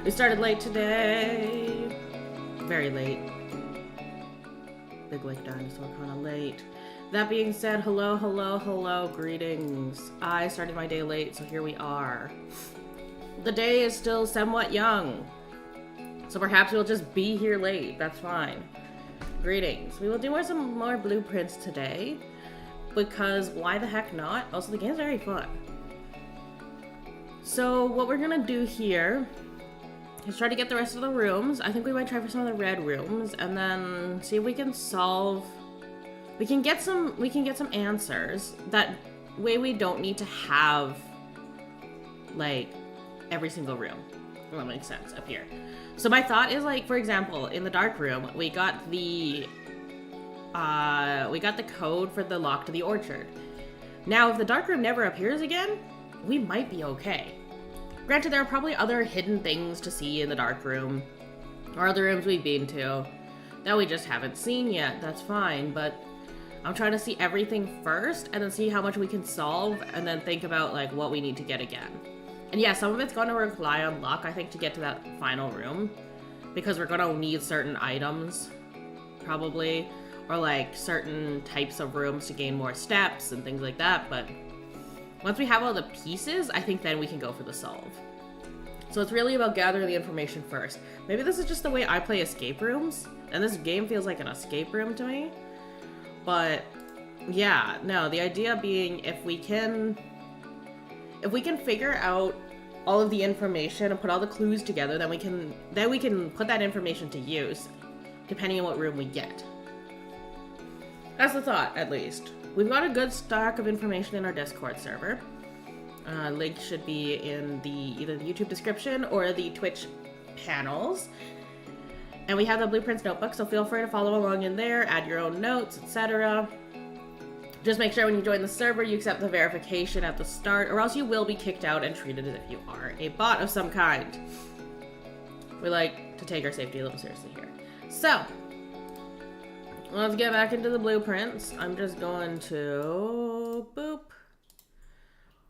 We started late today. Very late. Big like dinosaur, kind of late. That being said, hello, greetings. I started my day late, so here we are. The day is still somewhat young, so perhaps we'll just be here late. That's fine. Greetings. We will do some more blueprints today, because why the heck not? Also, the game's very fun. So what we're gonna do here is try to get the rest of the rooms. I think we might try for some of the red rooms, and then see if we can solve. We can get some answers. That way we don't need to have like every single room. Well, that makes sense up here. So my thought is, like, for example, in the dark room, we got the code for the lock to the orchard. Now, if the dark room never appears again, we might be okay. Granted, there are probably other hidden things to see in the dark room, or other rooms we've been to that we just haven't seen yet. That's fine, but I'm trying to see everything first, and then see how much we can solve, and then think about, like, what we need to get again. And yeah, some of it's going to rely on luck, I think, to get to that final room, because we're going to need certain items, probably, or, like, certain types of rooms to gain more steps and things like that, but once we have all the pieces, I think then we can go for the solve. So it's really about gathering the information first. Maybe this is just the way I play escape rooms, and this game feels like an escape room to me. But yeah, no, the idea being if we can figure out all of the information and put all the clues together, then we can put that information to use, depending on what room we get. That's the thought, at least. We've got a good stock of information in our Discord server. Link should be in either the YouTube description or the Twitch panels. And we have the Blueprints notebook, so feel free to follow along in there, add your own notes, etc. Just make sure when you join the server, you accept the verification at the start, or else you will be kicked out and treated as if you are a bot of some kind. We like to take our safety a little seriously here. So, let's get back into the blueprints. I'm just going to boop.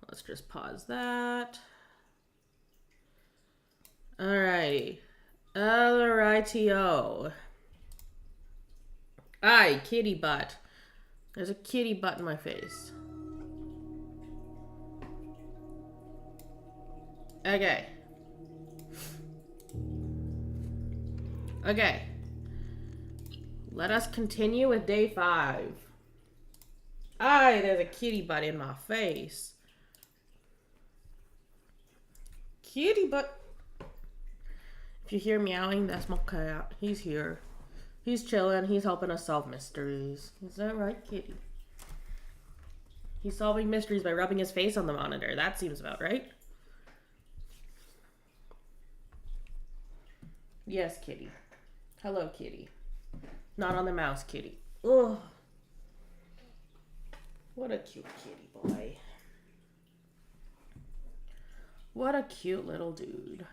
Let's just pause that. Alrighty. Alrightio. Aye, kitty butt. There's a kitty butt in my face. Okay. Okay. Let us continue with day 5. Aye, there's a kitty butt in my face. Kitty butt. If you hear meowing, that's my cat. He's here. He's chilling. He's helping us solve mysteries. Is that right, kitty? He's solving mysteries by rubbing his face on the monitor. That seems about right. Yes, kitty. Hello, kitty. Not on the mouse, kitty. Ugh. What a cute kitty boy. What a cute little dude.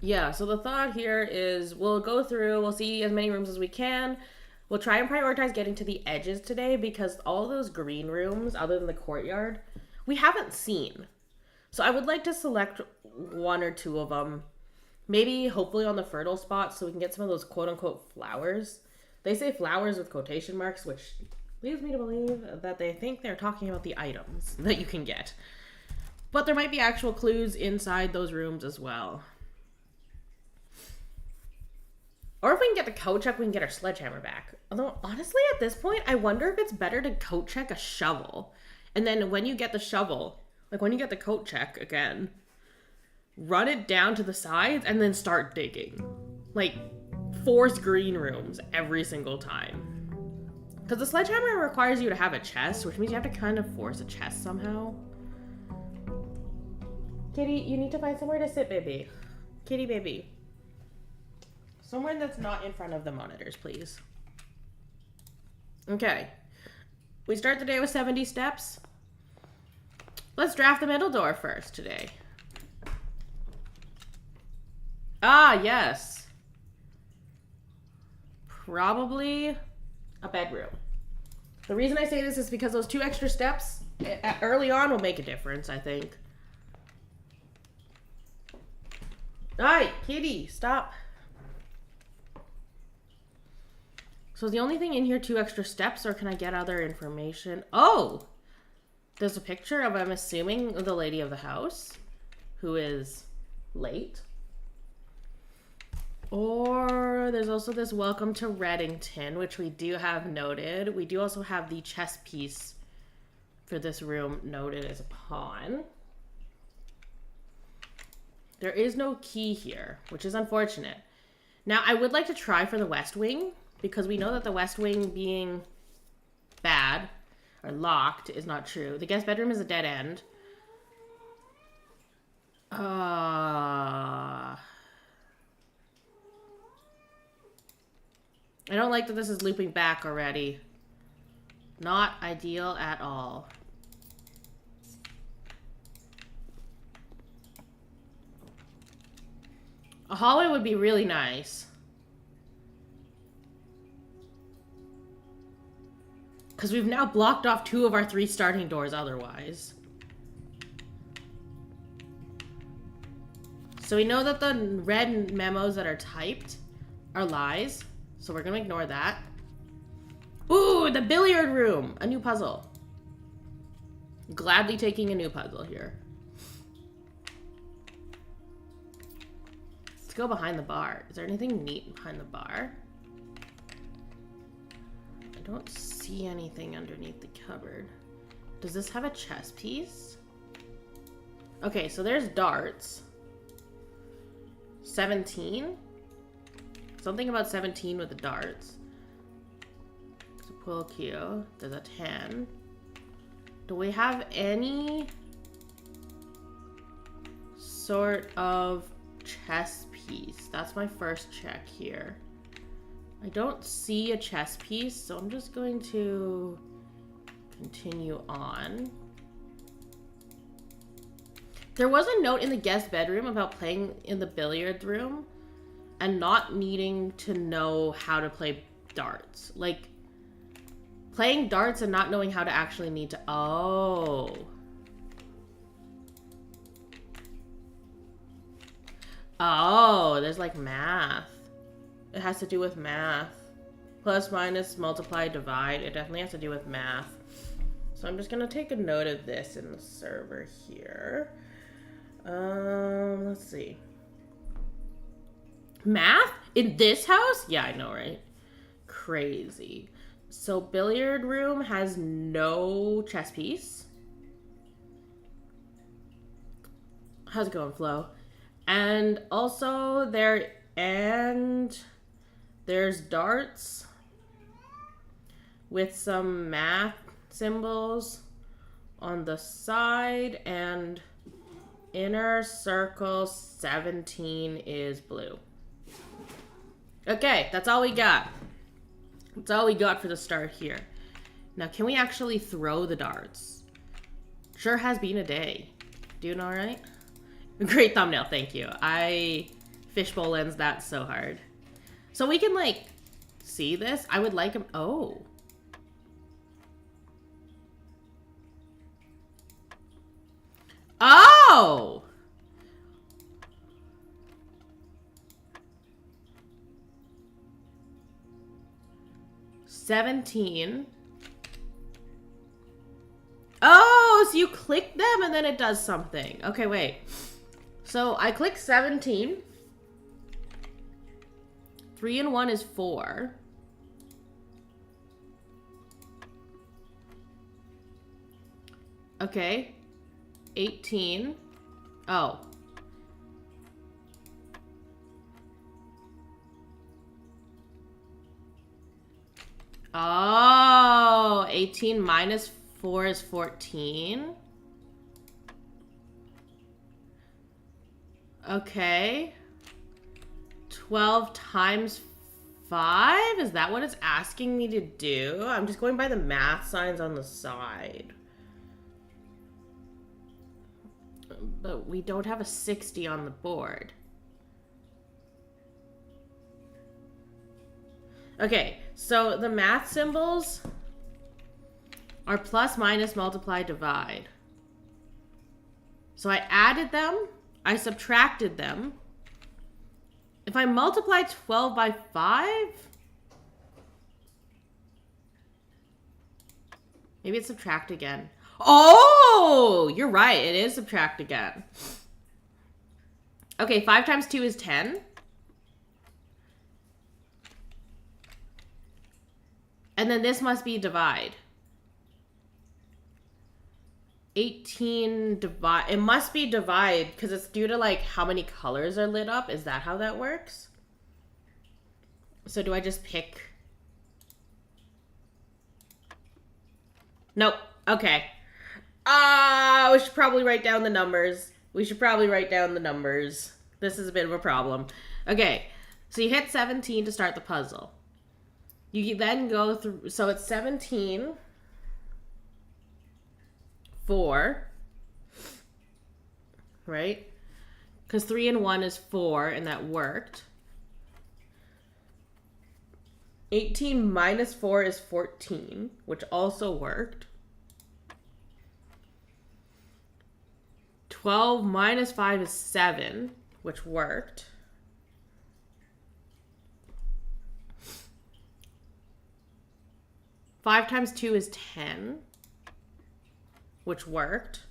Yeah, so the thought here is we'll go through, we'll see as many rooms as we can. We'll try and prioritize getting to the edges today because all those green rooms, other than the courtyard, we haven't seen. So I would like to select 1 or 2 of them. Maybe, hopefully on the fertile spots so we can get some of those quote-unquote flowers. They say flowers with quotation marks, which leads me to believe that they think they're talking about the items that you can get. But there might be actual clues inside those rooms as well. Or if we can get the code check, we can get our sledgehammer back. Although, honestly, at this point, I wonder if it's better to code check a shovel. And then when you get the shovel, like when you get the code check again, run it down to the sides and then start digging. Like, force green rooms every single time. Because the sledgehammer requires you to have a chest, which means you have to kind of force a chest somehow. Kitty, you need to find somewhere to sit, baby. Kitty, baby. Somewhere that's not in front of the monitors, please. Okay. We start the day with 70 steps. Let's draft the middle door first today. Ah, yes. probably a bedroom. The reason I say this is because those 2 extra steps early on will make a difference, I think. Alright, kitty, stop. So is the only thing in here 2 extra steps, or can I get other information? Oh! There's a picture of, I'm assuming, the lady of the house, who is late. Or there's also this welcome to Reddington, which we do have noted. We do also have the chess piece for this room noted as a pawn. There is no key here, which is unfortunate. Now, I would like to try for the West Wing, because we know that the West Wing being bad or locked is not true. The guest bedroom is a dead end. I don't like that this is looping back already. Not ideal at all. A hallway would be really nice. Because we've now blocked off 2 of our 3 starting doors otherwise. So we know that the red memos that are typed are lies. So we're going to ignore that. Ooh, the billiard room. A new puzzle. Gladly taking a new puzzle here. Let's go behind the bar. Is there anything neat behind the bar? I don't see anything underneath the cupboard. Does this have a chess piece? Okay, so there's darts. 17. Something about 17 with the darts. There's a pool cue. There's a 10. Do we have any sort of chess piece? That's my first check here. I don't see a chess piece, so I'm just going to continue on. There was a note in the guest bedroom about playing in the billiard room and not needing to know how to play darts. Like, playing darts and not knowing how to actually need to... Oh. Oh, there's like math. It has to do with math. Plus, minus, multiply, divide. It definitely has to do with math. So I'm just going to take a note of this in the server here. Let's see. Math? In this house? Yeah, I know, right? Crazy. So billiard room has no chess piece. How's it going, Flo? And also there's darts with some math symbols on the side, and inner circle 17 is blue. Okay, that's all we got. That's all we got for the start here. Now, can we actually throw the darts? Sure has been a day. Doing all right? Great thumbnail, thank you. I fishbowl lens that so hard. So we can, like, see this. I would like him. Oh. Oh! $17. Oh, so you click them and then it does something. Okay, wait. So I click 17. 3 and 1 is 4. Okay. 18. Oh. Oh, 18 minus 4 is 14. Okay. 12 times 5? Is that what it's asking me to do? I'm just going by the math signs on the side. But we don't have a 60 on the board. Okay, so the math symbols are plus, minus, multiply, divide. So I added them, I subtracted them. If I multiply 12 by 5, maybe it's subtract again. Oh, you're right, it is subtract again. Okay, 5 times 2 is 10. And then this must be divide. 18 divide. It must be divide because it's due to like how many colors are lit up. Is that how that works? So do I just pick? Nope. Okay. We should probably write down the numbers. This is a bit of a problem. Okay. So you hit 17 to start the puzzle. You then go through, so it's 17, 4, right? Because 3 and 1 is 4, and that worked. 18 minus 4 is 14, which also worked. 12 minus 5 is 7, which worked. 5 times 2 is 10, which worked.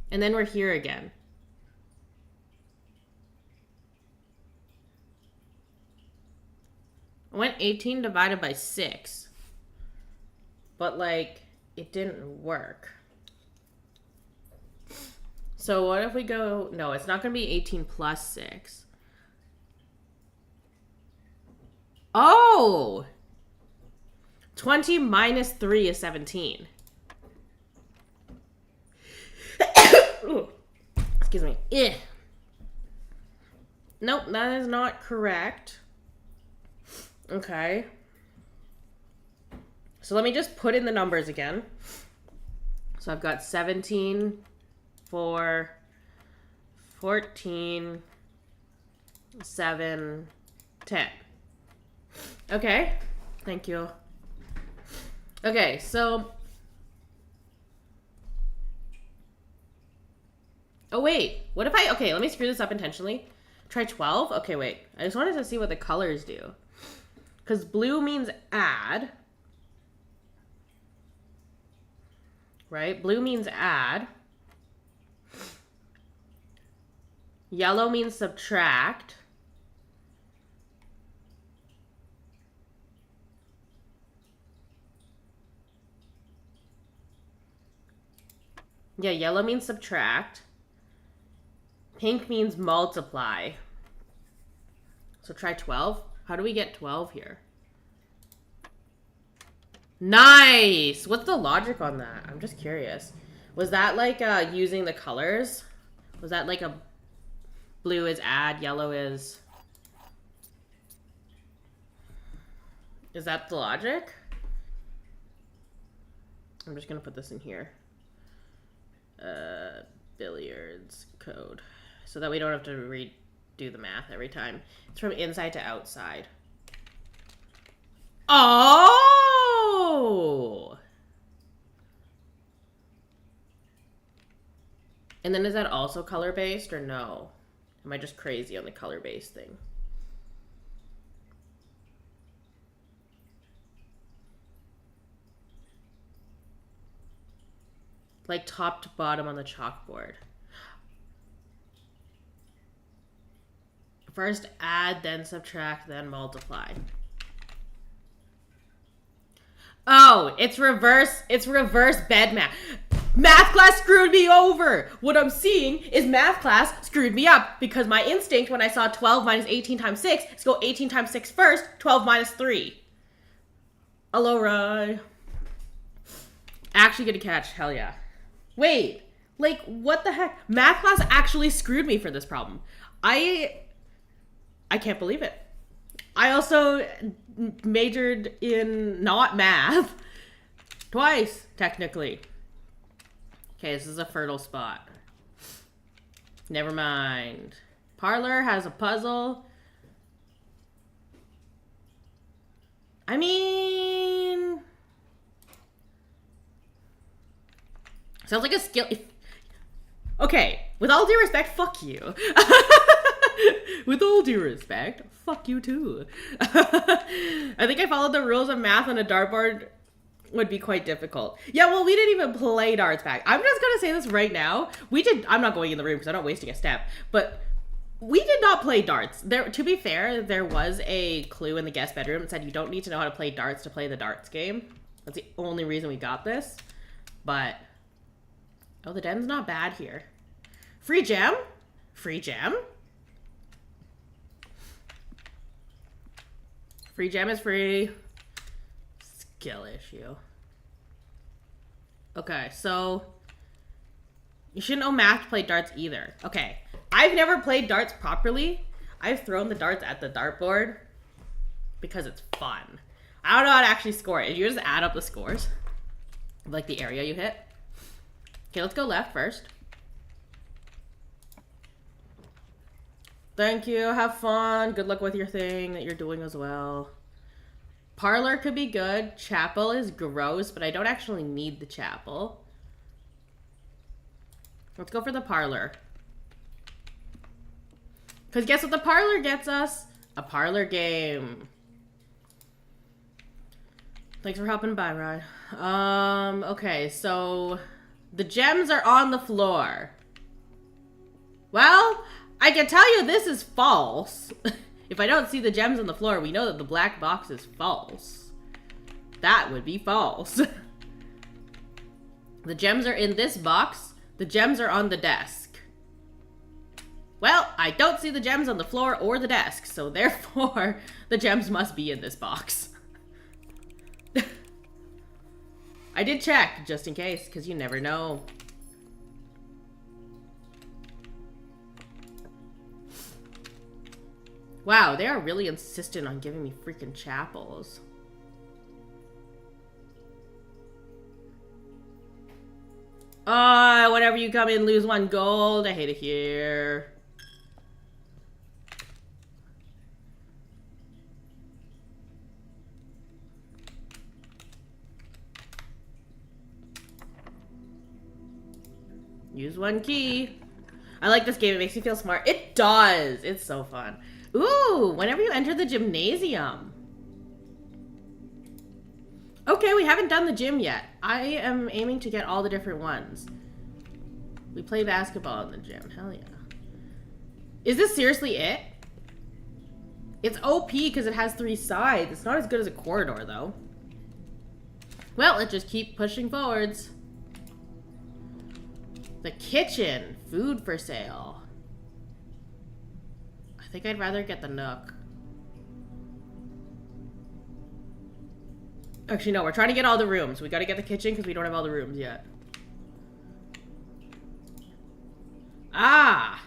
And then we're here again. I went 18 divided by 6, but like it didn't work. So what if we go, no, it's not going to be 18 plus 6. Oh! 20 minus 3 is 17. Excuse me. Nope, that is not correct. Okay. So let me just put in the numbers again. So I've got 17, 4, 14, 7, 10. Okay. Thank you. Okay, so... Oh, wait. What if I... Okay, let me screw this up intentionally. Try 12? Okay, wait. I just wanted to see what the colors do. Because blue means add. Right? Blue means add. Yellow means subtract. Yeah, yellow means subtract. Pink means multiply. So try 12. How do we get 12 here? Nice! What's the logic on that? I'm just curious. Was that like using the colors? Was that like a blue is add, yellow is... Is that the logic? I'm just gonna put this in here. Billiards code. So that we don't have to redo the math every time. It's from inside to outside. Oh! And then is that also color-based or no? Am I just crazy on the color-based thing? Like top to bottom on the chalkboard. First add, then subtract, then multiply. Oh, it's reverse bed math. Math class screwed me over. What I'm seeing is math class screwed me up because my instinct when I saw 12 minus 18 times 6 is go 18 times 6 first, 12 minus 3. Hello, Rye. Actually get a catch, hell yeah. Wait, like what the heck? Math class actually screwed me for this problem. I can't believe it. I also majored in not math. Twice, technically. Okay, this is a fertile spot. Never mind. Parlor has a puzzle. I mean... Sounds like a skill... Okay, with all due respect, fuck you. With all due respect, fuck you too. I think I followed the rules of math on a dartboard would be quite difficult. Yeah, well, we didn't even play darts back. I'm just gonna say this right now. I'm not going in the room because I'm not wasting a step, but we did not play darts. To be fair, there was a clue in the guest bedroom that said you don't need to know how to play darts to play the darts game. That's the only reason we got this. But, oh, the den's not bad here. Free gem? Free gem? Free gem is free. Skill issue. Okay, so you shouldn't know math to play darts either. Okay, I've never played darts properly. I've thrown the darts at the dartboard because it's fun. I don't know how to actually score it. You just add up the scores, like the area you hit. Okay, let's go left first. Thank you. Have fun. Good luck with your thing that you're doing as well. Parlor could be good. Chapel is gross, but I don't actually need the chapel. Let's go for the parlor. Because guess what the parlor gets us? A parlor game. Thanks for hopping by, Ryan. Okay, so the gems are on the floor. Well, I can tell you this is false. If I don't see the gems on the floor, we know that the black box is false. That would be false. The gems are in this box. The gems are on the desk. Well, I don't see the gems on the floor or the desk, so therefore, the gems must be in this box. I did check, just in case, because you never know. Wow, they are really insistent on giving me freaking chapels. Whenever you come in, lose 1 gold. I hate it here. Use 1 key. I like this game. It makes me feel smart. It does. It's so fun. Ooh, whenever you enter the gymnasium. Okay, we haven't done the gym yet. I am aiming to get all the different ones. We play basketball in the gym. Hell yeah. Is this seriously it? It's OP because it has 3 sides. It's not as good as a corridor, though. Well, let's just keep pushing forwards. The kitchen. Food for sale. I think I'd rather get the Nook. Actually, no, we're trying to get all the rooms. We gotta get the kitchen because we don't have all the rooms yet. Ah!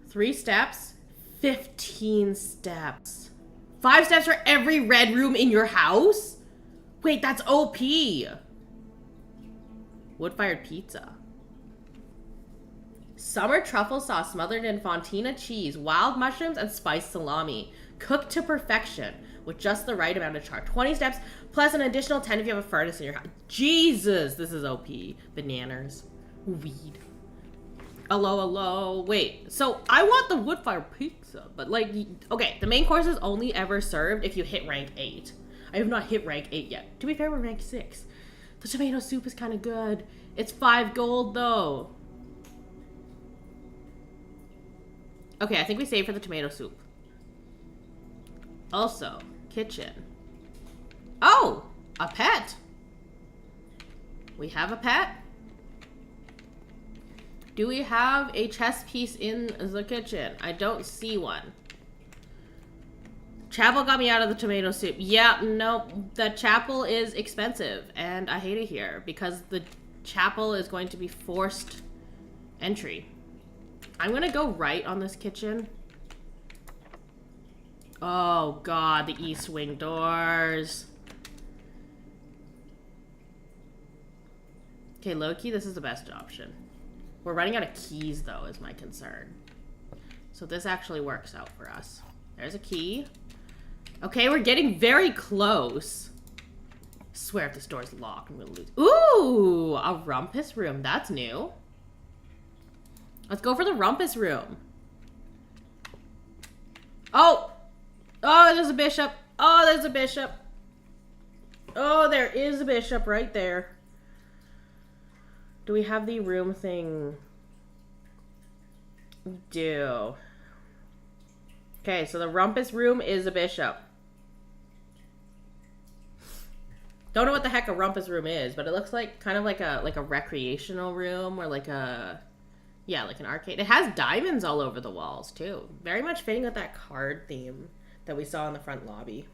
3 steps. 15 steps. 5 steps for every red room in your house? Wait, that's OP. Wood-fired pizza. Summer truffle sauce smothered in fontina cheese, wild mushrooms, and spiced salami. Cooked to perfection with just the right amount of char. 20 steps, plus an additional 10 if you have a furnace in your house. Jesus, this is OP. Bananas. Weed. Hello. Wait, so I want the wood-fired pizza, but like, okay, the main course is only ever served if you hit rank 8. I have not hit rank 8 yet. To be fair, we're rank 6. The tomato soup is kind of good. It's 5 gold, though. Okay, I think we saved for the tomato soup. Also, kitchen. Oh, a pet. We have a pet. Do we have a chess piece in the kitchen? I don't see one. Chapel got me out of the tomato soup. Yeah, no, the chapel is expensive, and I hate it here because the chapel is going to be forced entry. I'm gonna go right on this kitchen. Oh god, the east wing doors. Okay, low-key, this is the best option. We're running out of keys, though, is my concern. So this actually works out for us. There's a key. Okay, we're getting very close. Swear if this door's locked, I'm gonna lose. Ooh, a rumpus room. That's new. Let's go for the rumpus room. Oh! Oh, there's a bishop. Oh, there's a bishop. Oh, there is a bishop right there. Do we have the room thing? We do. Okay, so the rumpus room is a bishop. Don't know what the heck a rumpus room is, but it looks like kind of like a recreational room or like a, yeah, like an arcade. It has diamonds all over the walls too. Very much fitting with that card theme that we saw in the front lobby.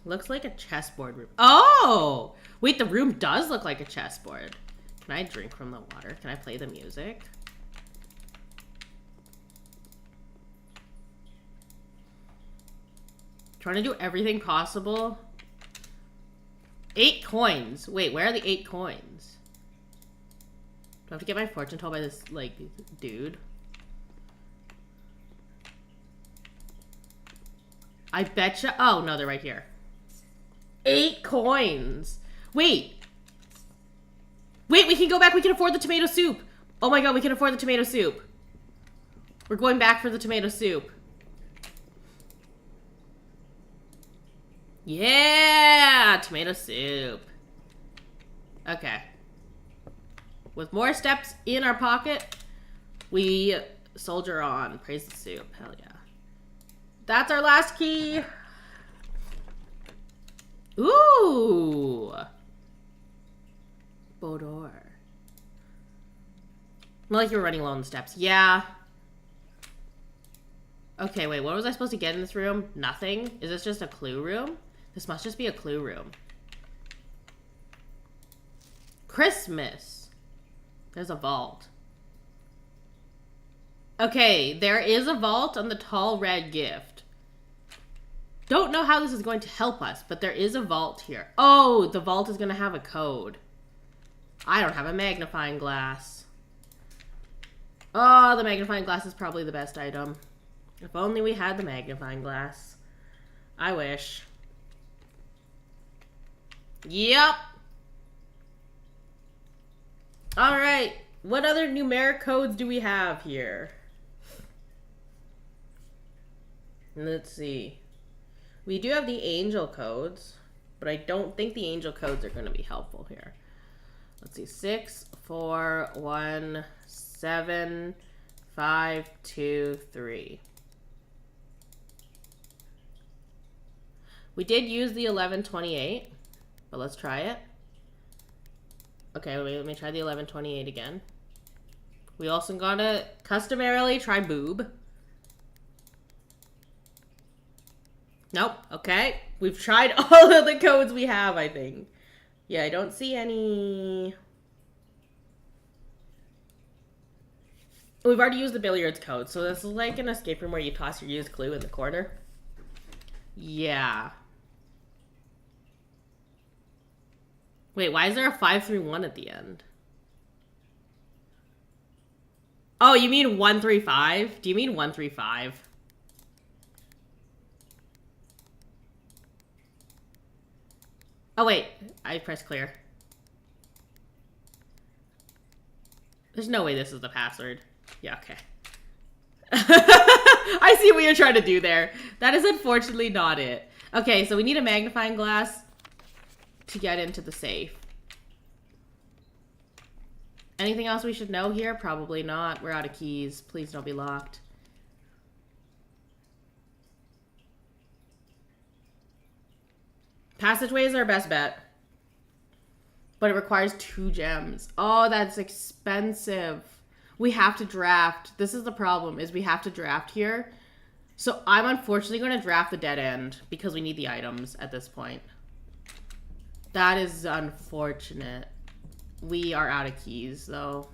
Looks like a chessboard room. Oh! Wait, the room does look like a chessboard. Can I drink from the water? Can I play the music? Trying to do everything possible. 8 coins. Wait, where are the 8 coins? Do I have to get my fortune told by this, like, dude? I betcha. Oh, no, they're right here. 8 coins. Wait. Wait, we can go back. We can afford the tomato soup. Oh my god, we can afford the tomato soup. We're going back for the tomato soup. Yeah, tomato soup. Okay. With more steps in our pocket, we soldier on. Praise the soup. Hell yeah. That's our last key. Ooh. Bodor. Not like you were running low on the steps. Yeah. Okay, wait. What was I supposed to get in this room? Nothing? Is this just a clue room? This must just be a clue room. Christmas. There's a vault. Okay, there is a vault on the tall red gift. Don't know how this is going to help us, but there is a vault here. Oh, the vault is going to have a code. I don't have a magnifying glass. Oh, the magnifying glass is probably the best item. If only we had the magnifying glass. I wish. Yep. Alright. What other numeric codes do we have here? Let's see. We do have the angel codes, but I don't think the angel codes are going to be helpful here. Let's see. 6, 4, 1, 7, 5, 2, 3. We did use the 1128, but let's try it. Okay, wait, let me try the 1128 again. We also gotta customarily try boob. Nope, okay. We've tried all of the codes we have, I think. Yeah, I don't see any... We've already used the billiards code, so this is like an escape room where you toss your used clue in the corner. Yeah. Wait, why is there a 531 at the end? Oh, you mean 135? Do you mean 135? Oh, wait. I pressed clear. There's no way this is the password. Yeah, okay. I see what you're trying to do there. That is unfortunately not it. Okay, so we need a magnifying glass to get into the safe. Anything else we should know here? Probably not. We're out of keys. Please don't be locked. Passageway is our best bet. But it requires 2 gems. Oh, that's expensive. We have to draft. This is the problem, is we have to draft here. So I'm unfortunately going to draft the dead end because we need the items at this point. That is unfortunate. We are out of keys, though.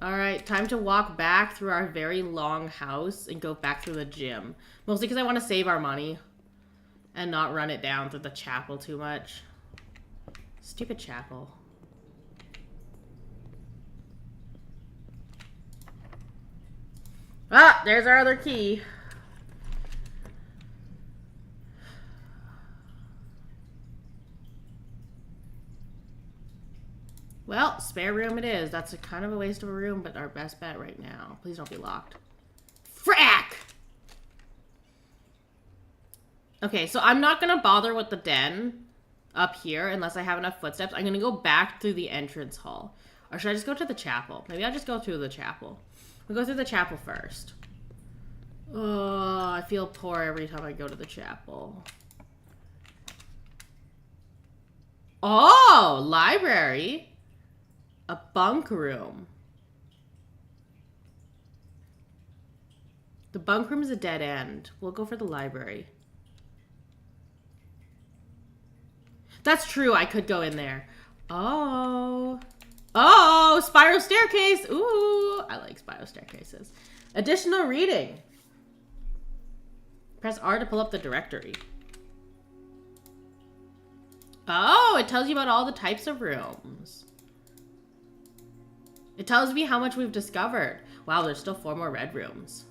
Alright, time to walk back through our very long house and go back through the gym. Mostly because I want to save our money and not run it down through the chapel too much. Stupid chapel. Ah, there's our other key. Well, spare room it is. That's kind of a waste of a room, but our best bet right now. Please don't be locked. Frack! Okay, so I'm not gonna bother with the den up here unless I have enough footsteps. I'm gonna go back through the entrance hall. Or should I just go to the chapel? Maybe I'll just go through the chapel. We'll go through the chapel first. Oh, I feel poor every time I go to the chapel. Oh, library. A bunk room. The bunk room is a dead end. We'll go for the library. That's true. I could go in there. Oh. Oh, spiral staircase. Ooh, I like spiral staircases. Additional reading. Press R to pull up the directory. Oh, it tells you about all the types of rooms. It tells me how much we've discovered. Wow, there's still 4 more red rooms.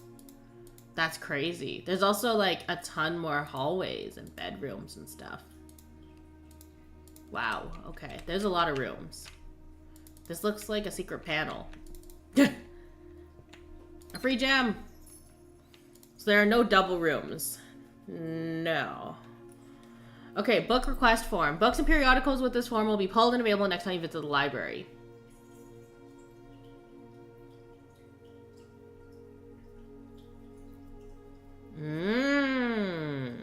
That's crazy. There's also like a ton more hallways and bedrooms and stuff. Wow, okay. There's a lot of rooms. This looks like a secret panel. A free gem. So there are no double rooms. No. Okay, book request form. Books and periodicals with this form will be pulled and available next time you visit the library. Mmm.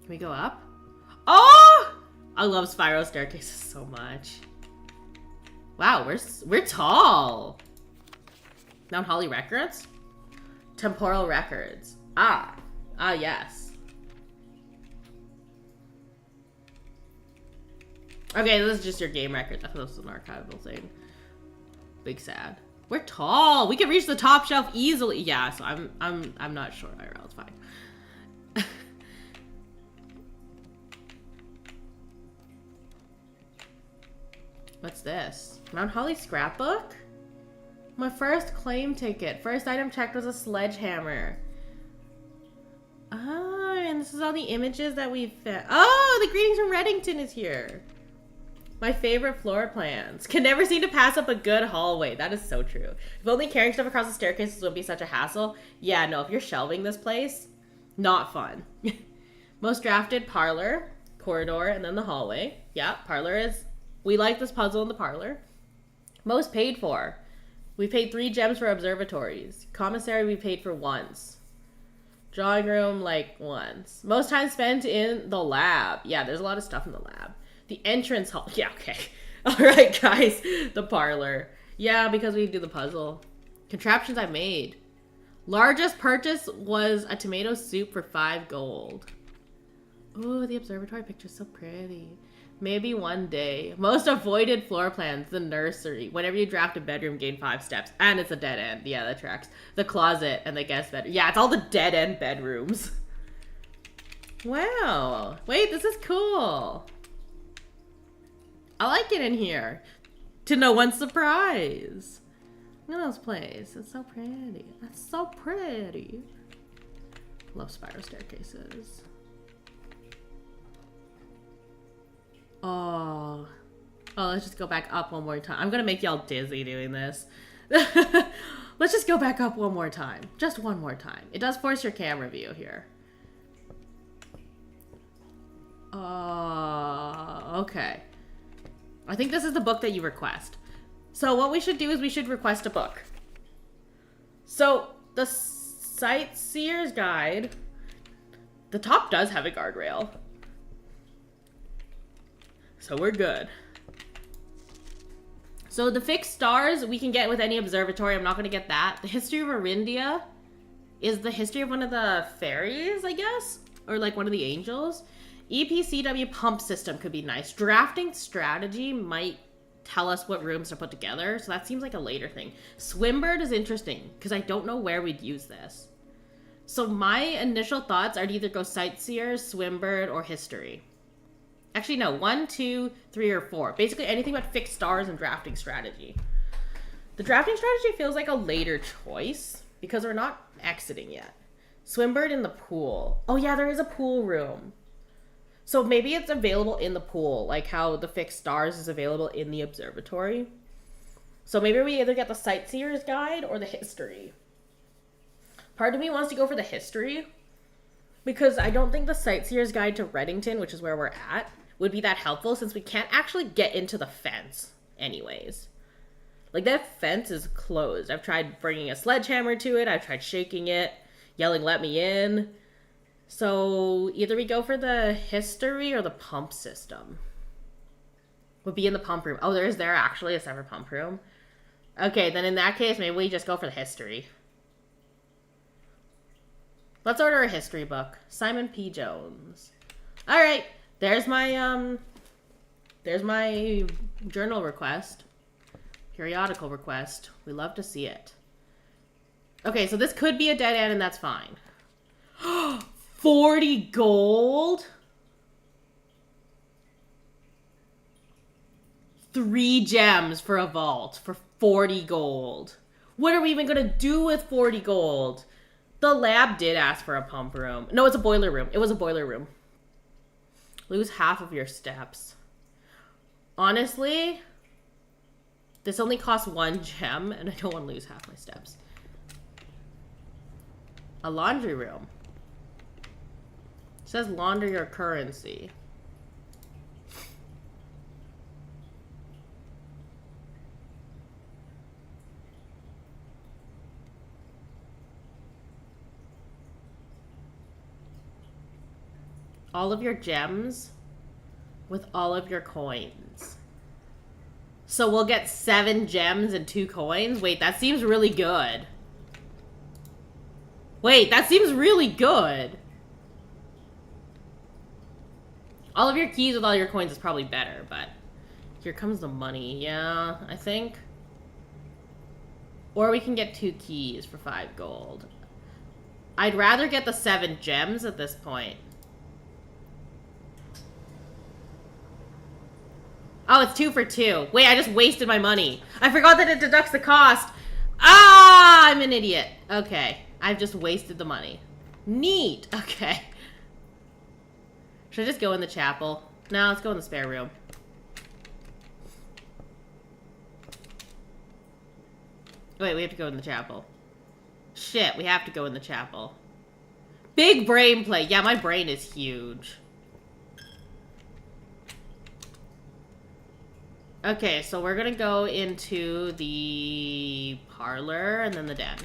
Can we go up? Oh! I love spiral staircases so much. Wow, we're tall. Mount Holly records? Temporal records. Ah, yes. Okay, this is just your game records. I thought this was an archival thing. Big sad. We're tall. We can reach the top shelf easily. Yeah, so I'm not sure. IRL, it's fine. What's this? Mount Holly scrapbook? My first claim ticket. First item checked was a sledgehammer. Ah, and this is all the images that we found. Oh, the greetings from Reddington is here. My favorite floor plans. Can never seem to pass up a good hallway. That is so true. If only carrying stuff across the staircases would be such a hassle. Yeah, no, if you're shelving this place, not fun. Most drafted, parlor, corridor, and then the hallway. Yeah, parlor is... We like this puzzle in the parlor. Most paid for. We paid 3 gems for observatories. Commissary we paid for once. Drawing room, like, once. Most time spent in the lab. Yeah, there's a lot of stuff in the lab. The entrance hall. Yeah, okay. All right, guys. The parlor. Yeah, because we do the puzzle. Contraptions I made. Largest purchase was a tomato soup for 5 gold. Ooh, the observatory picture's so pretty. Maybe one day. Most avoided floor plans, the nursery. Whenever you draft a bedroom, gain 5 steps. And it's a dead end. Yeah, that tracks. The closet and the guest bedroom. Yeah, it's all the dead end bedrooms. Wow. Wait, this is cool. I like it in here. To no one's surprise. Look at those plays. It's so pretty. That's so pretty. Love spiral staircases. Oh, let's just go back up one more time. I'm gonna make y'all dizzy doing this. Let's just go back up one more time. Just one more time. It does force your camera view here. Okay. I think this is the book that you request. So what we should do is we should request a book. So the Sightseer's Guide, the top does have a guardrail. So we're good. So the fixed stars we can get with any observatory. I'm not going to get that. The history of Arindia is the history of one of the fairies, I guess? Or like one of the angels. EPCW pump system could be nice. Drafting strategy might tell us what rooms to put together. So that seems like a later thing. Swimbird is interesting because I don't know where we'd use this. So my initial thoughts are to either go sightseer, swimbird, or history. Actually, no. 1, 2, 3, or 4. Basically anything but fixed stars and drafting strategy. The drafting strategy feels like a later choice because we're not exiting yet. Swimbird in the pool. Oh yeah, there is a pool room. So maybe it's available in the pool, like how the fixed stars is available in the observatory. So maybe we either get the sightseer's guide or the history. Part of me wants to go for the history because I don't think the sightseer's guide to Reddington, which is where we're at, would be that helpful since we can't actually get into the fence anyways. Like, that fence is closed. I've tried bringing a sledgehammer to it. I've tried shaking it, yelling, "Let me in." So either we go for the history or the pump system. Would be in the pump room. Oh, there actually a separate pump room? Okay, then in that case, maybe we just go for the history. Let's order a history book. Simon P. Jones. All right, there's my journal request. Periodical request. We love to see it. Okay, so this could be a dead end and that's fine. 40 gold? 3 gems for a vault for 40 gold. What are we even gonna do with 40 gold? The lab did ask for a pump room. No, it's a boiler room. It was a boiler room. Lose half of your steps. Honestly, this only costs 1 gem, and I don't want to lose half my steps. A laundry room. It says launder your currency. All of your gems with all of your coins. So we'll get 7 gems and 2 coins? Wait, that seems really good. Wait, that seems really good. All of your keys with all your coins is probably better, but here comes the money. Yeah, I think. Or we can get 2 keys for 5 gold. I'd rather get the 7 gems at this point. Oh, it's 2 for 2. Wait, I just wasted my money. I forgot that it deducts the cost. Ah, I'm an idiot. Okay, I've just wasted the money. Neat. Okay. Should I just go in the chapel? No, let's go in the spare room. Wait, we have to go in the chapel. Shit, we have to go in the chapel. Big brain play. Yeah, my brain is huge. Okay, so we're gonna go into the parlor and then the den.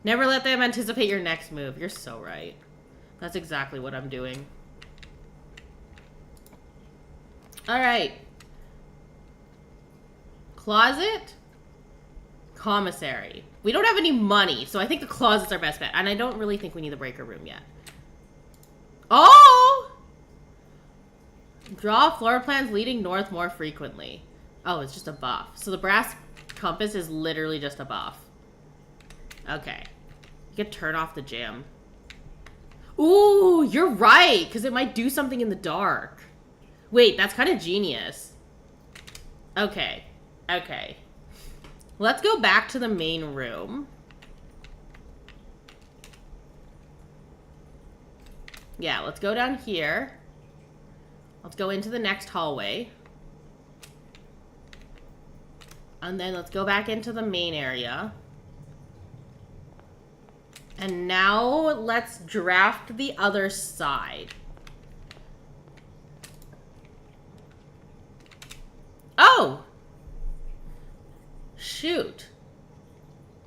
Never let them anticipate your next move. You're so right. That's exactly what I'm doing. Alright. Closet. Commissary. We don't have any money, so I think the closet's our best bet. And I don't really think we need the breaker room yet. Oh! Draw floor plans leading north more frequently. Oh, it's just a buff. So the brass compass is literally just a buff. Okay. You could turn off the jam. Ooh, you're right, because it might do something in the dark. Wait, that's kind of genius. Okay. Okay. Let's go back to the main room. Yeah, let's go down here. Let's go into the next hallway. And then let's go back into the main area. And now let's draft the other side. Oh! Shoot.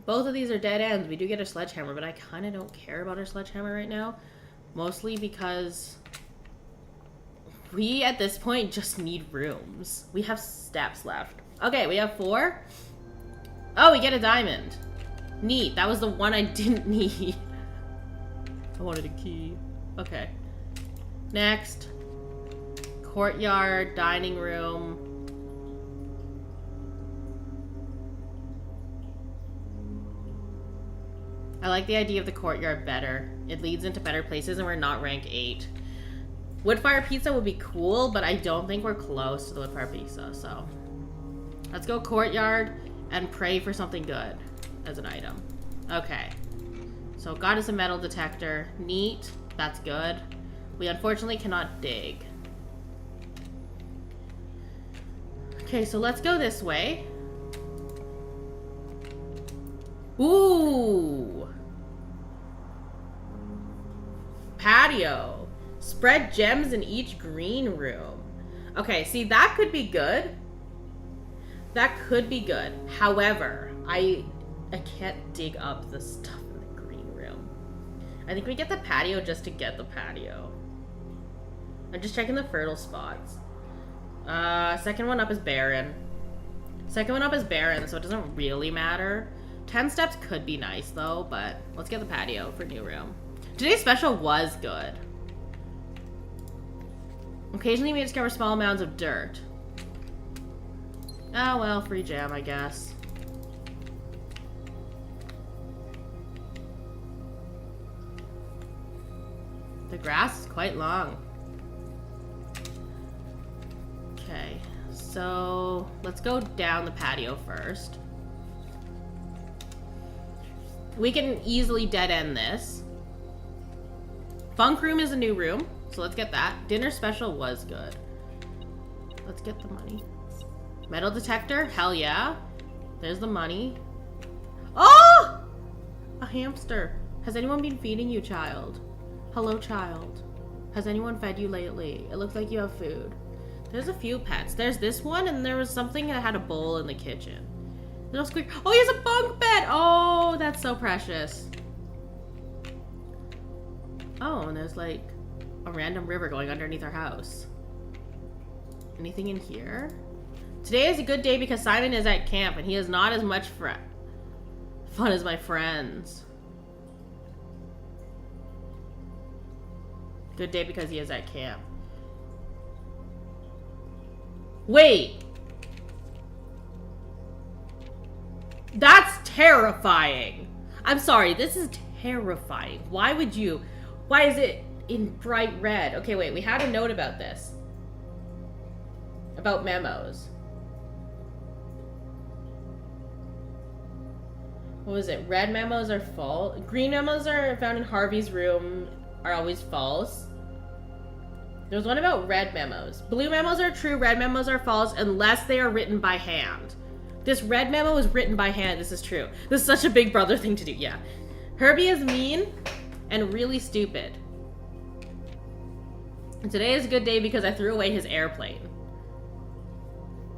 Both of these are dead ends. We do get a sledgehammer, but I kind of don't care about our sledgehammer right now. Mostly because we, at this point, just need rooms. We have steps left. Okay, we have 4. Oh, we get a diamond. Neat. That was the one I didn't need. I wanted a key. Okay. Next. Courtyard, dining room. I like the idea of the courtyard better. It leads into better places and we're not rank 8. Woodfire pizza would be cool, but I don't think we're close to the woodfire pizza, so. Let's go courtyard and pray for something good as an item. Okay. So got us a metal detector. Neat. That's good. We unfortunately cannot dig. Okay, so let's go this way. Ooh. Patio. Spread gems in each green room. Okay, see, that could be good. That could be good. However, I can't dig up the stuff in the green room. I think we get the patio just to get the patio. I'm just checking the fertile spots. Second one up is barren. Second one up is barren, so it doesn't really matter. 10 steps could be nice though, but let's get the patio for new room. Today's special was good. Occasionally we discover small mounds of dirt. Oh well, free jam, I guess. The grass is quite long. Okay, so let's go down the patio first. We can easily dead end this. Funk room is a new room, so let's get that. Dinner special was good. Let's get the money. Metal detector, hell yeah. There's the money. Oh! A hamster. Has anyone been feeding you, child? Hello, child. Has anyone fed you lately? It looks like you have food. There's a few pets. There's this one, and there was something that had a bowl in the kitchen. Little squeak. Oh, he has a bunk bed! Oh, that's so precious. Oh, and there's like a random river going underneath our house. Anything in here? Today is a good day because Simon is at camp, and he is not as much fun as my friends. Good day because he is at camp. Wait! That's terrifying! I'm sorry, this is terrifying. Why would you? Why is it in bright red? Okay, wait, we had a note about this. About memos. What was it? Red memos are false. Green memos are found in Harvey's room are always false. There's one about red memos. Blue memos are true, red memos are false unless they are written by hand. This red memo was written by hand, this is true. This is such a big brother thing to do, yeah. Herbie is mean and really stupid. And today is a good day because I threw away his airplane.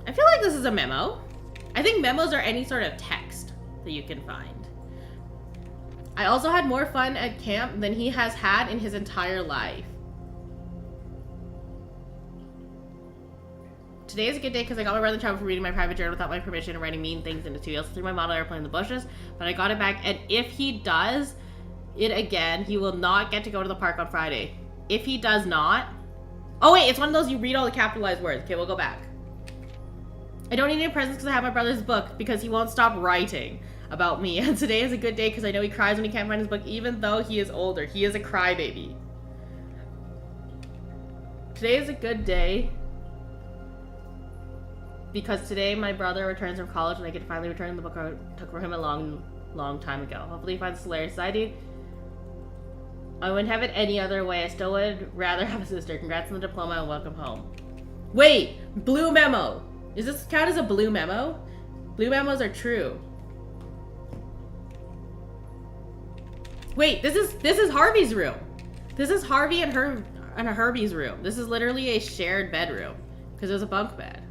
I feel like this is a memo. I think memos are any sort of text that you can find. I also had more fun at camp than he has had in his entire life. Today is a good day because I got my brother in trouble for reading my private journal without my permission and writing mean things in it too. He also threw my model airplane in the bushes, but I got it back. And if he does it again, he will not get to go to the park on Friday. If he does not... Oh wait, it's one of those you read all the capitalized words. Okay, we'll go back. I don't need any presents because I have my brother's book because he won't stop writing about me. And today is a good day because I know he cries when he can't find his book even though he is older. He is a crybaby. Today is a good day because today my brother returns from college and I get to finally return the book I took for him a long time ago. Hopefully he finds Solaris Society. I wouldn't have it any other way. I still would rather have a sister. Congrats on the diploma and welcome home. Wait! Blue memo! Does this count as a blue memo? Blue memos are true. Wait, this is Harvey's room. This is Harvey and Herbie's room. This is literally a shared bedroom because there's a bunk bed.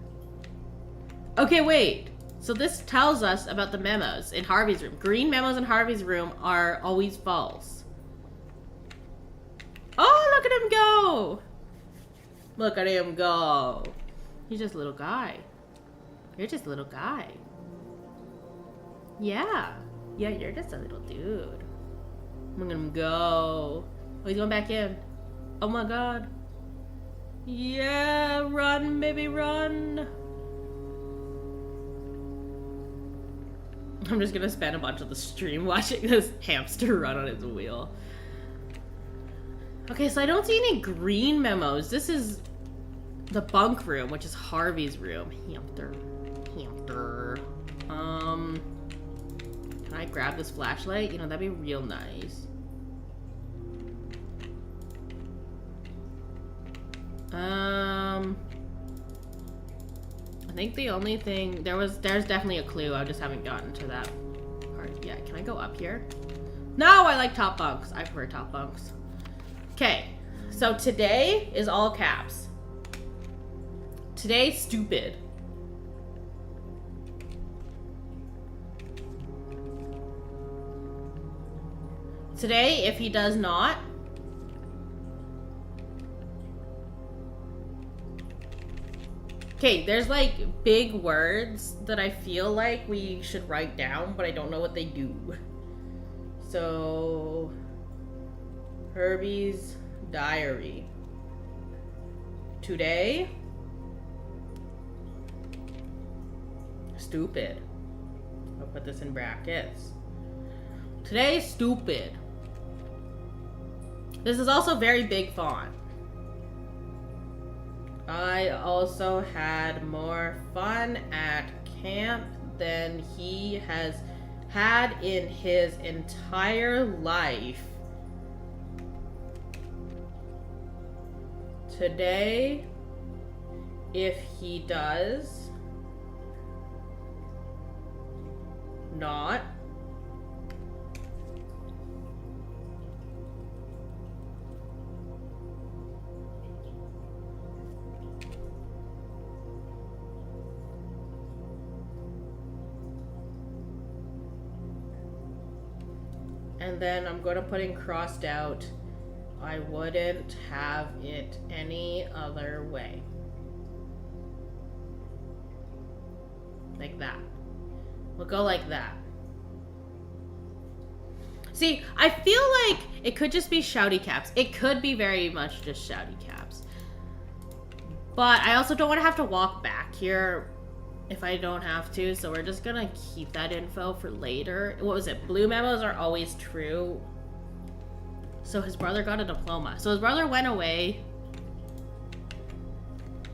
Okay, wait. So this tells us about the memos in Harvey's room. Green memos in Harvey's room are always false. Oh, look at him go! Look at him go. He's just a little guy. You're just a little guy. Yeah. Yeah, you're just a little dude. Look at him go. Oh, he's going back in. Oh my god. Yeah, run, baby, run. I'm just gonna spend a bunch of the stream watching this hamster run on its wheel. Okay, so I don't see any green memos. This is the bunk room, which is Harvey's room. Hamster. Can I grab this flashlight? You know, that'd be real nice. I think the only thing there's definitely a clue. I just haven't gotten to that part yet. Can I go up here? No, I like top bunks. I prefer top bunks. Okay, so today is all caps. Today, stupid. Today, if he does not, okay, there's like big words that I feel like we should write down, but I don't know what they do. So, Herbie's diary. Today, stupid. I'll put this in brackets. Today, stupid. This is also very big font. I also had more fun at camp than he has had in his entire life. Today, if he does not and then I'm going to put in crossed out, I wouldn't have it any other way. Like that. We'll go like that. See, I feel like it could just be shouty caps. It could be very much just shouty caps. But I also don't want to have to walk back here if I don't have to, so we're just gonna keep that info for later. What was it? Blue memos are always true. So his brother got a diploma. So his brother went away,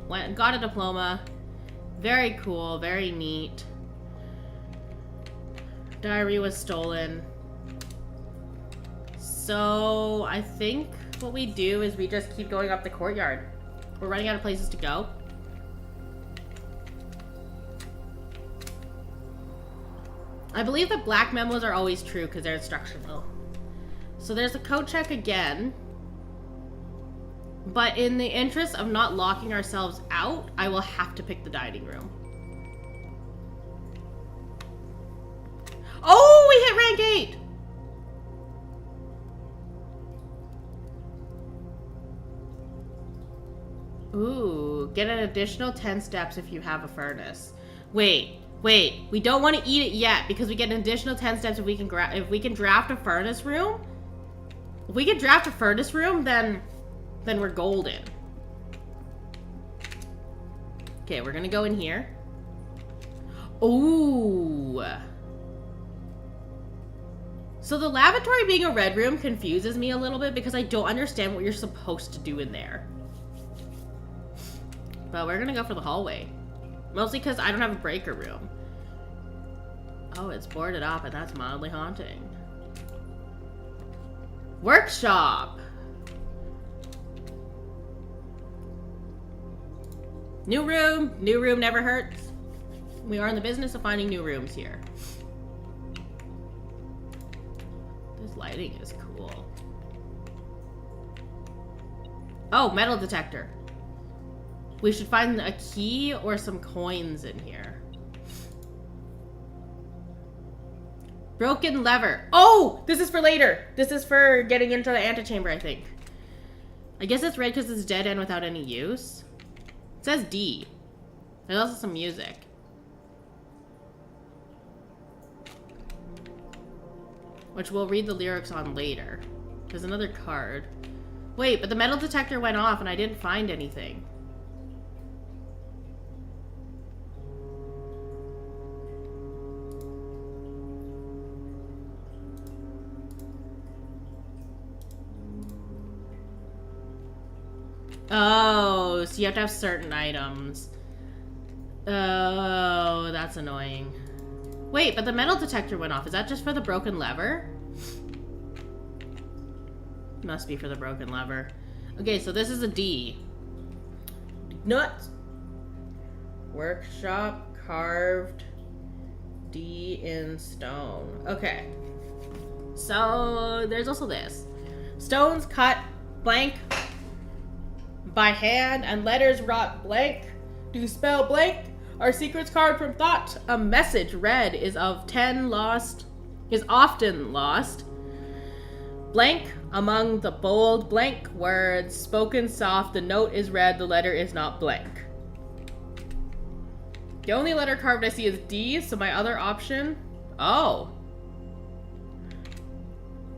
got a diploma. Very cool, very neat. Diary was stolen. So I think what we do is we just keep going up the courtyard. We're running out of places to go. I believe that black memos are always true because they're instructional. So there's a code check again. But in the interest of not locking ourselves out, I will have to pick the dining room. Oh, we hit rank 8! Ooh, get an additional 10 steps if you have a furnace. Wait, we don't want to eat it yet because we get an additional 10 steps if we can draft a furnace room. If we can draft a furnace room, then we're golden. Okay, we're gonna go in here. Ooh. So the lavatory being a red room confuses me a little bit because I don't understand what you're supposed to do in there. But we're gonna go for the hallway. Mostly because I don't have a breaker room. Oh, it's boarded up and that's mildly haunting. Workshop! New room never hurts. We are in the business of finding new rooms here. This lighting is cool. Oh, metal detector. We should find a key or some coins in here. Broken lever. Oh, this is for later. This is for getting into the antechamber, I think. I guess it's red because it's dead end without any use. It says D. There's also some music. Which we'll read the lyrics on later. There's another card. Wait, but the metal detector went off and I didn't find anything. Oh, so you have to have certain items. Oh, that's annoying. Wait, but the metal detector went off. Is that just for the broken lever? Must be for the broken lever. Okay, so this is a D. Nuts. Workshop carved D in stone. Okay. So there's also this. Stones cut blank by hand and letters wrought blank. Do spell blank. Our secrets carved from thought. A message read is often lost. Blank among the bold blank words spoken soft. The note is read. The letter is not blank. The only letter carved I see is D. So my other option. Oh.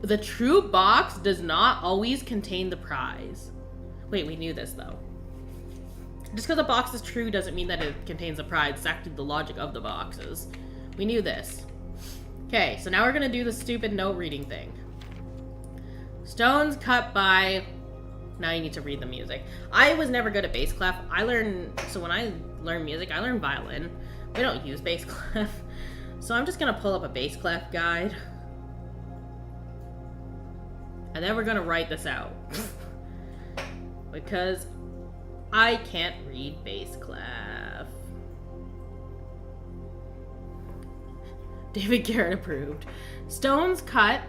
The true box does not always contain the prize. Wait, we knew this though. Just because a box is true doesn't mean that it contains a prize. It's actually the logic of the boxes. We knew this. Okay, so now we're gonna do the stupid note reading thing. Stones cut by... Now you need to read the music. I was never good at bass clef. So when I learn music, I learn violin. We don't use bass clef. So I'm just gonna pull up a bass clef guide. And then we're gonna write this out. Because I can't read bass clef. David Garrett approved. Stones cut.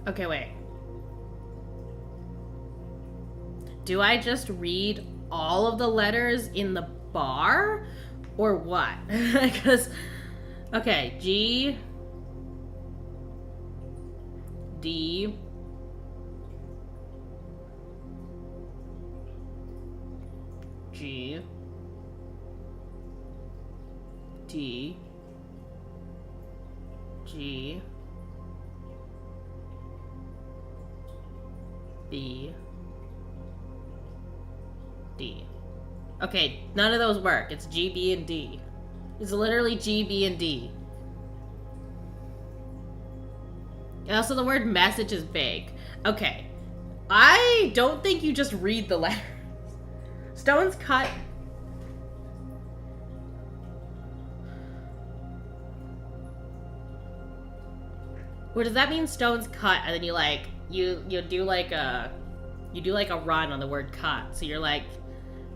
Okay, wait. Do I just read all of the letters in the bar? Or what? Because, okay, G, D, G, D, G, B, D. Okay, none of those work. It's G, B, and D. It's literally G, B, and D. And also the word message is big. Okay. I don't think you just read the letters. Stones cut. Or does that mean stones cut and then you like you do like a run on the word cut. So you're like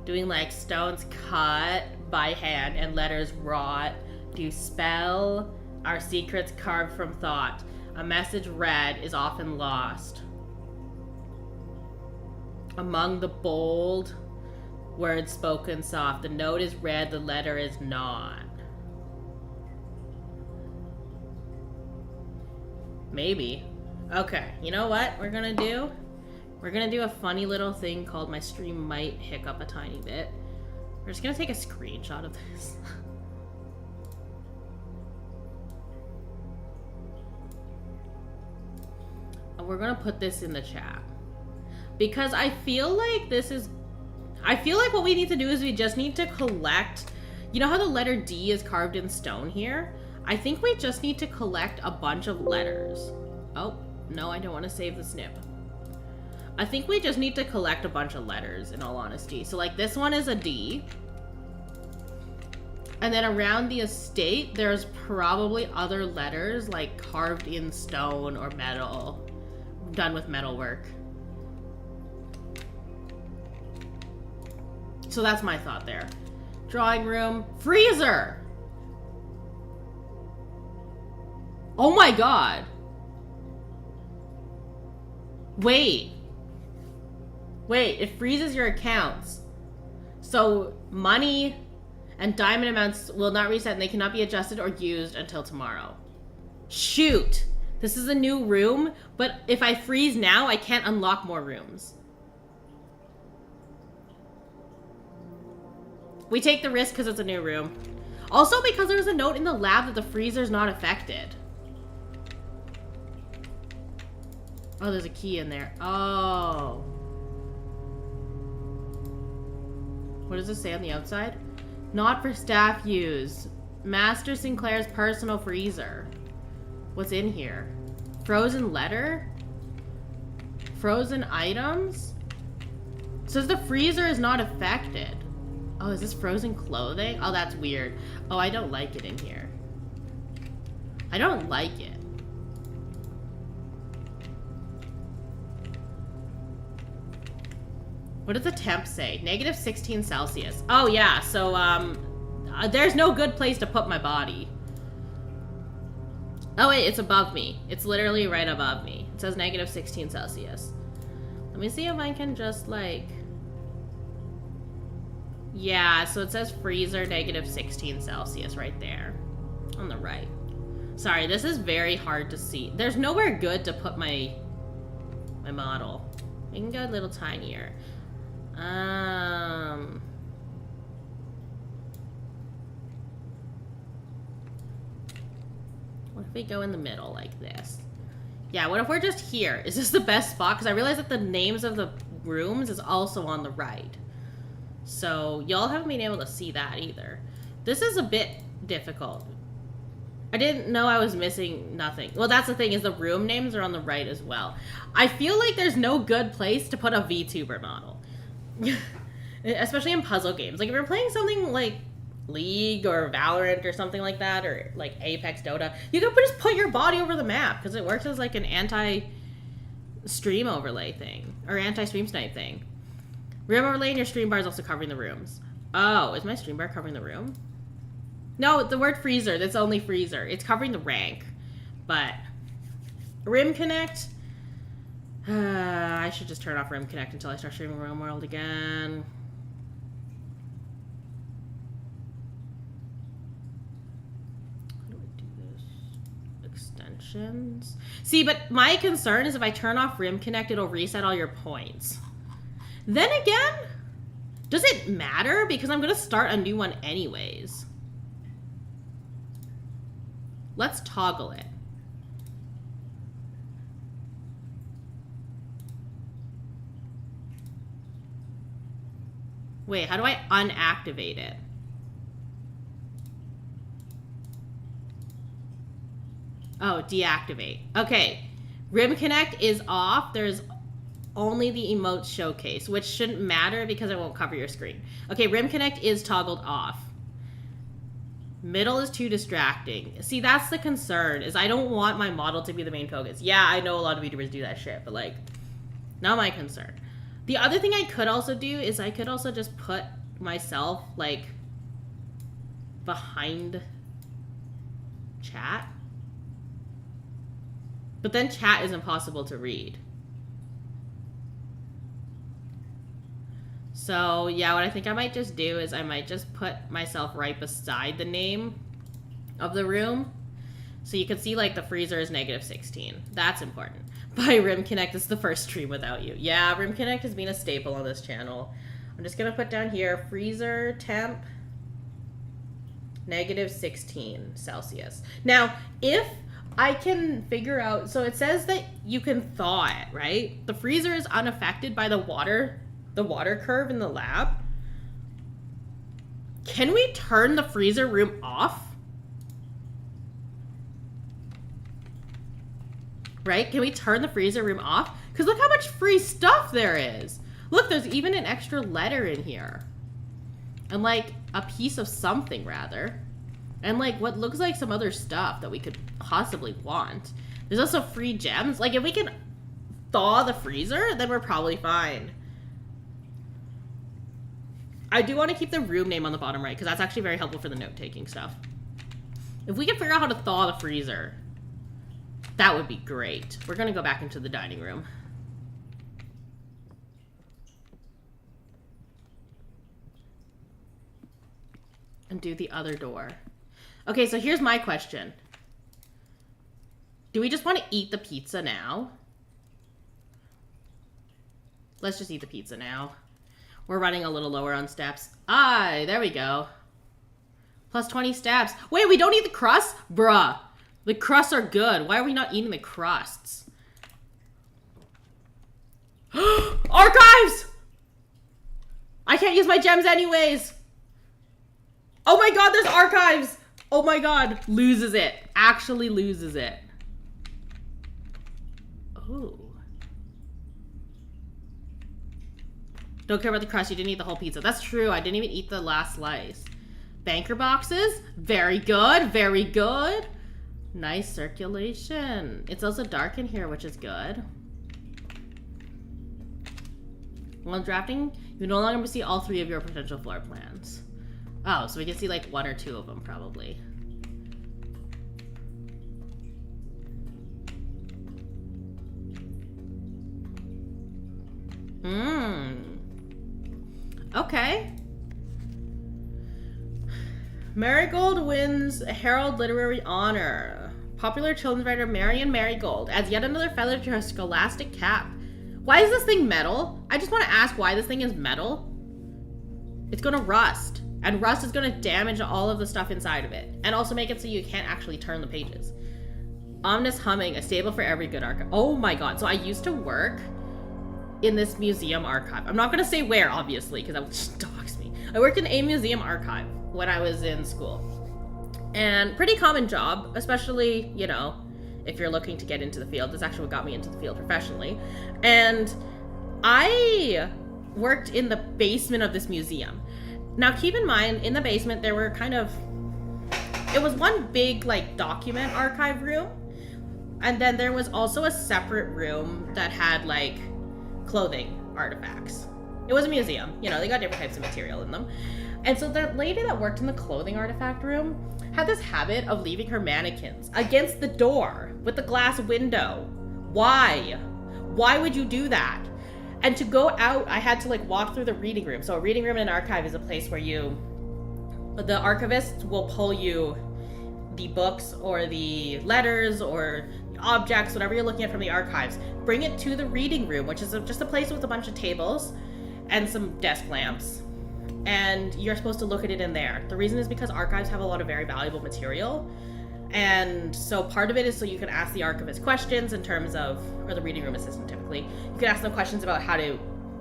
doing like stones cut by hand and letters wrought. Do spell our secrets carved from thought. A message read is often lost. Among the bold words spoken soft. The note is read, the letter is not. Maybe. Okay, you know what we're gonna do? We're gonna do a funny little thing called my stream might hiccup a tiny bit. We're just gonna take a screenshot of this. And we're gonna put this in the chat. Because I feel like what we need to do is we just need to collect, you know how the letter D is carved in stone here? I think we just need to collect a bunch of letters. Oh, no, I don't want to save the snip. I think we just need to collect a bunch of letters, in all honesty. So, like, this one is a D. And then around the estate, there's probably other letters, like, carved in stone or metal. Done with metalwork. So that's my thought there. Drawing room. Freezer! Oh my god! Wait, it freezes your accounts. So money and diamond amounts will not reset and they cannot be adjusted or used until tomorrow. Shoot! This is a new room, but if I freeze now, I can't unlock more rooms. We take the risk because it's a new room. Also because there's a note in the lab that the freezer's not affected. Oh, there's a key in there. Oh. What does it say on the outside? Not for staff use. Master Sinclair's personal freezer. What's in here? Frozen letter? Frozen items? It says the freezer is not affected. Oh, is this frozen clothing? Oh, that's weird. Oh, I don't like it in here. I don't like it. What does the temp say? Negative 16 Celsius. Oh, yeah. So, there's no good place to put my body. Oh, wait. It's above me. It's literally right above me. It says negative 16 Celsius. Let me see if I can just, like... Yeah, so it says freezer negative 16 Celsius right there. On the right. Sorry, this is very hard to see. There's nowhere good to put my model. I can go a little tinier. What if we go in the middle like this? Yeah, what if we're just here? Is this the best spot? Because I realize that the names of the rooms is also on the right. So, y'all haven't been able to see that either. This is a bit difficult. I didn't know I was missing nothing. Well, that's the thing, is the room names are on the right as well. I feel like there's no good place to put a VTuber model. Especially in puzzle games. Like, if you're playing something like League or Valorant or something like that, or like Apex, Dota, you can just put your body over the map, because it works as like an anti-stream overlay thing, or anti-stream snipe thing. Room overlay in your stream bar is also covering the rooms. Oh, is my stream bar covering the room? No, the word freezer, that's only freezer. It's covering the rank. But Rim Connect, I should just turn off Rim Connect until I start streaming Realm World again. How do I do this? Extensions. See, but my concern is if I turn off Rim Connect, it'll reset all your points. Then again, does it matter? Because I'm going to start a new one anyways. Let's toggle it. Wait, how do I unactivate it? Oh, deactivate. Okay. Rim Connect is off. There's only the emote showcase, which shouldn't matter because it won't cover your screen. Okay, Rim Connect is toggled off. Middle is too distracting. See, that's the concern, is I don't want my model to be the main focus. Yeah, I know a lot of YouTubers do that shit, but like, not my concern. The other thing I could also do is I could also just put myself, like, behind chat. But then chat is impossible to read. So, yeah, what I think I might just do is I might just put myself right beside the name of the room. So you can see, like, the freezer is negative 16. That's important. By Rim Connect is the first stream without you. Yeah, Rim Connect has been a staple on this channel. I'm just going to put down here, freezer temp, negative 16 Celsius. Now, if I can figure out, so it says that you can thaw it, right? The freezer is unaffected by the water curve in the lab. Can we turn the freezer room off? Right? Can we turn the freezer room off? Because look how much free stuff there is. Look, there's even an extra letter in here. And like a piece of something rather. And like what looks like some other stuff that we could possibly want. There's also free gems. Like if we can thaw the freezer, then we're probably fine. I do want to keep the room name on the bottom right, because that's actually very helpful for the note-taking stuff. If we can figure out how to thaw the freezer, that would be great. We're going to go back into the dining room. And do the other door. Okay, so here's my question. Do we just want to eat the pizza now? Let's just eat the pizza now. We're running a little lower on steps. Ah, there we go. Plus 20 steps. Wait, we don't eat the crust? Bruh. The crusts are good. Why are we not eating the crusts? Archives! I can't use my gems anyways. Oh my god, there's archives! Oh my god, loses it. Actually loses it. Oh. Don't care about the crust, you didn't eat the whole pizza. That's true, I didn't even eat the last slice. Banker boxes, very good, very good. Nice circulation. It's also dark in here, which is good. While drafting, you no longer see all 3 of your potential floor plans. Oh, so we can see like 1 or 2 of them probably. Okay. Marigold wins Herald Literary Honor. Popular children's writer Marion Marigold adds yet another feather to her scholastic cap. Why is this thing metal? I just want to ask why this thing is metal. It's gonna rust. And rust is gonna damage all of the stuff inside of it. And also make it so you can't actually turn the pages. Ominous humming, a staple for every good archive. Oh my god, so I used to work in this museum archive. I'm not gonna say where, obviously, because that would just dox me. I worked in a museum archive when I was in school. And pretty common job, especially, you know, if you're looking to get into the field. This is actually what got me into the field professionally. And I worked in the basement of this museum. Now keep in mind, in the basement there were it was one big like document archive room. And then there was also a separate room that had like clothing artifacts. It was a museum, you know, they got different types of material in them. And so the lady that worked in the clothing artifact room had this habit of leaving her mannequins against the door with the glass window. Why? Why would you do that? And to go out, I had to like walk through the reading room. So a reading room in an archive is a place where the archivist will pull you the books or the letters or objects, whatever you're looking at from the archives, bring it to the reading room, which is just a place with a bunch of tables and some desk lamps. And you're supposed to look at it in there. The reason is because archives have a lot of very valuable material. And so part of it is so you can ask the archivist questions in terms of, or the reading room assistant typically, you can ask them questions about how to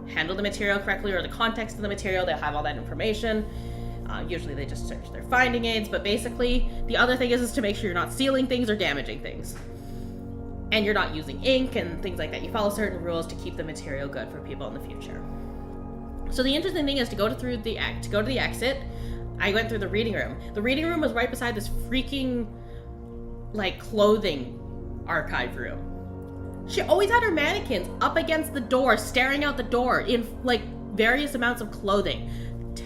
handle the material correctly or the context of the material. They'll have all that information. Usually they just search their finding aids, but basically the other thing is to make sure you're not stealing things or damaging things. And you're not using ink and things like that. You follow certain rules to keep the material good for people in the future. So the interesting thing is to go to the exit, I went through the reading room. The reading room was right beside this freaking like clothing archive room. She always had her mannequins up against the door, staring out the door in like various amounts of clothing.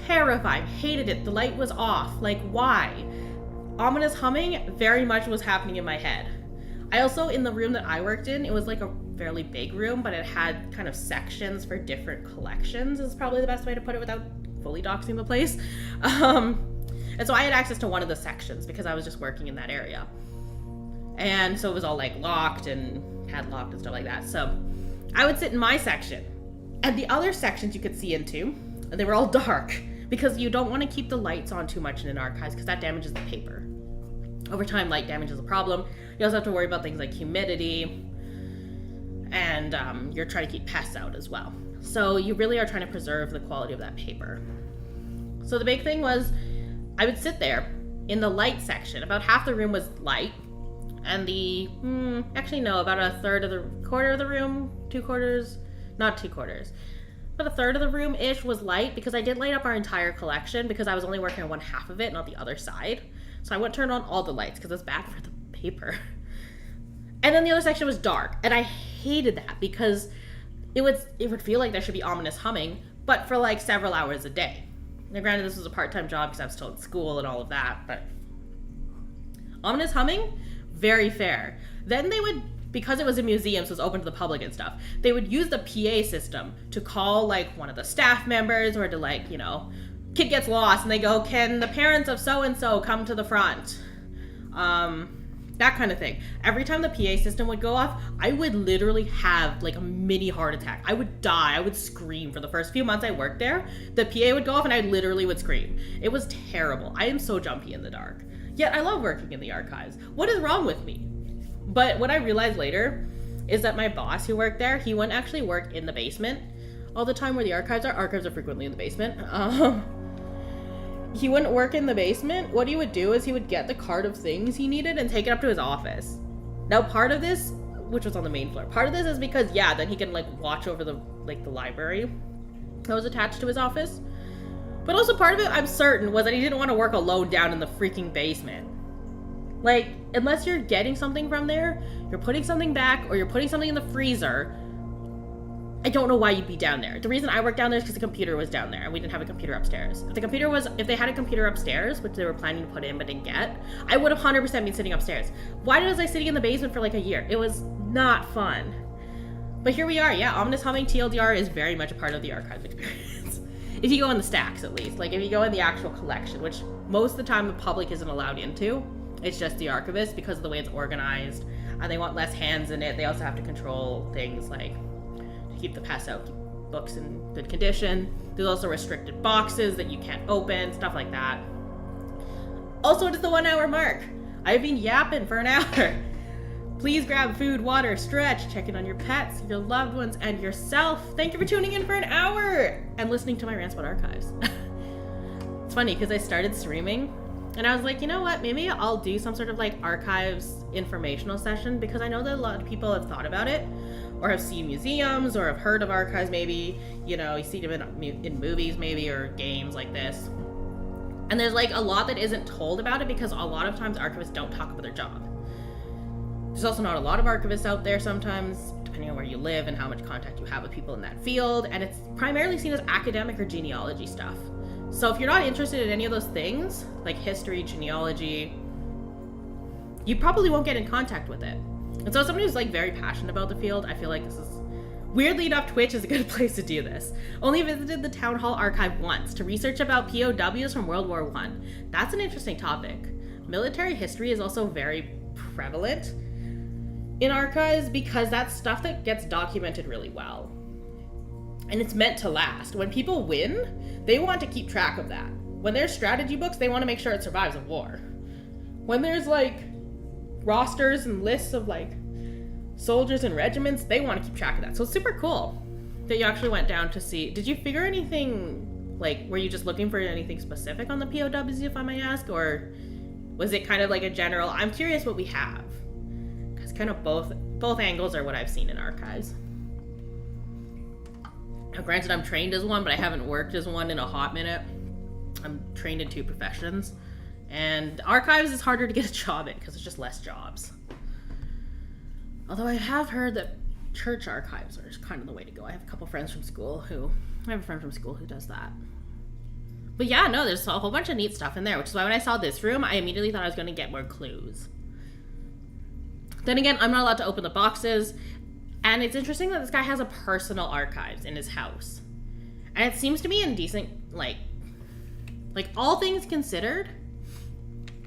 Terrifying, hated it. The light was off. Like, why? Ominous humming very much was happening in my head. I also, in the room that I worked in, it was like a fairly big room, but it had kind of sections for different collections is probably the best way to put it without fully doxing the place. And so I had access to one of the sections because I was just working in that area. And so it was all like locked and padlocked and stuff like that. So I would sit in my section and the other sections you could see into, and they were all dark because you don't want to keep the lights on too much in an archives because that damages the paper. Over time, light damage is a problem. You also have to worry about things like humidity, and you're trying to keep pests out as well. So you really are trying to preserve the quality of that paper. So the big thing was, I would sit there in the light section. About half the room was light, and about a quarter of the room, 2 quarters, not 2 quarters, but a third of the room-ish was light because I did light up our entire collection because I was only working on one half of it, not the other side. So I wouldn't turn on all the lights because it's bad for the paper. And then the other section was dark, and I hated that because it would feel like there should be ominous humming, but for like several hours a day. Now granted, this was a part-time job because I was still in school and all of that, but ominous humming, very fair. Then they would, because it was a museum, so it was open to the public and stuff, they would use the PA system to call like one of the staff members or to like, you know, kid gets lost and they go, can the parents of so-and-so come to the front? That kind of thing. Every time the PA system would go off, I would literally have like a mini heart attack. I would die. I would scream. For the first few months I worked there, the PA would go off and I literally would scream. It was terrible. I am so jumpy in the dark. Yet I love working in the archives. What is wrong with me? But what I realized later is that my boss who worked there, he wouldn't actually work in the basement all the time where the archives are. Archives are frequently in the basement. he wouldn't work in the basement. What he would do is he would get the cart of things he needed and take it up to his office. Now, part of this, which was on the main floor, part of this is because, yeah, then he can, like, watch over the library that was attached to his office. But also part of it, I'm certain, was that he didn't want to work alone down in the freaking basement. Like, unless you're getting something from there, you're putting something back, or you're putting something in the freezer, I don't know why you'd be down there. The reason I worked down there is because the computer was down there, and we didn't have a computer upstairs. If they had a computer upstairs, which they were planning to put in but didn't get, I would have 100% been sitting upstairs. Why was I sitting in the basement for like a year? It was not fun. But here we are, yeah, Ominous Humming TLDR is very much a part of the archives experience. If you go in the stacks, at least. Like, if you go in the actual collection, which most of the time the public isn't allowed into. It's just the archivist because of the way it's organized, and they want less hands in it. They also have to control things like keep the pass out books in good condition. There's also restricted boxes that you can't open, stuff like that. Also, it is the 1 hour mark. I've been yapping for an hour. Please grab food, water, stretch, check in on your pets, your loved ones, and yourself. Thank you for tuning in for an hour and listening to my rants about archives. It's funny because I started streaming and I was like, you know what, maybe I'll do some sort of like archives informational session, because I know that a lot of people have thought about it or have seen museums or have heard of archives maybe, you know, you see them in movies maybe or games like this. And there's like a lot that isn't told about it because a lot of times archivists don't talk about their job. There's also not a lot of archivists out there sometimes, depending on where you live and how much contact you have with people in that field, and it's primarily seen as academic or genealogy stuff. So if you're not interested in any of those things, like history, genealogy, you probably won't get in contact with it. And so as somebody who's like very passionate about the field, I feel like this is, weirdly enough, Twitch is a good place to do this. Only visited the Town Hall Archive once to research about POWs from World War I. That's an interesting topic. Military history is also very prevalent in archives because that's stuff that gets documented really well. And it's meant to last. When people win, they want to keep track of that. When there's strategy books, they want to make sure it survives a war. When there's like rosters and lists of like soldiers and regiments, they want to keep track of that. So it's super cool that you actually went down to see. Did you figure anything, like, were you just looking for anything specific on the POWs, if I may ask? Or was it kind of like a general, I'm curious what we have? Because kind of both angles are what I've seen in archives. Now, granted, I'm trained as one, but I haven't worked as one in a hot minute. I'm trained in 2 professions. And archives is harder to get a job in because it's just less jobs. Although I have heard that church archives are kind of the way to go. I have a friend from school who does that. But yeah, no, there's a whole bunch of neat stuff in there, which is why when I saw this room, I immediately thought I was going to get more clues. Then again, I'm not allowed to open the boxes. And it's interesting that this guy has a personal archives in his house. And it seems to be in decent, like all things considered,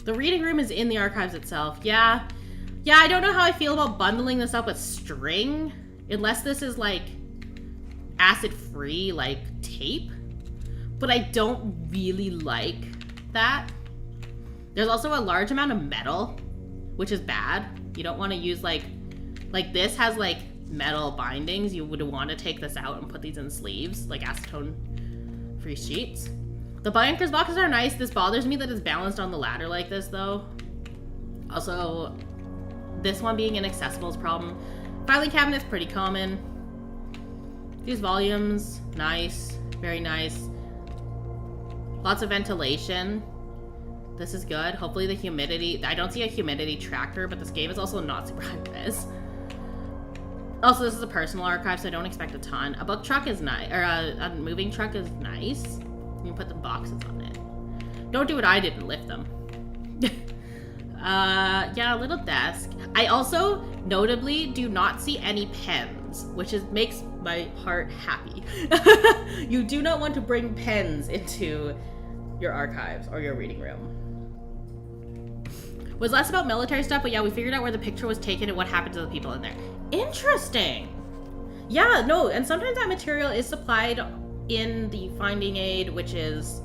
the reading room is in the archives itself. Yeah, I don't know how I feel about bundling this up with string, unless this is like acid-free, like tape. But I don't really like that. There's also a large amount of metal, which is bad. You don't want to use like this has like metal bindings. You would want to take this out and put these in sleeves, like acetone-free sheets. The bankers boxes are nice. This bothers me that it's balanced on the ladder like this, though. Also, this one being inaccessible is a problem. Filing cabinet's pretty common. These volumes, nice, very nice. Lots of ventilation. This is good. Hopefully the humidity, I don't see a humidity tracker, but this game is also not super high-vis. Also, this is a personal archive, so I don't expect a ton. A book truck is nice, or a moving truck is nice. You can put the boxes on it. Don't do what I did and lift them. Yeah, a little desk. I also, notably, do not see any pens, which makes my heart happy. You do not want to bring pens into your archives or your reading room. Was less about military stuff, but yeah, we figured out where the picture was taken and what happened to the people in there. Interesting. Yeah, no, and sometimes that material is supplied in the finding aid, which is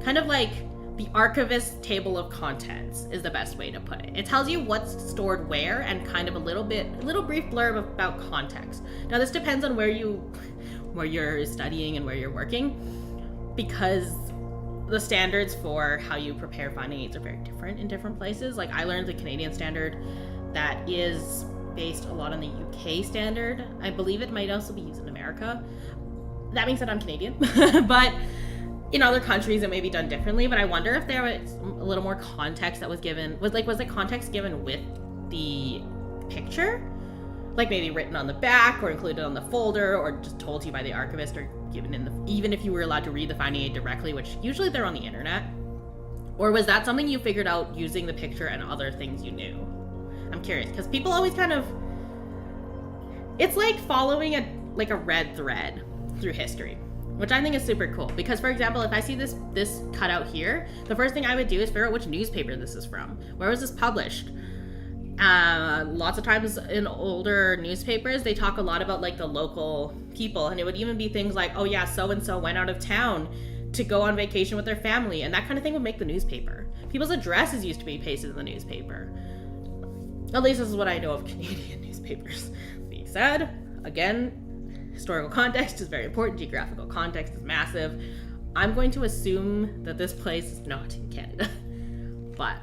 kind of like the archivist table of contents is the best way to put it. It tells you what's stored where and kind of a little brief blurb about context. Now this depends on where you're studying and where you're working, because the standards for how you prepare finding aids are very different in different places. Like I learned the Canadian standard that is based a lot on the UK standard. I believe it might also be used in America. That being said, I'm Canadian, but in other countries it may be done differently. But I wonder if there was a little more context that was given. Was the context given with the picture? Like maybe written on the back or included on the folder or just told to you by the archivist or given in the, even if you were allowed to read the finding aid directly, which usually they're on the internet. Or was that something you figured out using the picture and other things you knew? I'm curious because people always kind of, it's like following a red thread through history, which I think is super cool. Because for example, if I see this cutout here, the first thing I would do is figure out which newspaper this is from. Where was this published? Lots of times in older newspapers, they talk a lot about like the local people, and it would even be things like, oh yeah, so-and-so went out of town to go on vacation with their family, and that kind of thing would make the newspaper. People's addresses used to be pasted in the newspaper. At least this is what I know of Canadian newspapers. Being said, again, historical context is very important, geographical context is massive. I'm going to assume that this place is not in Canada. But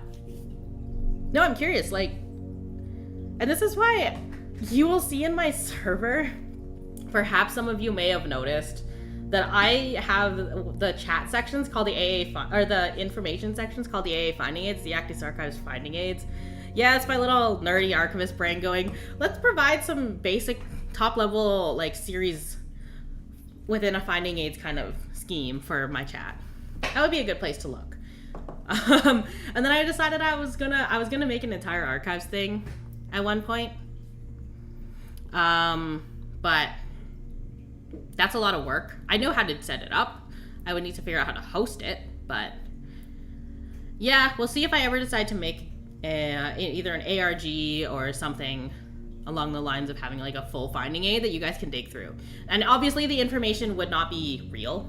no, I'm curious, like, and this is why you will see in my server, perhaps some of you may have noticed that I have the chat sections called the or the information sections called the AA finding aids, the Actus Archives finding aids. Yeah, it's my little nerdy archivist brain going, let's provide some basic top level like series within a finding aids kind of scheme for my chat. That would be a good place to look. And then I decided I was gonna make an entire archives thing at one point. But that's a lot of work. I know how to set it up. I would need to figure out how to host it, but yeah, we'll see if I ever decide to make either an ARG or something along the lines of having like a full finding aid that you guys can dig through. And obviously the information would not be real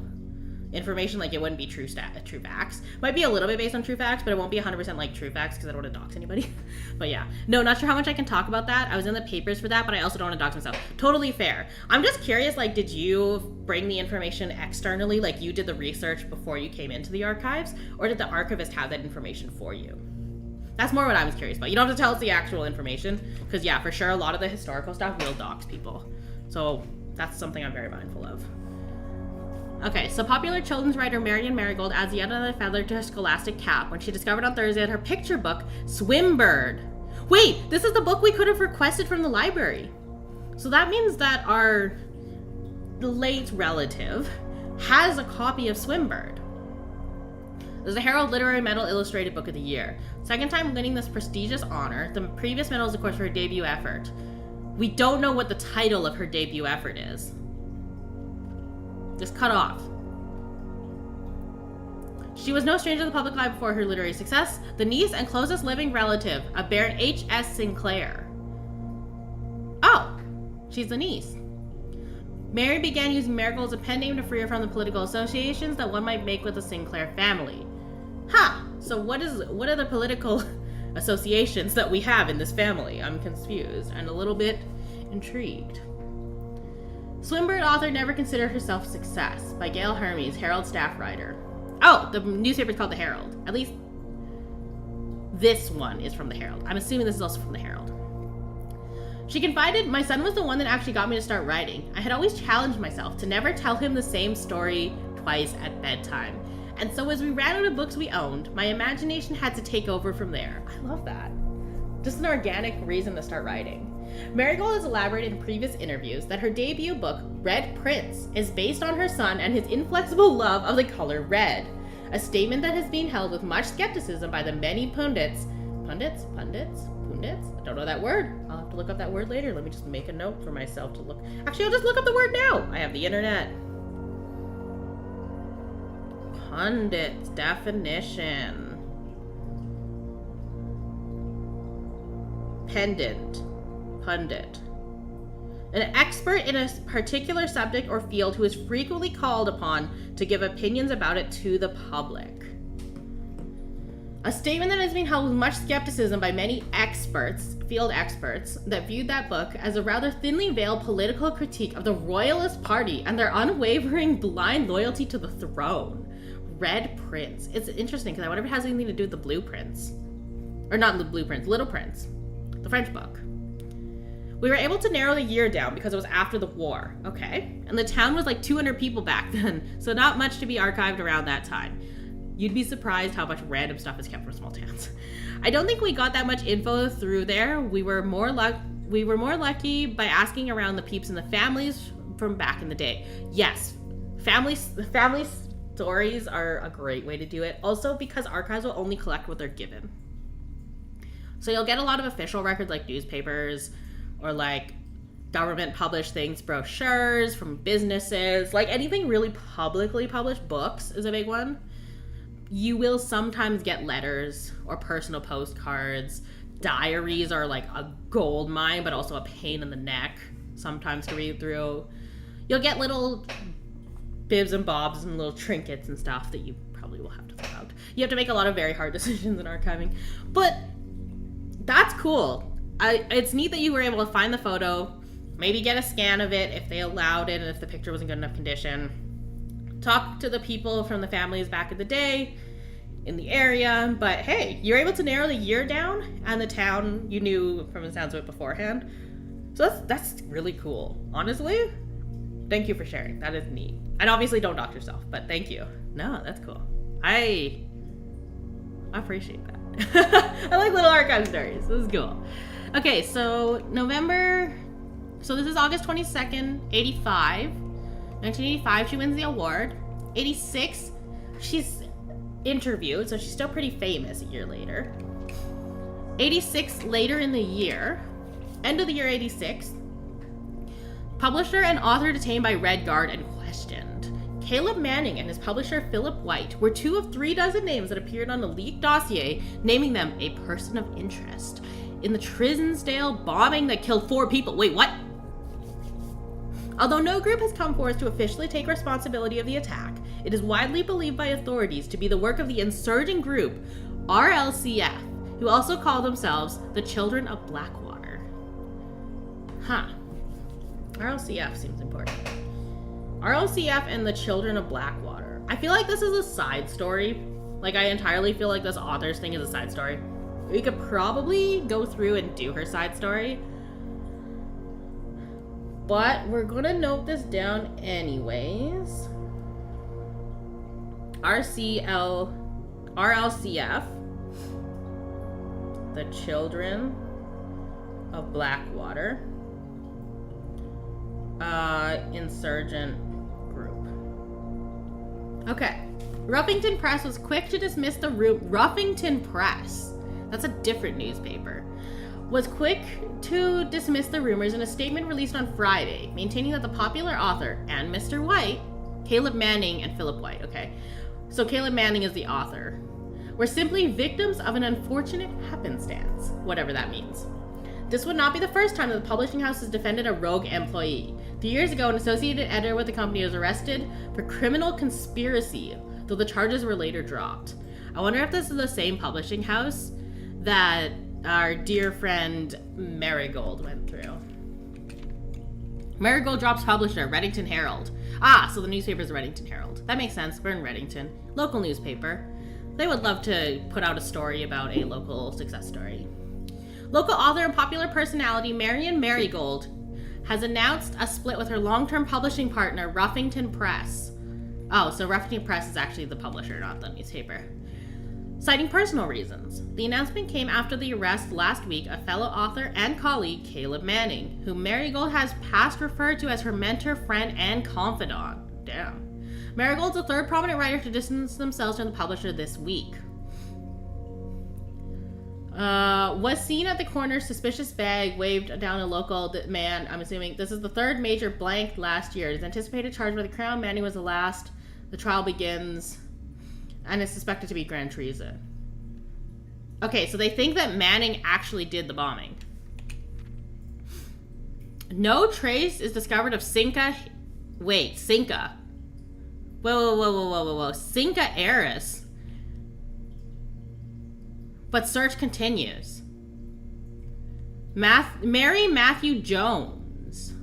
information, like it wouldn't be true facts. Might be a little bit based on true facts, but it won't be 100% like true facts because I don't want to dox anybody. But yeah, no, not sure how much I can talk about that. I was in the papers for that, but I also don't want to dox myself. Totally fair. I'm just curious, like, did you bring the information externally, like you did the research before you came into the archives, or did the archivist have that information for you? That's more what I was curious about. You don't have to tell us the actual information, because yeah, for sure, a lot of the historical stuff will dox people. So that's something I'm very mindful of. Okay, so popular children's writer Marian Marigold adds yet another feather to her scholastic cap when she discovered on Thursday that her picture book, Swimbird. Wait, this is the book we could have requested from the library. So that means that our late relative has a copy of Swimbird. This is the Herald Literary Medal Illustrated Book of the Year. Second time winning this prestigious honor. The previous medal is, of course, for her debut effort. We don't know what the title of her debut effort is. Just cut off. She was no stranger to the public eye before her literary success, the niece and closest living relative of Baron H.S. Sinclair. Oh, she's the niece. Mary began using Marigold as a pen name to free her from the political associations that one might make with the Sinclair family. So what are the political associations that we have in this family? I'm confused and a little bit intrigued. Swimbird author never considered herself a success by Gail Hermes, Herald staff writer. Oh, the newspaper's called the Herald. At least this one is from the Herald. I'm assuming this is also from the Herald. She confided, my son was the one that actually got me to start writing. I had always challenged myself to never tell him the same story twice at bedtime. And so as we ran out of books we owned, my imagination had to take over from there. I love that. Just an organic reason to start writing. Marigold has elaborated in previous interviews that her debut book, Red Prince, is based on her son and his inflexible love of the color red. A statement that has been held with much skepticism by the many pundits? I don't know that word. I'll have to look up that word later. Let me just make a note for myself to look. Actually, I'll just look up the word now. I have the internet. Pundits, definition. Pendant. Pundit. An expert in a particular subject or field who is frequently called upon to give opinions about it to the public. A statement that has been held with much skepticism by many experts, field experts, that viewed that book as a rather thinly veiled political critique of the Royalist Party and their unwavering blind loyalty to the throne. red prints. It's interesting because I wonder if it has anything to do with the blueprints. Or not the blueprints, Little Prince. The French book. We were able to narrow the year down because it was after the war. Okay. And the town was like 200 people back then, so not much to be archived around that time. You'd be surprised how much random stuff is kept from small towns. I don't think we got that much info through there. We were more lucky by asking around the peeps and the families from back in the day. Yes, family stories are a great way to do it. Also because archives will only collect what they're given. So you'll get a lot of official records like newspapers or like government published things, brochures from businesses, like anything really publicly published. Books is a big one. You will sometimes get letters or personal postcards. Diaries are like a gold mine, but also a pain in the neck sometimes to read through. You'll get little bibs and bobs and little trinkets and stuff that you probably will have to throw out. You have to make a lot of very hard decisions in archiving, but that's cool. It's neat that you were able to find the photo, maybe get a scan of it if they allowed it and if the picture was in good enough condition. Talk to the people from the families back in the day in the area, but hey, you're able to narrow the year down and the town you knew from the sounds of it beforehand. So that's really cool. Honestly, thank you for sharing. That is neat. And obviously don't dox yourself, but thank you. No, that's cool. I appreciate that. I like little archive stories. This is cool. Okay, so this is August 22nd, 85. 1985, she wins the award. 86, she's interviewed, so she's still pretty famous a year later. 86, later in the year, end of the year 86, publisher and author detained by Red Guard and questioned. Caleb Manning and his publisher Philip White were 2 of 3 dozen names that appeared on a leaked dossier naming them a person of interest in the Trisdale bombing that killed 4 people. Wait, what? Although no group has come forth to officially take responsibility of the attack, it is widely believed by authorities to be the work of the insurgent group RLCF, who also call themselves the Children of Blackwater. Huh. RLCF seems important. RLCF and the Children of Blackwater. I feel like this is a side story. Like, I entirely feel like this author's thing is a side story. We could probably go through and do her side story. But we're gonna note this down anyways. RLCF, the Children of Blackwater, insurgent group. Okay. Ruffington Press was quick to dismiss the Ruffington Press. That's a different newspaper. Was quick to dismiss the rumors in a statement released on Friday, maintaining that the popular author and Mr. White, Caleb Manning and Philip White, okay, so Caleb Manning is the author, were simply victims of an unfortunate happenstance, whatever that means. This would not be the first time that the publishing house has defended a rogue employee. 2 years ago, an associated editor with the company was arrested for criminal conspiracy, though the charges were later dropped. I wonder if this is the same publishing house that our dear friend Marigold went through. Marigold drops publisher, Reddington Herald. Ah, so the newspaper is Reddington Herald. That makes sense. We're in Reddington. Local newspaper. They would love to put out a story about a local success story. Local author and popular personality Marion Marigold has announced a split with her long-term publishing partner, Ruffington Press. Oh, so Ruffington Press is actually the publisher, not the newspaper. Citing personal reasons. The announcement came after the arrest last week of fellow author and colleague Caleb Manning, whom Marigold has past referred to as her mentor, friend, and confidant. Damn. Marigold's the third prominent writer to distance themselves from the publisher this week. Was seen at the corner, suspicious bag waved down a local man. I'm assuming this is the third major blank last year. It is anticipated charged by the Crown. Manning was the last. The trial begins and is suspected to be grand treason. Okay, so they think that Manning actually did the bombing. No trace is discovered of Cinca. Wait, Cinca. Whoa. Cinca heiress. But search continues. Mary Matthew Jones.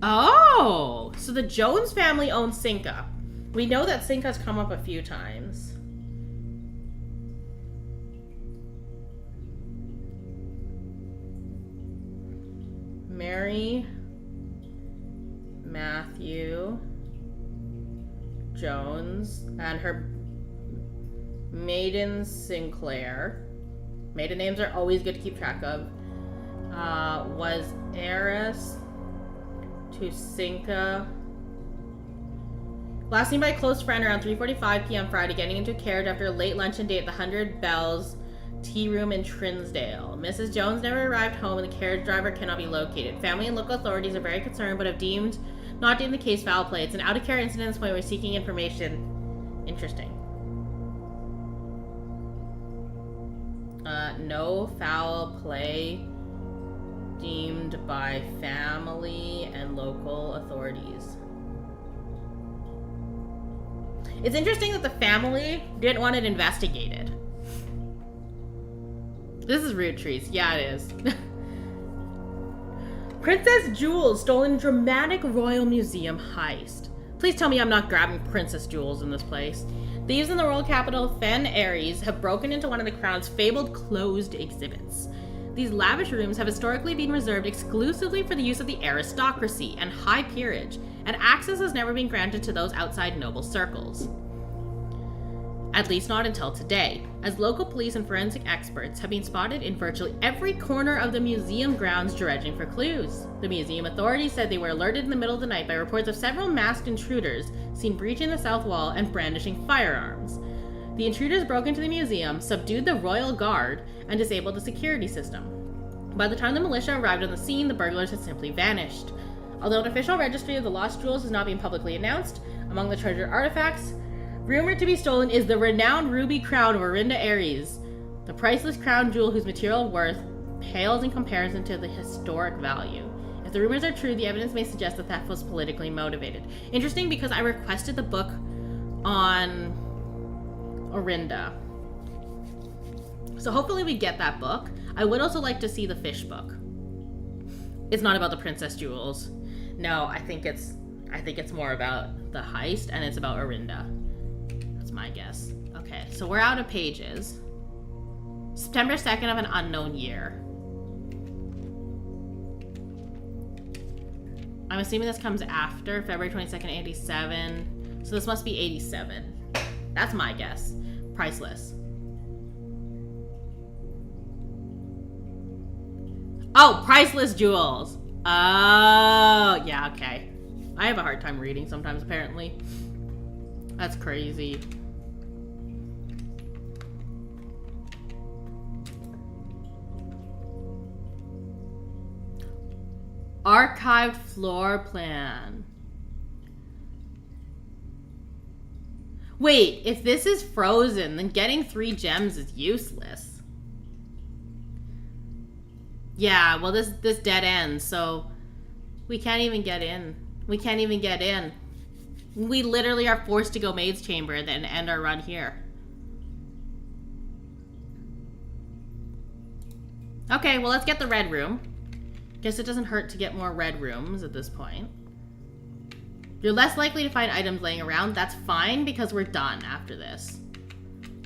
Oh, Oh, so the Jones family owns Cinca. We know that Cinca's come up a few times. Mary, Matthew, Jones, and her maiden Sinclair. Maiden names are always good to keep track of. Was heiress to Cinca. Last seen by a close friend around 3:45 p.m. Friday, getting into a carriage after a late luncheon date at the 100 Bells Tea Room in Trinsdale. Mrs. Jones never arrived home and the carriage driver cannot be located. Family and local authorities are very concerned but have not deemed the case foul play. It's an out-of-care incident when we're seeking information. Interesting. No foul play deemed by family and local authorities. It's interesting that the family didn't want it investigated. This is rude, Trees. Yeah, it is. Princess Jewels stolen in dramatic Royal Museum heist. Please tell me I'm not grabbing Princess Jewels in this place. Thieves in the royal capital, Fen Aries, have broken into one of the crown's fabled closed exhibits. These lavish rooms have historically been reserved exclusively for the use of the aristocracy and high peerage, and access has never been granted to those outside noble circles. At least not until today, as local police and forensic experts have been spotted in virtually every corner of the museum grounds dredging for clues. The museum authorities said they were alerted in the middle of the night by reports of several masked intruders seen breaching the south wall and brandishing firearms. The intruders broke into the museum, subdued the royal guard, and disabled the security system. By the time the militia arrived on the scene, the burglars had simply vanished. Although an official registry of the lost jewels has not been publicly announced, among the treasured artifacts rumored to be stolen is the renowned ruby crown of Orinda Aries, the priceless crown jewel whose material worth pales in comparison to the historic value. If the rumors are true, the evidence may suggest the theft was politically motivated. Interesting, because I requested the book on Orinda. So hopefully we get that book. I would also like to see the fish book. It's not about the princess jewels. No, I think it's more about the heist, and it's about Orinda. That's my guess. Okay, so we're out of pages. September 2nd of an unknown year. I'm assuming this comes after February 22nd, 87. So this must be 87. That's my guess. Priceless. Oh, priceless jewels. Oh, yeah, okay. I have a hard time reading sometimes, apparently. That's crazy. Archived floor plan. Wait, if this is frozen, then getting 3 gems is useless. Yeah, well this dead ends, so we can't even get in. We can't even get in. We literally are forced to go Maid's Chamber and then end our run here. Okay, well let's get the red room. Guess it doesn't hurt to get more red rooms at this point. You're less likely to find items laying around. That's fine because we're done after this.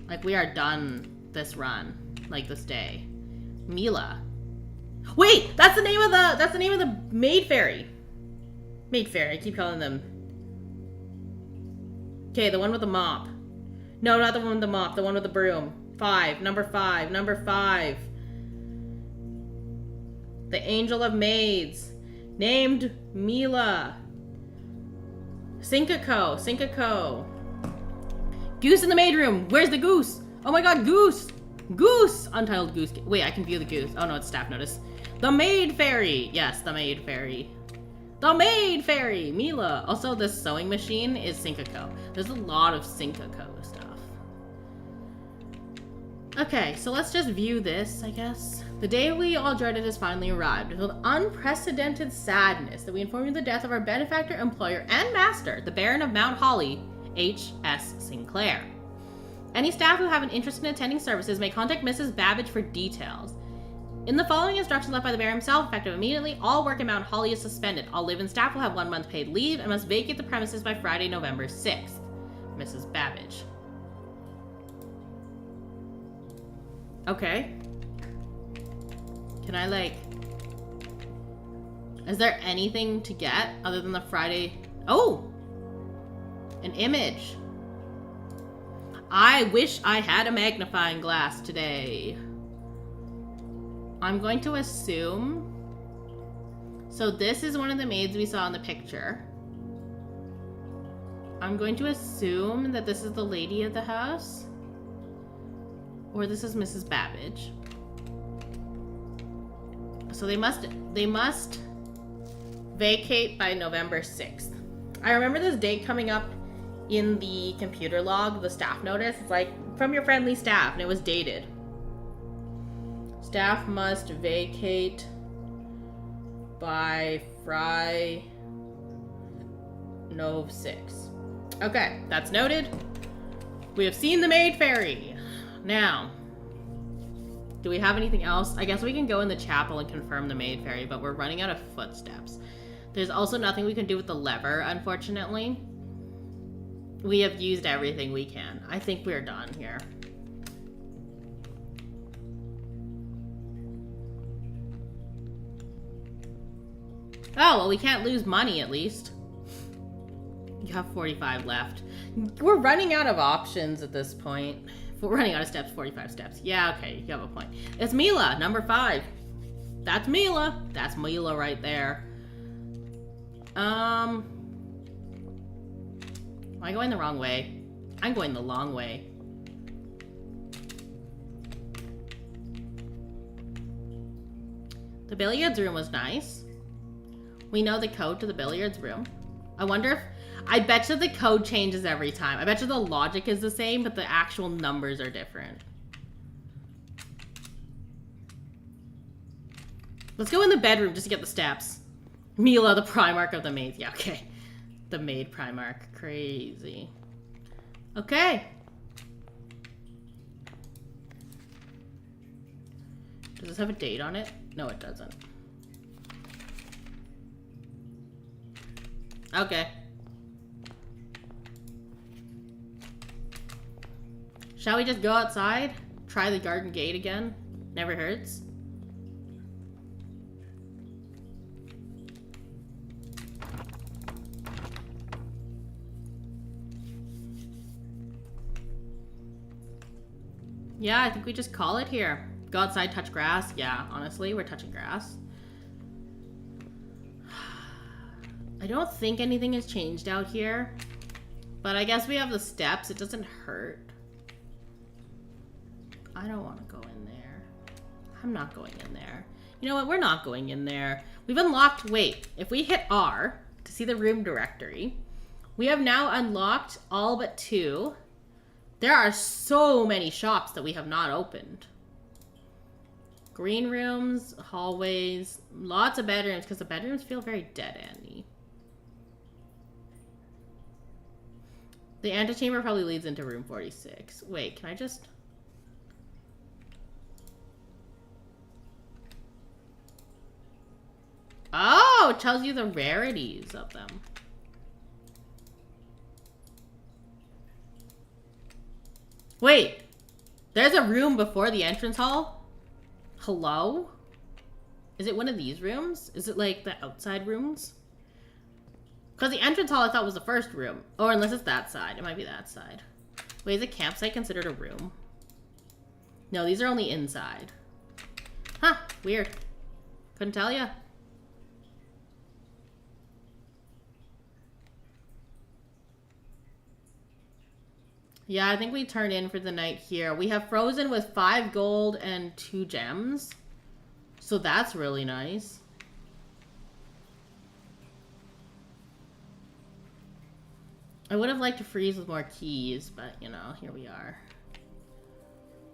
Like, we are done this run. Like, this day. Mila. Wait! That's the name of the Maid Fairy. Maid Fairy, I keep calling them. Okay, the one with the mop. No, not the one with the mop, the one with the broom. 5, number 5, number 5. The Angel of Maids. Named Mila. Cinca-co. Goose in the maid room. Where's the goose? Oh my god, goose! Goose! Untitled goose. Wait, I can view the goose. Oh no, it's staff notice. The Maid Fairy. Yes, the Maid Fairy. The Maid Fairy! Mila. Also, this sewing machine is Cinca-co. There's a lot of Cinca-co stuff. Okay, so let's just view this, I guess. The day we all dreaded has finally arrived. It's with unprecedented sadness that we inform you of the death of our benefactor, employer, and master, the Baron of Mount Holly, H.S. Sinclair. Any staff who have an interest in attending services may contact Mrs. Babbage for details. In the following instructions left by the mayor himself, effective immediately, all work in Mount Holly is suspended. All live-in staff will have 1 month paid leave and must vacate the premises by Friday, November 6th. Mrs. Babbage. Okay. Can I, like... Is there anything to get other than the Friday... Oh! An image. I wish I had a magnifying glass today. I'm going to assume... So this is one of the maids we saw in the picture. I'm going to assume that this is the lady of the house. Or this is Mrs. Babbage. So they must vacate by November 6th. I remember this date coming up in the computer log, the staff notice. It's like, from your friendly staff, and it was dated. Staff must vacate by Friday, Nov 6. Okay, that's noted. We have seen the maid fairy. Now, do we have anything else? I guess we can go in the chapel and confirm the maid fairy, but we're running out of footsteps. There's also nothing we can do with the lever, unfortunately. We have used everything we can. I think we're done here. Oh, well, we can't lose money, at least. You have 45 left. We're running out of options at this point. If we're running out of steps, 45 steps. Yeah, okay, you have a point. It's Mila, number 5. That's Mila. That's Mila right there. Am I going the wrong way? I'm going the long way. The billiards room was nice. We know the code to the billiards room. I wonder if... I bet you the code changes every time. I bet you the logic is the same, but the actual numbers are different. Let's go in the bedroom just to get the steps. Mila, the Primarch of the maids. Yeah, okay. The maid Primarch. Crazy. Okay. Does this have a date on it? No, it doesn't. Okay. Shall we just go outside? Try the garden gate again? Never hurts. Yeah, I think we just call it here. Go outside, touch grass. Yeah, honestly, we're touching grass. I don't think anything has changed out here. But I guess we have the steps. It doesn't hurt. I don't want to go in there. I'm not going in there. You know what? We're not going in there. We've unlocked... Wait. If we hit R to see the room directory, we have now unlocked all but 2. There are so many shops that we have not opened. Green rooms, hallways, lots of bedrooms, because the bedrooms feel very dead-endy. The antechamber probably leads into room 46. Wait, can I just... Oh, it tells you the rarities of them. Wait, there's a room before the entrance hall? Hello? Is it one of these rooms? Is it like the outside rooms? Because the entrance hall I thought was the first room. Or unless it's that side. It might be that side. Wait, is a campsite considered a room? No, these are only inside. Huh, weird. Couldn't tell ya. Yeah, I think we turn in for the night here. We have Frozen with 5 gold and 2 gems. So that's really nice. I would have liked to freeze with more keys, but you know, here we are.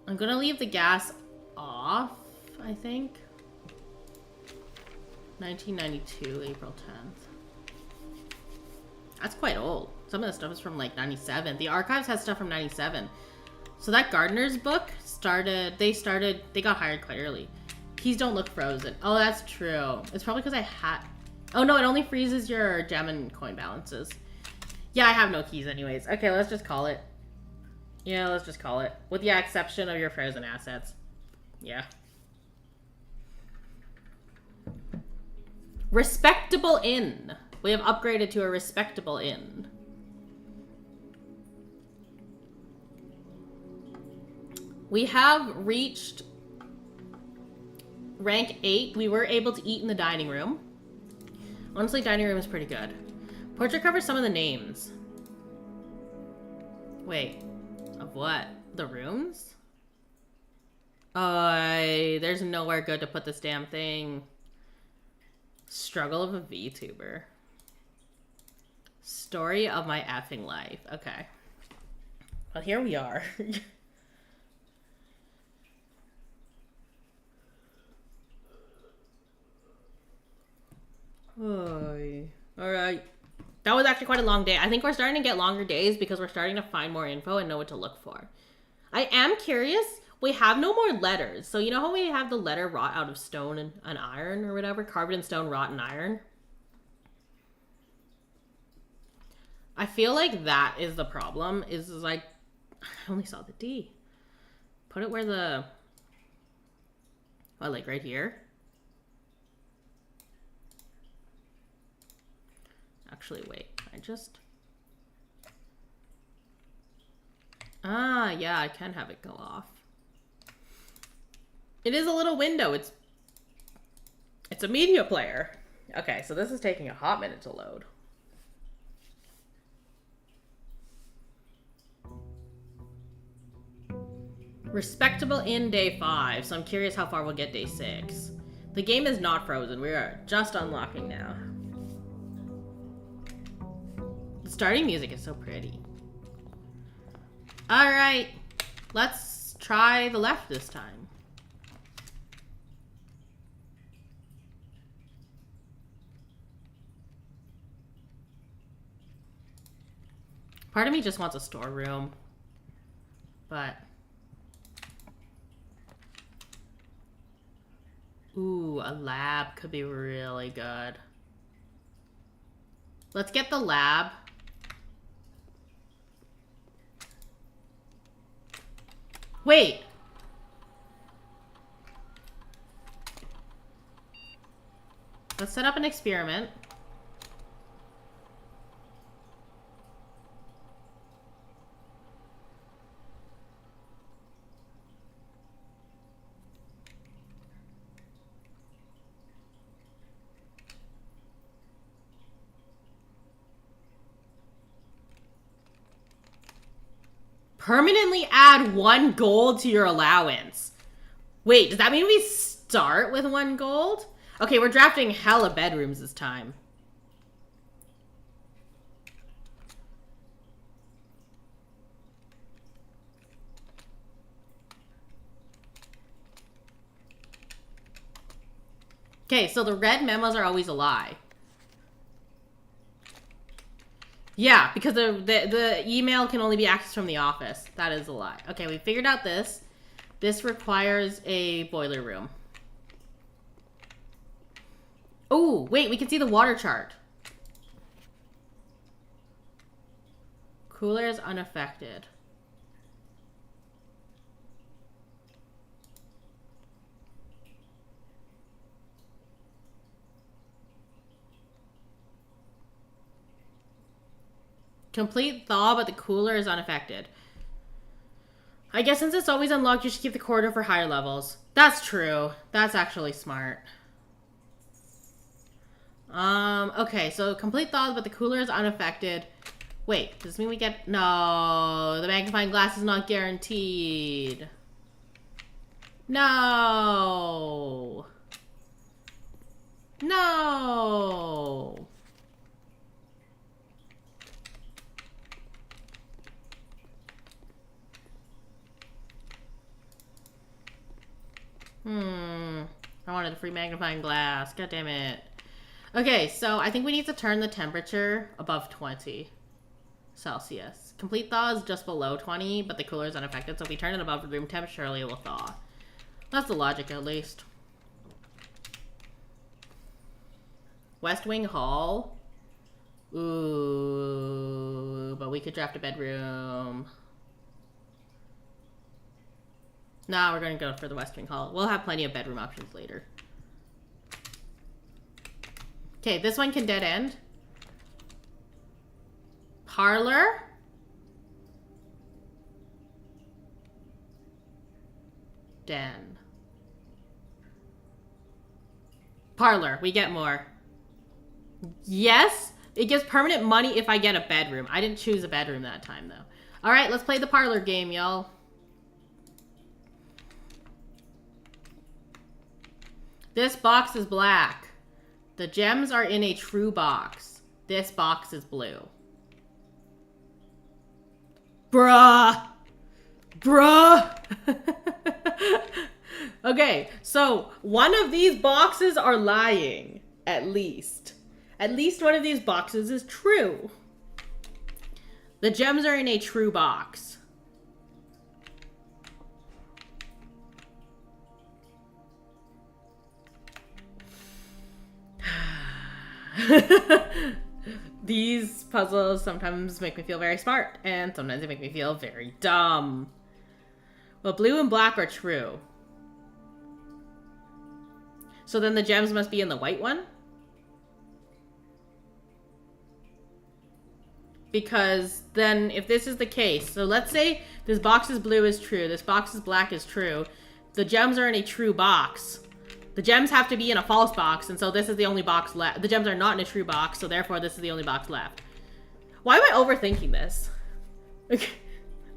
I'm gonna leave the gas off, I think. 1992, April 10th. That's quite old. Some of the stuff is from like 97. The archives has stuff from 97. So that gardener's book started, they got hired quite early. Keys don't look frozen. Oh, that's true. It's probably because I had... Oh, no, it only freezes your gem and coin balances. Yeah, I have no keys anyways. Okay, let's just call it. Yeah, let's just call it. With the exception of your frozen assets. Yeah. Respectable inn. We have upgraded to a respectable inn. We have reached rank 8. We were able to eat in the dining room. Honestly, dining room is pretty good. Portrait covers some of the names. Wait. Of what? The rooms? There's nowhere good to put this damn thing. Struggle of a VTuber. Story of my effing life. Okay. Well, here we are. Alright. That was actually quite a long day. I think we're starting to get longer days because we're starting to find more info and know what to look for. I am curious. We have no more letters. So you know how we have the letter wrought out of stone and iron or whatever? Carved in stone, wrought in iron? I feel like that is the problem. Is like, I only saw the D. Put it where the... Oh, like right here? Actually, wait. I just... Ah, yeah, I can have it go off. It is a little window. It's a media player. Okay, so this is taking a hot minute to load. Respectable in day 5, so I'm curious how far we'll get day 6. The game is not frozen. We are just unlocking now. The starting music is so pretty. Alright, let's try the left this time. Part of me just wants a storeroom, but... Ooh, a lab could be really good. Let's get the lab. Wait. Let's set up an experiment. Permanently add 1 gold to your allowance. Wait, does that mean we start with 1 gold? Okay, we're drafting hella bedrooms this time. Okay, so the red memos are always a lie. Yeah, because the email can only be accessed from the office. That is a lie. Okay, we figured out this. This requires a boiler room. Oh, wait, we can see the water chart. Cooler is unaffected. Complete thaw, but the cooler is unaffected. I guess since it's always unlocked, you should keep the corridor for higher levels. That's true. That's actually smart. Okay, so complete thaw, but the cooler is unaffected. Wait, does this mean we get... No, the magnifying glass is not guaranteed. No. No. I wanted a free magnifying glass. God damn it. Okay, so I think we need to turn the temperature above 20 Celsius. Complete thaw is just below 20, but the cooler is unaffected, so if we turn it above room temp, surely it will thaw. That's the logic, at least. West Wing Hall. Ooh, but we could draft a bedroom. Nah, we're gonna go for the West Wing Hall. We'll have plenty of bedroom options later. Okay, this one can dead end. Parlor. Den. Parlor, we get more. Yes, it gives permanent money if I get a bedroom. I didn't choose a bedroom that time, though. All right, let's play the parlor game, y'all. This box is black. The gems are in a true box. This box is blue. Bruh. Bruh. Okay, so one of these boxes are lying, at least. At least one of these boxes is true. The gems are in a true box. These puzzles sometimes make me feel very smart, and sometimes they make me feel very dumb. Well, blue and black are true. So then the gems must be in the white one? Because then if this is the case, so let's say this box is blue is true, this box is black is true, the gems are in a true box. The gems have to be in a false box, and so this is the only box left. The gems are not in a true box, so therefore this is the only box left. Why am I overthinking this? Okay.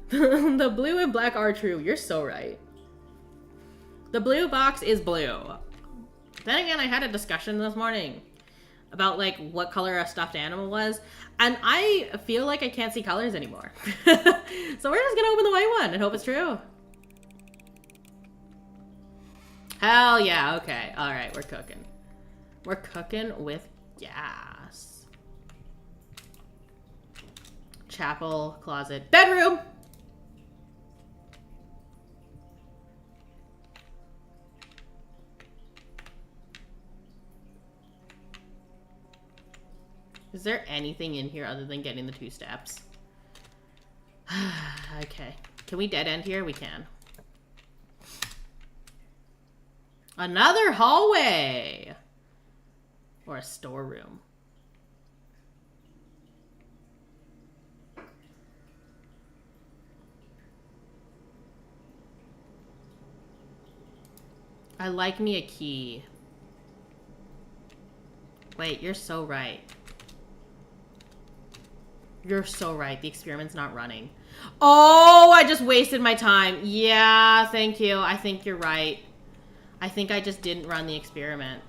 The blue and black are true. You're so right. The blue box is blue. Then again, I had a discussion this morning about like what color a stuffed animal was, and I feel like I can't see colors anymore. So we're just gonna open the white one and hope it's true. Hell yeah, okay. All right, we're cooking. We're cooking with gas. Chapel, closet, bedroom! Is there anything in here other than getting the 2 steps? Okay. Can we dead end here? We can. Another hallway! Or a storeroom. I like me a key. Wait, you're so right. You're so right. The experiment's not running. Oh, I just wasted my time. Yeah, thank you. I think you're right. I think I just didn't run the experiment.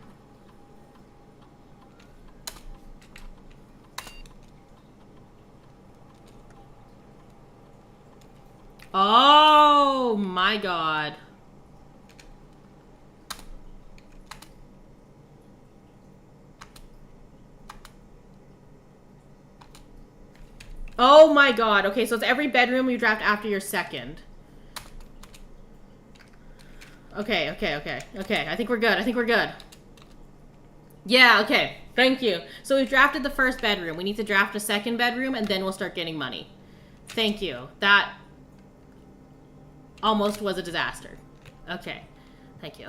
Oh my god. Oh my god. Okay, so it's every bedroom you draft after your second. Okay. I think we're good. I think we're good. Yeah, okay. Thank you. So we've drafted the first bedroom. We need to draft a second bedroom, and then we'll start getting money. Thank you. That almost was a disaster. Okay. Thank you.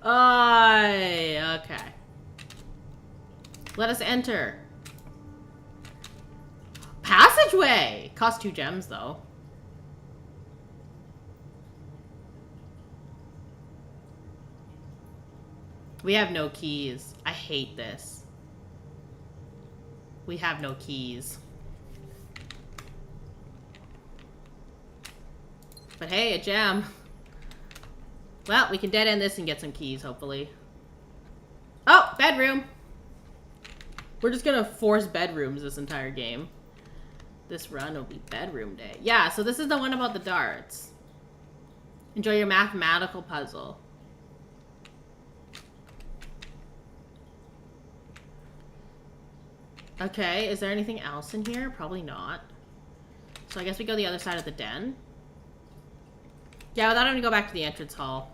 Okay. Let us enter. Passageway! Cost 2 gems, though. We have no keys. I hate this. We have no keys. But hey, a gem. Well, we can dead end this and get some keys, hopefully. Oh, bedroom. We're just gonna force bedrooms this entire game. This run will be bedroom day. Yeah, so this is the one about the darts. Enjoy your mathematical puzzle. Okay, is there anything else in here? Probably not. So I guess we go the other side of the den. Yeah, without having to go back to the entrance hall.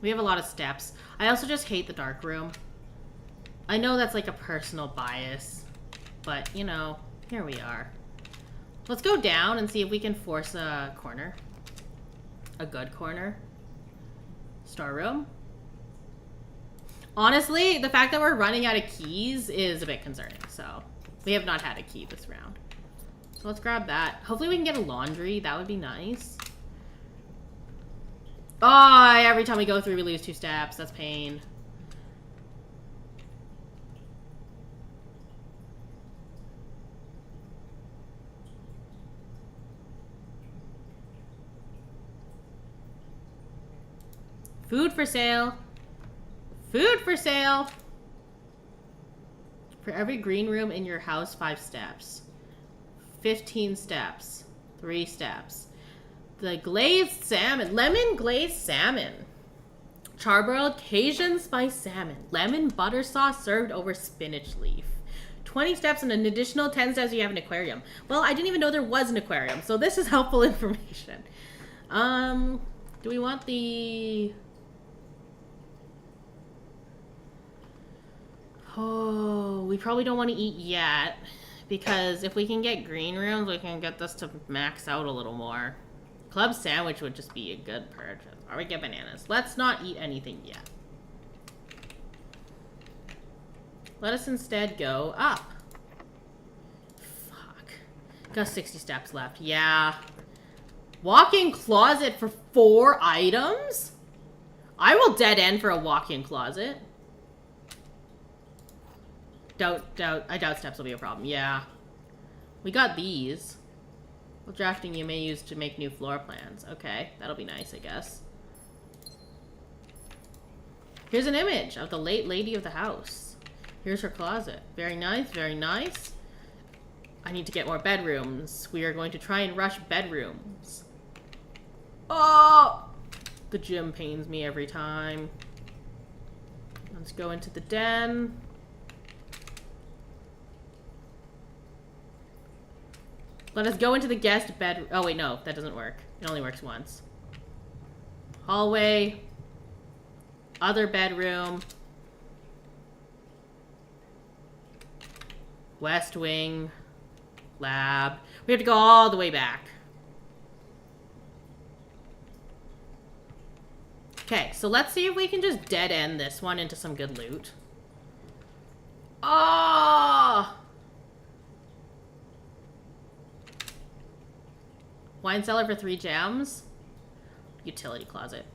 We have a lot of steps. I also just hate the dark room. I know that's like a personal bias, but you know, here we are. Let's go down and see if we can force a corner. A good corner. Storeroom. Honestly, the fact that we're running out of keys is a bit concerning, so we have not had a key this round. So let's grab that. Hopefully we can get a laundry. That would be nice. Oh, every time we go through, we lose 2 steps. That's pain. Food for sale. Food for sale. For every green room in your house, 5 steps. 15 steps. 3 steps. The glazed salmon. Lemon glazed salmon. Charbroiled Cajun spice salmon. Lemon butter sauce served over spinach leaf. 20 steps and an additional 10 steps you have an aquarium. Well, I didn't even know there was an aquarium, so this is helpful information. Do we want the... Oh, we probably don't want to eat yet, because if we can get green rooms, we can get this to max out a little more. Club sandwich would just be a good purchase. Or we get bananas. Let's not eat anything yet. Let us instead go up. Fuck. Got 60 steps left. Yeah. Walk-in closet for 4 items? I will dead end for a walk-in closet. I doubt steps will be a problem. Yeah. We got these. Well, drafting you may use to make new floor plans. Okay, that'll be nice, I guess. Here's an image of the late lady of the house. Here's her closet. Very nice, very nice. I need to get more bedrooms. We are going to try and rush bedrooms. Oh! The gym pains me every time. Let's go into the den. Let us go into the guest bedroom. Oh, wait, no. That doesn't work. It only works once. Hallway. Other bedroom. West wing. Lab. We have to go all the way back. Okay, so let's see if we can just dead end this one into some good loot. Oh! Wine cellar for 3 gems. Utility closet.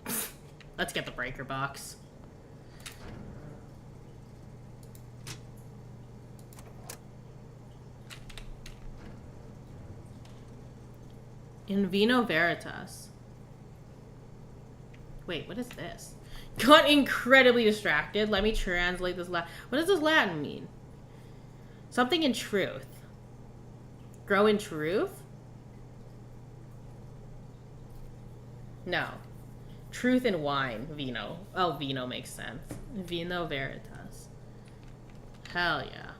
Let's get the breaker box. In Vino Veritas. Wait, what is this? Got incredibly distracted. Let me translate this Latin. What does this Latin mean? Something in truth. Grow in truth? No. Truth in wine. Vino. Oh, vino makes sense. Vino Veritas. Hell yeah.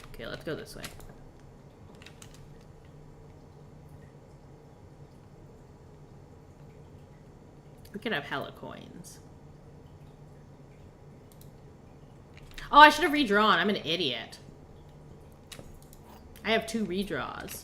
Okay, let's go this way. We could have hella coins. Oh, I should have redrawn. I'm an idiot. I have 2 redraws.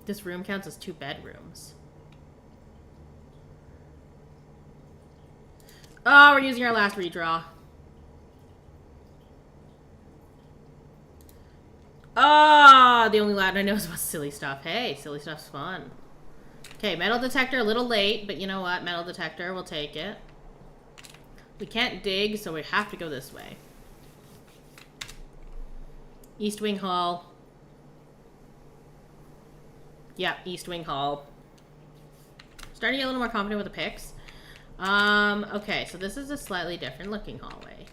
This room counts as 2 bedrooms. Oh, we're using our last redraw. Ah, the only Latin I know is about silly stuff. Hey, silly stuff's fun. Okay, metal detector, a little late, but you know what? Metal detector, we'll take it. We can't dig, so we have to go this way. East Wing Hall. Yeah, East Wing Hall. Starting to get a little more confident with the picks. Okay, so this is a slightly different looking hallway.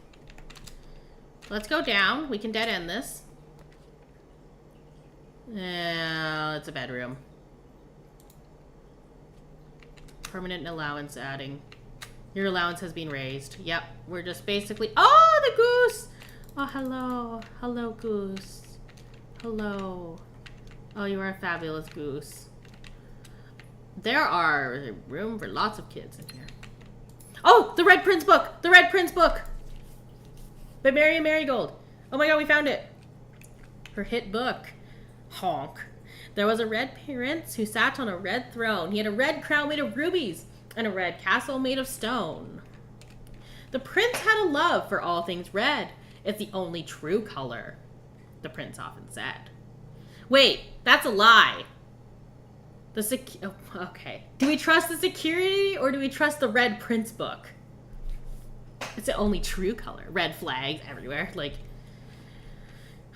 Let's go down. We can dead end this. It's a bedroom. Permanent allowance adding. Your allowance has been raised. Yep, we're just basically... Oh, the goose! Oh, hello. Hello, goose. Hello. Oh, you are a fabulous goose. There are room for lots of kids in here. Oh, the Red Prince book! The Red Prince book! By Mary and Marigold. Oh my god, we found it. Her hit book. Honk. There was a red prince who sat on a red throne. He had a red crown made of rubies and a red castle made of stone. The prince had a love for all things red. It's the only true color, the prince often said. Wait, that's a lie. Oh, okay. Do we trust the security or do we trust the Red Prince book? It's the only true color. Red flags everywhere. Like,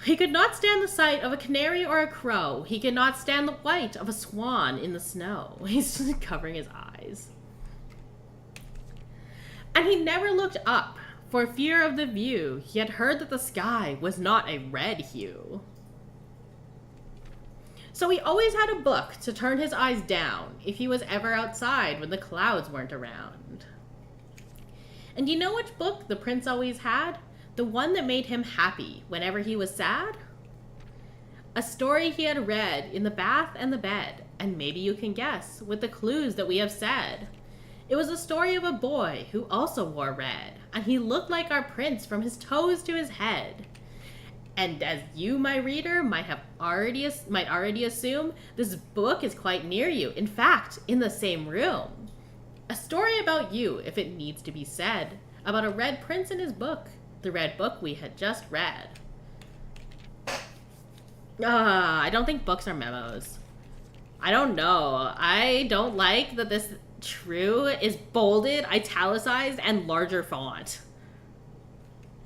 he could not stand the sight of a canary or a crow. He could not stand the white of a swan in the snow. He's just covering his eyes. And he never looked up for fear of the view. He had heard that the sky was not a red hue. So he always had a book to turn his eyes down if he was ever outside when the clouds weren't around. And you know which book the prince always had? The one that made him happy whenever he was sad? A story he had read in the bath and the bed, and maybe you can guess with the clues that we have said. It was a story of a boy who also wore red, and he looked like our prince from his toes to his head. And as you, my reader, might already assume, this book is quite near you. In fact, in the same room. A story about you, if it needs to be said, about a red prince and his book, the red book we had just read. I don't think books are memos. I don't know. I don't like that this true is bolded, italicized, and larger font.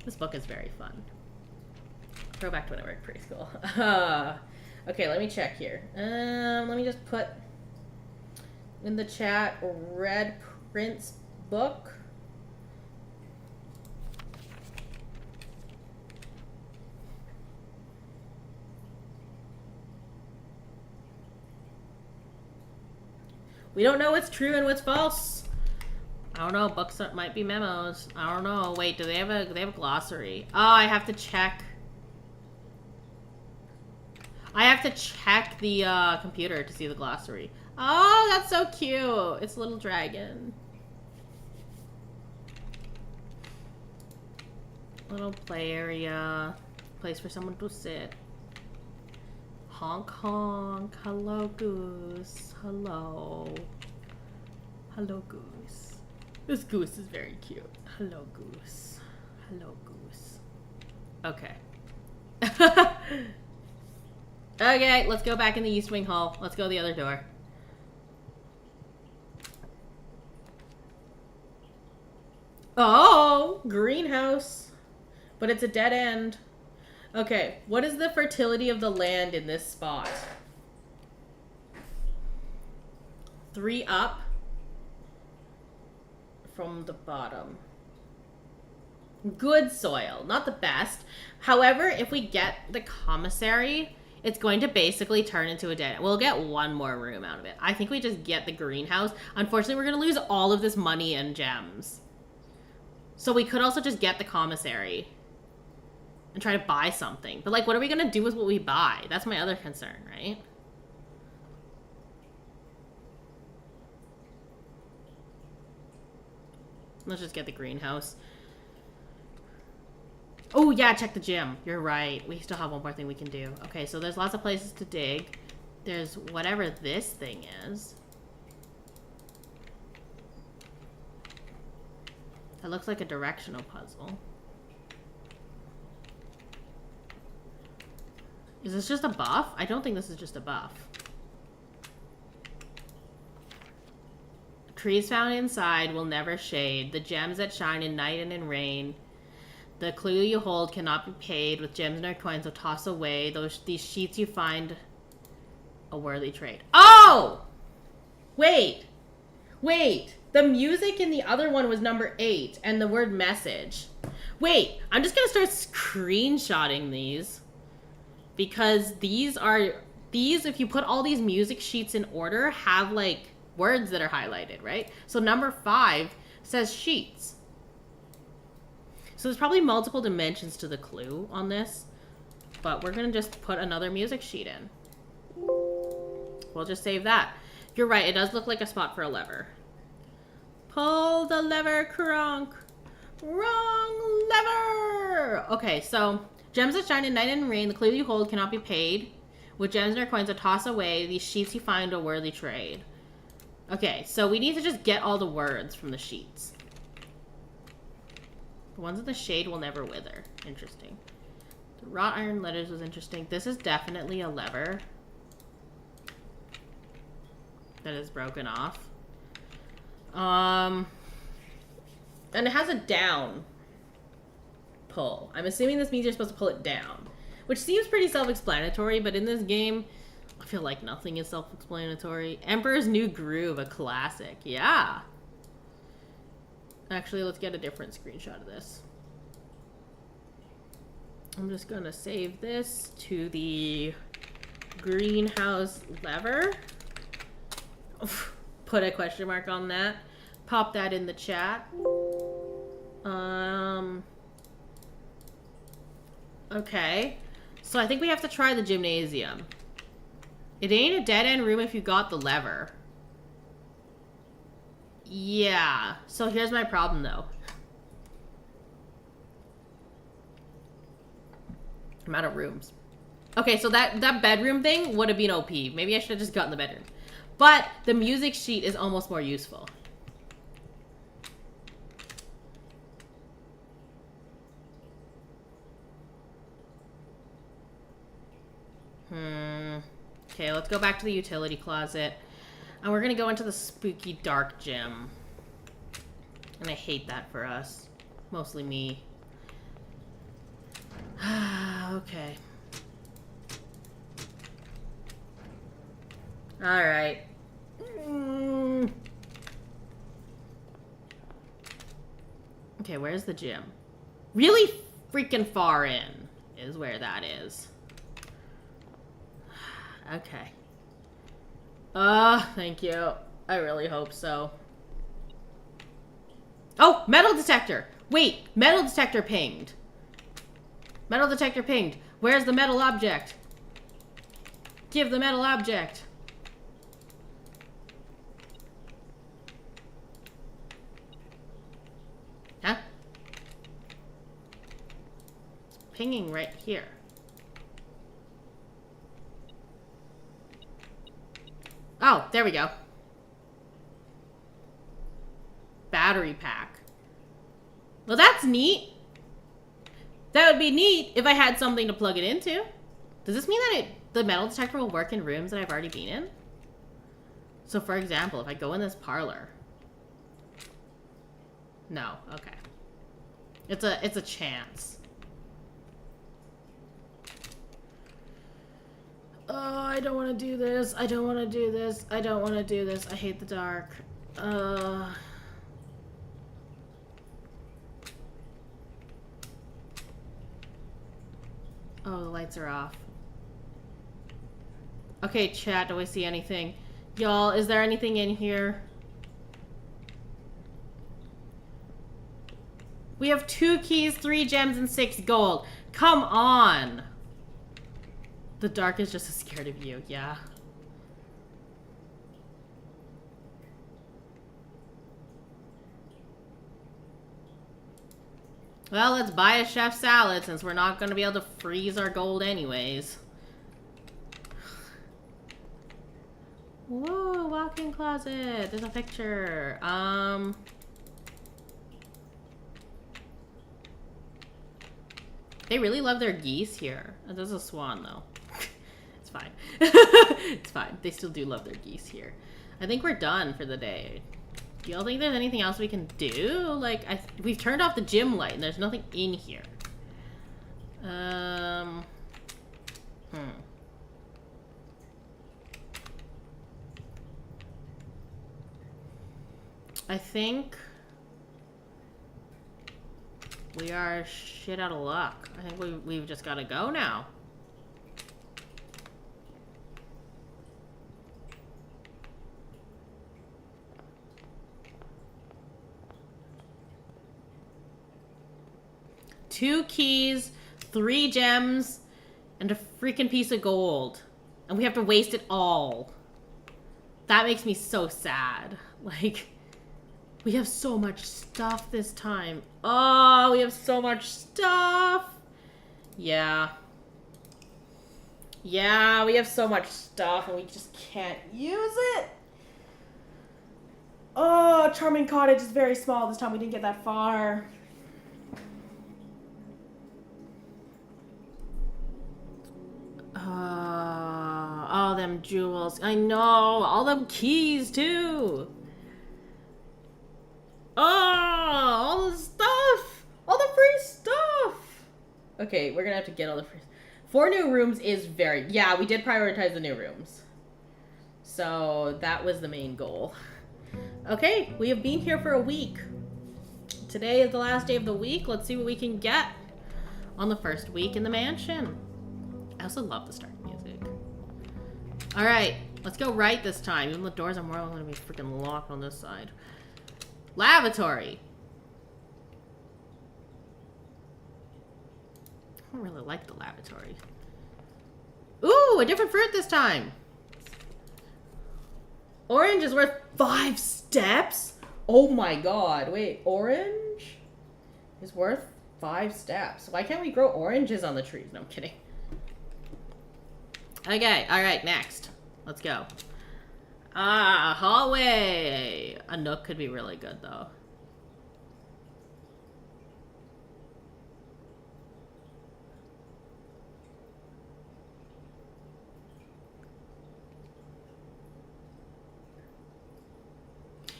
This book is very fun. Throwback to when I worked preschool. Okay, let me check here. Let me just put in the chat Red Prince book. We don't know what's true and what's false. I don't know. Books might be memos. I don't know. Wait, do they have a glossary? Oh, I have to check. I have to check the computer to see the glossary. Oh, that's so cute. It's a little dragon. Little play area. Place for someone to sit. Honk honk. Hello, goose. Hello. Hello, goose. This goose is very cute. Hello, goose. Hello, goose. Okay. Okay, let's go back in the East Wing Hall. Let's go the other door. Oh, greenhouse. But it's a dead end. Okay, what is the fertility of the land in this spot? 3 up from the bottom. Good soil, not the best. However, if we get the commissary, it's going to basically turn into a dead end. We'll get 1 more room out of it. I think we just get the greenhouse. Unfortunately, we're going to lose all of this money and gems. So we could also just get the commissary and try to buy something. But, like, what are we going to do with what we buy? That's my other concern, right? Let's just get the greenhouse. Oh, yeah, check the gym. You're right. We still have 1 more thing we can do. Okay, so there's lots of places to dig. There's whatever this thing is. That looks like a directional puzzle. Is this just a buff? I don't think this is just a buff. Trees found inside will never shade. The gems that shine in night and in rain. The clue you hold cannot be paid with gems nor coins, so toss away these sheets you find a worthy trade. Oh! Wait. Wait. The music in the other one was number 8, and the word message. Wait, I'm just gonna start screenshotting these. Because these, if you put all these music sheets in order, have, like, words that are highlighted, right? So number 5, says sheets. So there's probably multiple dimensions to the clue on this, but we're gonna just put another music sheet in. We'll just save that. You're right, it does look like a spot for a lever. Pull the lever, Kronk. Wrong lever! Okay, so gems that shine in night and rain, the clue you hold cannot be paid. With gems and coins to toss away, these sheets you find a worthy trade. Okay, so we need to just get all the words from the sheets. The ones in the shade will never wither. Interesting. The wrought iron letters was interesting. This is definitely a lever that is broken off. And it has a down pull. I'm assuming this means you're supposed to pull it down, which seems pretty self-explanatory, but in this game, I feel like nothing is self-explanatory. Emperor's New Groove, a classic. Yeah. Actually, let's get a different screenshot of this. I'm just gonna save this to the greenhouse lever. Put a question mark on that. Pop that in the chat. Okay. So I think we have to try the gymnasium. It ain't a dead-end room if you got the lever. Yeah. So here's my problem, though. I'm out of rooms. Okay, so that bedroom thing would have been OP. Maybe I should have just gotten the bedroom. But the music sheet is almost more useful. Okay, let's go back to the utility closet. And we're gonna go into the spooky dark gym. And I hate that for us. Mostly me. Okay. Alright. Okay, where's the gym? Really freaking far in is where that is. Okay. Thank you. I really hope so. Oh, metal detector! Wait, metal detector pinged. Metal detector pinged. Where's the metal object? Give the metal object. Huh? It's pinging right here. Oh, there we go. Battery pack. Well, that's neat. That would be neat if I had something to plug it into. Does this mean that the metal detector will work in rooms that I've already been in? So, for example, if I go in this parlor. No, okay. It's a chance. Oh, I don't want to do this. I don't want to do this. I don't want to do this. I hate the dark. Oh, the lights are off. Okay, chat, do I see anything? Y'all, is there anything in here? We have 2 keys, 3 gems, and 6 gold. Come on! The dark is just as scared of you, yeah. Well, let's buy a chef salad since we're not going to be able to freeze our gold anyways. Whoa, walk-in closet. There's a picture. They really love their geese here. There's a swan, though. It's fine. It's fine. They still do love their geese here. I think we're done for the day. Do y'all think there's anything else we can do? Like, we've turned off the gym light and there's nothing in here. I think we are shit out of luck. I think we've just gotta go now. 2 keys, 3 gems, and a freaking piece of gold. And we have to waste it all. That makes me so sad. Like, we have so much stuff this time. Oh, we have so much stuff. Yeah. Yeah, we have so much stuff and we just can't use it. Oh, Charming Cottage is very small. This time we didn't get that far. All them jewels. I know. All them keys, too. Oh, all the stuff. All the free stuff. Okay, we're gonna have to get all the free... 4 new rooms is very... Yeah, we did prioritize the new rooms. So, that was the main goal. Okay, we have been here for a week. Today is the last day of the week. Let's see what we can get on the first week in the mansion. I also love the start music. Alright, let's go right this time. Even the doors are more going to be freaking locked on this side. Lavatory. I don't really like the lavatory. Ooh, a different fruit this time. Orange is worth 5 steps? Oh my god. Wait, orange is worth 5 steps. Why can't we grow oranges on the trees? No, I'm kidding. Okay, alright, next. Let's go. Hallway. A nook could be really good, though.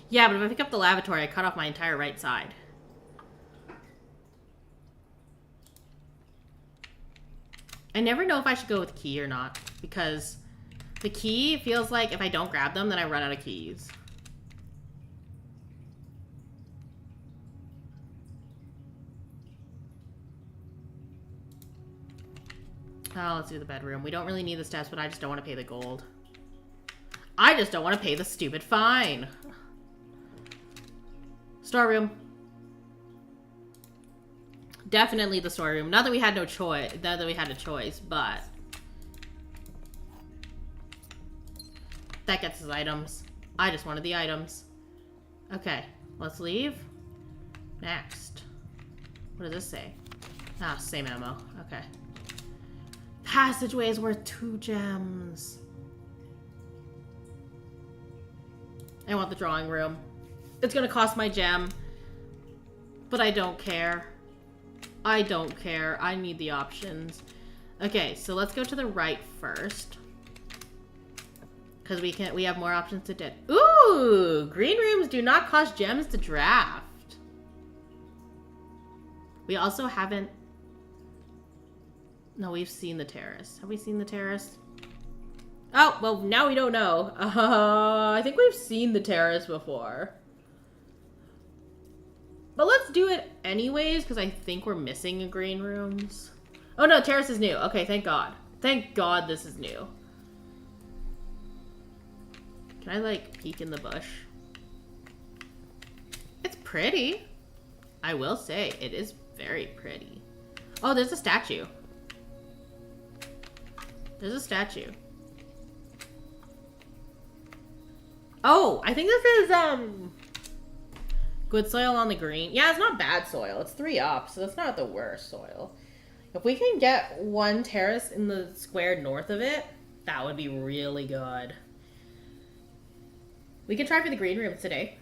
Yeah, but if I pick up the lavatory, I cut off my entire right side. I never know if I should go with key or not, because the key feels like if I don't grab them, then I run out of keys. Oh, let's do the bedroom. We don't really need the steps, but I just don't want to pay the gold. I just don't want to pay the stupid fine. Storeroom. Definitely the storeroom. Not that we had no choice. Not that we had a choice, but that gets us items. I just wanted the items. Okay, let's leave. Next. What does this say? Ah, same ammo. Okay. Passageway is worth 2 gems. I want the drawing room. It's gonna cost my gem. But I don't care. I don't care. I need the options. Okay, so let's go to the right first. Because we have more options to do. Ooh! Green rooms do not cost gems to draft. We also haven't... No, we've seen the terrace. Have we seen the terrace? Oh, well, now we don't know. I think we've seen the terrace before. But let's do it anyways, because I think we're missing a green rooms. Oh no, terrace is new. Okay, thank God. Thank God this is new. Can I, like, peek in the bush? It's pretty. I will say, it is very pretty. Oh, there's a statue. There's a statue. Oh, I think this is, good soil on the green. Yeah, it's not bad soil. It's 3 up, so that's not the worst soil. If we can get 1 terrace in the square north of it, that would be really good. We could try for the green rooms today.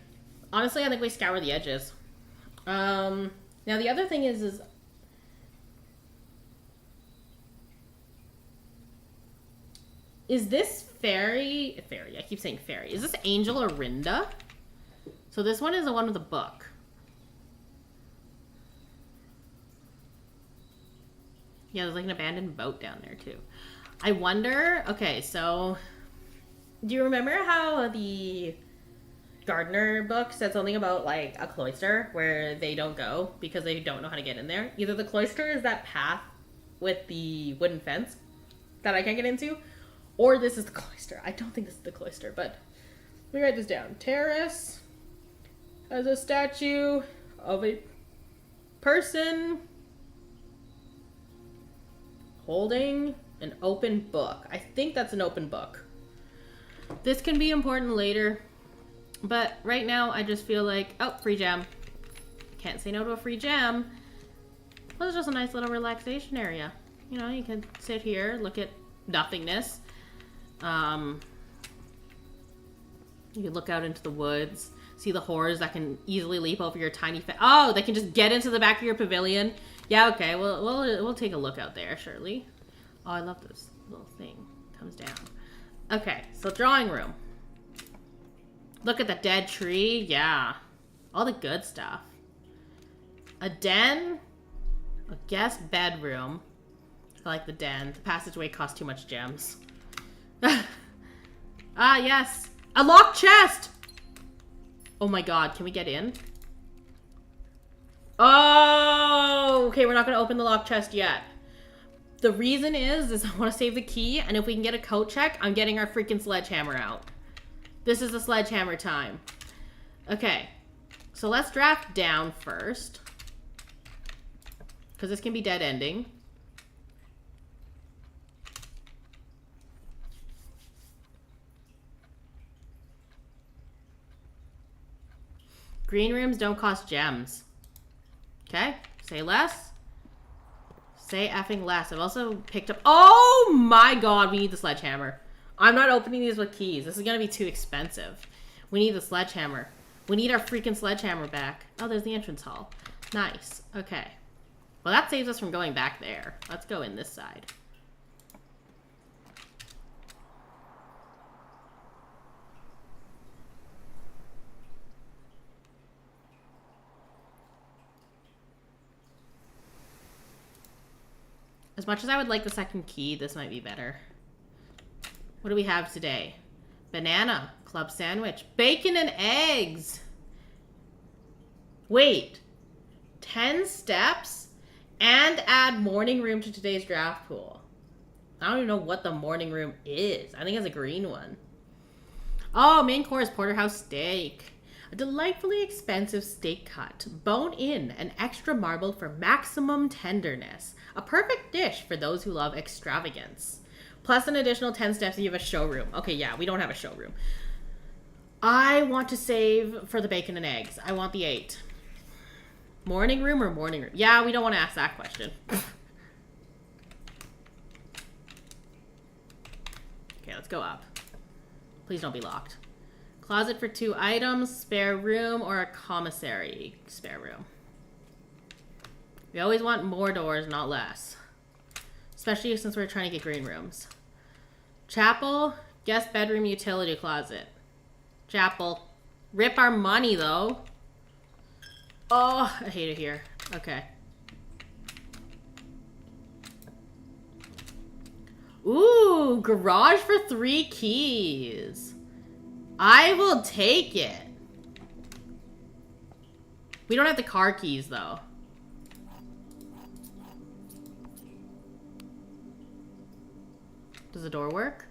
Honestly, I think we scour the edges. Now the other thing is this fairy? I keep saying fairy. Is this Angel or Rinda? So this one is the one with the book. Yeah, there's like an abandoned boat down there too. I wonder, okay, so do you remember how the gardener book said something about like a cloister where they don't go because they don't know how to get in there? Either the cloister is that path with the wooden fence that I can't get into, or this is the cloister. I don't think this is the cloister, but let me write this down. Terrace has a statue of a person Holding an open book. I think that's an open book. This can be important later. But right now, I just feel like, oh, free gem. Can't say no to a free gem. Well, it's just a nice little relaxation area. You know, you can sit here, look at nothingness. You can look out into the woods, see the horrors that can easily leap over your tiny oh, they can just get into the back of your pavilion. Yeah, okay, we'll take a look out there, surely. Oh, I love this little thing. Comes down. Okay, so drawing room. Look at the dead tree. Yeah. All the good stuff. A den. A guest bedroom. I like the den. The passageway costs too much gems. Ah, yes. A locked chest! Oh my god, can we get in? Oh! Okay, we're not gonna open the locked chest yet. The reason is I want to save the key, and if we can get a coat check, I'm getting our freaking sledgehammer out. This is the sledgehammer time. Okay, so let's draft down first. Because this can be dead ending. Green rooms don't cost gems. Okay, say less. Say effing less. I've also picked up... Oh my god, we need the sledgehammer. I'm not opening these with keys. This is going to be too expensive. We need the sledgehammer. We need our freaking sledgehammer back. Oh, there's the entrance hall. Nice. Okay. Well, that saves us from going back there. Let's go in this side. As much as I would like the second key, this might be better. What do we have today? Banana, club sandwich, bacon and eggs. Wait, 10 steps and add morning room to today's draft pool. I don't even know what the morning room is. I think it's a green one. Oh, main course, porterhouse steak. A delightfully expensive steak cut, bone in and extra marbled for maximum tenderness. A perfect dish for those who love extravagance. Plus an additional 10 steps if you have a showroom. Okay, yeah, we don't have a showroom. I want to save for the bacon and eggs. I want the 8. Morning room or morning room? Yeah, we don't want to ask that question. Okay, let's go up. Please don't be locked. Closet for 2 items, spare room, or a commissary spare room. We always want more doors, not less. Especially since we're trying to get green rooms. Chapel, guest bedroom, utility closet. Chapel. Rip our money, though. Oh, I hate it here. Okay. Ooh, garage for 3 keys. I will take it. We don't have the car keys, though. Does the door work?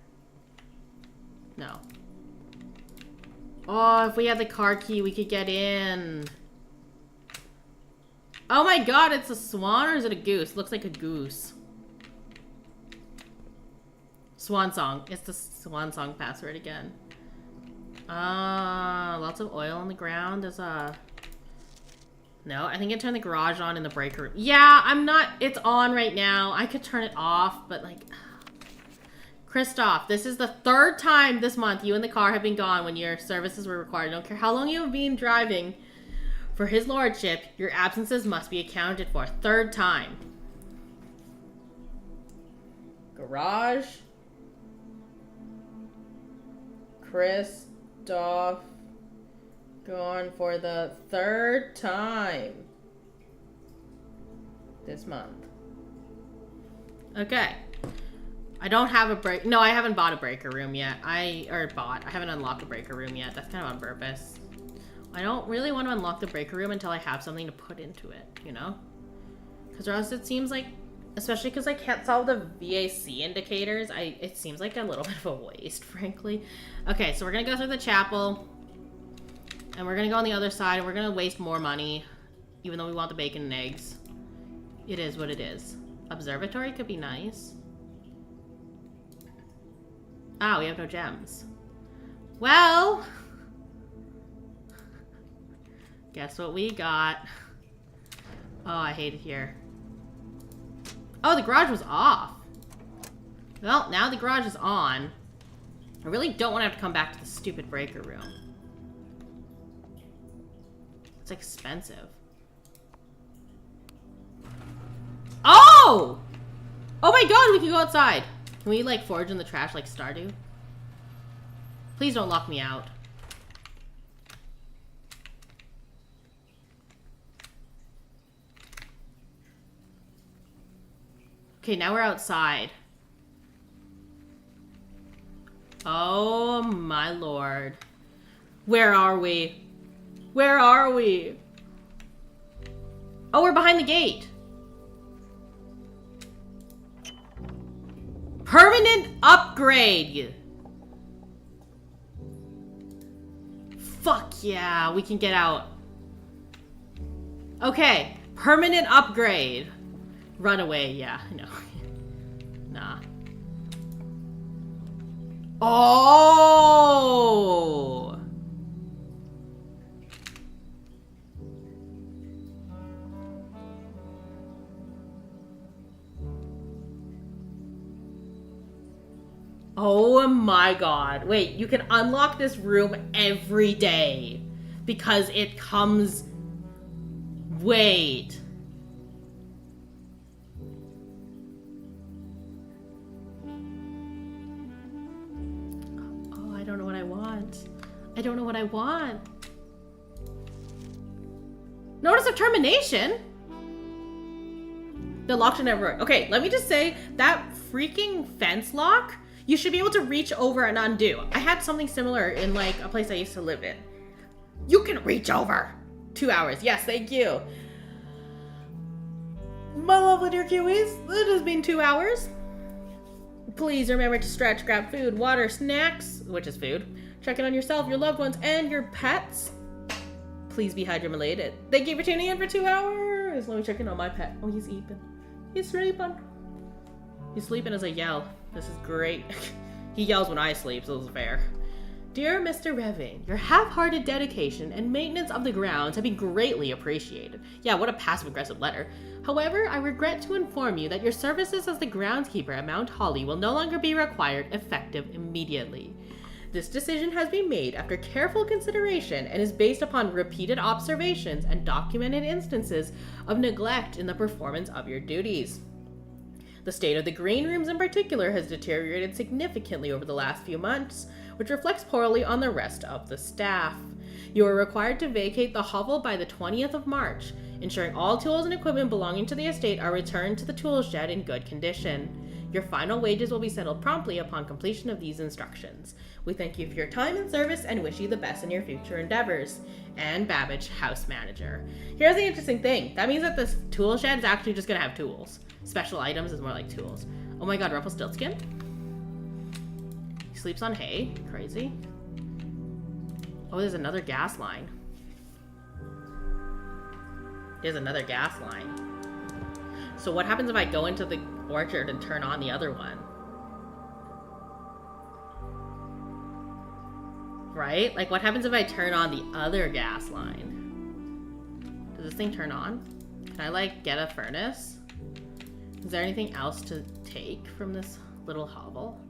No. Oh, if we had the car key, we could get in. Oh my god, it's a swan or is it a goose? Looks like a goose. Swan song. It's the swan song password again. Lots of oil on the ground. There's a... No, I think I turned the garage on in the break room. Yeah, I'm not... It's on right now. I could turn it off, but like... Christoph, this is the 3rd time this month you and the car have been gone when your services were required. I don't care how long you have been driving. For his lordship, your absences must be accounted for. 3rd time. Garage. Christoph. Gone for the 3rd time. This month. Okay. I don't have a break. No, I haven't bought a breaker room yet. I haven't unlocked a breaker room yet. That's kind of on purpose. I don't really want to unlock the breaker room until I have something to put into it, you know? Because or else it seems like, especially because I can't solve the VAC indicators, it seems like a little bit of a waste, frankly. Okay, so we're going to go through the chapel. And we're going to go on the other side. And we're going to waste more money. Even though we want the bacon and eggs. It is what it is. Observatory could be nice. Ah, we have no gems. Well, guess what we got? Oh, I hate it here. Oh, the garage was off. Well, now the garage is on. I really don't want to have to come back to the stupid breaker room. It's expensive. Oh! Oh my god, we can go outside. Can we, like, forage in the trash like Stardew? Please don't lock me out. Okay, now we're outside. Oh my lord. Where are we? Where are we? Oh, we're behind the gate. Permanent upgrade. Fuck yeah, we can get out. Okay, permanent upgrade. Run away, yeah, no. Nah. Oh! Oh my god. Wait, you can unlock this room every day because it comes... Wait. Oh, I don't know what I want. I don't know what I want. Notice of termination? The lock should never work. Okay, let me just say, that freaking fence lock, you should be able to reach over and undo. I had something similar in, like, a place I used to live in. You can reach over. 2 hours. Yes, thank you. My lovely dear Kiwis, it has been 2 hours. Please remember to stretch, grab food, water, snacks, which is food. Check in on yourself, your loved ones, and your pets. Please be hydrominated. Thank you for tuning in for 2 hours. Let me check in on my pet. Oh, he's eating. He's sleeping. He's sleeping as I yell. This is great. He yells when I sleep, so it's fair. Dear Mr. Revin, your half-hearted dedication and maintenance of the grounds have been greatly appreciated. Yeah, what a passive-aggressive letter. However, I regret to inform you that your services as the groundskeeper at Mount Holly will no longer be required, effective immediately. This decision has been made after careful consideration and is based upon repeated observations and documented instances of neglect in the performance of your duties. The state of the green rooms in particular has deteriorated significantly over the last few months, which reflects poorly on the rest of the staff. You are required to vacate the hovel by the 20th of March, ensuring all tools and equipment belonging to the estate are returned to the tool shed in good condition. Your final wages will be settled promptly upon completion of these instructions. We thank you for your time and service and wish you the best in your future endeavors. Anne Babbage, house manager. Here's the interesting thing. That means that this tool shed is actually just going to have tools. Special items is more like tools. Oh my god, Rumpelstiltskin? He sleeps on hay. Crazy. Oh, there's another gas line. There's another gas line. So what happens if I go into the orchard and turn on the other one? Right? Like, what happens if I turn on the other gas line? Does this thing turn on? Can I, like, get a furnace? Is there anything else to take from this little hovel?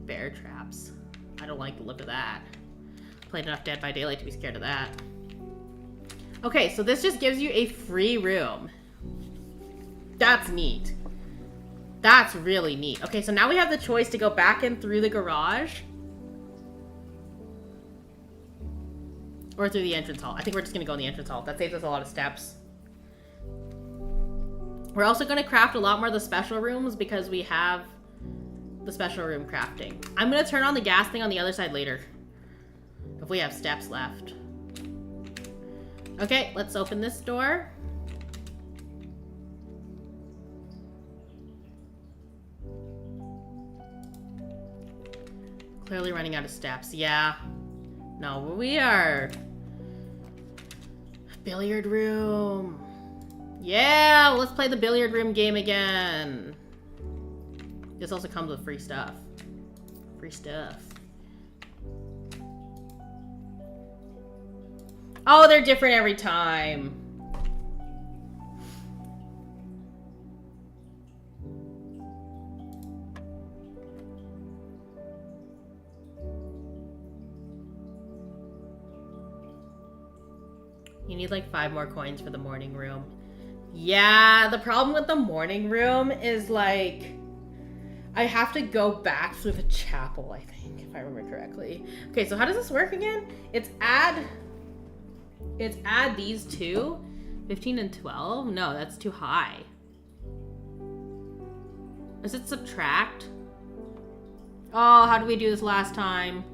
Bear traps. I don't like the look of that. Played enough Dead by Daylight to be scared of that. Okay, so this just gives you a free room. That's neat. That's really neat. Okay, so now we have the choice to go back in through the garage or through the entrance hall. I think we're just gonna go in the entrance hall. That saves us a lot of steps. We're also gonna craft a lot more of the special rooms because we have the special room crafting. I'm gonna turn on the gas thing on the other side later, if we have steps left. Okay, let's open this door. Clearly running out of steps. Yeah. No, we are... Billiard room. Yeah, let's play the billiard room game again. This also comes with free stuff. Free stuff. Oh, they're different every time. You need like 5 more coins for the morning room. Yeah, the problem with the morning room is like I have to go back through the chapel, I think, if I remember correctly. Okay, so how does this work again? It's add these two. 15 and 12? No, that's too high. Is it subtract? Oh, how did we do this last time?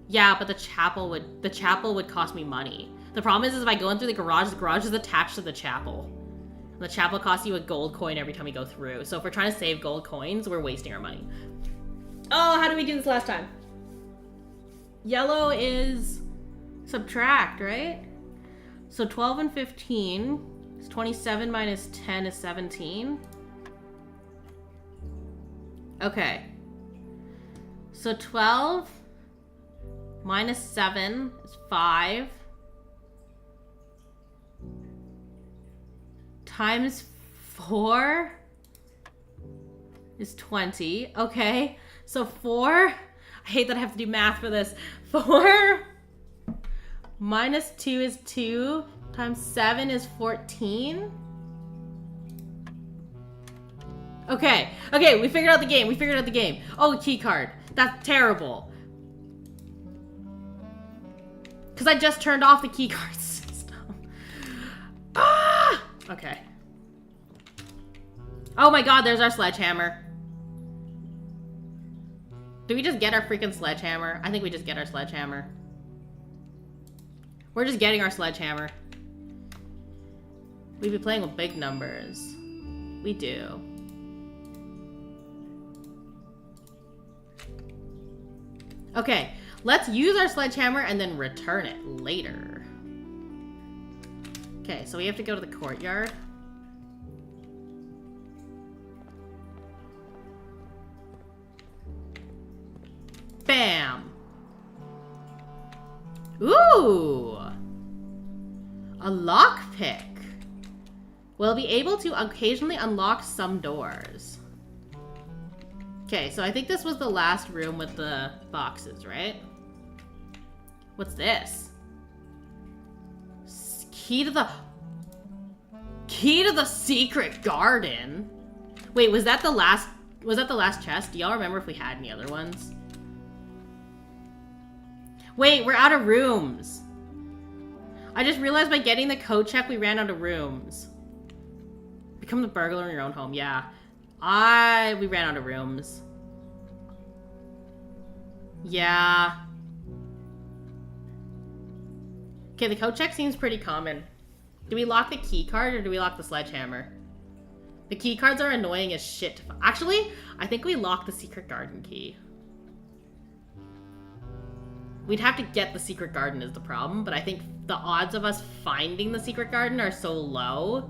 Yeah, but the chapel would cost me money. The problem is if I go in through the garage is attached to the chapel. And the chapel costs you a gold coin every time you go through. So if we're trying to save gold coins, we're wasting our money. Oh, how did we do this last time? Yellow is subtract, right? So 12 and 15 is 27 minus 10 is 17. Okay. So 12 minus 7 is 5. Times 4 is 20. Okay. So 4. I hate that I have to do math for this. 4 minus 2 is 2. Times 7 is 14. Okay. Okay, we figured out the game. Oh, key card. That's terrible. Because I just turned off the key card system. Ah! Okay. Oh my god, there's our sledgehammer. Do we just get our freaking sledgehammer? I think we just get our sledgehammer. We're just getting our sledgehammer. We'd be playing with big numbers. We do. Okay, let's use our sledgehammer and then return it later. Okay, so we have to go to the courtyard. Bam! Ooh! A lockpick. We'll be able to occasionally unlock some doors. Okay, so I think this was the last room with the boxes, right? What's this? Key to the secret garden. Wait, was that the last chest? Do y'all remember if we had any other ones? Wait, we're out of rooms. I just realized by getting the code check, we ran out of rooms. Become the burglar in your own home. Yeah. We ran out of rooms. Yeah. Okay, the code check seems pretty common. Do we lock the key card or do we lock the sledgehammer? The key cards are annoying as shit. Actually, I think we lock the secret garden key. We'd have to get the secret garden is the problem, but I think the odds of us finding the secret garden are so low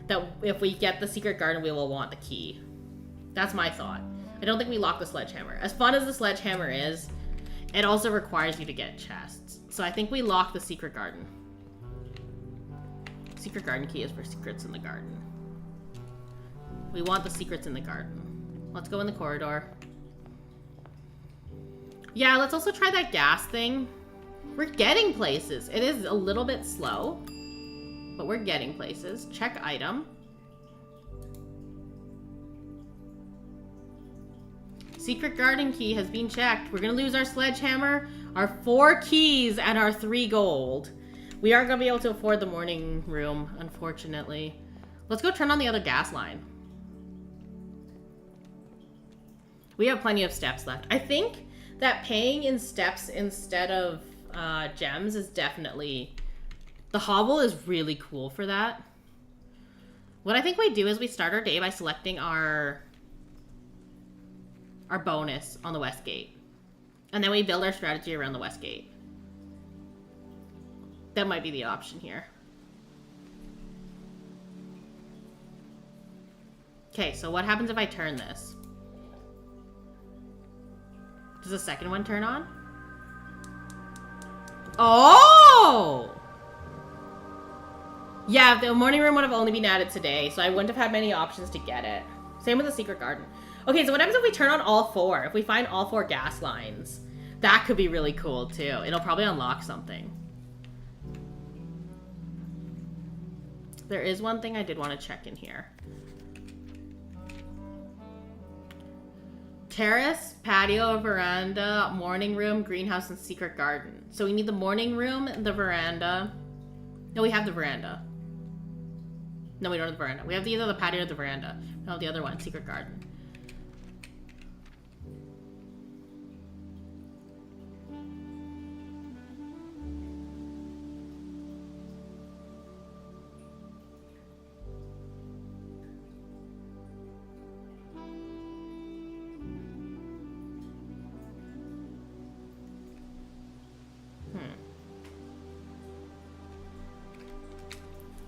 that if we get the secret garden, we will want the key. That's my thought. I don't think we lock the sledgehammer. As fun as the sledgehammer is, it also requires you to get chests. So I think we lock the secret garden. Secret garden key is for secrets in the garden. We want the secrets in the garden. Let's go in the corridor. Yeah, let's also try that gas thing. We're getting places. It is a little bit slow, but we're getting places. Check item. Secret garden key has been checked. We're gonna lose our sledgehammer, our 4 keys, and our 3 gold. We aren't gonna be able to afford the morning room, unfortunately. Let's go turn on the other gas line. We have plenty of steps left. I think that paying in steps instead of gems is definitely... The hobble is really cool for that. What I think we do is we start our day by selecting our bonus on the west gate. And then we build our strategy around the west gate. That might be the option here. Okay, so what happens if I turn this? Does the second one turn on? Oh! Yeah, the morning room would have only been added today, so I wouldn't have had many options to get it. Same with the secret garden. Okay, so what happens if we turn on all 4? If we find all 4 gas lines? That could be really cool, too. It'll probably unlock something. There is one thing I did want to check in here. Terrace, patio, veranda, morning room, greenhouse, and secret garden. So we need the morning room, the veranda. No, we have the veranda. No, we don't have the veranda. We have either the patio or the veranda. No, the other one, secret garden.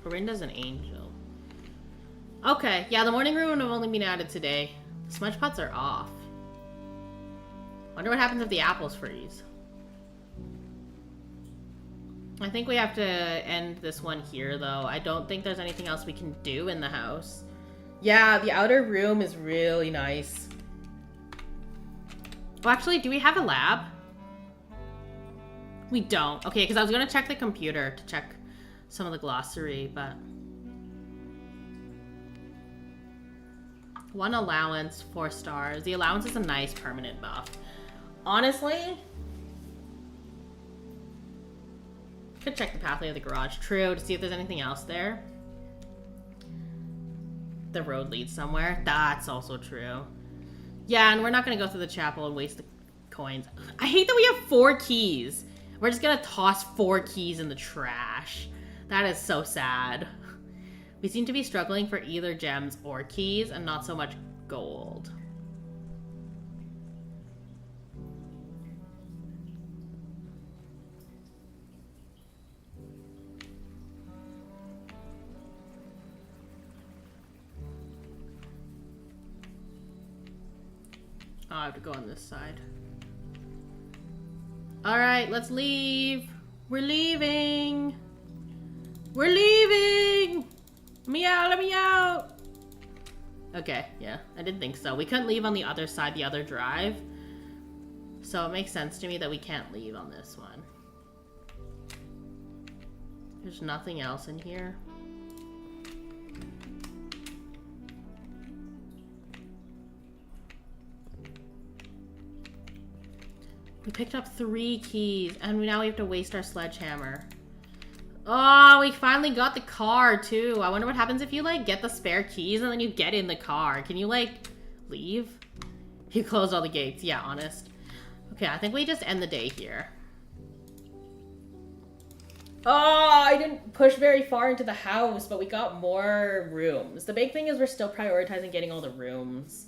Corinda's an angel. Okay, yeah, the morning room would have only been added today. The smudge pots are off. Wonder what happens if the apples freeze. I think we have to end this one here, though. I don't think there's anything else we can do in the house. Yeah, the outer room is really nice. Well, actually, do we have a lab? We don't. Okay, because I was going to check the computer to check some of the glossary, but... 1 allowance, 4 stars. The allowance is a nice permanent buff. Honestly... could check the pathway of the garage. True, to see if there's anything else there. The road leads somewhere. That's also true. Yeah, and we're not going to go through the chapel and waste the coins. I hate that we have 4 keys. We're just going to toss 4 keys in the trash. That is so sad. We seem to be struggling for either gems or keys and not so much gold. Oh, I have to go on this side. Alright, let's leave. We're leaving. We're leaving! Let me out, let me out! Okay, yeah, I didn't think so. We couldn't leave on the other side, the other drive. So it makes sense to me that we can't leave on this one. There's nothing else in here. We picked up 3 keys, and now we have to waste our sledgehammer. Oh, we finally got the car, too. I wonder what happens if you, like, get the spare keys and then you get in the car. Can you, like, leave? You closed all the gates. Yeah, honest. Okay, I think we just end the day here. Oh, I didn't push very far into the house, but we got more rooms. The big thing is we're still prioritizing getting all the rooms.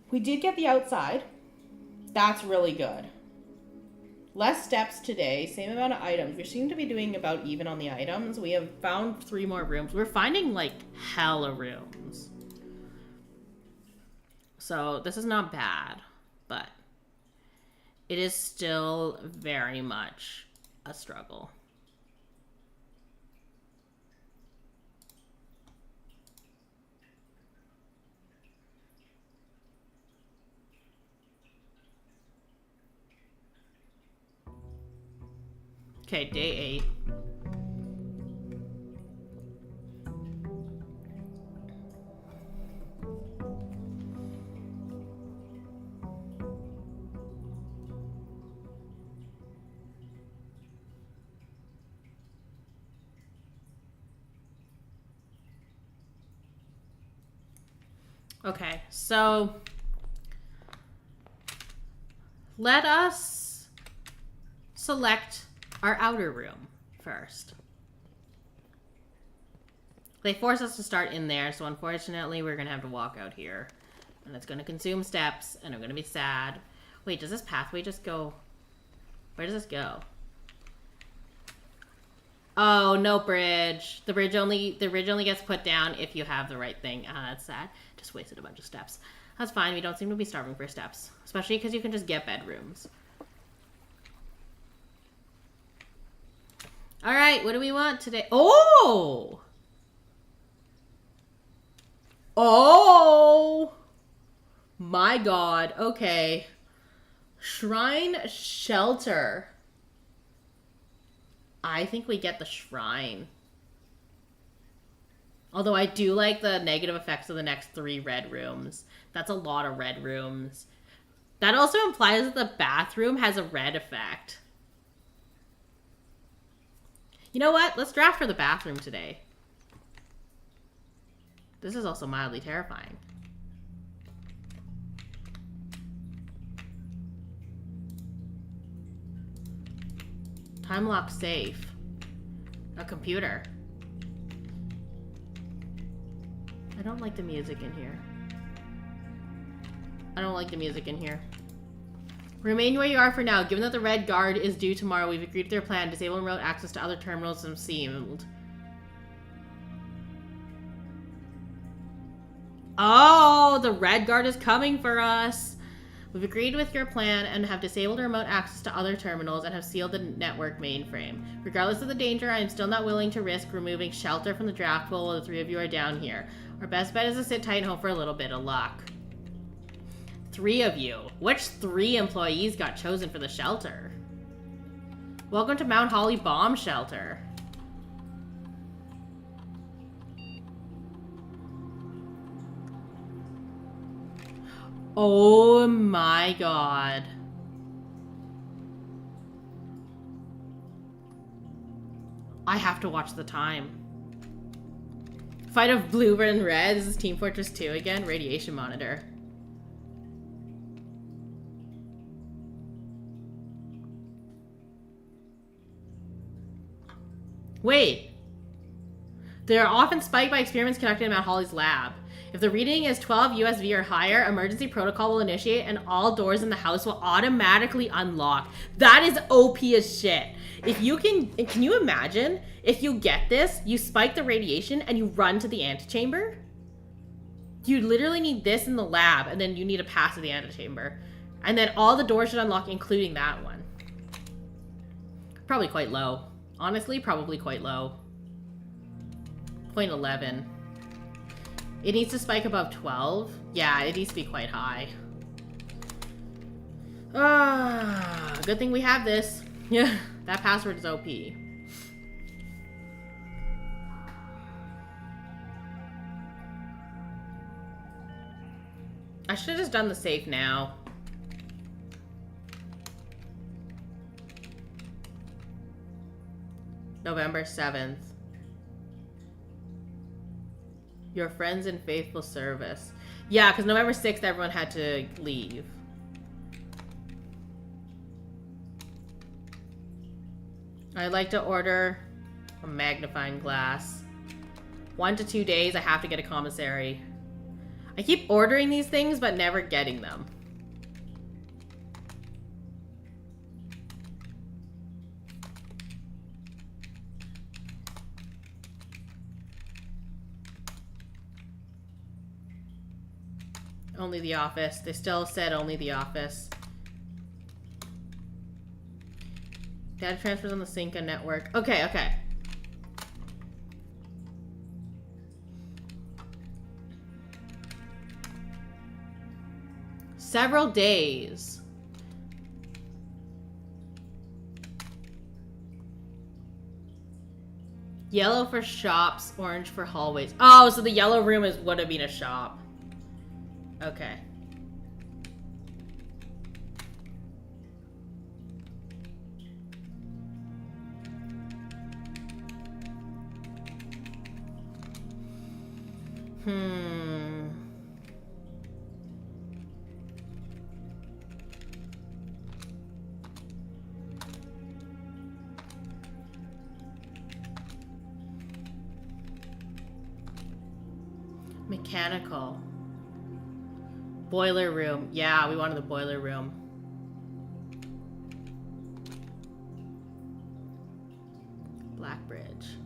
We did get the outside. That's really good. Less steps today, same amount of items. We seem to be doing about even on the items. We have found 3 more rooms. We're finding, like, hella rooms. So, this is not bad, but it is still very much a struggle. Okay, day 8. Okay, so let us select our outer room first. They force us to start in there, so unfortunately we're gonna have to walk out here. And it's gonna consume steps, and I'm gonna be sad. Wait, does this pathway just go... Where does this go? Oh, no bridge. The bridge only gets put down if you have the right thing. Ah, that's sad. Just wasted a bunch of steps. That's fine. We don't seem to be starving for steps. Especially because you can just get bedrooms. Alright, what do we want today? Oh! Oh! My god. Okay. Shrine shelter. I think we get the shrine. Although I do like the negative effects of the next 3 red rooms. That's a lot of red rooms. That also implies that the bathroom has a red effect. You know what? Let's draft for the bathroom today. This is also mildly terrifying. Time lock safe. A computer. I don't like the music in here. I don't like the music in here. Remain where you are for now. Given that the Red Guard is due tomorrow, we've agreed to their plan. Disable remote access to other terminals and sealed. Oh, the Red Guard is coming for us. We've agreed with your plan and have disabled remote access to other terminals and have sealed the network mainframe. Regardless of the danger, I am still not willing to risk removing shelter from the draft pool while the 3 of you are down here. Our best bet is to sit tight and hope for a little bit of luck. 3 of you. Which 3 employees got chosen for the shelter? Welcome to Mount Holly Bomb Shelter. Oh my god. I have to watch the time. Fight of blue and red. This is Team Fortress 2 again. Radiation monitor. Wait. They are often spiked by experiments conducted in Mount Holly's lab. If the reading is 12 USV or higher, emergency protocol will initiate and all doors in the house will automatically unlock. That is OP as shit. If you can you imagine if you get this, you spike the radiation and you run to the antechamber? You literally need this in the lab and then you need to pass to the antechamber. And then all the doors should unlock, including that one. Probably quite low. Honestly, probably quite low. 0.11. It needs to spike above 12. Yeah, it needs to be quite high. Good thing we have this. Yeah, that password is OP. I should have just done the safe now. November 7th. Your friends in faithful service. Yeah, because November 6th, everyone had to leave. I'd like to order a magnifying glass. 1 to 2 days, I have to get a commissary. I keep ordering these things, but never getting them. Only the office. They still said only the office. Data transfers on the Synca network. Okay, okay. Several days. Yellow for shops, orange for hallways. Oh, so the yellow room would have been a shop. Okay. Mechanical. Boiler room. Yeah, we wanted the boiler room. Blackbridge.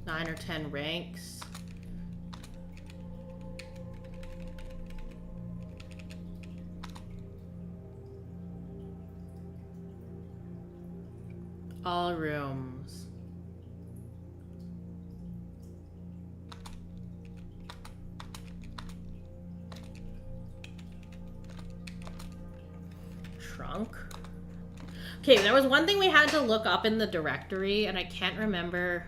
Nine or 10 ranks. All rooms. Trunk. Okay, there was one thing we had to look up in the directory, and I can't remember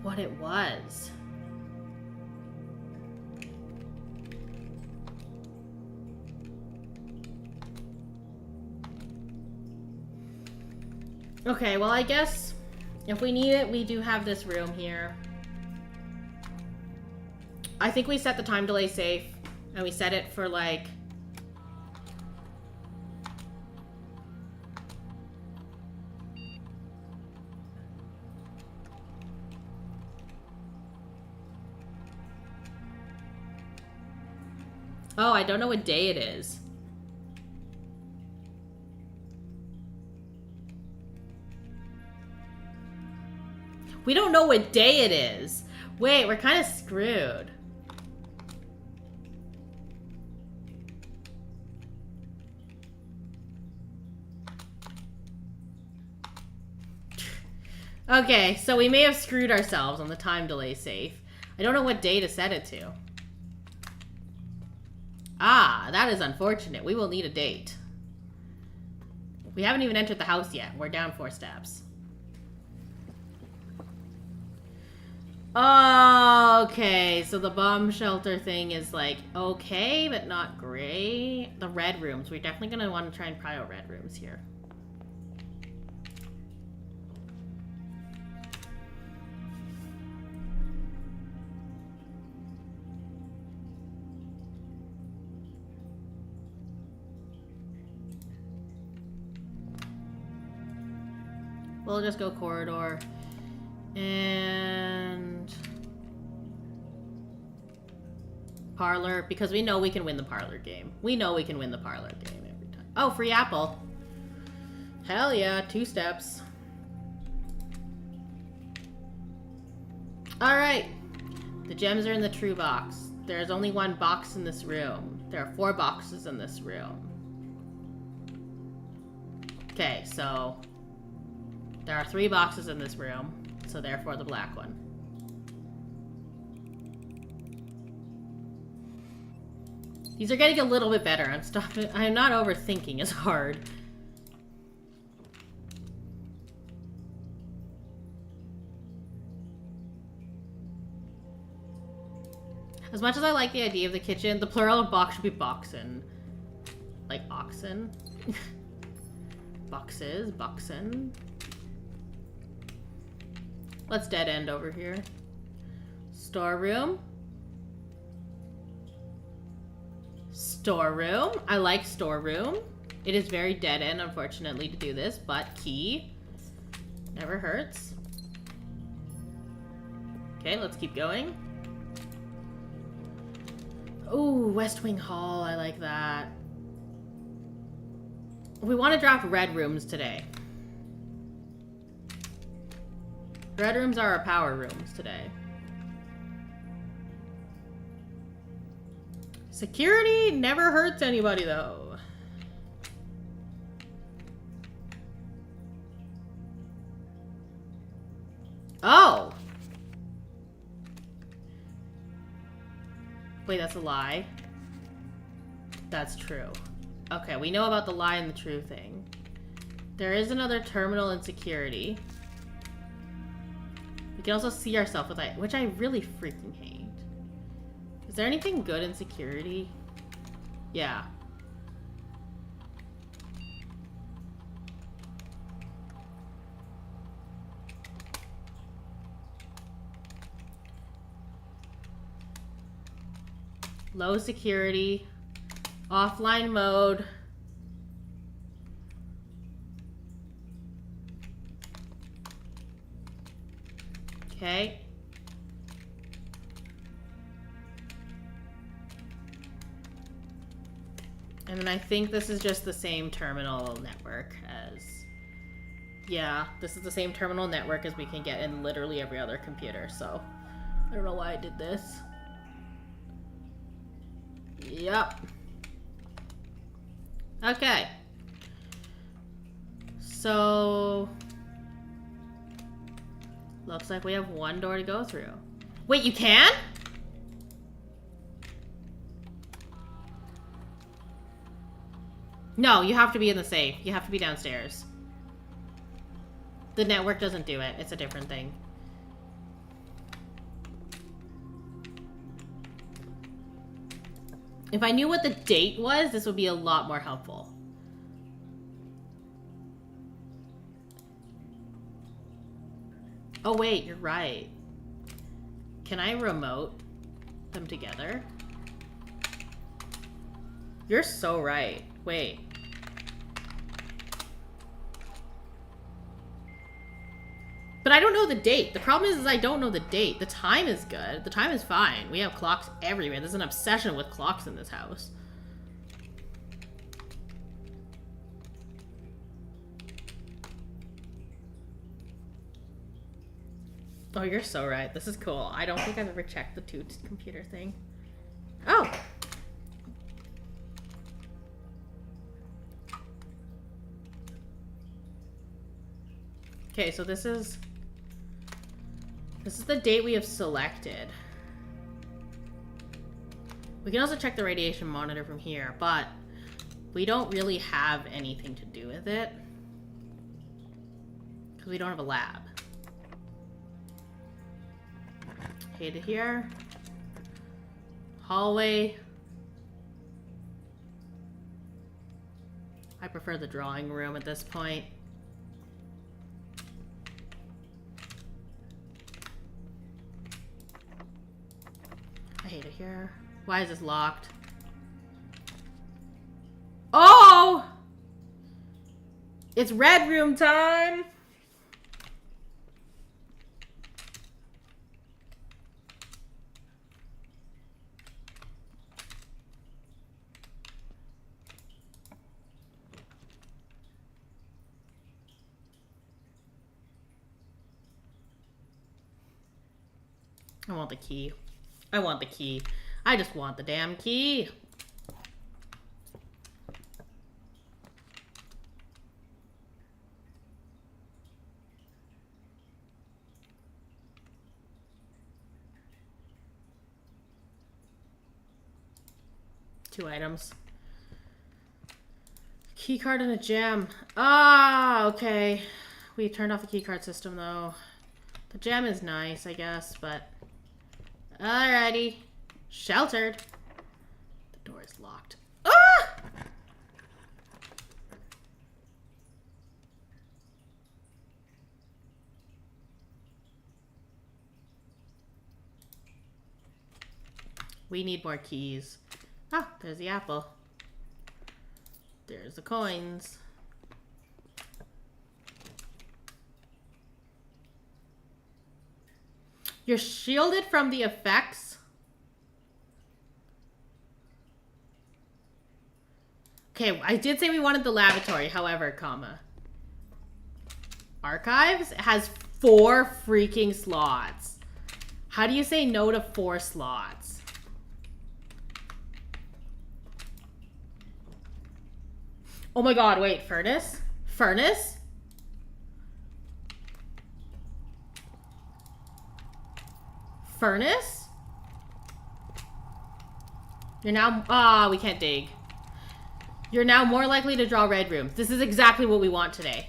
what it was. Okay, well, I guess if we need it, we do have this room here. I think we set the time delay safe, and we set it for like... Oh, I don't know what day it is. We don't know what day it is. Wait, we're kind of screwed. Okay, so we may have screwed ourselves on the time delay safe. I don't know what day to set it to. Ah, that is unfortunate. We will need a date. We haven't even entered the house yet. We're down 4 steps. Okay, so the bomb shelter thing is like okay, but not great. The red rooms. We're definitely going to want to try and pry out red rooms here. We'll just go corridor. And... parlor, because we know we can win the parlor game. We know we can win the parlor game every time. Oh, free apple. Hell yeah, 2 steps. Alright. The gems are in the true box. There's only 1 box in this room. There are 4 boxes in this room. Okay, so... there are 3 boxes in this room, so therefore the black one. These are getting a little bit better. I'm not overthinking as hard. As much as I like the idea of the kitchen, the plural of box should be boxen. Like oxen. Boxes, boxen. Let's dead end over here. Storeroom. Storeroom. I like storeroom. It is very dead end, unfortunately, to do this, but key. Never hurts. Okay, let's keep going. Ooh, West Wing Hall. I like that. We want to drop red rooms today. Red rooms are our power rooms today. Security never hurts anybody, though. Oh! Wait, that's a lie. That's true. Okay, we know about the lie and the true thing. There is another terminal in security. We can also see ourselves with that, which I really freaking hate. Is there anything good in security? Yeah. Low security. Offline mode. Okay. And then I think this is just the same terminal network as... Yeah, this is the same terminal network as we can get in literally every other computer, so... I don't know why I did this. Yep. Okay. So... Looks like we have one door to go through. Wait, you can? No, you have to be in the safe. You have to be downstairs. The network doesn't do it. It's a different thing. If I knew what the date was, this would be a lot more helpful. Oh wait, you're right. Can I remote them together? You're so right. Wait. But I don't know the date. The problem is I don't know the date. The time is good. The time is fine. We have clocks everywhere. There's an obsession with clocks in this house. Oh, you're so right. This is cool. I don't think I've ever checked the two-computer thing. Oh! Okay, so this is the date we have selected. We can also check the radiation monitor from here, but we don't really have anything to do with it because we don't have a lab. Okay, to here. Hallway. I prefer the drawing room at this point. I hate it here. Why is this locked? Oh! It's red room time! I want the key. I want the key. I just want the damn key. Two items. Key card and a gem. Ah, okay. We turned off the key card system though. The gem is nice, I guess, but... Alrighty. Sheltered. The door is locked. Ah! We need more keys. Ah, there's the apple. There's the coins. You're shielded from the effects? Okay, I did say we wanted the lavatory, however, comma. Archives has 4 freaking slots. How do you say no to 4 slots? Oh my god, wait, furnace? Furnace? Furnace? You're now... we can't dig. You're now more likely to draw red rooms. This is exactly what we want today.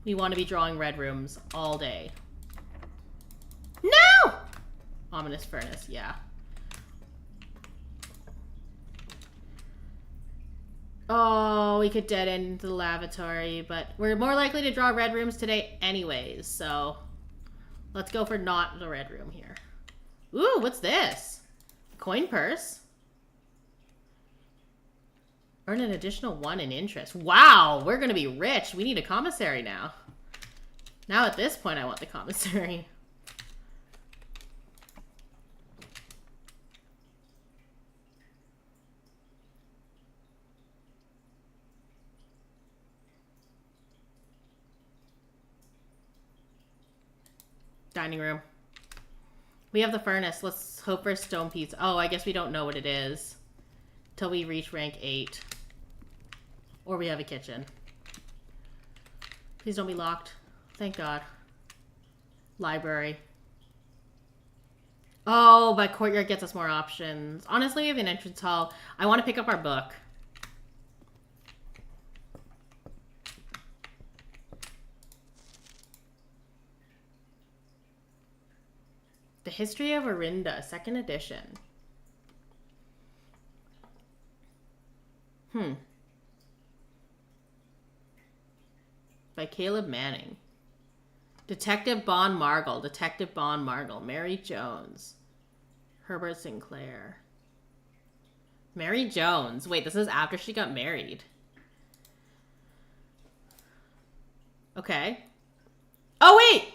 We want to be drawing red rooms all day. No! Ominous furnace, yeah. Oh, we could dead end the lavatory, but we're more likely to draw red rooms today anyways, so... Let's go for not the red room here. Ooh, what's this? Coin purse. Earn an additional 1 in interest. Wow, we're gonna be rich. We need a commissary now. Now at this point, I want the commissary. Dining room. We have the furnace. Let's hope for stone pizza. Oh, I guess we don't know what it is till we reach rank 8. Or we have a kitchen. Please don't be locked. Thank God. Library. Oh, but courtyard gets us more options. Honestly, we have an entrance hall. I want to pick up our book. The History of Orinda, 2nd edition. By Caleb Manning. Detective Bon Margle. Detective Bon Margle. Mary Jones. Herbert Sinclair. Mary Jones. Wait, this is after she got married. Okay. Oh, wait!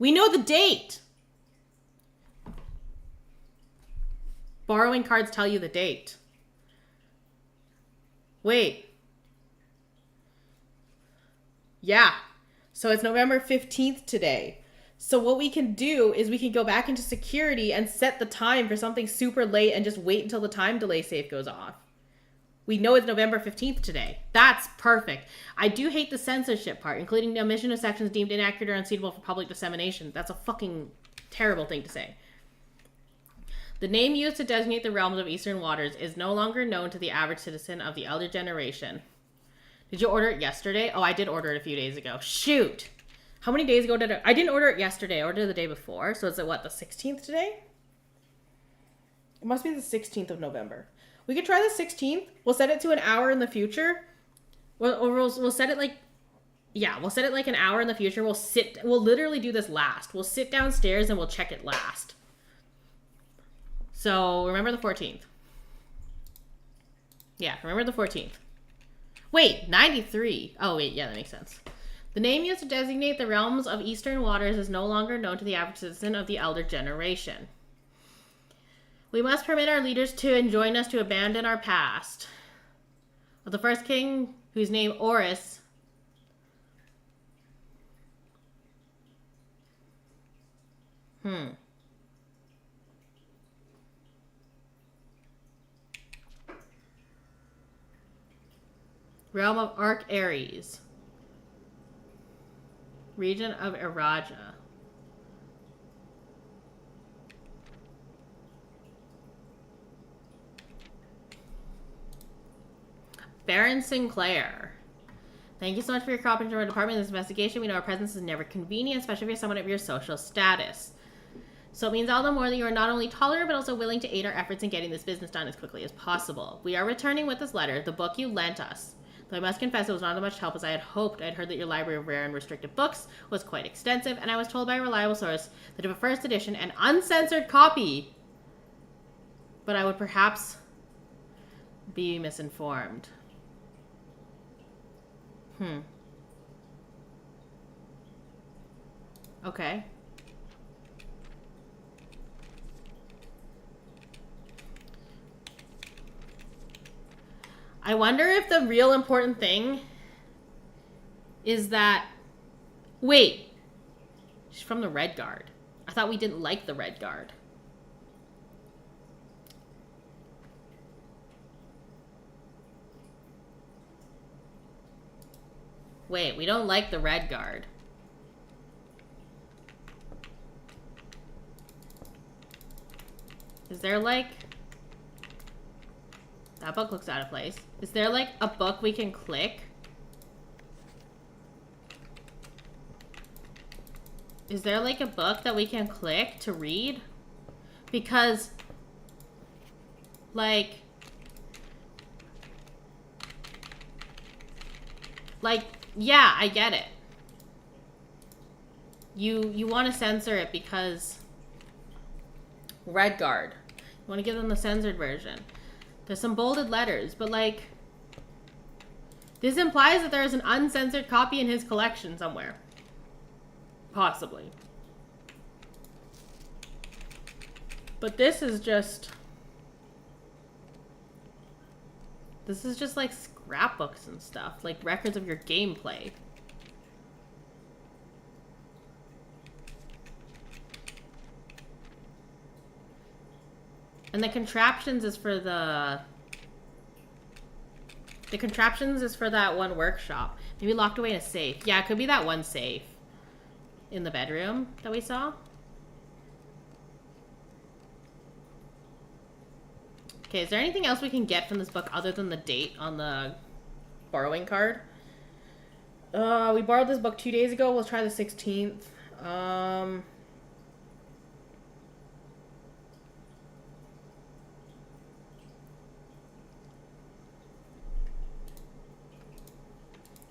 We know the date! Borrowing cards tell you the date. Wait. Yeah. So it's November 15th today. So what we can do is we can go back into security and set the time for something super late and just wait until the time delay safe goes off. We know it's November 15th today. That's perfect. I do hate the censorship part, including the omission of sections deemed inaccurate or unsuitable for public dissemination. That's a fucking terrible thing to say. The name used to designate the realms of Eastern Waters is no longer known to the average citizen of the elder generation. Did you order it yesterday? Oh, I did order it a few days ago. Shoot! How many days ago did I didn't order it yesterday. I ordered it the day before. So is it what, the 16th today? It must be the 16th of November. We could try the 16th. We'll set it to an hour in the future. We'll set it like... Yeah, we'll set it like an hour in the future. We'll literally do this last. We'll sit downstairs and we'll check it last. So, remember the 14th. Yeah, remember the 14th. Wait, 93. Oh, wait, yeah, that makes sense. The name used to designate the realms of Eastern Waters is no longer known to the average citizen of the elder generation. We must permit our leaders to enjoin us to abandon our past. Of the first king, whose name Oris... Realm of Arc Ares. Region of Iraja. Baron Sinclair. Thank you so much for your cooperation with our department in this investigation. We know our presence is never convenient, especially if you're someone of your social status. So it means all the more that you are not only tolerant, but also willing to aid our efforts in getting this business done as quickly as possible. We are returning with this letter, the book you lent us. Though I must confess it was not as much help as I had hoped. I had heard that your library of rare and restricted books was quite extensive, and I was told by a reliable source that of a first edition and uncensored copy, but I would perhaps be misinformed. Okay. I wonder if the real important thing is that... Wait. She's from the Red Guard. I thought we didn't like the Red Guard. Wait, we don't like the Red Guard. Is there like... That book looks out of place. Is there like a book we can click? Is there like a book that we can click to read? Because, like, yeah, I get it. You want to censor it because Red Guard. You want to give them the censored version. There's some bolded letters, but like, this implies that there is an uncensored copy in his collection somewhere. Possibly. But this is just like scrapbooks and stuff, like records of your gameplay. And the contraptions is for the contraptions is for that one workshop. Maybe locked away in a safe. Yeah, it could be that one safe in the bedroom that we saw. Okay, is there anything else we can get from this book other than the date on the borrowing card? We borrowed this book 2 days ago. We'll try the 16th.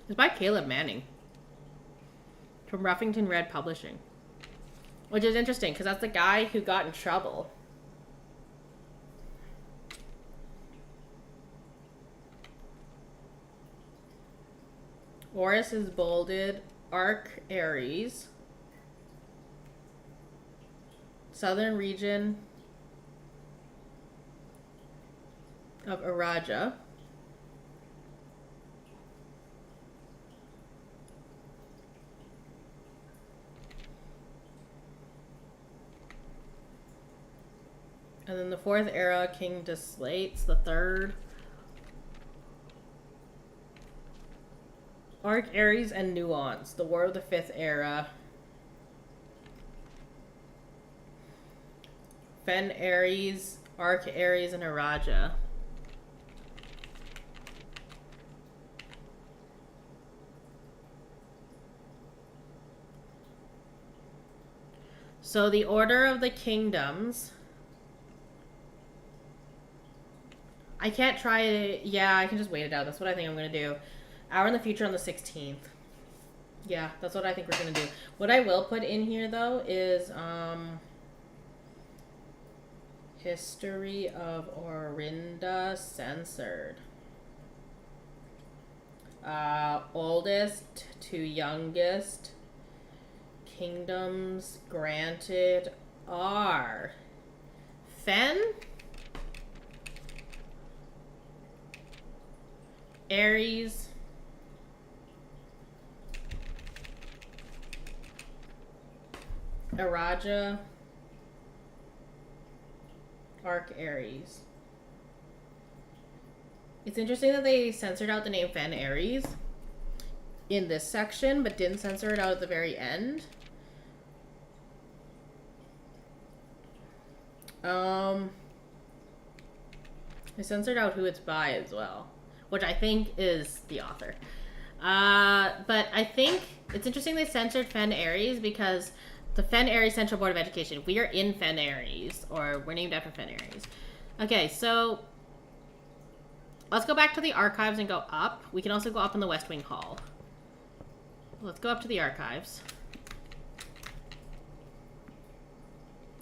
It's by Caleb Manning from Ruffington Red Publishing, which is interesting because that's the guy who got in trouble. Horus is bolded. Arc Aries. Southern region of Araja. And then the 4th era, King Deslates. The 3rd. Arc Aries and Nuance. The War of the 5th era. Fen Aries, Arc Aries, and Araja. So the Order of the Kingdoms. I can't try it. Yeah, I can just wait it out. That's what I think I'm going to do. Hour in the future on the 16th. Yeah, that's what I think we're going to do. What I will put in here, though, is History of Orinda Censored. Oldest to youngest kingdoms granted are Fen, Aries, Araja, Arc Aries. It's interesting that they censored out the name Fen Aries in this section, but didn't censor it out at the very end. They censored out who it's by as well, which I think is the author. But I think it's interesting they censored Fen Aries because the Fen Aries Central Board of Education, we are in Fen Aries, or we're named after Fen Aries. Okay, so let's go back to the archives and go up. We can also go up in the West Wing Hall. Let's go up to the archives.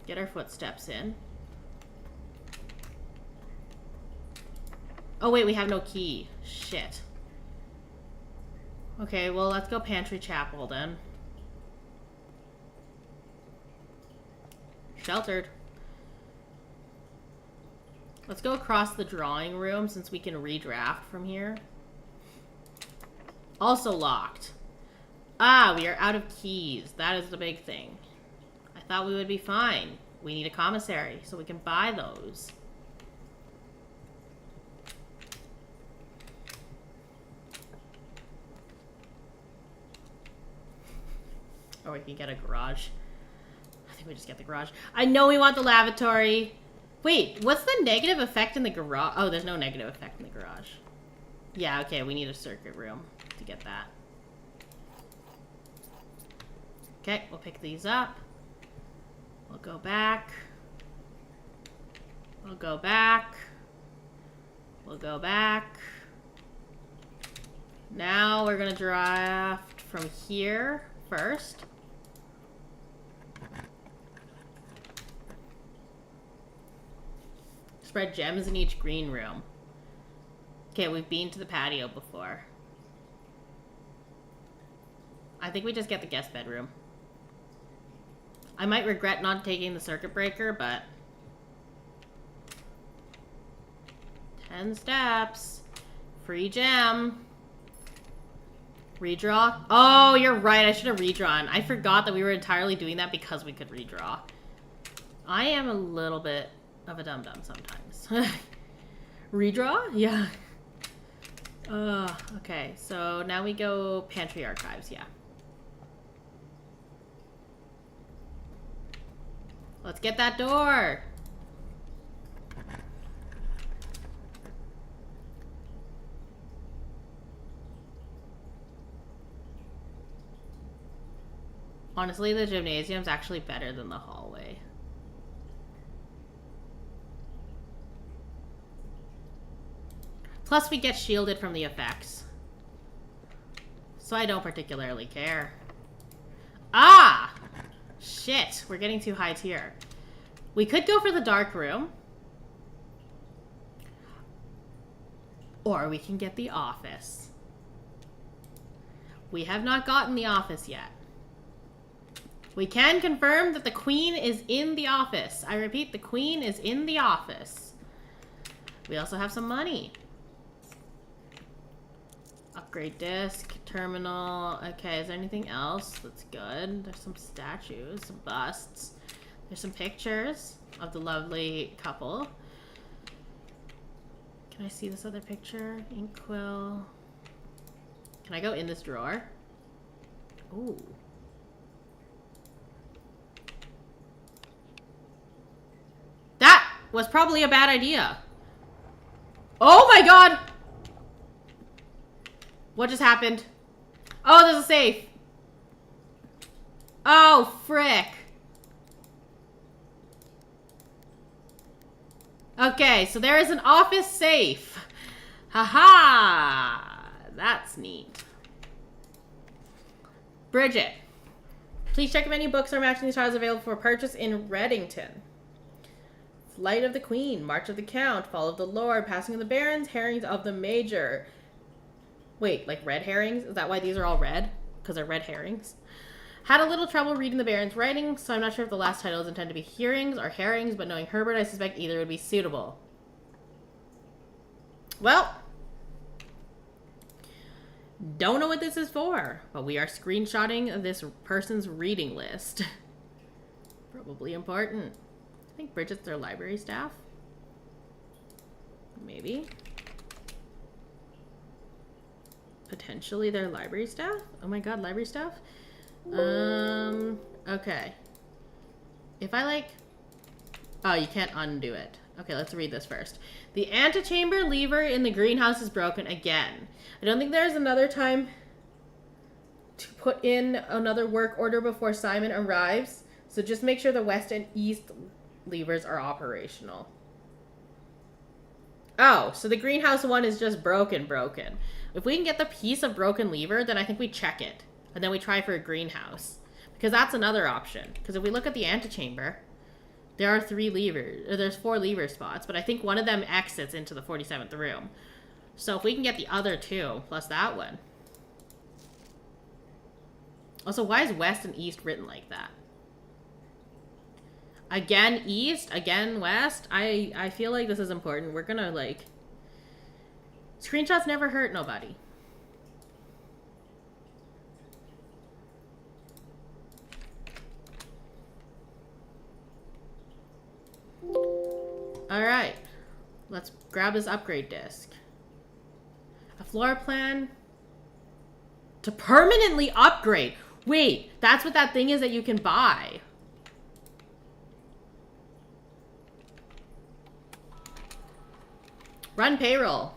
Get our footsteps in. Oh wait, we have no key. Shit. Okay, well let's go Pantry Chapel then. Sheltered. Let's go across the drawing room since we can redraft from here. Also locked. Ah, we are out of keys. That is the big thing. I thought we would be fine. We need a commissary so we can buy those. Or we can get a garage. I think we just get the garage. I know we want the lavatory. Wait, what's the negative effect in the garage? Oh, there's no negative effect in the garage. Yeah, okay, we need a circuit room to get that. Okay, we'll pick these up. We'll go back. We'll go back. We'll go back. Now we're gonna draft from here first. Spread gems in each green room. Okay, we've been to the patio before. I think we just get the guest bedroom. I might regret not taking the circuit breaker, but... 10 steps. Free gem. Redraw. Oh, you're right. I should have redrawn. I forgot that we were entirely doing that because we could redraw. I am a little bit of a dum-dum sometimes. Redraw? Yeah. Okay. So now we go pantry archives. Yeah. Let's get that door. Honestly, the gymnasium's actually better than the hallway. Plus, we get shielded from the effects. So I don't particularly care. Ah! Shit, we're getting too high tier. We could go for the dark room. Or we can get the office. We have not gotten the office yet. We can confirm that the queen is in the office. I repeat, the queen is in the office. We also have some money. Upgrade disc, terminal. Okay, is there anything else that's good? There's some statues, some busts. There's some pictures of the lovely couple. Can I see this other picture? Inkwell. Can I go in this drawer? Ooh. That was probably a bad idea. Oh my god! What just happened? Oh, there's a safe. Oh, frick. Okay, so there is an office safe. Haha! That's neat. Bridget. Please check if any books are matching these titles available for purchase in Reddington. Flight of the Queen, March of the Count, Fall of the Lord, Passing of the Barons, Herrings of the Major. Wait, like red herrings? Is that why these are all red? Because they're red herrings? Had a little trouble reading the Baron's writing, so I'm not sure if the last title is intended to be hearings or herrings, but knowing Herbert, I suspect either would be suitable. Well, don't know what this is for, but we are screenshotting this person's reading list. Probably important. I think Bridget's their library staff. Maybe. Potentially their library staff? Oh my god, library staff? Okay. If I like... Oh, you can't undo it. Okay, let's read this first. The antechamber lever in the greenhouse is broken again. I don't think there's another time to put in another work order before Simon arrives, so just make sure the west and east levers are operational. Oh, so the greenhouse one is just broken. If we can get the piece of broken lever, then I think we check it. And then we try for a greenhouse. Because that's another option. Because if we look at the antechamber, there are 3 levers, or there's 4 lever spots, but I think one of them exits into the 47th room. So if we can get the other 2, plus that one. Also, why is west and east written like that? Again east, again west. I feel like this is important. We're gonna, like... Screenshots never hurt nobody. Alright. Let's grab this upgrade disc. A floor plan to permanently upgrade. Wait, that's what that thing is that you can buy. Run payroll.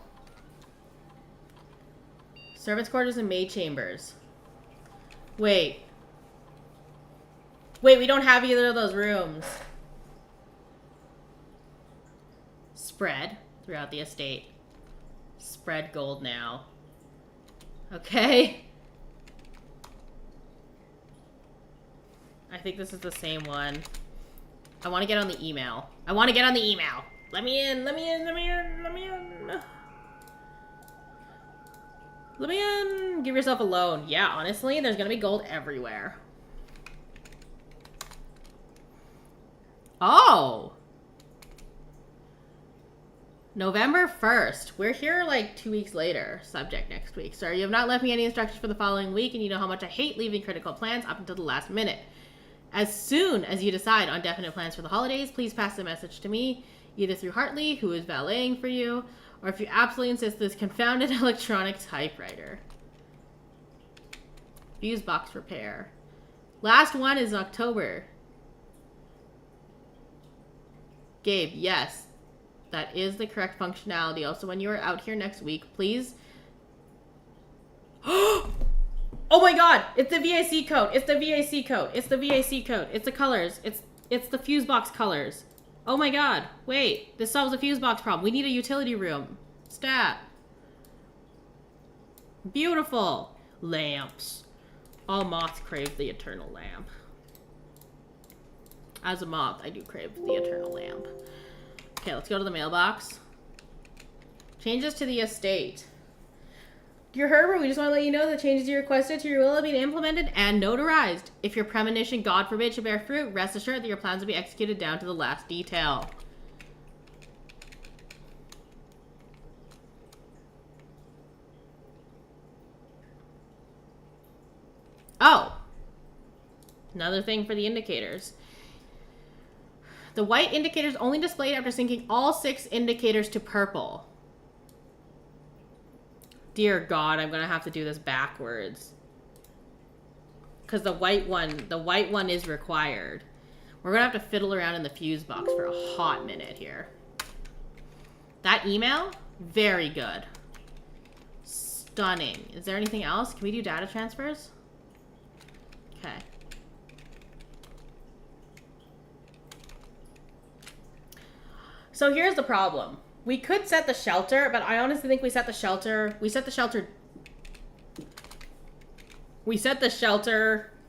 Servants' quarters and maid chambers. Wait. Wait, we don't have either of those rooms. Spread throughout the estate. Spread gold now. Okay. I think this is the same one. I want to get on the email. I want to get on the email. Let me in, let me in, let me in, let me in. Let me in. Give yourself a loan. Yeah, honestly, there's gonna be gold everywhere. Oh! November 1st. We're here like 2 weeks later. Subject next week. Sir, you have not left me any instructions for the following week, and you know how much I hate leaving critical plans up until the last minute. As soon as you decide on definite plans for the holidays, please pass the message to me, either through Hartley, who is valeting for you, or if you absolutely insist, this confounded electronic typewriter. Fuse box repair. Last one is October. Gabe, yes. That is the correct functionality. Also, when you are out here next week, please... Oh my god! It's the VAC code! It's the VAC code! It's the VAC code! It's the colors! It's the fuse box colors! Oh my god! Wait! This solves a fuse box problem. We need a utility room. Stat. Beautiful! Lamps. All moths crave the eternal lamp. As a moth, I do crave the eternal lamp. Okay, let's go to the mailbox. Changes to the estate. Dear Herbert, we just want to let you know the changes you requested to your will have been implemented and notarized. If your premonition, God forbid, should bear fruit, rest assured that your plans will be executed down to the last detail. Oh! Another thing for the indicators. The white indicator is only displayed after syncing all 6 indicators to purple. Dear God, I'm gonna have to do this backwards. Because the white one is required. We're gonna have to fiddle around in the fuse box for a hot minute here. That email? Very good. Stunning. Is there anything else? Can we do data transfers? Okay. So here's the problem. We could set the shelter, but I honestly think we set the shelter,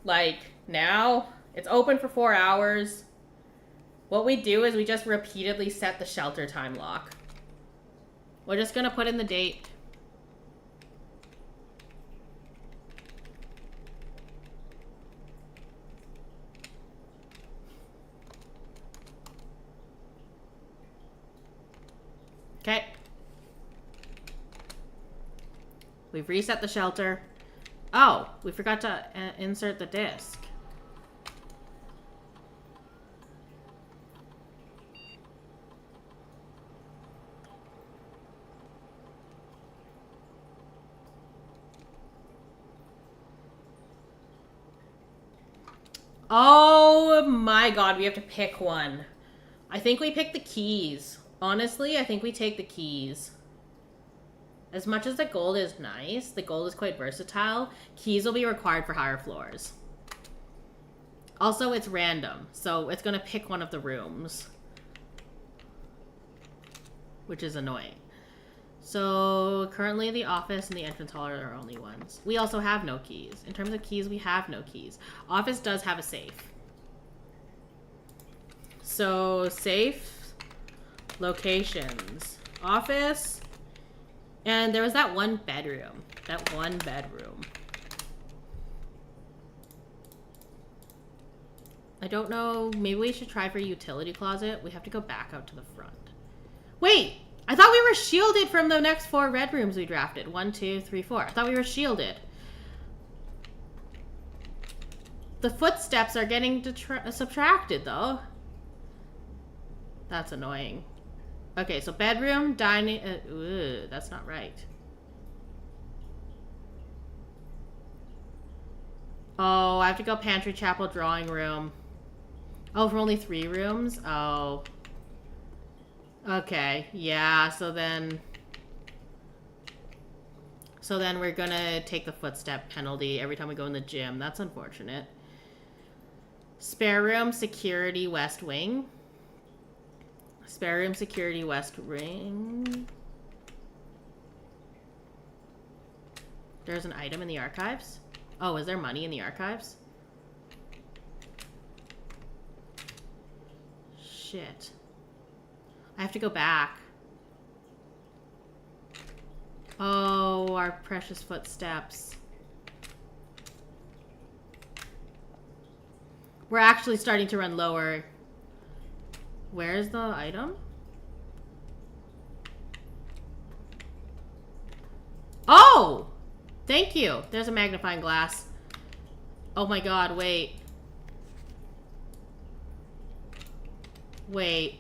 like, now. It's open for 4 hours. What we do is we just repeatedly set the shelter time lock. We're just gonna put in the date. Okay. We've reset the shelter. Oh, we forgot to insert the disc. Oh my god, we have to pick one. I think we pick the keys. Honestly, I think we take the keys. As much as the gold is nice, the gold is quite versatile, keys will be required for higher floors. Also, it's random, so it's gonna pick one of the rooms. Which is annoying. So, currently the office and the entrance hall are our only ones. We also have no keys. In terms of keys, we have no keys. Office does have a safe. So, safe... Locations. Office. And there was that one bedroom. I don't know. Maybe we should try for a utility closet. We have to go back out to the front. Wait! I thought we were shielded from the next 4 red rooms we drafted. 1, 2, 3, 4. I thought we were shielded. The footsteps are getting subtracted, though. That's annoying. Okay, so bedroom, dining... that's not right. Oh, I have to go pantry, chapel, drawing room. Oh, for only 3 rooms? Oh. Okay, yeah, so then we're gonna take the footstep penalty every time we go in the gym. That's unfortunate. Spare room, security, west wing. Spare room, security, west wing. There's an item in the archives. Oh, is there money in the archives? Shit. I have to go back. Oh, our precious footsteps. We're actually starting to run lower. Where's the item? Oh! Thank you. There's a magnifying glass. Oh my god, wait. Wait.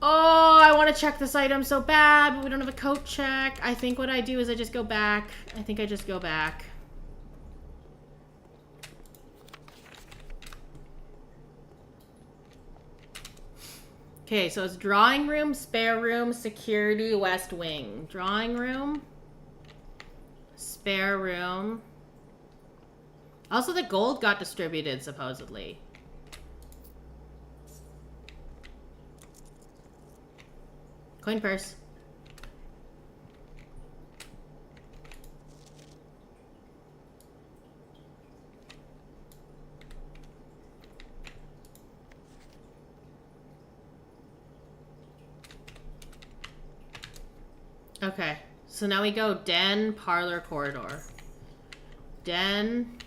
Oh, I want to check this item so bad, but we don't have a coat check. I think what I do is I just go back. I think I just go back. Okay, so it's drawing room, spare room, security, west wing. Drawing room, spare room. Also, the gold got distributed, supposedly. Coin purse. Okay, so now we go den, parlor, corridor. Den.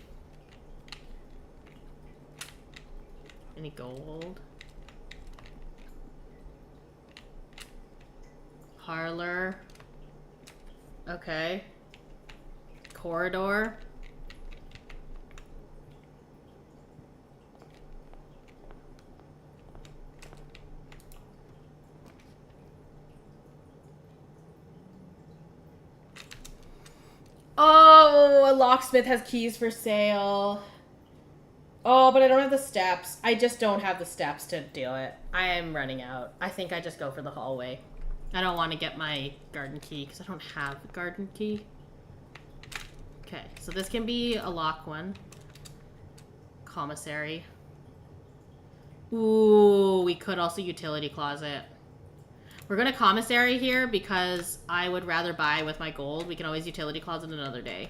Any gold? Parlor. Okay. Corridor. Oh, a locksmith has keys for sale. Oh, but I don't have the steps. I just don't have the steps to do it. I am running out. I think I just go for the hallway. I don't want to get my garden key because I don't have a garden key. Okay, so this can be a lock one. Commissary. Ooh, we could also utility closet. We're gonna commissary here because I would rather buy with my gold. We can always utility closet another day.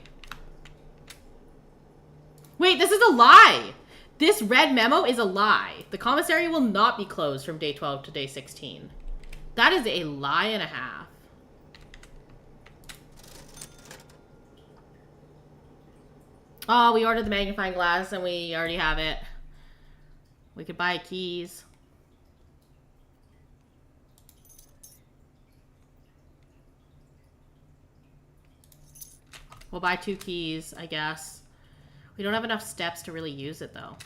Wait, this is a lie! This red memo is a lie. The commissary will not be closed from day 12 to day 16. That is a lie and a half. Oh, we ordered the magnifying glass and we already have it. We could buy keys. We'll buy 2 keys, I guess. We don't have enough steps to really use it, though.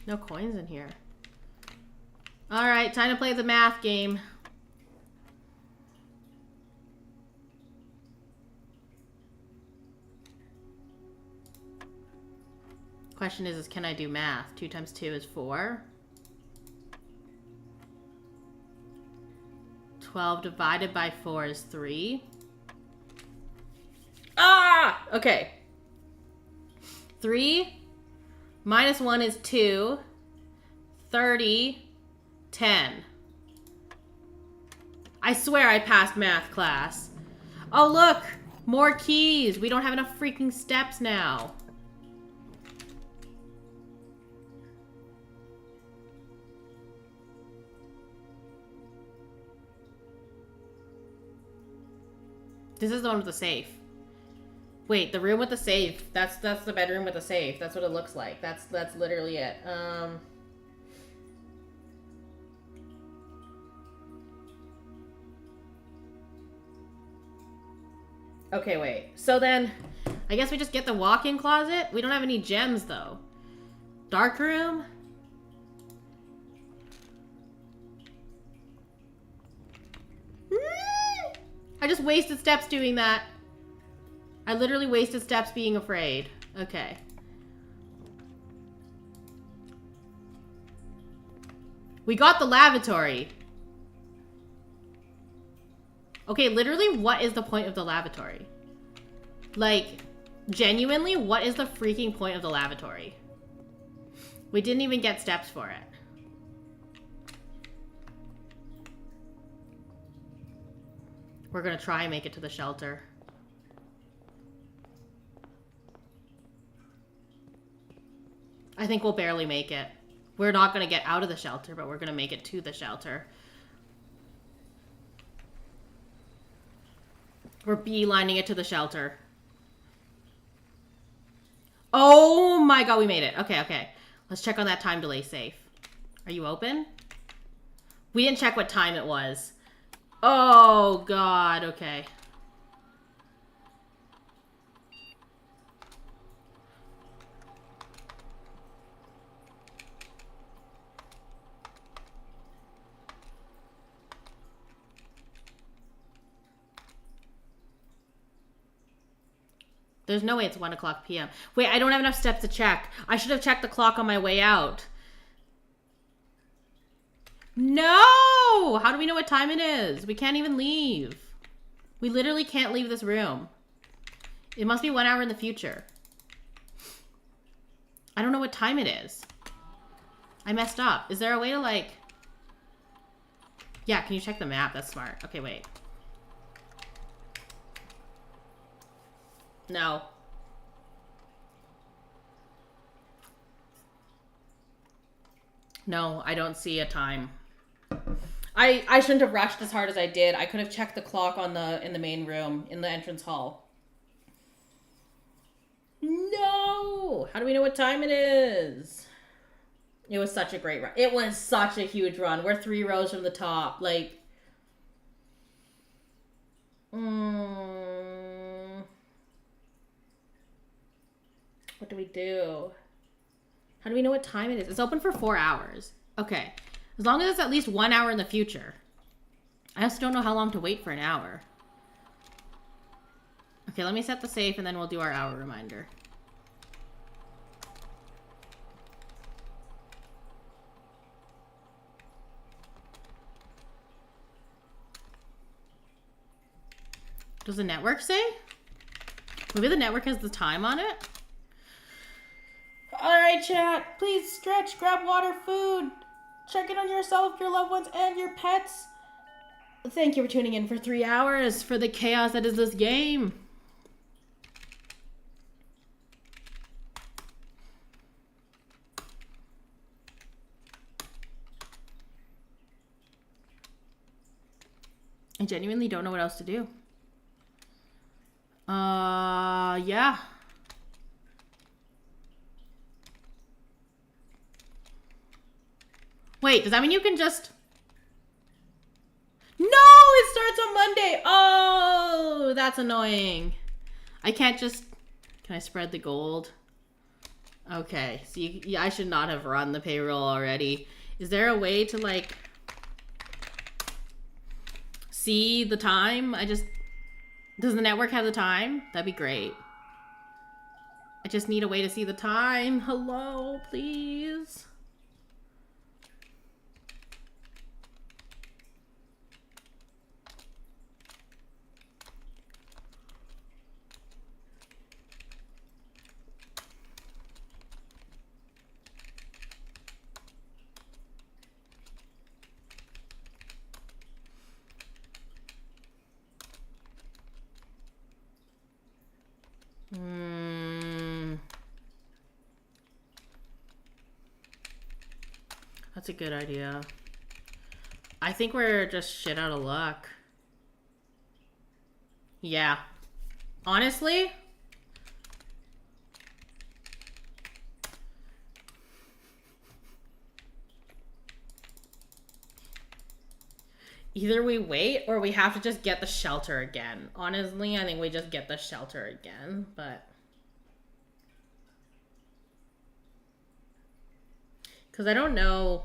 No coins in here. Alright, time to play the math game. Question is can I do math? 2 times 2 is 4. 12 divided by 4 is 3. Ah! Okay. 3 minus 1 is 2. 30. 10. I swear I passed math class. Oh, look! More keys! We don't have enough freaking steps now. This is the one with the safe. Wait, the room with the safe. That's the bedroom with the safe. That's what it looks like. That's literally it. Okay, wait. So then, I guess we just get the walk-in closet. We don't have any gems, though. Dark room. I just wasted steps doing that. I literally wasted steps being afraid. Okay. We got the lavatory. Okay, literally, what is the point of the lavatory? Like, genuinely, what is the freaking point of the lavatory? We didn't even get steps for it. We're gonna try and make it to the shelter. I think we'll barely make it. We're not going to get out of the shelter, but we're going to make it to the shelter. We're beelining it to the shelter. Oh my god, we made it. Okay, okay. Let's check on that time delay safe. Are you open? We didn't check what time it was. Oh god, okay. There's no way it's 1 o'clock p.m. Wait, I don't have enough steps to check. I should have checked the clock on my way out. No! How do we know what time it is? We can't even leave. We literally can't leave this room. It must be 1 hour in the future. I don't know what time it is. I messed up. Is there a way to like... Yeah, can you check the map? That's smart. Okay, wait. No. No, I don't see a time. I shouldn't have rushed as hard as I did. I could have checked the clock on in the main room, in the entrance hall. No! How do we know what time it is? It was such a great run. It was such a huge run. We're 3 rows from the top. Like... What do we do? How do we know what time it is? It's open for 4 hours. Okay. As long as it's at least 1 hour in the future. I also don't know how long to wait for an hour. Okay, let me set the safe and then we'll do our hour reminder. Does the network say? Maybe the network has the time on it? Alright, chat. Please stretch, grab water, food. Check in on yourself, your loved ones, and your pets. Thank you for tuning in for 3 hours for the chaos that is this game. I genuinely don't know what else to do. Yeah. Wait, does that mean you can just... No, it starts on Monday. Oh, that's annoying. I can't just... Can I spread the gold? Okay, so yeah, I should not have run the payroll already. Is there a way to, like... see the time? Does the network have the time? That'd be great. I just need a way to see the time. Hello, please. That's a good idea. I think we're just shit out of luck. Yeah. Honestly? Either we wait or we have to just get the shelter again. Honestly, I think we just get the shelter again, but... Because I don't know...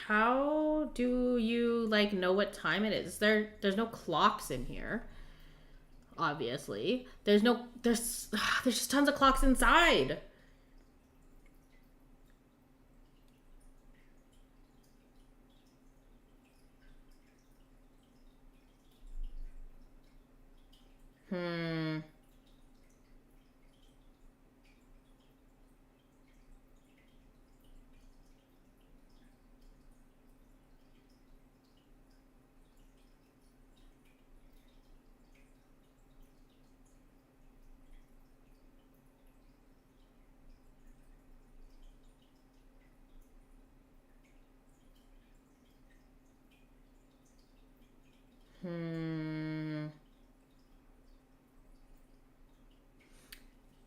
How do you, like, know what time it is? There's no clocks in here. Obviously. There's just tons of clocks inside.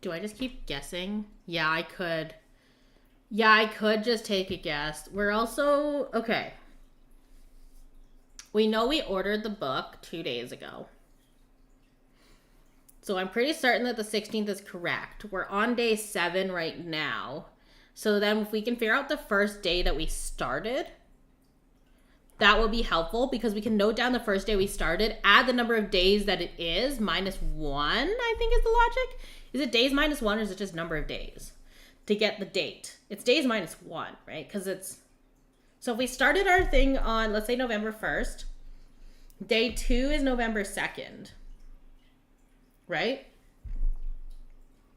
Do I just keep guessing? Yeah, I could. Yeah, I could just take a guess. We're also... Okay. We know we ordered the book 2 days ago. So I'm pretty certain that the 16th is correct. We're on day 7 right now. So then if we can figure out the first day that we started, that will be helpful because we can note down the first day we started, add the number of days that it is, minus 1, I think is the logic. Is it days minus 1 or is it just number of days? To get the date. It's days minus 1, right? Because it's... So if we started our thing on, let's say November 1st, day 2 is November 2nd. Right?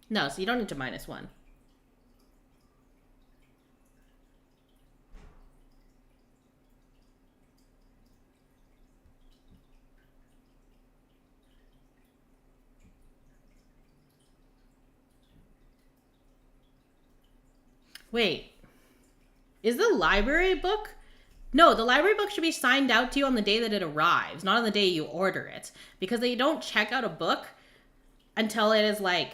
No, so you don't need to minus 1. Wait. Is the library book? No, the library book should be signed out to you on the day that it arrives, not on the day you order it. Because they don't check out a book until it is, like,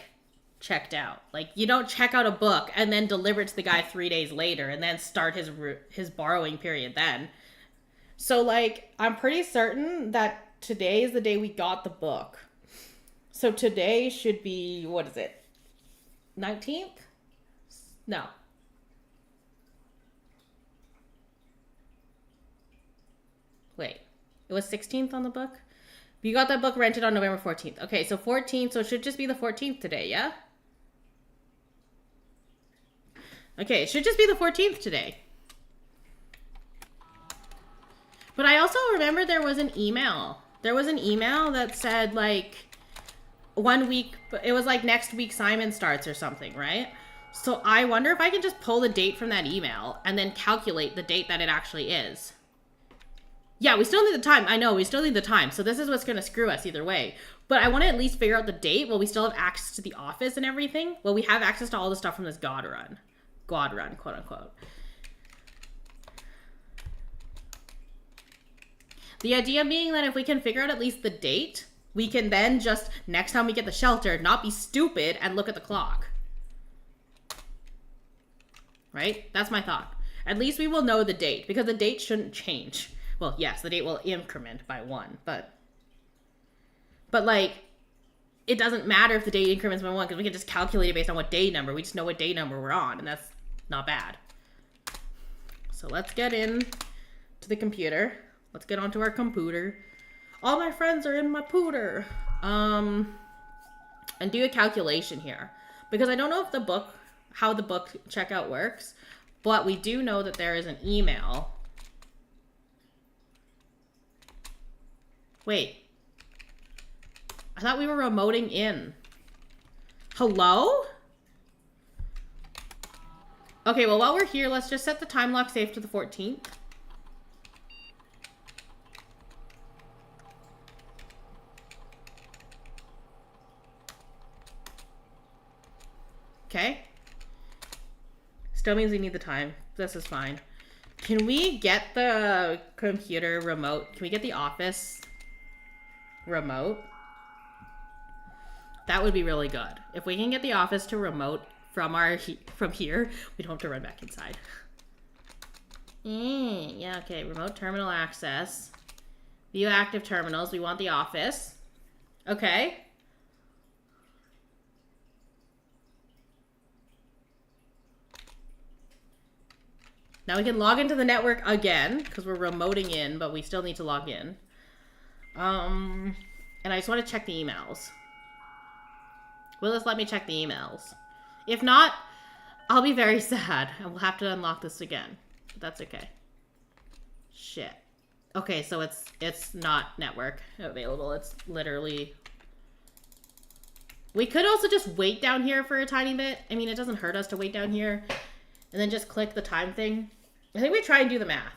checked out. Like, you don't check out a book and then deliver it to the guy 3 days later and then start his borrowing period then. So, like, I'm pretty certain that today is the day we got the book. So today should be, what is it? 19th? No. Wait, it was 16th on the book? You got that book rented on November 14th. Okay, so 14th, so it should just be the 14th today, yeah? Okay, it should just be the 14th today. But I also remember there was an email. There was an email that said, like, 1 week, it was like next week Simon starts or something, right? So I wonder if I can just pull the date from that email and then calculate the date that it actually is. Yeah, we still need the time. I know, we still need the time. So this is what's going to screw us either way. But I want to at least figure out the date while we still have access to the office and everything. Well, we have access to all the stuff from this God run. God run, quote unquote. The idea being that if we can figure out at least the date, we can then just, next time we get the shelter, not be stupid and look at the clock. Right? That's my thought. At least we will know the date, because the date shouldn't change. Well, yes, the date will increment by 1, but like, it doesn't matter if the date increments by 1, because we can just calculate it based on what day number. We just know what day number we're on, and that's not bad. So let's get in to the computer. Let's get onto our computer. All my friends are in my pooter. And do a calculation here. Because I don't know if how the book checkout works, but we do know that there is an email. Wait. I thought we were remoting in. Hello? Okay, well, while we're here, let's just set the time lock safe to the 14th. Okay. Still means we need the time. This is fine. Can we get the computer remote? Can we get the office remote? That would be really good. If we can get the office to remote from here, we don't have to run back inside. Yeah, okay. Remote terminal access. View active terminals. We want the office. Okay. Now we can log into the network again, because we're remoting in, but we still need to log in. And I just want to check the emails. Will this let me check the emails? If not, I'll be very sad, and we'll have to unlock this again. But that's okay. Shit. Okay, so it's not network available. It's literally... We could also just wait down here for a tiny bit. I mean, it doesn't hurt us to wait down here. And then just click the time thing. I think we try and do the math.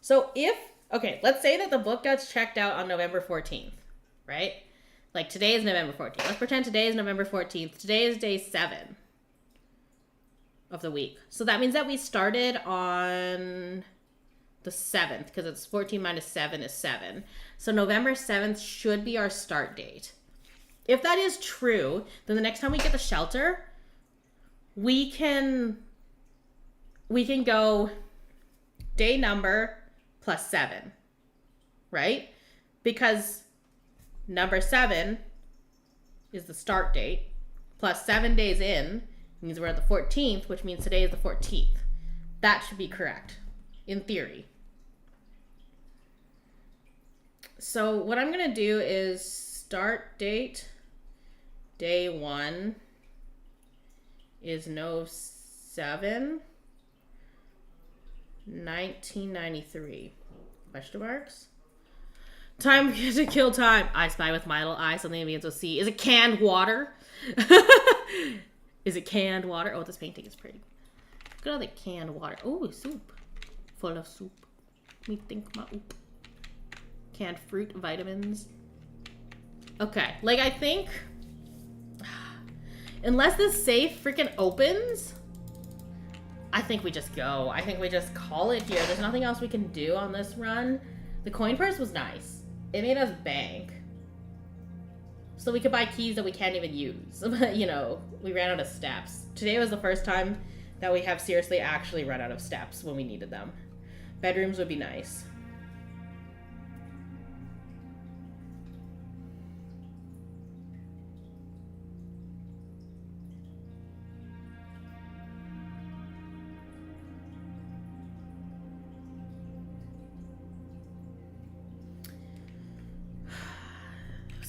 So okay, let's say that the book gets checked out on November 14th, right? Like today is November 14th. Let's pretend today is November 14th. Today is day 7 of the week. So that means that we started on the 7th, because it's 14 minus 7 is 7. So November 7th should be our start date. If that is true, then the next time we get the shelter, we can go day number plus 7, right? Because number 7 is the start date, plus 7 days in means we're at the 14th, which means today is the 14th. That should be correct, in theory. So what I'm going to do is start date, day 1 is no 7, 1993, question marks. Time to kill time. I spy with my little eye, something begins with C. Is it canned water? Is it canned water? Oh, this painting is pretty. Look at all the canned water. Oh, soup. Full of soup. Me think my oop. Canned fruit, vitamins. Okay, like I think, unless this safe freaking opens, I think we just go. I think we just call it here. There's nothing else we can do on this run. The coin purse was nice. It made us bank. So we could buy keys that we can't even use. But, you know, we ran out of steps. Today was the first time that we have seriously actually run out of steps when we needed them. Bedrooms would be nice.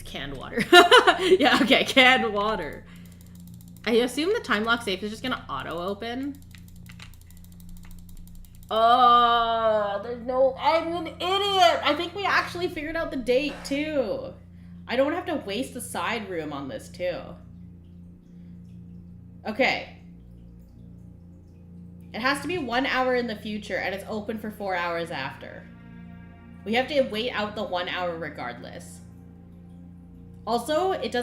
Canned water. Yeah, okay, canned water. I assume the time lock safe is just gonna auto open. Oh, there's no, I'm an idiot. I think we actually figured out the date too. I don't have to waste the side room on this too. Okay. It has to be 1 hour in the future and it's open for 4 hours after. We have to wait out the 1 hour regardless. Also, it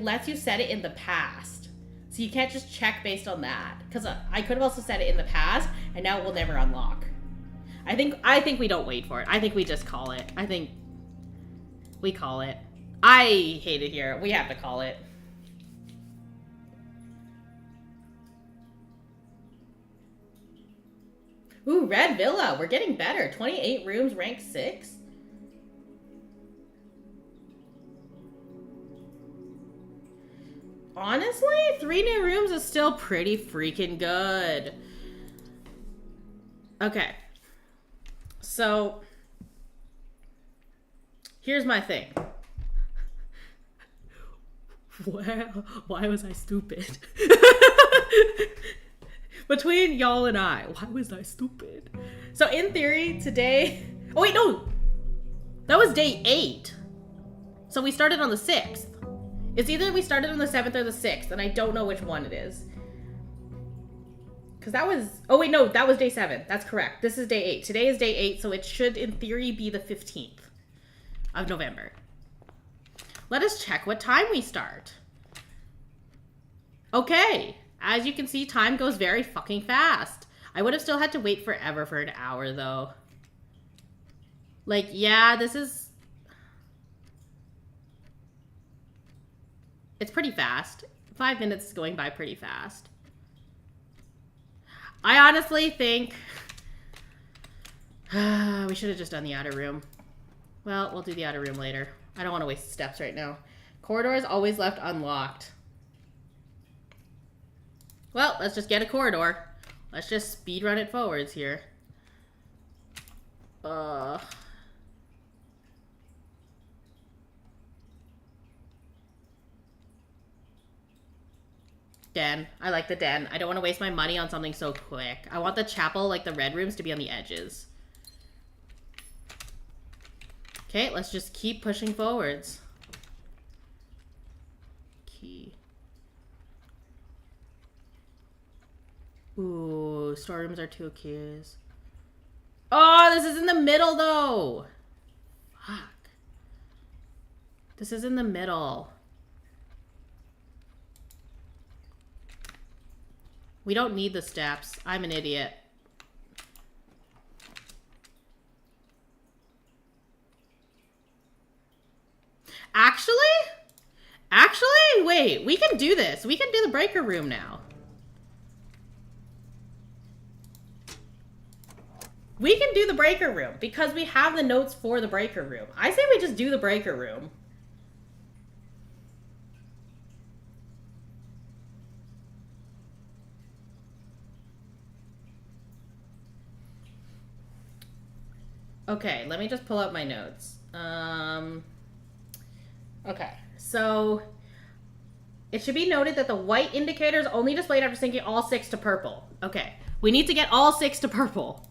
lets you set it in the past. So you can't just check based on that. Because I could have also set it in the past, and now it will never unlock. I think we don't wait for it. I think we just call it. I think we call it. I hate it here. We have to call it. Ooh, Red Villa. We're getting better. 28 rooms, rank 6. Honestly, 3 new rooms is still pretty freaking good. Okay. So, here's my thing. Why was I stupid? Between y'all and I, why was I stupid? So in theory, today... Oh wait, no! That was day 8. So we started on the 6th. It's either we started on the 7th or the 6th, and I don't know which one it is. Because that was... Oh, wait, no, that was day 7. That's correct. This is day 8. Today is day 8, so it should, in theory, be the 15th of November. Let us check what time we start. Okay. As you can see, time goes very fucking fast. I would have still had to wait forever for an hour, though. Like, yeah, this is... It's pretty fast. 5 minutes is going by pretty fast. I honestly think we should have just done the outer room. Well, we'll do the outer room later. I don't want to waste steps right now. Corridor is always left unlocked. Well, let's just get a corridor. Let's just speedrun it forwards here. Den. I like the den. I don't want to waste my money on something so quick. I want the chapel, like the red rooms, to be on the edges. Okay, let's just keep pushing forwards. Key. Ooh, storerooms are 2 keys. Oh, this is in the middle, though. Fuck. This is in the middle. We don't need the steps. I'm an idiot. Actually, do this. We can do the breaker room now. We can do the breaker room because we have the notes for the breaker room. I say we just do the breaker room. Okay, let me just pull up my notes. Okay, so it should be noted that the white indicator is only displayed after syncing all 6 to purple. Okay, we need to get all 6 to purple.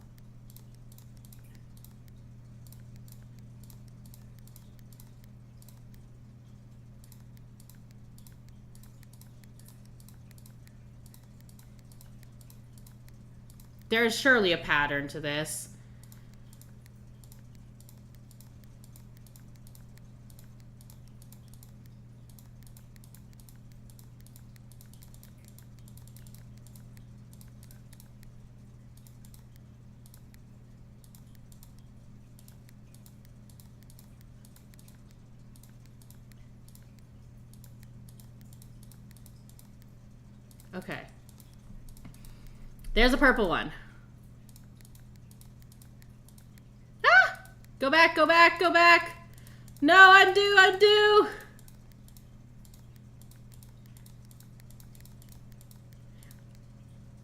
There is surely a pattern to this. Okay. There's a purple one. Ah! Go back, go back, go back. No, undo, undo.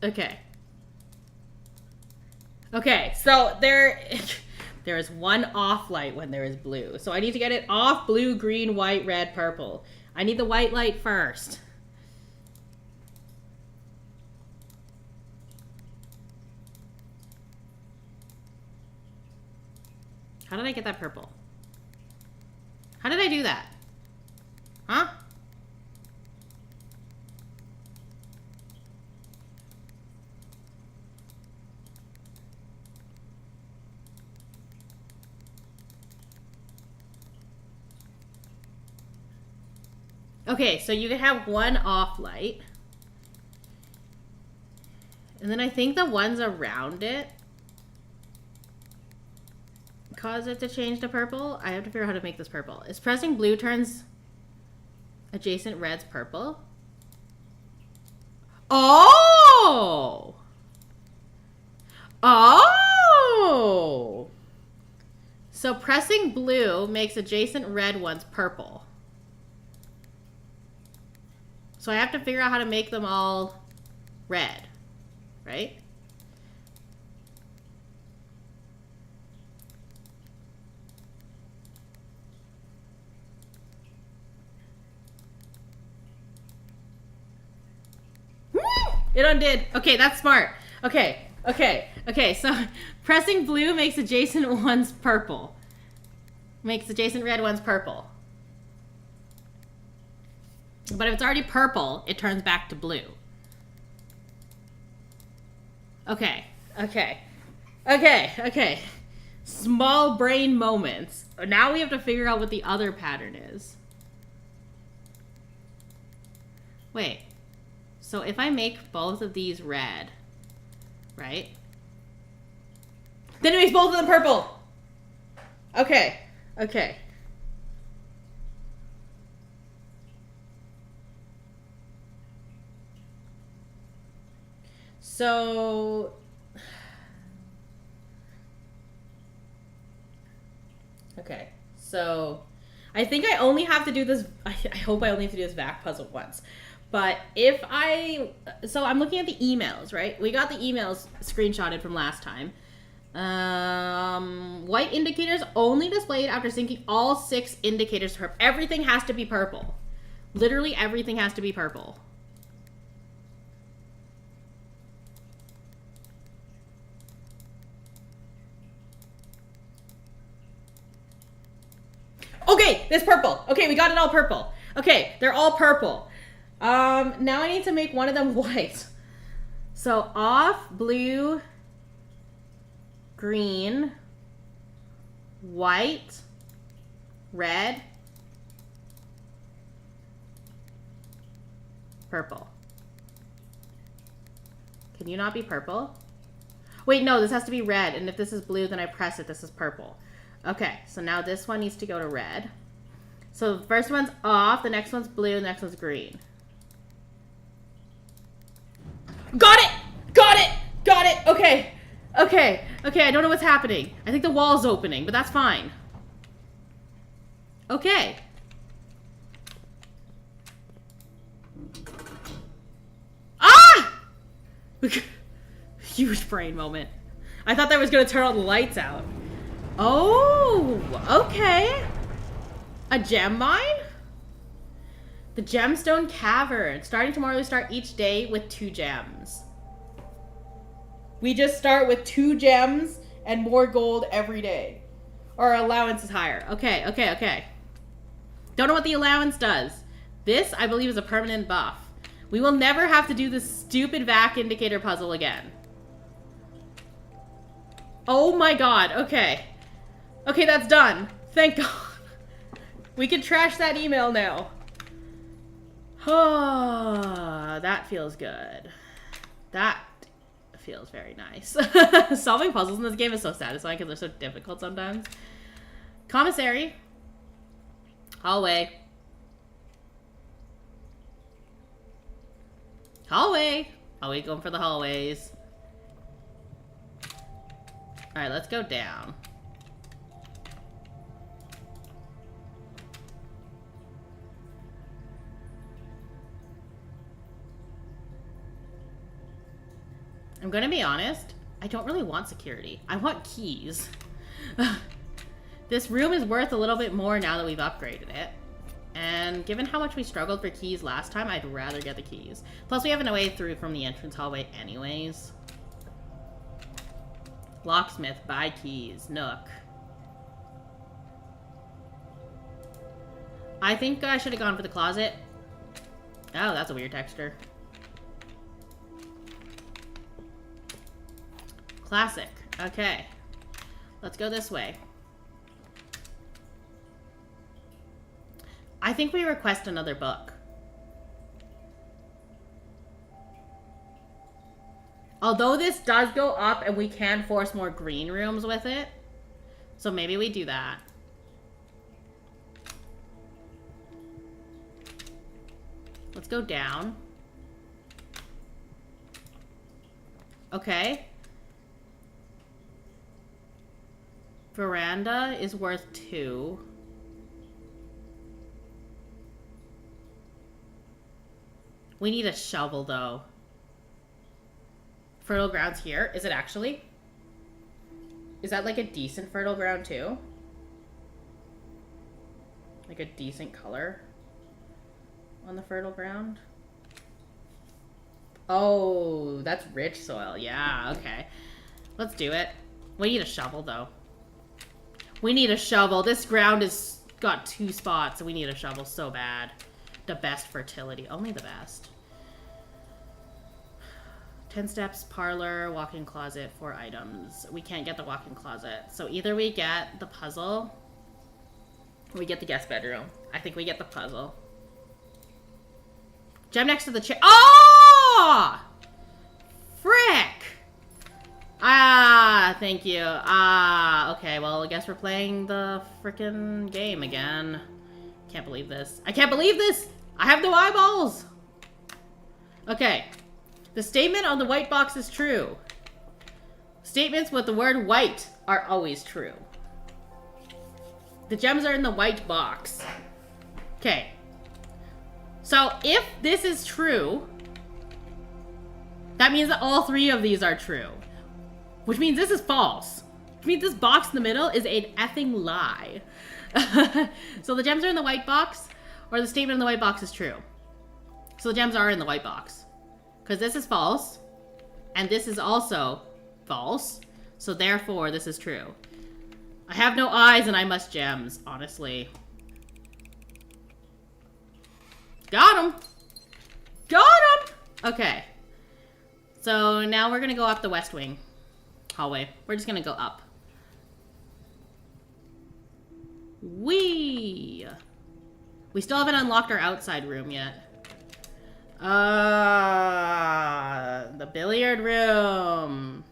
Okay. Okay, so there is one off light when there is blue. So I need to get it off blue, green, white, red, purple. I need the white light first. How did I get that purple? How did I do that? Huh? Okay, so you can have one off light. And then I think the ones around it cause it to change to purple. I have to figure out how to make this purple. Is pressing blue turns adjacent reds purple? Oh! Oh! So pressing blue makes adjacent red ones purple. So I have to figure out how to make them all red, right? It undid. Okay, that's smart. Okay, okay, okay. So pressing blue makes adjacent ones purple. Makes adjacent red ones purple. But if it's already purple, it turns back to blue. Okay, okay, okay, okay. Small brain moments. Now we have to figure out what the other pattern is. Wait. So if I make both of these red, right? Then it makes both of them purple. Okay, okay. So okay, so I think I only have to do this. I hope I only have to do this back puzzle once. But if so I'm looking at the emails, right? We got the emails screenshotted from last time. White indicators only displayed after syncing all 6 indicators to purple. Everything has to be purple. Literally everything has to be purple. Okay, this purple. Okay, we got it all purple. Okay, they're all purple. Now I need to make one of them white. So off, blue, green, white, red, purple. Can you not be purple? Wait, no, this has to be red. And if this is blue, then I press it. This is purple. Okay, so now this one needs to go to red. So the first one's off, the next one's blue, the next one's green. Got it! Got it! Got it! Okay. Okay. Okay, I don't know what's happening. I think the wall's opening, but that's fine. Okay. Ah! Huge brain moment. I thought that was gonna turn all the lights out. Oh, okay. A gem mine? The Gemstone Cavern. Starting tomorrow, we start each day with 2 gems. We just start with 2 gems and more gold every day. Our allowance is higher. Okay, okay, okay. Don't know what the allowance does. This, I believe, is a permanent buff. We will never have to do this stupid vac indicator puzzle again. Oh my god, okay. Okay, that's done. Thank god. We can trash that email now. Oh, that feels good. That feels very nice. Solving puzzles in this game is so satisfying because they're so difficult sometimes. Commissary. Hallway. Hallway. Always going for the hallways. Alright, let's go down. I'm gonna be honest, I don't really want security. I want keys. This room is worth a little bit more now that we've upgraded it. And given how much we struggled for keys last time, I'd rather get the keys. Plus we have a way through from the entrance hallway anyways. Locksmith, buy keys. Nook. I think I should have gone for the closet. Oh, that's a weird texture. Classic. Okay. Let's go this way. I think we request another book. Although this does go up and we can force more green rooms with it. So maybe we do that. Let's go down. Okay. Veranda is worth 2. We need a shovel, though. Fertile ground's here. Is it actually? Is that like a decent fertile ground, too? Like a decent color on the fertile ground? Oh, that's rich soil. Yeah, okay. Let's do it. We need a shovel, though. We need a shovel. This ground has got 2 spots, and we need a shovel so bad. The best fertility. Only the best. 10 steps, parlor, walk-in closet, 4 items. We can't get the walk-in closet. So either we get the puzzle, or we get the guest bedroom. I think we get the puzzle. Gem next to the chair. Oh! Frick! Ah, thank you. Ah, okay, well, I guess we're playing the frickin' game again. Can't believe this. I can't believe this! I have no eyeballs! Okay. The statement on the white box is true. Statements with the word white are always true. The gems are in the white box. Okay. So, if this is true, that means that all 3 of these are true. Which means this is false. Which means this box in the middle is an effing lie. So the gems are in the white box, or the statement in the white box is true. So the gems are in the white box. Because this is false, and this is also false, so therefore this is true. I have no eyes and I must gems, honestly. Got him! Got him! Okay. So now we're gonna go up the west wing hallway. We're just gonna go up. Whee! We still haven't unlocked our outside room yet. The billiard room.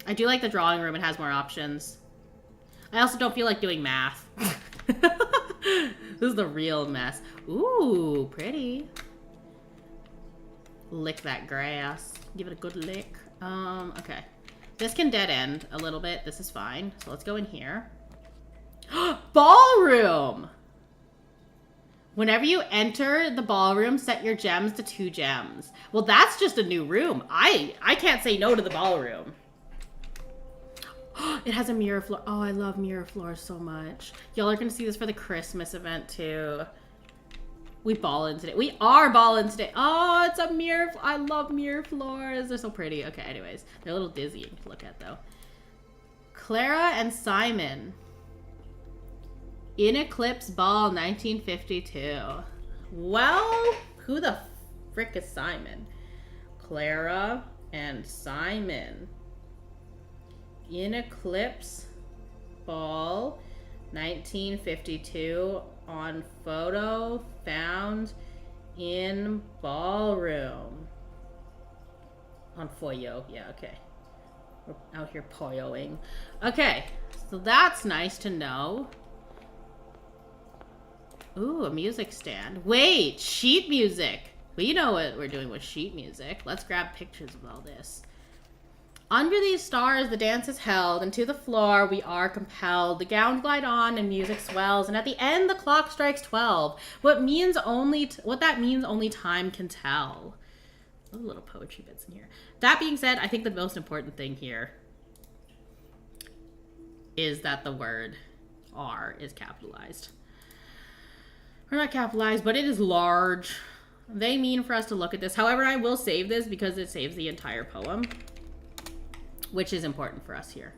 I do like the drawing room. It has more options. I also don't feel like doing math. This is the real mess. Ooh, pretty. Lick that grass. Give it a good lick. Okay. This can dead end a little bit. This is fine. So let's go in here. Ballroom! Whenever you enter the ballroom, set your gems to 2 gems. Well, that's just a new room. I can't say no to the ballroom. It has a mirror floor. Oh, I love mirror floors so much. Y'all are gonna see this for the Christmas event too. We ballin' today. We are ballin' today. Oh, it's a mirror. I love mirror floors. They're so pretty. Okay, anyways. They're a little dizzying to look at though. Clara and Simon. In Eclipse Ball 1952. Well, who the frick is Simon? Clara and Simon. In Eclipse Ball 1952 on photo found in ballroom. On Foyo. Yeah, okay. We're out here poyoing. Okay, so that's nice to know. Ooh, a music stand. Wait, sheet music. We know what we're doing with sheet music. Let's grab pictures of all this. Under these stars, the dance is held, and to the floor we are compelled. The gowns glide on, and music swells, and at the end the clock strikes 12. What that means only time can tell. Oh, little poetry bits in here. That being said, I think the most important thing here is that the word R is capitalized. We're not capitalized, but it is large. They mean for us to look at this. However, I will save this because it saves the entire poem, which is important for us here.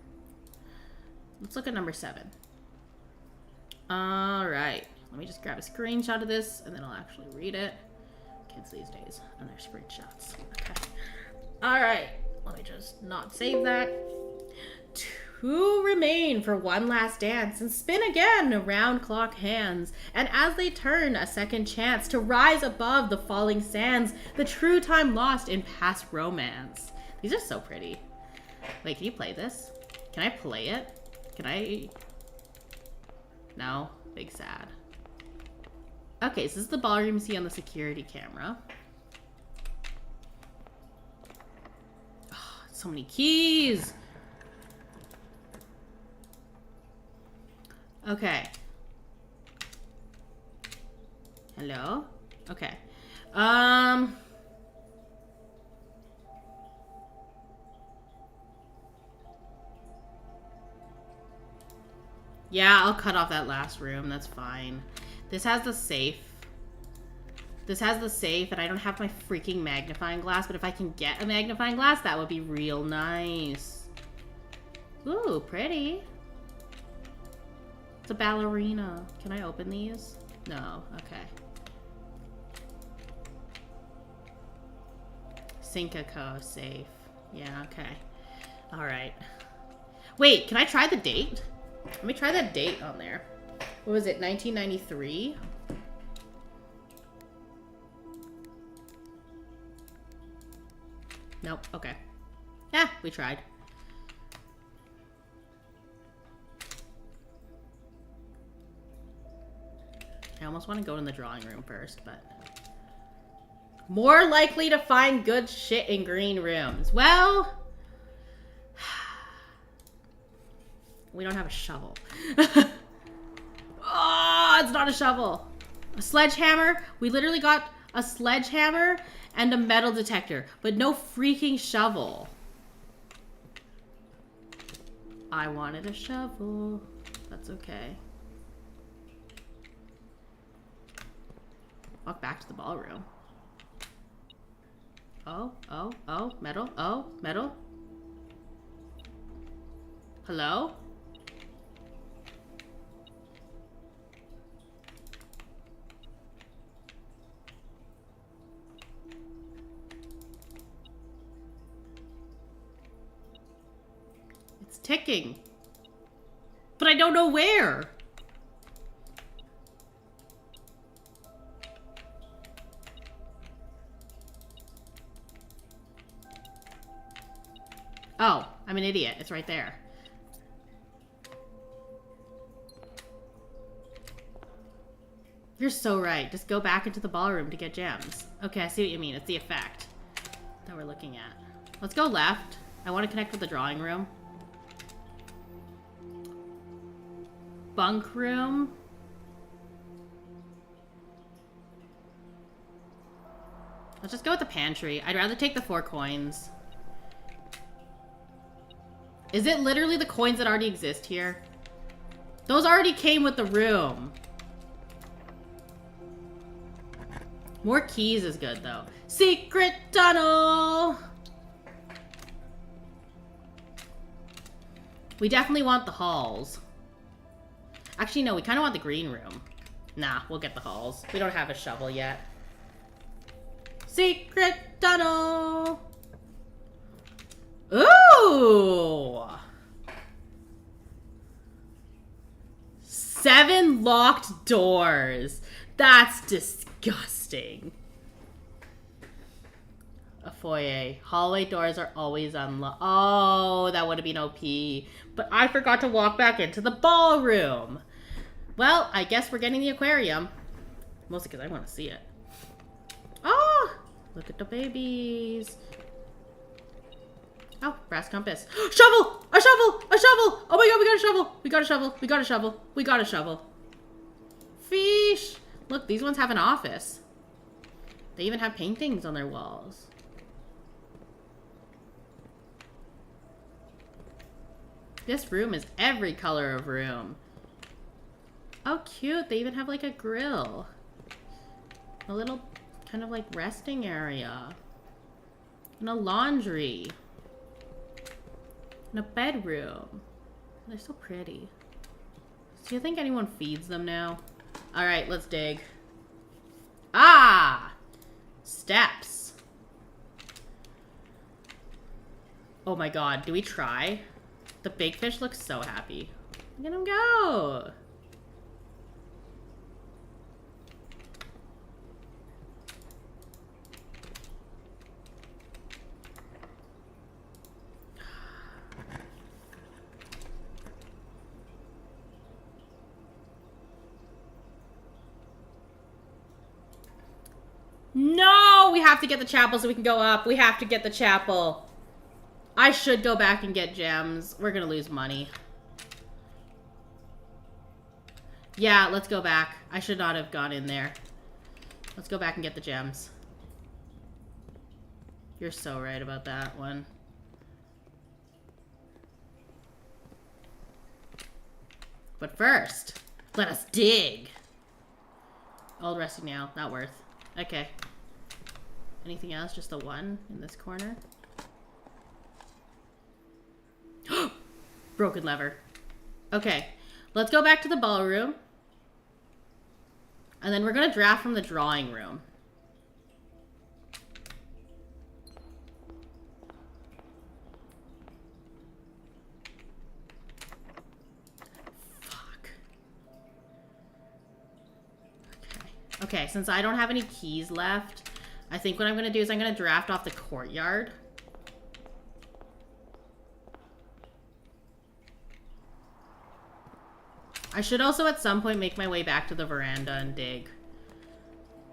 Let's look at number 7. All right. Let me just grab a screenshot of this, and then I'll actually read it. Kids these days and their screenshots. Okay. All right. Let me just not save that. 2 remain for one last dance and spin again around clock hands. And as they turn, a second chance to rise above the falling sands, the true time lost in past romance. These are so pretty. Wait, can you play this? Can I play it? Can I? No? Big sad. Okay, so this is the ballroom you see on the security camera. Oh, so many keys! Okay. Hello? Okay. Yeah, I'll cut off that last room. That's fine. This has the safe. This has the safe, and I don't have my freaking magnifying glass, but if I can get a magnifying glass, that would be real nice. Ooh, pretty. It's a ballerina. Can I open these? No. Okay. Syncaco safe. Yeah, okay. Alright. Wait, can I try the date? Let me try that date on there. What was it, 1993? Nope, okay. Yeah, we tried. I almost want to go in the drawing room first, but... More likely to find good shit in green rooms. Well... We don't have a shovel. Oh, it's not a shovel. A sledgehammer? We literally got a sledgehammer and a metal detector, but no freaking shovel. I wanted a shovel. That's okay. Walk back to the ballroom. Oh, oh, oh, metal, oh, metal. Hello? It's ticking. But I don't know where. Oh, I'm an idiot. It's right there. You're so right. Just go back into the ballroom to get gems. Okay, I see what you mean. It's the effect. that we're looking at. Let's go left. I want to connect with the drawing room. Bunk room. Let's just go with the pantry. I'd rather take the 4 coins. Is it literally the coins that already exist here? Those already came with the room. More keys is good, though. Secret tunnel! We definitely want the halls. Actually, no, we kind of want the green room. Nah, we'll get the halls. We don't have a shovel yet. Secret tunnel! Ooh! 7 locked doors. That's disgusting. A foyer. Hallway doors are always unlocked. Oh, that would have been OP. But I forgot to walk back into the ballroom. Well, I guess we're getting the aquarium. Mostly because I want to see it. Oh! Look at the babies. Oh, brass compass. Shovel! A shovel! A shovel! Oh my god, we got a shovel! We got a shovel! We got a shovel! We got a shovel! Fish! Look, these ones have an office. They even have paintings on their walls. This room is every color of room. Oh, cute. They even have like a grill. A little kind of like resting area. And a laundry. And a bedroom. They're so pretty. Do you think anyone feeds them now? Alright, let's dig. Ah! Steps. Oh my god, do we try? The big fish looks so happy. Look at him go! No! We have to get the chapel so we can go up. We have to get the chapel. I should go back and get gems. We're gonna lose money. Yeah, let's go back. I should not have gone in there. Let's go back and get the gems. You're so right about that one. But first, let us dig. Old rusty nail, not worth. Okay. Anything else? Just the one in this corner? Broken lever. Okay. Let's go back to the ballroom. And then we're gonna draft from the drawing room. Fuck. Okay, since I don't have any keys left, I think what I'm gonna do is I'm gonna draft off the courtyard. I should also at some point make my way back to the veranda and dig.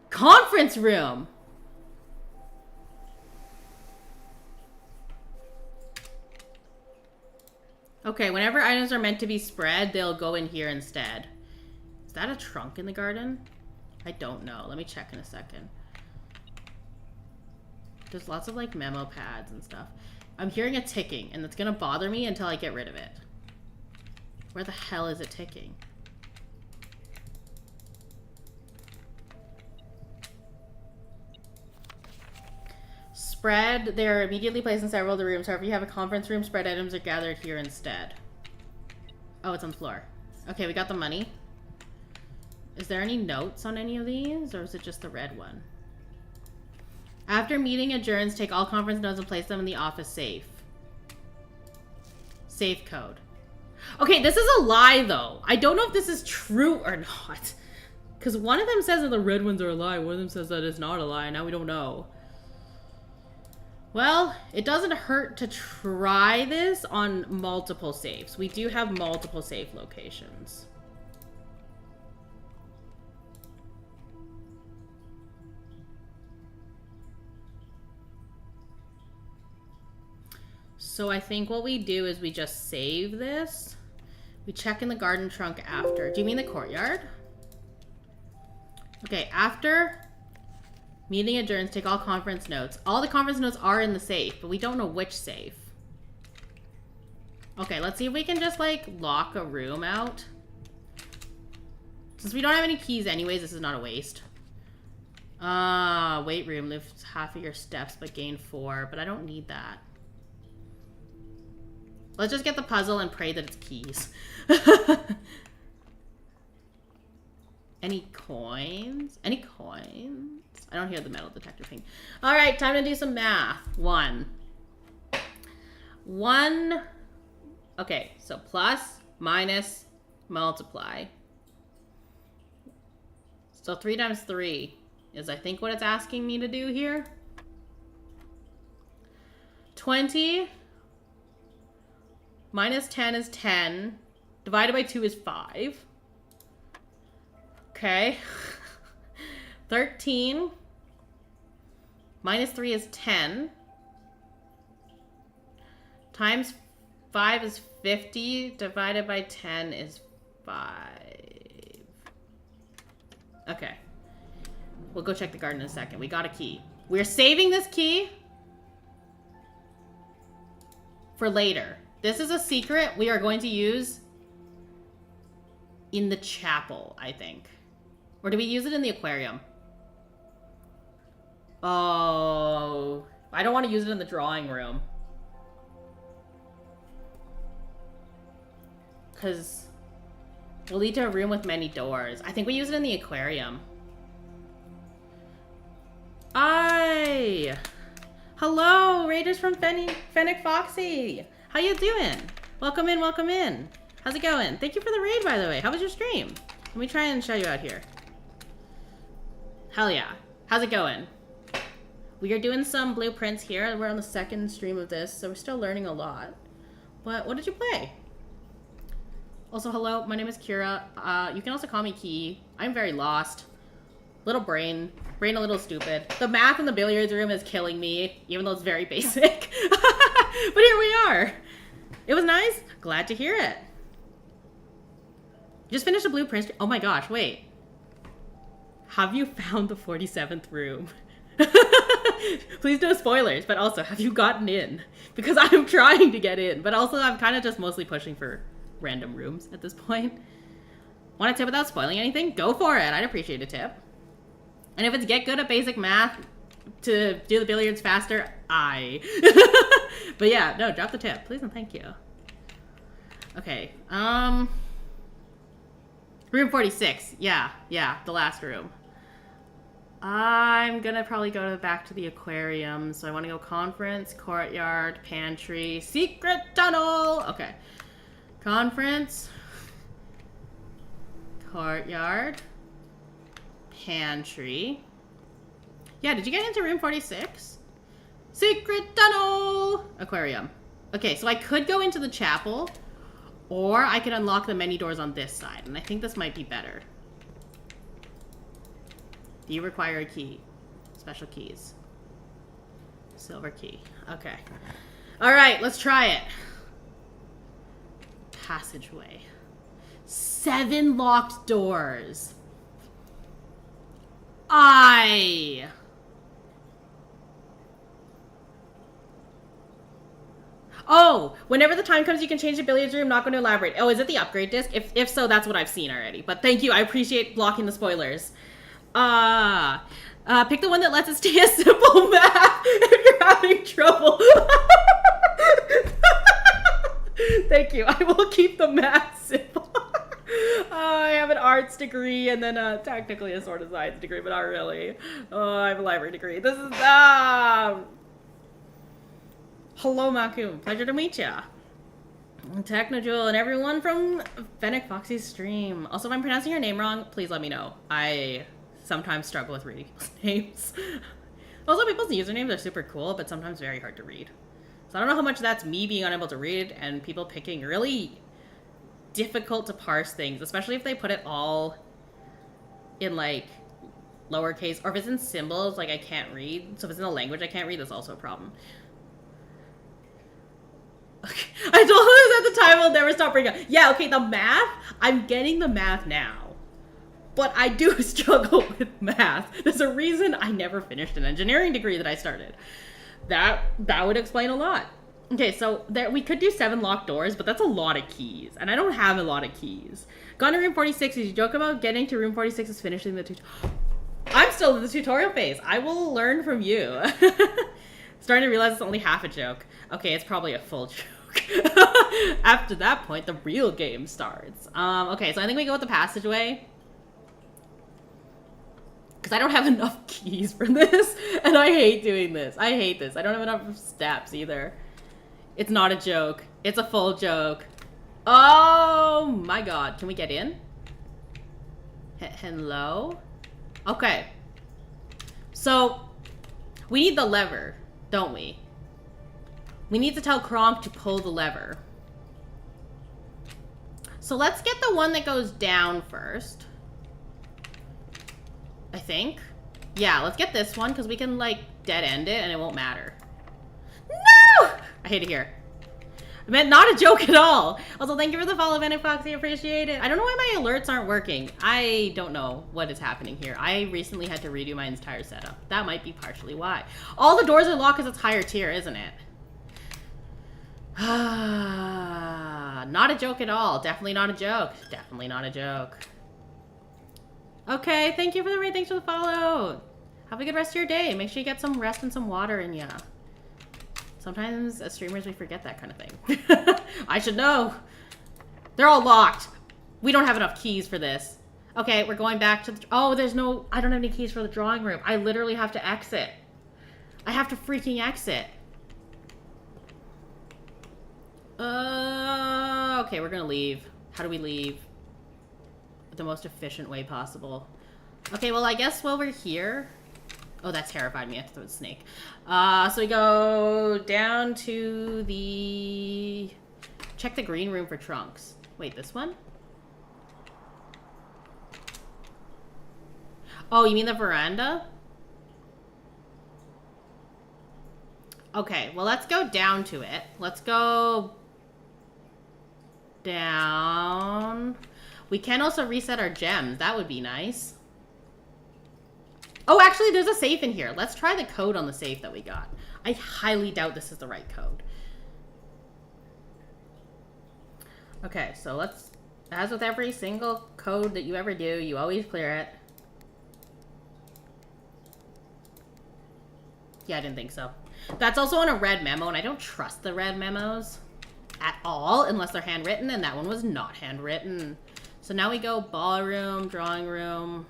Conference room! Okay, whenever items are meant to be spread, they'll go in here instead. Is that a trunk in the garden? I don't know. Let me check in a second. There's lots of like memo pads and stuff. I'm hearing a ticking and it's gonna bother me until I get rid of it. Where the hell is it ticking? Spread. They're immediately placed in several of the rooms. However, you have a conference room, spread items are gathered here instead. Oh, it's on the floor. Okay, we got the money. Is there any notes on any of these, or is it just the red one? After meeting adjourns, take all conference notes and place them in the office safe. Safe code. Okay, this is a lie, though. I don't know if this is true or not. Because one of them says that the red ones are a lie. One of them says that it's not a lie. Now we don't know. Well, it doesn't hurt to try this on multiple safes. We do have multiple safe locations. So I think what we do is we just save this. We check in the garden trunk after. Do you mean the courtyard? Okay, after meeting adjourns, take all conference notes. All the conference notes are in the safe, but we don't know which safe. Okay, let's see if we can just, like, lock a room out. Since we don't have any keys anyways, this is not a waste. Weight room. Lift half of your steps, but gain 4. But I don't need that. Let's just get the puzzle and pray that it's keys. Any coins? Any coins? I don't hear the metal detector thing. All right, time to do some math. 1. Okay, so plus, minus, multiply. So 3 times 3 is, I think, what it's asking me to do here. 20 minus 10 is 10. Divided by 2 is 5. Okay. 13 minus 3 is 10. Times 5 is 50. Divided by 10 is 5. Okay. We'll go check the garden in a second. We got a key. We're saving this key for later. This is a secret we are going to use in the chapel, I think. Or do we use it in the aquarium? Oh, I don't want to use it in the drawing room. Because we'll lead to a room with many doors. I think we use it in the aquarium. Hello, Raiders from Fennec Foxy. How you doing? Welcome in, welcome in. How's it going? Thank you for the raid, by the way. How was your stream? Let me try and show you out here. Hell yeah. How's it going? We are doing some blueprints here. We're on the second stream of this, so we're still learning a lot. But what did you play? Also, hello, my name is Kiera. You can also call me Key. I'm very lost. Little brain a little stupid. The math in the billiards room is killing me, even though it's very basic. But here we are. It was nice. Glad to hear it. Just finished a blueprint. Oh my gosh, wait. Have you found the 47th room? Please no spoilers, but also, have you gotten in? Because I'm trying to get in, but also I'm kind of just mostly pushing for random rooms at this point. Want a tip without spoiling anything? Go for it. I'd appreciate a tip. And if it's get good at basic math to do the billiards faster, But yeah, no, drop the tip. Please and thank you. Okay, room 46. Yeah, the last room. I'm gonna probably go back to the aquarium. So I want to go conference, courtyard, pantry, secret tunnel. Okay. Conference, courtyard, pantry. Yeah, did you get into room 46? Secret tunnel! Aquarium. Okay, so I could go into the chapel, or I could unlock the many doors on this side, and I think this might be better. Do you require a key? Special keys. Silver key. Okay. Alright, let's try it. Passageway. 7 locked doors. Oh, whenever the time comes, you can change the billiards room. Not going to elaborate. Oh, is it the upgrade disc? If so, that's what I've seen already. But thank you. I appreciate blocking the spoilers. Pick the one that lets it stay a simple math if you're having trouble. Thank you. I will keep the math simple. I have an arts degree and then technically a sort of science degree, but not really. I have a library degree. This is hello, Makum. Pleasure to meet ya. Technojewel and everyone from Fennec Foxy's stream. Also, if I'm pronouncing your name wrong, please let me know. I sometimes struggle with reading people's names. Also, people's usernames are super cool, but sometimes very hard to read. So I don't know how much that's me being unable to read and people picking really difficult to parse things, especially if they put it all in like lowercase, or if it's in symbols, like I can't read. So if it's in a language I can't read, that's also a problem. Okay. I told us at the time I'll never stop bringing up. Yeah, okay, the math, I'm getting the math now. But I do struggle with math. There's a reason I never finished an engineering degree that I started. That would explain a lot. Okay, so there we could do 7 locked doors, but that's a lot of keys. And I don't have a lot of keys. Gone to room 46. Did you joke about getting to room 46 is finishing the tutorial? I'm still in the tutorial phase. I will learn from you. Starting to realize it's only half a joke. Okay, it's probably a full joke. After that point, the real game starts. Okay, so I think we go with the passageway. Because I don't have enough keys for this, and I hate doing this. I hate this. I don't have enough steps either. It's not a joke. It's a full joke. Oh my god. Can we get in? Hello? Okay. So, we need the lever, don't we? We need to tell Kronk to pull the lever. So let's get the one that goes down first. I think. Yeah, let's get this one, because we can, like, dead-end it, and it won't matter. No! I hate it here. I meant not a joke at all. Also, thank you for the follow, Venom Foxy. Appreciate it. I don't know why my alerts aren't working. I don't know what is happening here. I recently had to redo my entire setup. That might be partially why. All the doors are locked because it's higher tier, isn't it? Not a joke at all. Definitely not a joke. Definitely not a joke. Okay, thank you for the raid. Thanks for the follow. Have a good rest of your day. Make sure you get some rest and some water in ya. Sometimes as streamers we forget that kind of thing. I should know. They're all locked. We don't have enough keys for this. Okay, we're going back to the... Oh, there's no... I don't have any keys for the drawing room. I literally have to exit. I have to freaking exit. Okay, we're gonna leave. How do we leave? The most efficient way possible. Okay, well, I guess while we're here... Oh, that terrified me. I thought it was a snake. So we go down to the... Check the green room for trunks. Wait, this one? Oh, you mean the veranda? Okay, well, let's go down to it. Let's go... down... We can also reset our gems. That would be nice. Oh, actually, there's a safe in here. Let's try the code on the safe that we got. I highly doubt this is the right code. Okay, so let's... As with every single code that you ever do, you always clear it. Yeah, I didn't think so. That's also on a red memo, and I don't trust the red memos at all, unless they're handwritten, and that one was not handwritten. So now we go ballroom, drawing room.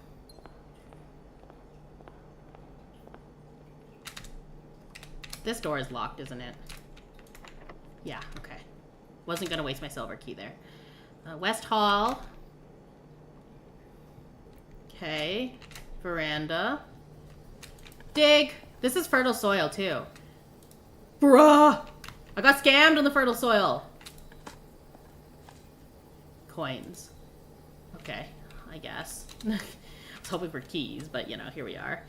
This door is locked, isn't it? Yeah, okay. Wasn't gonna waste my silver key there. West Hall. Okay. Veranda. Dig! This is fertile soil, too. Bruh! I got scammed on the fertile soil. Coins. Okay, I guess. I was hoping for keys, but, you know, here we are.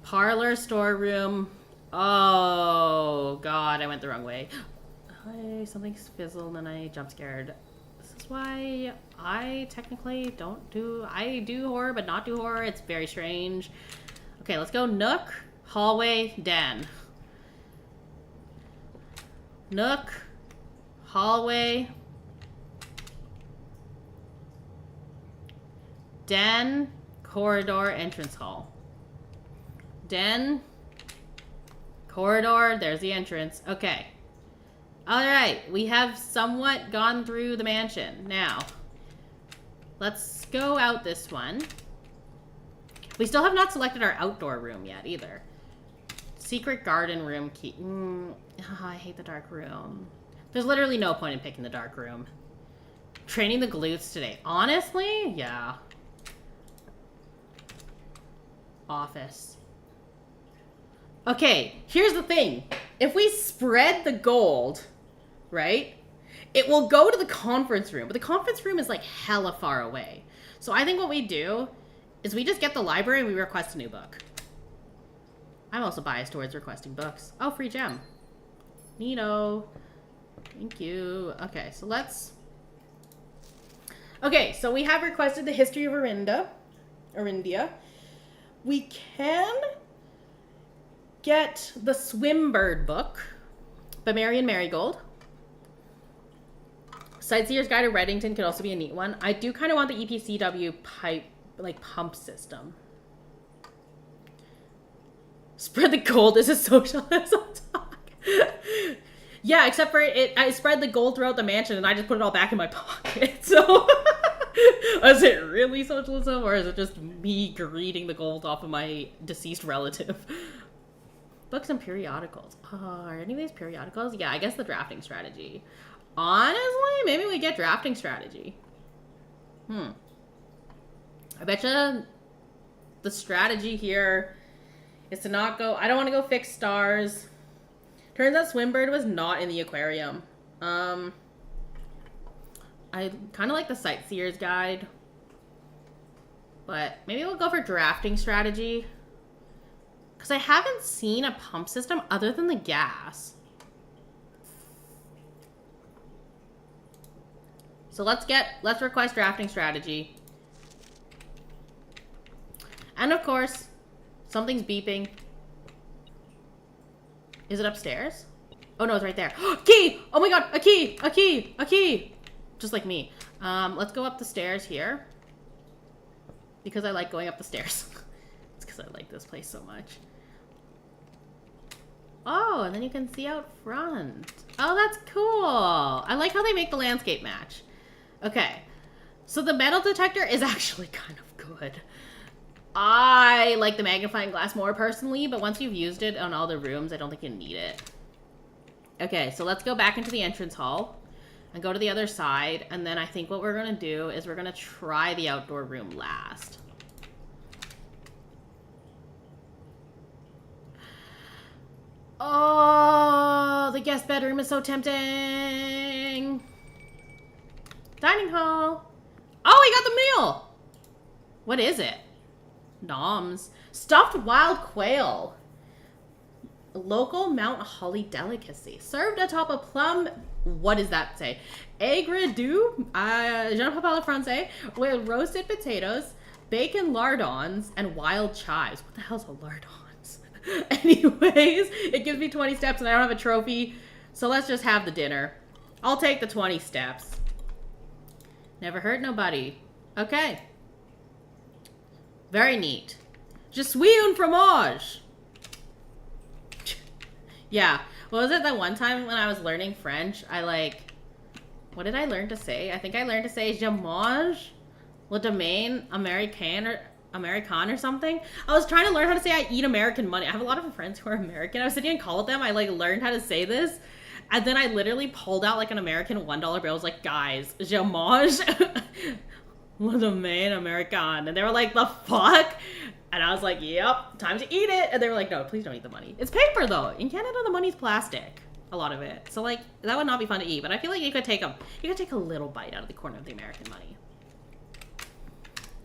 Parlor, storeroom. Oh, God, I went the wrong way. Hi, something fizzled and I jump scared. This is why I technically don't do... I do horror, but not do horror. It's very strange. Okay, let's go Nook, hallway, den. Nook, hallway, den, corridor, entrance hall. Den, corridor, there's the entrance. Okay. Alright, we have somewhat gone through the mansion. Now, let's go out this one. We still have not selected our outdoor room yet, either. Secret garden room key. I hate the dark room. There's literally no point in picking the dark room. Training the glutes today. Honestly? Yeah. Office. Okay, here's the thing. If we spread the gold, right, it will go to the conference room. But the conference room is like hella far away. So I think what we do is we just get the library and we request a new book. I'm also biased towards requesting books. Oh, free gem. Neato. Thank you. Okay, so let's... Okay, so we have requested the history of Arindia. We can get the Swimbird book by Marion Marigold. Sightseer's Guide to Reddington could also be a neat one. I do kind of want the EPCW pump system. Spread the gold is a socialism talk. Yeah, except for I spread the gold throughout the mansion and I just put it all back in my pocket. So, is it really socialism or is it just me greeting the gold off of my deceased relative? Books and periodicals. Are any of these periodicals? Yeah, I guess the drafting strategy. Honestly, maybe we get drafting strategy. I betcha the strategy here is to not go... I don't want to go fix stars. Turns out Swimbird was not in the aquarium. I kind of like the Sightseer's Guide. But maybe we'll go for drafting strategy. Because I haven't seen a pump system other than the gas. So let's request drafting strategy. And of course, something's beeping. Is it upstairs? Oh no, it's right there. Key! Oh my god, a key! A key! A key! Just like me. Let's go up the stairs here. Because I like going up the stairs. It's because I like this place so much. Oh, and then you can see out front. Oh, that's cool. I like how they make the landscape match. Okay, so the metal detector is actually kind of good. I like the magnifying glass more personally, but once you've used it on all the rooms, I don't think you need it. Okay, so let's go back into the entrance hall and go to the other side. And then I think what we're going to do is we're going to try the outdoor room last. Oh, the guest bedroom is so tempting. Dining hall. Oh, we got the meal. What is it? Noms. Stuffed wild quail. Local Mount Holly delicacy. Served atop a plum... What does that say? Aigre du, je ne parle pas français, with roasted potatoes, bacon lardons, and wild chives. What the hell's a lardons? Anyways, it gives me 20 steps and I don't have a trophy. So let's just have the dinner. I'll take the 20 steps. Never hurt nobody. Okay. Very neat. Je suis un fromage. Yeah. What was it that one time when I was learning French, what did I learn to say? I think I learned to say je mange le domaine américain or something. I was trying to learn how to say I eat American money. I have a lot of friends who are American. I was sitting in call with them. I learned how to say this. And then I literally pulled out an American $1 bill. I was like, guys, je mange le domaine américain. And they were like, the fuck? And I was like, yep, time to eat it. And they were like, no, please don't eat the money. It's paper, though. In Canada, the money's plastic. A lot of it. So, that would not be fun to eat. But I feel like you could take a little bite out of the corner of the American money.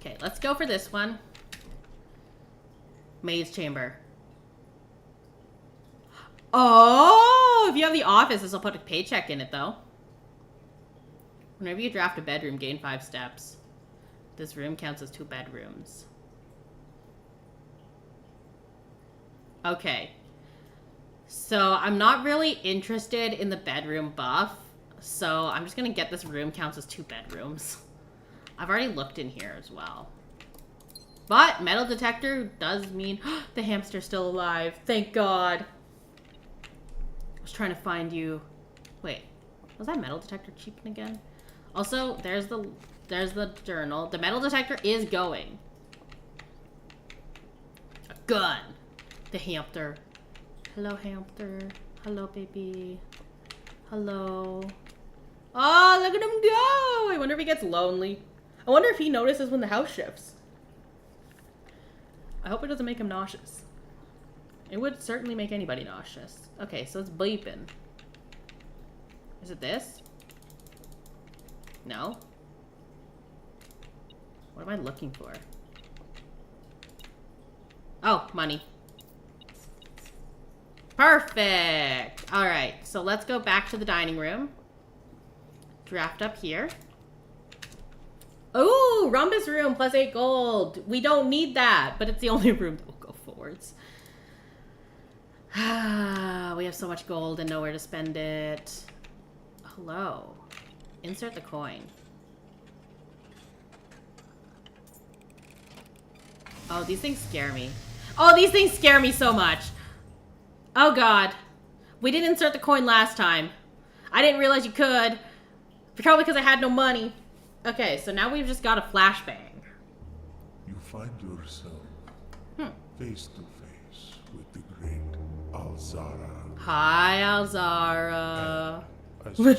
Okay, let's go for this one. Maid's chamber. Oh, if you have the office, this will put a paycheck in it, though. Whenever you draft a bedroom, gain 5 steps. This room counts as 2 bedrooms. Okay. So, I'm not really interested in the bedroom buff. So, I'm just gonna get this room counts as 2 bedrooms. I've already looked in here as well. But, metal detector does mean... the hamster's still alive. Thank God. I was trying to find you. Wait. Was that metal detector cheating again? Also, there's the journal. The metal detector is going. A gun. The hamster. Hello, hamster. Hello, baby. Hello. Oh, look at him go! I wonder if he gets lonely. I wonder if he notices when the house shifts. I hope it doesn't make him nauseous. It would certainly make anybody nauseous. Okay, so it's bleeping. Is it this? No? What am I looking for? Oh, money. Perfect! Alright, so let's go back to the dining room. Draft up here. Oh, rhombus room plus 8 gold. We don't need that, but it's the only room that will go forwards. We have so much gold and nowhere to spend it. Hello. Insert the coin. Oh, these things scare me. Oh, these things scare me so much. Oh, God. We didn't insert the coin last time. I didn't realize you could. Probably because I had no money. Okay, so now we've just got a flashbang. You find yourself face to face with the great Alzara. Hi, Alzara. I suspect you wish me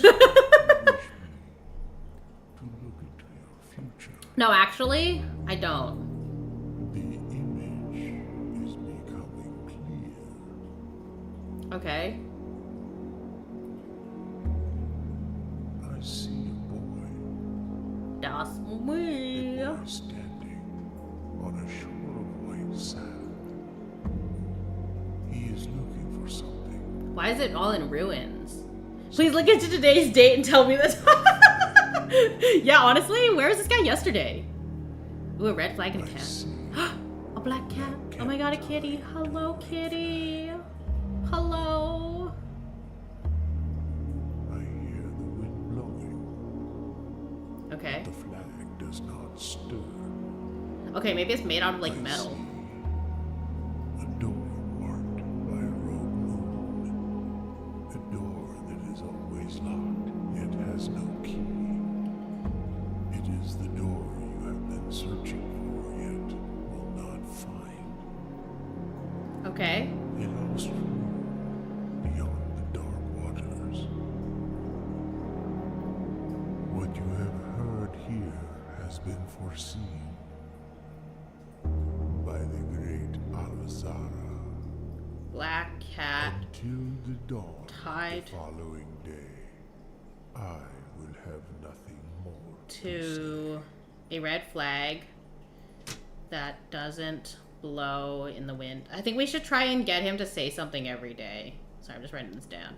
to look into your future. No, actually, I don't. The image is becoming clear. Okay. I see a boy. That's A me. boy standing on a shore of white sand. He is looking for something. Why is it all in ruins? Please look into today's date and tell me this. Yeah, honestly, where was this guy yesterday? Ooh, a red flag and a I cat. see A black cat. Oh my god, a kitty. Hello, kitty. Hello. I hear the wind blowing. Okay. The flag does not stir. Okay, maybe it's made out of like I metal. see a door marked by a rogue moon. A door that is always locked, yet has no key. It is the door you have been searching for, yet will not find. Okay. It holds true beyond the dark waters. What you have heard here has been foreseen by the great Alzara. Black cat. Until the dawn Tied. of the following day, I will have nothing more to To a red flag that doesn't blow in the wind. I think we should try and get him to say something every day. Sorry, I'm just writing this down.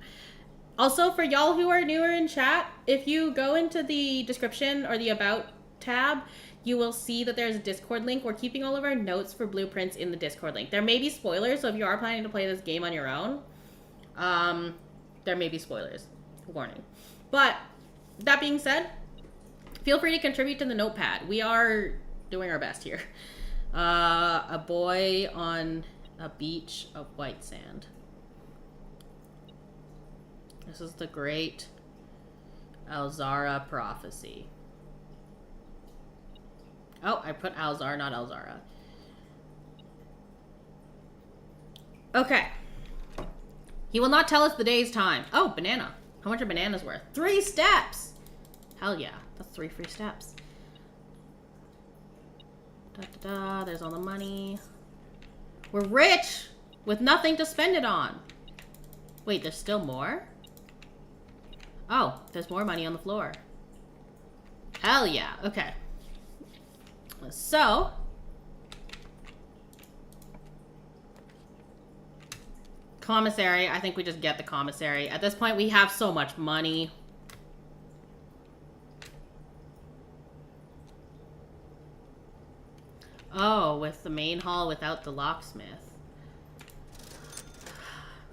Also, for y'all who are newer in chat, if you go into the description or the About tab, you will see that there's a Discord link. We're keeping all of our notes for blueprints in the Discord link. There may be spoilers, so if you are planning to play this game on your own, there may be spoilers. Warning. But, that being said, feel free to contribute to the notepad. We are doing our best here. A boy on a beach of white sand. This is the great Alzara prophecy. Oh, I put Alzar, not Alzara. Okay. He will not tell us the day's time. Oh, banana. How much are bananas worth? 3 steps! Hell yeah. That's 3 free steps. Da-da-da. There's all the money. We're rich! With nothing to spend it on. Wait, there's still more? Oh, there's more money on the floor. Hell yeah. Okay. So, commissary. I think we just get the commissary. At this point, we have so much money. Oh, with the main hall without the locksmith.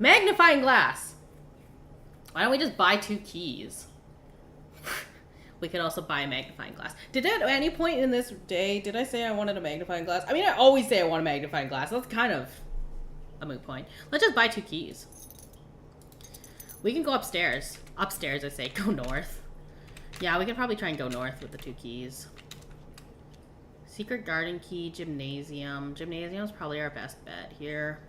Magnifying glass. Why don't we just buy 2 keys? We could also buy a magnifying glass. Did at any point in this day, did I say I wanted a magnifying glass? I mean, I always say I want a magnifying glass. That's kind of a moot point. Let's just buy 2 keys. We can go upstairs. Upstairs, I say. Go north. Yeah, we can probably try and go north with the 2 keys. Secret garden key, gymnasium. Gymnasium's probably our best bet here.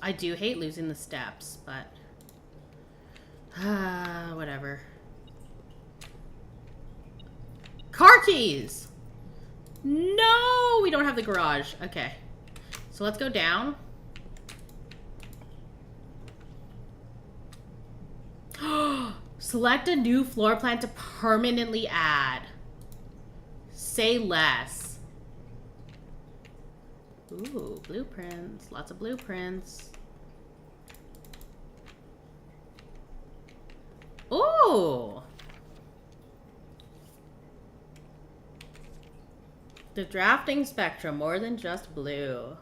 I do hate losing the steps, but... whatever. Car keys! No! We don't have the garage. Okay. So let's go down. Select a new floor plan to permanently add. Say less. Ooh, blueprints. Lots of blueprints. Ooh. The drafting spectrum, more than just blue.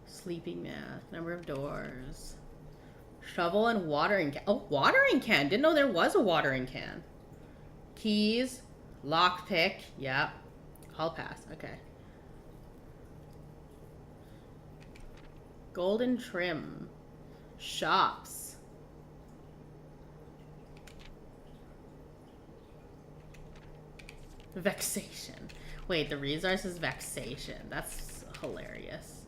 Sleeping math, number of doors. Shovel and watering can. Oh, watering can. Didn't know there was a watering can. Keys, lockpick. Yep. I'll pass. Okay. Golden trim. Shops. Vexation. Wait, the resource is vexation. That's hilarious.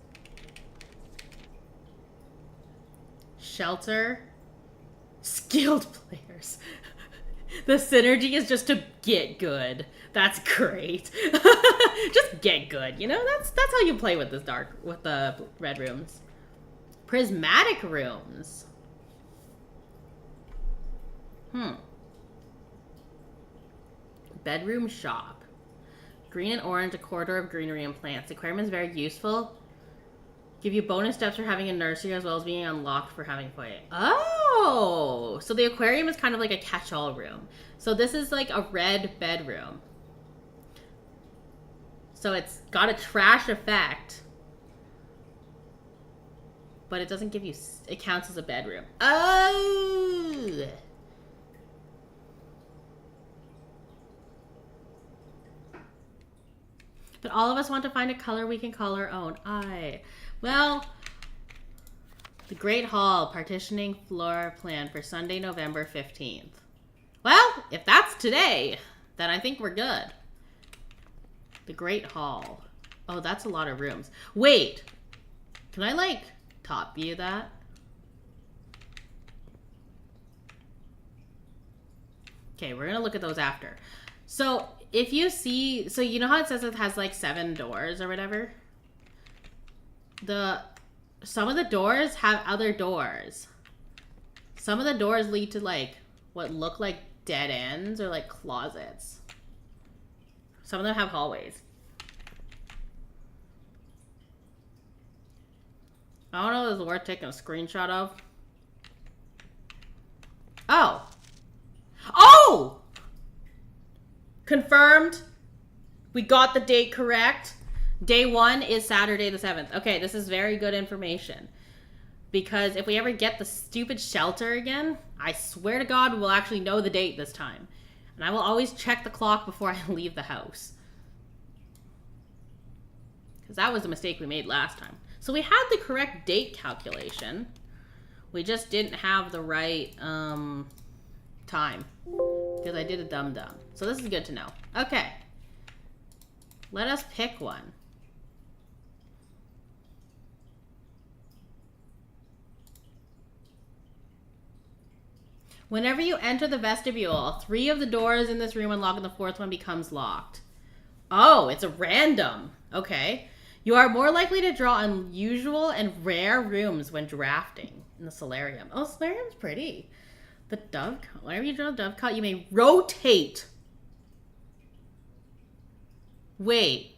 Shelter. Skilled players. The synergy is just to get good. That's great. Just get good. You know, that's how you play with the red rooms. Prismatic rooms. Bedroom shop. Green and orange, a corridor of greenery and plants. Aquarium is very useful. Give you bonus steps for having a nursery as well as being unlocked for having foyer. Oh! So the aquarium is kind of like a catch-all room. So this is like a red bedroom. So it's got a trash effect. But it doesn't give you... It counts as a bedroom. Oh! But all of us want to find a color we can call our own. Well, the Great Hall, partitioning floor plan for Sunday, November 15th. Well, if that's today, then I think we're good. The Great Hall. Oh, that's a lot of rooms. Wait, can I like top view that? Okay, we're gonna look at those after. So if you see, so you know how it says it has like 7 doors or whatever? Some of the doors have other doors. Some of the doors lead to like what look like dead ends or like closets. Some of them have hallways. I don't know if it's worth taking a screenshot of. Oh! Oh! Confirmed. We got the date correct. Day 1 is Saturday the 7th. Okay, this is very good information. Because if we ever get the stupid shelter again, I swear to God we'll actually know the date this time. And I will always check the clock before I leave the house. Because that was a mistake we made last time. So we had the correct date calculation. We just didn't have the right time. Because I did a dum-dum. So this is good to know. Okay. Let us pick one. Whenever you enter the vestibule, 3 of the doors in this room unlock and the 4th one becomes locked. Oh, it's a random. Okay. You are more likely to draw unusual and rare rooms when drafting in the solarium. Oh, solarium's pretty. The dove cut. Whenever you draw a dove cut, you may rotate. Wait.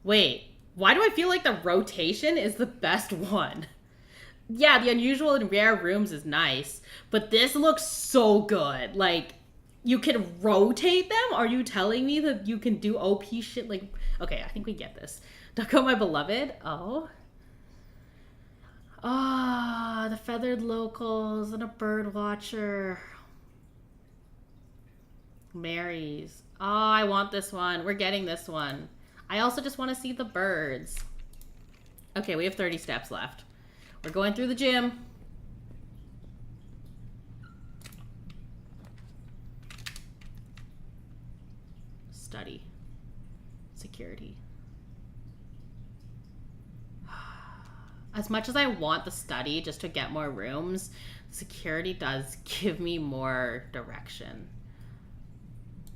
Wait. Why do I feel like the rotation is the best one? Yeah, the unusual and rare rooms is nice, but this looks so good. Like, you can rotate them? Are you telling me that you can do OP shit? Like, okay, I think we get this. Duck out my beloved. Oh. Ah, the feathered locals and a bird watcher. Mary's. Oh, I want this one. We're getting this one. I also just want to see the birds. Okay, we have 30 steps left. We're going through the gym. Study. Security. As much as I want the study just to get more rooms, security does give me more direction.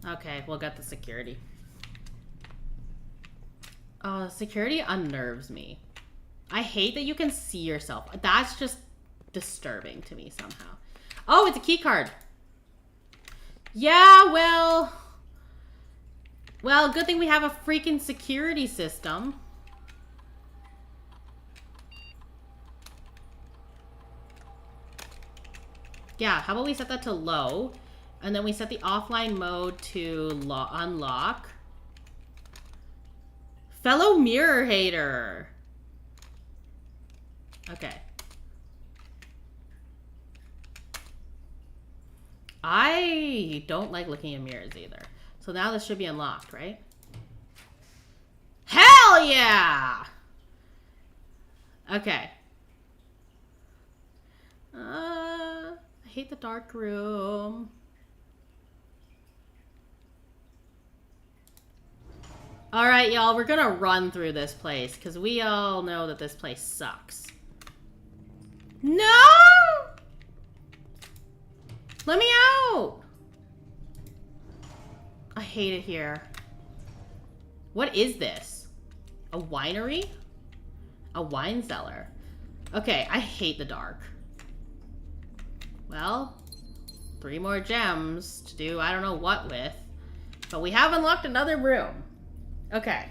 Okay, we'll get the security. Oh, security unnerves me. I hate that you can see yourself. That's just disturbing to me somehow. Oh, it's a key card. Yeah, well, Well, good thing we have a freaking security system. Yeah, how about we set that to low, and then we set the offline mode to unlock. Fellow mirror hater. Okay. I don't like looking in mirrors either. So now this should be unlocked, right? Hell yeah! Okay. I hate the dark room. Alright, y'all, we're gonna run through this place, because we all know that this place sucks. No! Let me out! I hate it here. What is this? A winery? A wine cellar. Okay, I hate the dark. Well, 3 more gems to do I don't know what with. But we have unlocked another room. Okay.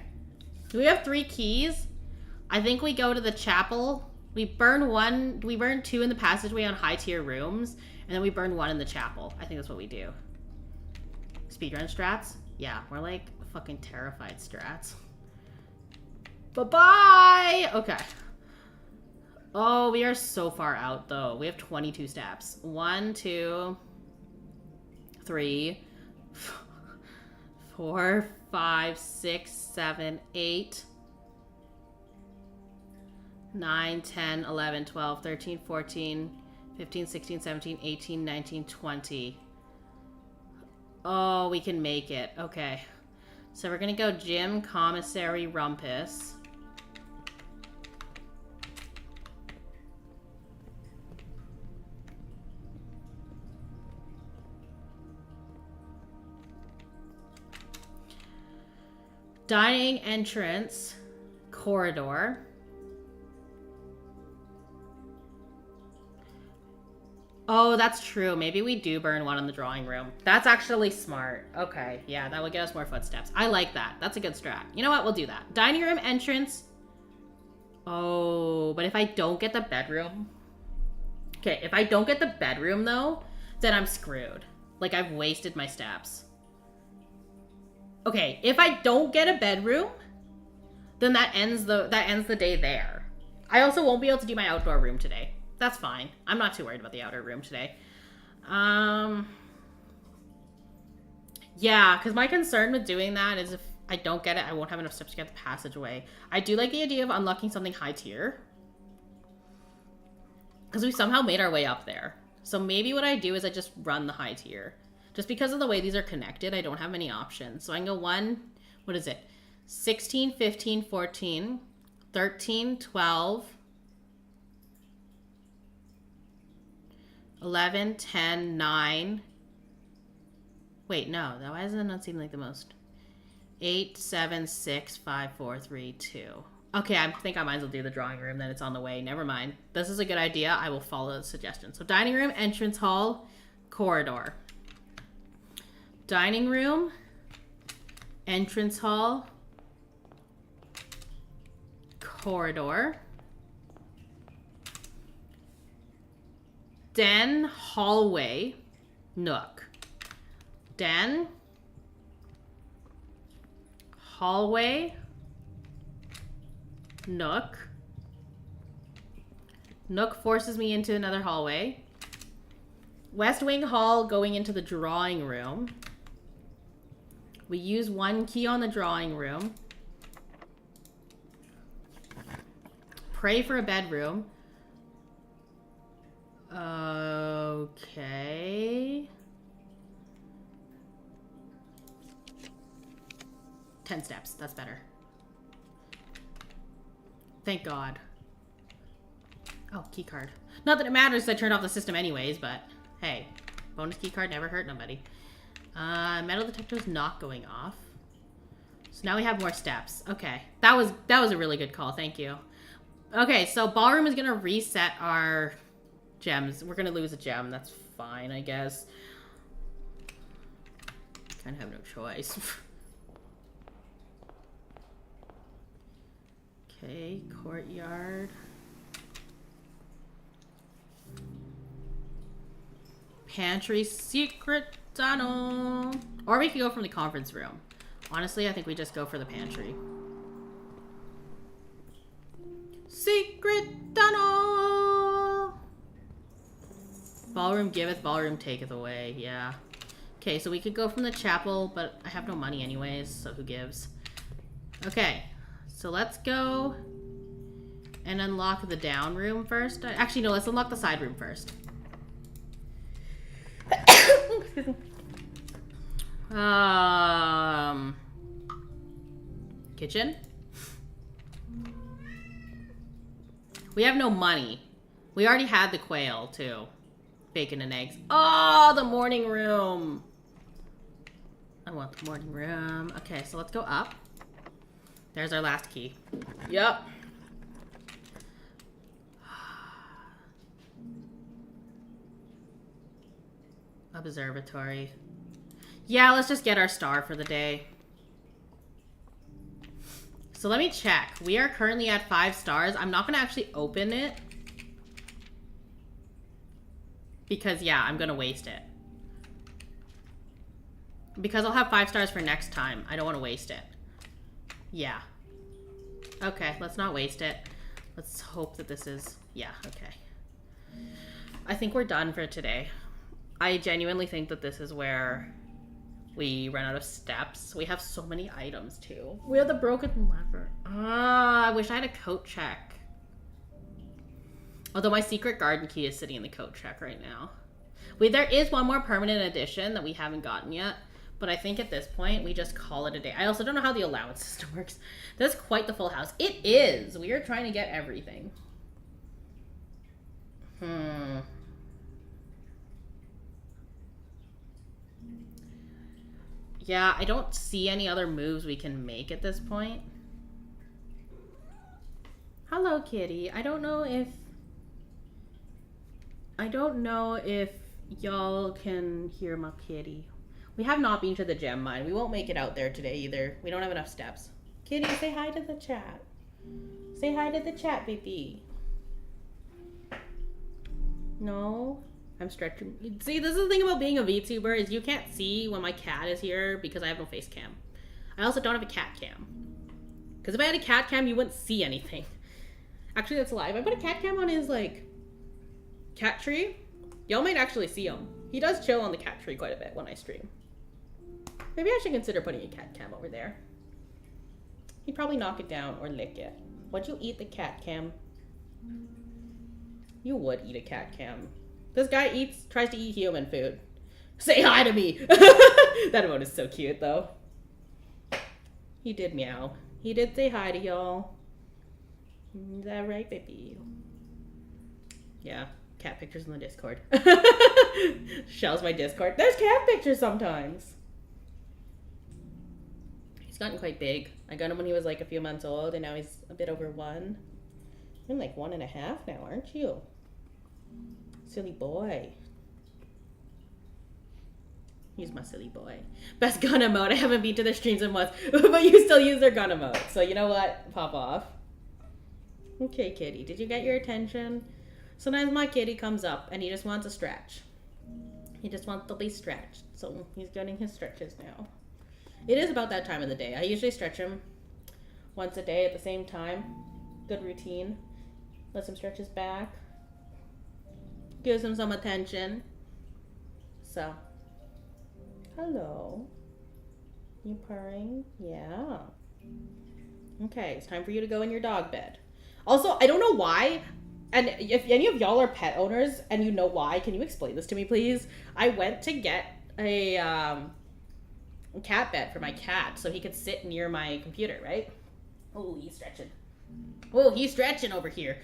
Do we have 3 keys? I think we go to the chapel. We burn 2 in the passageway on high tier rooms, and then we burn 1 in the chapel. I think that's what we do. Speedrun strats? Yeah, we're like fucking terrified strats. Bye-bye! Okay. Oh, we are so far out, though. We have 22 steps. 1, 2, 3, 4, 5, 6, 7, 8, 9, 10, 11, 12, 13, 14, 15, 16, 17, 18, 19, 20. Oh, we can make it. Okay. So we're gonna go Gym, Commissary, Rumpus. Dining entrance, corridor. Oh, that's true. Maybe we do burn 1 in the drawing room. That's actually smart. Okay, yeah, that would get us more footsteps. I like that. That's a good strat. You know what? We'll do that. Dining room entrance. Oh, but if I don't get the bedroom... Okay, if I don't get the bedroom, though, then I'm screwed. Like, I've wasted my steps. Okay, if I don't get a bedroom, then that ends the day there. I also won't be able to do my outdoor room today. That's fine. I'm not too worried about the outer room today. Yeah, because my concern with doing that is if I don't get it, I won't have enough steps to get the passageway. I do like the idea of unlocking something high tier, because we somehow made our way up there. So maybe what I do is I just run the high tier. Just because of the way these are connected, I don't have many options. So I can go 1, what is it? 16, 15, 14, 13, 12, 11, 10, 9. Wait, no. Why does that not seem like the most? 8, 7, 6, 5, 4, 3, 2. Okay, I think I might as well do the drawing room, then it's on the way. Never mind. This is a good idea. I will follow the suggestion. So dining room, entrance hall, corridor. Dining room, entrance hall, corridor, den, hallway, nook. Den, hallway, nook. Nook forces me into another hallway. West wing hall going into the drawing room. We use 1 key on the drawing room. Pray for a bedroom. Okay. 10 steps. That's better. Thank God. Oh, key card. Not that it matters, I turned off the system anyways, but hey, bonus key card never hurt nobody. Metal detector's not going off. So now we have more steps. Okay. That was a really good call. Thank you. Okay, so ballroom is gonna reset our gems. We're gonna lose a gem. That's fine, I guess. Kind of have no choice. Okay, courtyard. Pantry, secret tunnel. Or we could go from the conference room. Honestly, I think we just go for the pantry. Secret tunnel. Ballroom giveth, ballroom taketh away. Yeah. Okay, so we could go from the chapel, but I have no money anyways, so who gives? Okay, so let's go and unlock the down room first. Actually, no, let's unlock the side room first. Excuse me. Kitchen? We have no money. We already had the quail, too. Bacon and eggs. Oh, the morning room. I want the morning room. Okay, so let's go up. There's our last key. Yep. Observatory. Yeah, let's just get our star for the day. So let me check. We are currently at 5 stars. I'm not going to actually open it. Because, yeah, I'm going to waste it. Because I'll have 5 stars for next time. I don't want to waste it. Yeah. Okay, let's not waste it. Let's hope that this is... Yeah, okay. I think we're done for today. I genuinely think that this is where we run out of steps. We have so many items, too. We have the broken lever. Ah, I wish I had a coat check. Although my secret garden key is sitting in the coat check right now. Wait, there is one more permanent addition that we haven't gotten yet. But I think at this point, we just call it a day. I also don't know how the allowance system works. That's quite the full house. It is. We are trying to get everything. Yeah, I don't see any other moves we can make at this point. Hello, kitty. I don't know if y'all can hear my kitty. We have not been to the gem mine. We won't make it out there today either. We don't have enough steps. Kitty, say hi to the chat. Say hi to the chat, baby. No? I'm stretching. See, this is the thing about being a VTuber is you can't see when my cat is here because I have no face cam. I also don't have a cat cam. Because if I had a cat cam, you wouldn't see anything. Actually, that's a lie. If I put a cat cam on his, like, cat tree, y'all might actually see him. He does chill on the cat tree quite a bit when I stream. Maybe I should consider putting a cat cam over there. He'd probably knock it down or lick it. Would you eat the cat cam? You would eat a cat cam. This guy tries to eat human food. Say hi to me! That emote is so cute, though. He did meow. He did say hi to y'all. Is that right, baby? Yeah, cat pictures in the Discord. Shell's my Discord. There's cat pictures sometimes. He's gotten quite big. I got him when he was like a few months old, and now he's a bit over 1. You're like 1.5 now, aren't you? Silly boy. He's my silly boy. Best gun emote. I haven't been to their streams in months, but you still use their gun emote. So you know what? Pop off. Okay, kitty. Did you get your attention? Sometimes my kitty comes up and he just wants a stretch. He just wants to be stretched. So he's getting his stretches now. It is about that time of the day. I usually stretch him once a day at the same time. Good routine. Let him stretch his back. Gives him some attention. So, hello. You purring? Yeah. Okay, it's time for you to go in your dog bed. Also, I don't know why, and if any of y'all are pet owners and you know why, can you explain this to me, please? I went to get a cat bed for my cat so he could sit near my computer, right? Oh, he's stretching. Oh, he's stretching over here.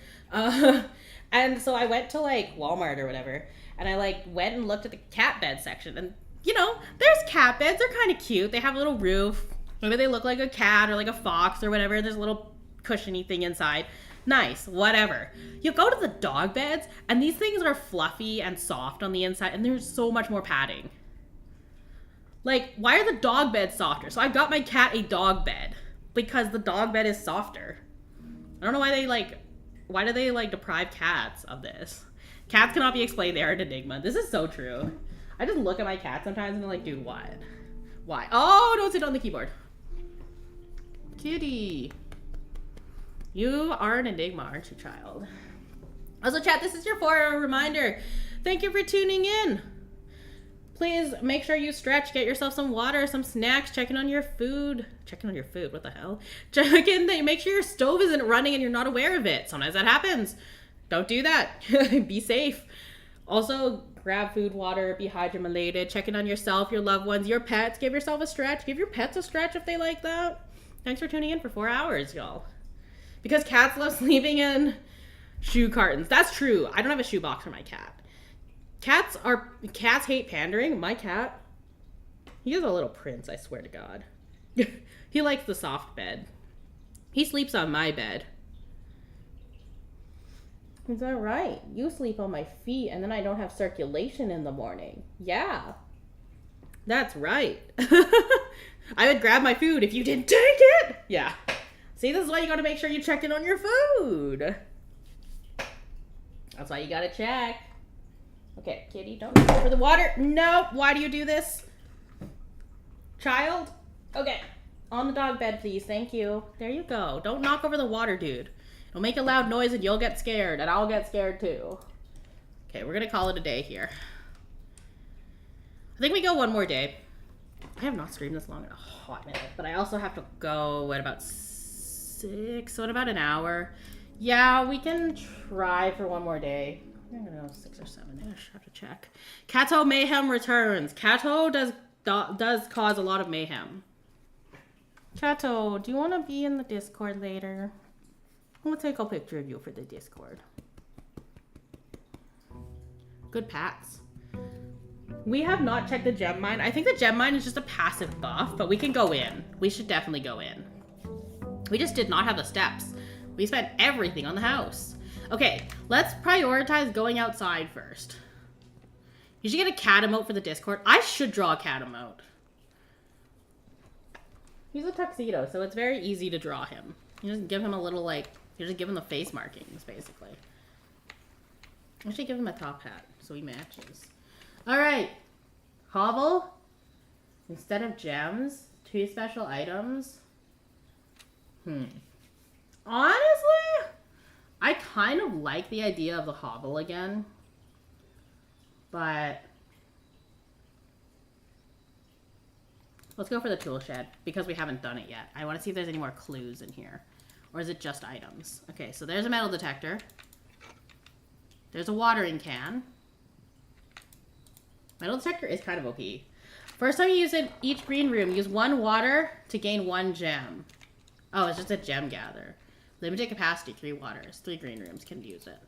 And so I went to like Walmart or whatever, and I like went and looked at the cat bed section, and you know, there's cat beds. They're kind of cute. They have a little roof. Maybe they look like a cat or like a fox or whatever. There's a little cushiony thing inside. Nice, whatever. You go to the dog beds, and these things are fluffy and soft on the inside, and there's so much more padding. Like, why are the dog beds softer? So I got my cat a dog bed because the dog bed is softer. don't know why do they like deprive cats of this? Cats cannot be explained. They are an enigma. This is so true. I just look at my cat sometimes and I'm like, dude, what? Why? Oh, don't sit on the keyboard. Kitty. You are an enigma, aren't you, child? Also, chat, this is your 4-hour reminder. Thank you for tuning in. Please make sure you stretch, get yourself some water, some snacks, checking on your food. Checking on your food, what the hell? Make sure your stove isn't running and you're not aware of it. Sometimes that happens. Don't do that. Be safe. Also, grab food, water, be hydrominated, checking on yourself, your loved ones, your pets. Give yourself a stretch. Give your pets a stretch if they like that. Thanks for tuning in for 4 hours, y'all. Because cats love sleeping in shoe cartons. That's true. I don't have a shoe box for my cat. Cats hate pandering. My cat, he is a little prince, I swear to God. He likes the soft bed. He sleeps on my bed. Is that right? You sleep on my feet and then I don't have circulation in the morning. Yeah. That's right. I would grab my food if you didn't take it. Yeah. See, this is why you gotta make sure you check in on your food. That's why you gotta check. Okay, kitty, don't go for the water. No, why do you do this? Child? Okay, on the dog bed, please. Thank you. There you go. Don't knock over the water, dude. It'll make a loud noise and you'll get scared, and I'll get scared too. Okay, we're gonna call it a day here. I think we go one more day. I have not streamed this long in a hot minute, but I also have to go at about 6, so in about an hour. Yeah, we can try for one more day. I don't know, 6 or 7. I just have to check. Kato Mayhem returns. Kato does cause a lot of mayhem. Kato, do you want to be in the Discord later? I'm going to take a picture of you for the Discord. Good pats. We have not checked the gem mine. I think the gem mine is just a passive buff, but we can go in. We should definitely go in. We just did not have the steps. We spent everything on the house. Okay, let's prioritize going outside first. You should get a cat emote for the Discord. I should draw a cat emote. He's a tuxedo, so it's very easy to draw him. You just give him a little, like, you just give him the face markings, basically. I should give him a top hat, so he matches. Alright. Hovel. Instead of gems, 2 special items. Honestly, I kind of like the idea of the hovel again. But let's go for the tool shed because we haven't done it yet. I want to see if there's any more clues in here. Or is it just items? Okay, so there's a metal detector. There's a watering can. Metal detector is kind of OP. First time you use it, each green room, use 1 water to gain 1 gem. Oh, it's just a gem gather. Limited capacity, 3 waters. 3 green rooms can use it.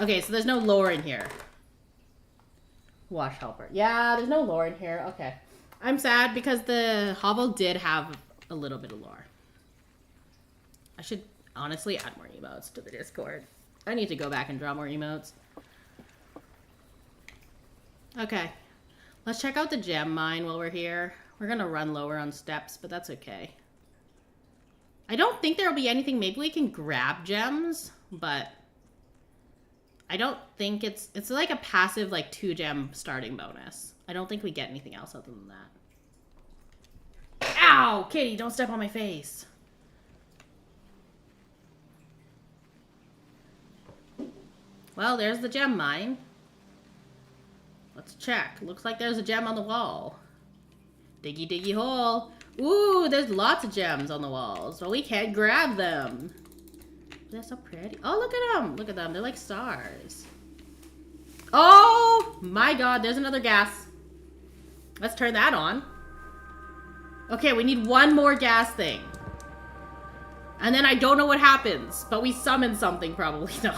Okay, so there's no lore in here. Wash helper. Yeah, there's no lore in here. Okay. I'm sad because the hovel did have a little bit of lore. I should honestly add more emotes to the Discord. I need to go back and draw more emotes. Okay. Let's check out the gem mine while we're here. We're gonna run lower on steps, but that's okay. I don't think there'll be anything. Maybe we can grab gems, but I don't think it's like a passive, like 2 gem starting bonus. I don't think we get anything else other than that. Ow! Kitty, don't step on my face. Well, there's the gem mine. Let's check. Looks like there's a gem on the wall. Diggy diggy hole. Ooh, there's lots of gems on the walls, but we can't grab them. They're so pretty. Oh, look at them. Look at them. They're like stars. Oh my God, there's another gas. Let's turn that on. Okay, we need 1 more gas thing. And then I don't know what happens, but we summon something probably. No.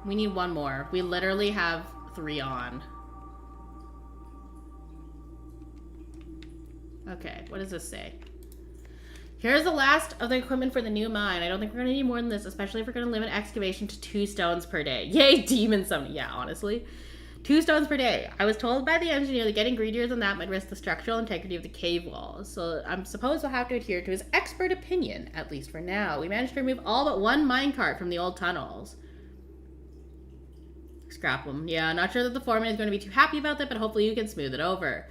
We need 1 more. We literally have 3 on. Okay, what does this say? Here's the last of the equipment for the new mine. I don't think we're gonna need more than this, especially if we're gonna limit excavation to 2 stones per day. Yay, demon summoning. Yeah, honestly. 2 stones per day. I was told by the engineer that getting greedier than that might risk the structural integrity of the cave walls. So I'm supposed we'll have to adhere to his expert opinion, at least for now. We managed to remove all but 1 minecart from the old tunnels. Scrap them. Yeah, not sure that the foreman is going to be too happy about that, but hopefully you can smooth it over.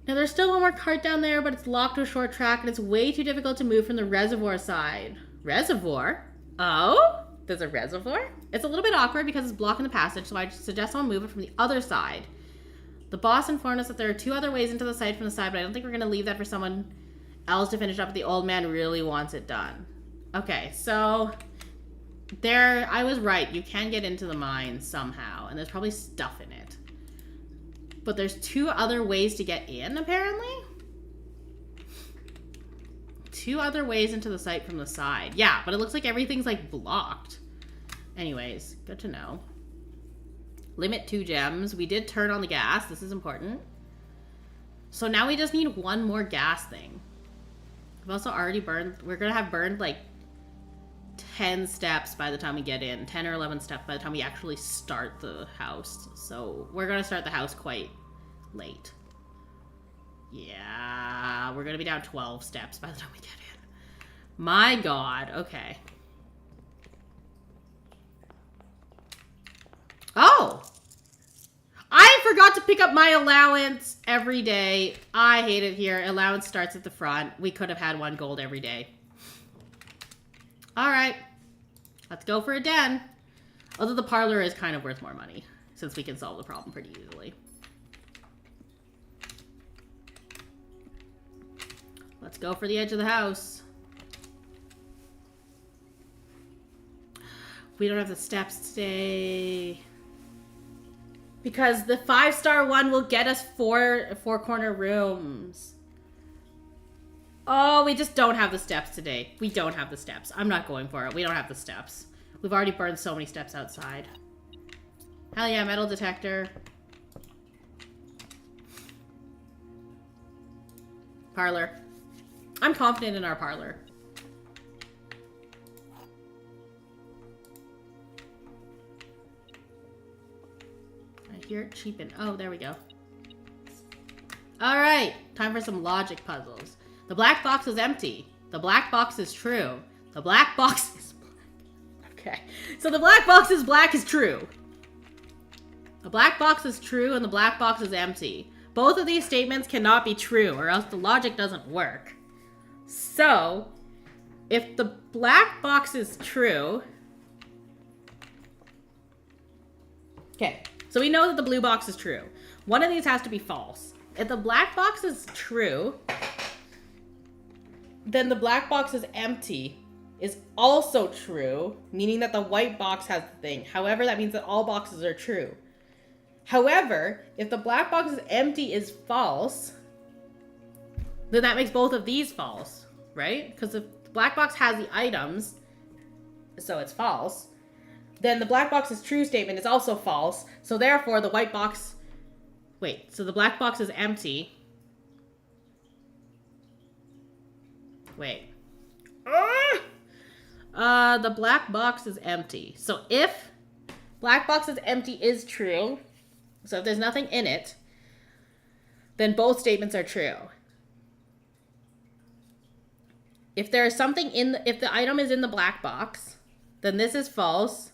Now there's still 1 more cart down there, but it's locked to a short track and it's way too difficult to move from the reservoir side. Reservoir? Oh? There's a reservoir? It's a little bit awkward because it's blocking the passage, so I suggest someone move it from the other side. The boss informed us that there are 2 other ways into the site from the side, but I don't think we're going to leave that for someone else to finish up if the old man really wants it done. Okay, so there, I was right. You can get into the mine somehow, and there's probably stuff in it. But there's 2 other ways to get in, apparently? 2 other ways into the site from the side. Yeah, but it looks like everything's, like, blocked. Anyways, good to know. Limit 2 gems. We did turn on the gas. This is important. So now we just need 1 more gas thing. We've also already burned... We're going to have burned, like, 10 steps by the time we get in. 10 or 11 steps by the time we actually start the house. So we're going to start the house quite late. Yeah, we're going to be down 12 steps by the time we get in. My God. Okay. Oh! I forgot to pick up my allowance every day. I hate it here. Allowance starts at the front. We could have had 1 gold every day. All right. Let's go for a den. Although the parlor is kind of worth more money, since we can solve the problem pretty easily. Let's go for the edge of the house. We don't have the steps today. Because the 5-star one will get us 4 corner rooms. Oh, we just don't have the steps today. We don't have the steps. I'm not going for it. We don't have the steps. We've already burned so many steps outside. Hell yeah, metal detector. Parlor. I'm confident in our parlor. I hear it cheapen. Oh, there we go. All right, time for some logic puzzles. The black box is empty. The black box is true. The black box is black. Okay, so the black box is black is true. The black box is true and the black box is empty. Both of these statements cannot be true or else the logic doesn't work. So, if the black box is true... Okay, so we know that the blue box is true. One of these has to be false. If the black box is true, then the black box is empty is also true, meaning that the white box has the thing. However, that means that all boxes are true. However, if the black box is empty is false, then that makes both of these false, right? Because if the black box has the items, so it's false, then the black box is true statement is also false. So therefore, the white box... Wait, so the black box is empty. Wait. The black box is empty. So if black box is empty is true, so if there's nothing in it, then both statements are true. If there is something in if the item is in the black box, then this is false.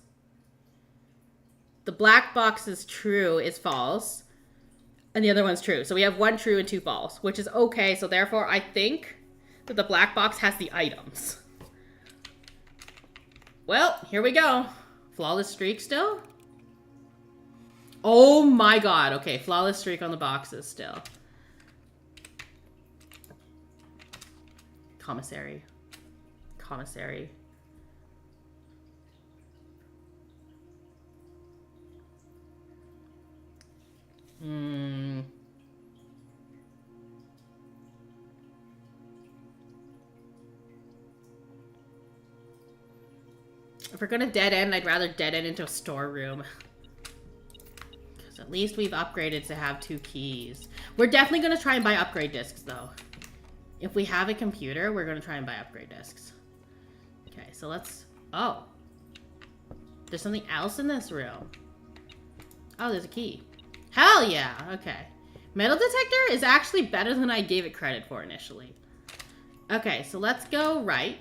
The black box is true is false. And the other one's true. So we have 1 true and 2 false, which is okay. So therefore, I think that the black box has the items. Well, here we go. Flawless streak still? Oh my God. Okay, flawless streak on the boxes still. Commissary. Commissary. If we're gonna dead end, I'd rather dead end into a storeroom. Because at least we've upgraded to have 2 keys. We're definitely gonna try and buy upgrade discs, though. If we have a computer, we're gonna try and buy upgrade discs. Okay, so let's... Oh. There's something else in this room. Oh, there's a key. Hell yeah. Okay. Metal detector is actually better than I gave it credit for initially. Okay, so let's go right.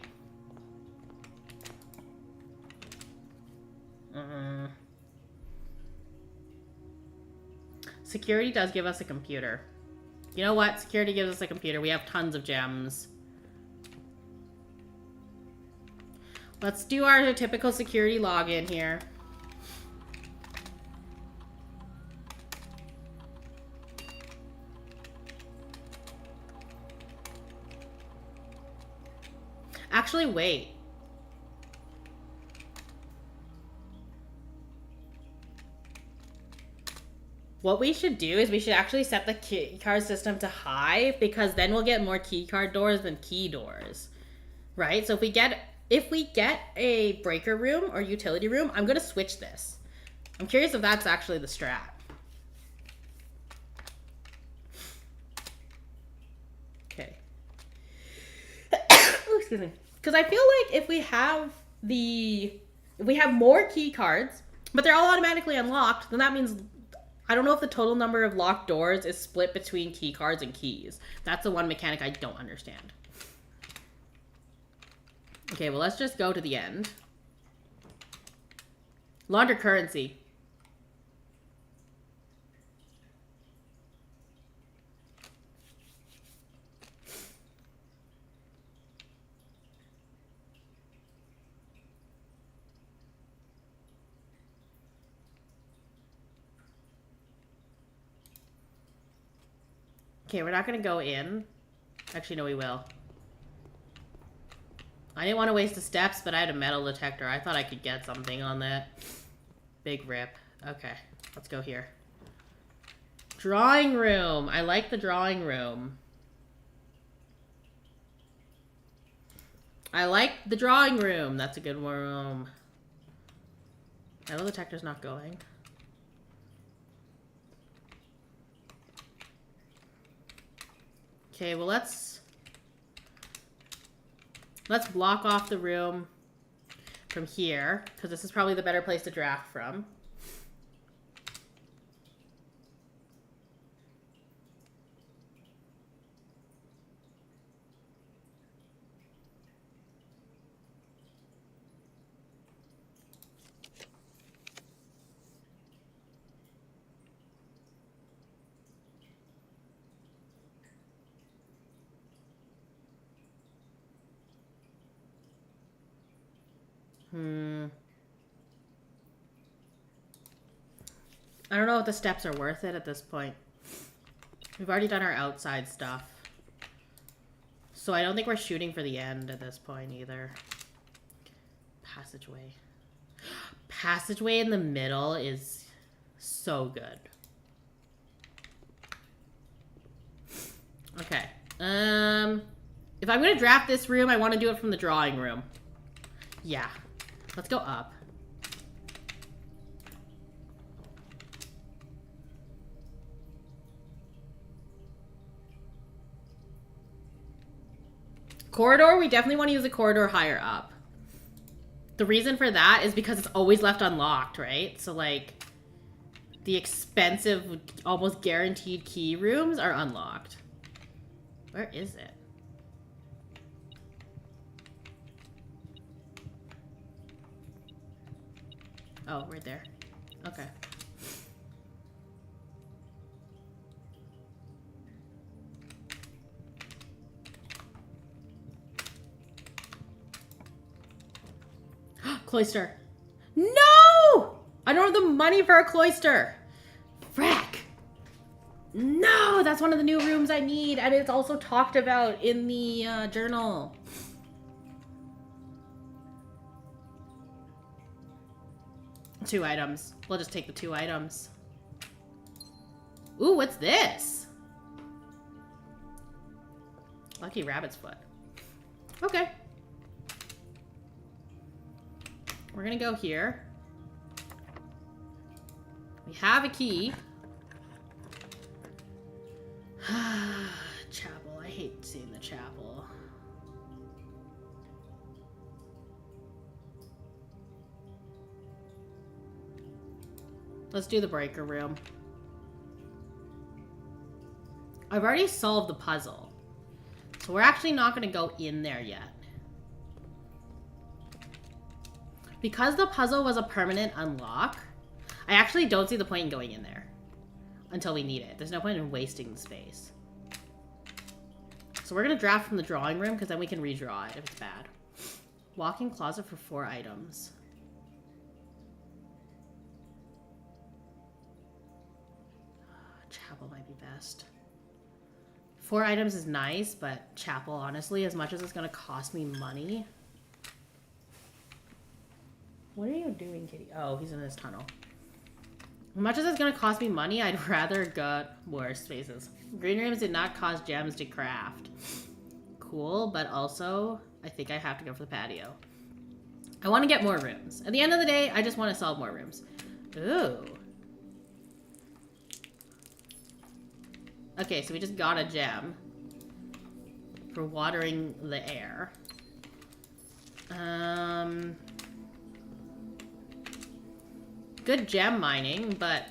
Security does give us a computer. You know what? Security gives us a computer. We have tons of gems. Let's do our typical security login here. Actually, wait. What we should do is we should actually set the key card system to high, because then we'll get more key card doors than key doors. Right? So if we get a breaker room or utility room, I'm going to switch this. I'm curious if that's actually the strat. Okay. Oh, excuse me. Because I feel like if we have more key cards, but they're all automatically unlocked, then that means I don't know if the total number of locked doors is split between key cards and keys. That's the one mechanic I don't understand. Okay, well, let's just go to the end. Launder currency. Okay, we're not going to go in. Actually, no, we will. I didn't want to waste the steps, but I had a metal detector. I thought I could get something on that. Big rip. Okay, let's go here. Drawing room. I like the drawing room. I like the drawing room. That's a good room. Metal detector's not going. Okay, well, let's block off the room from here, because this is probably the better place to draft from. I don't know if the steps are worth it at this point. We've already done our outside stuff. So I don't think we're shooting for the end at this point either. Passageway. Passageway in the middle is so good. Okay. If I'm gonna draft this room, I want to do it from the drawing room. Yeah. Let's go up. Corridor, we definitely want to use the corridor higher up. The reason for that is because it's always left unlocked, right? So, like, the expensive, almost guaranteed key rooms are unlocked. Where is it? Oh, right there. Okay. Cloister. No! I don't have the money for a cloister. Frack. No, that's one of the new rooms I need, and it's also talked about in the journal. Two items. We'll just take the 2 items. Ooh, what's this? Lucky rabbit's foot. Okay. We're gonna go here. We have a key. Chapel. I hate seeing the chapel. Let's do the breaker room. I've already solved the puzzle. So we're actually not going to go in there yet. Because the puzzle was a permanent unlock, I actually don't see the point in going in there until we need it. There's no point in wasting the space. So we're going to draft from the drawing room because then we can redraw it if it's bad. Walk-in closet for 4 items. Chapel might be best. 4 items is nice, but chapel, honestly, as much as it's going to cost me money. What are you doing, kitty? Oh, he's in his tunnel. As much as it's going to cost me money, I'd rather get worse spaces. Green rooms did not cost gems to craft. Cool, but also, I think I have to go for the patio. I want to get more rooms. At the end of the day, I just want to solve more rooms. Ooh. Okay, so we just got a gem for watering the air. Good gem mining, but...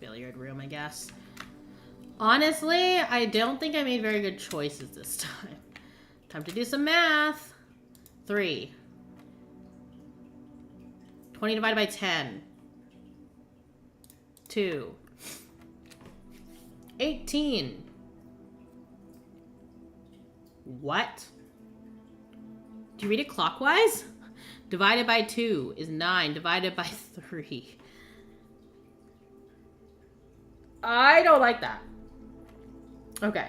Billiard room, I guess. Honestly, I don't think I made very good choices this time. Time to do some math. 3. 20 divided by 10. 2. 18. What? Do you read it clockwise? Divided by 2 is 9. Divided by 3. I don't like that. Okay.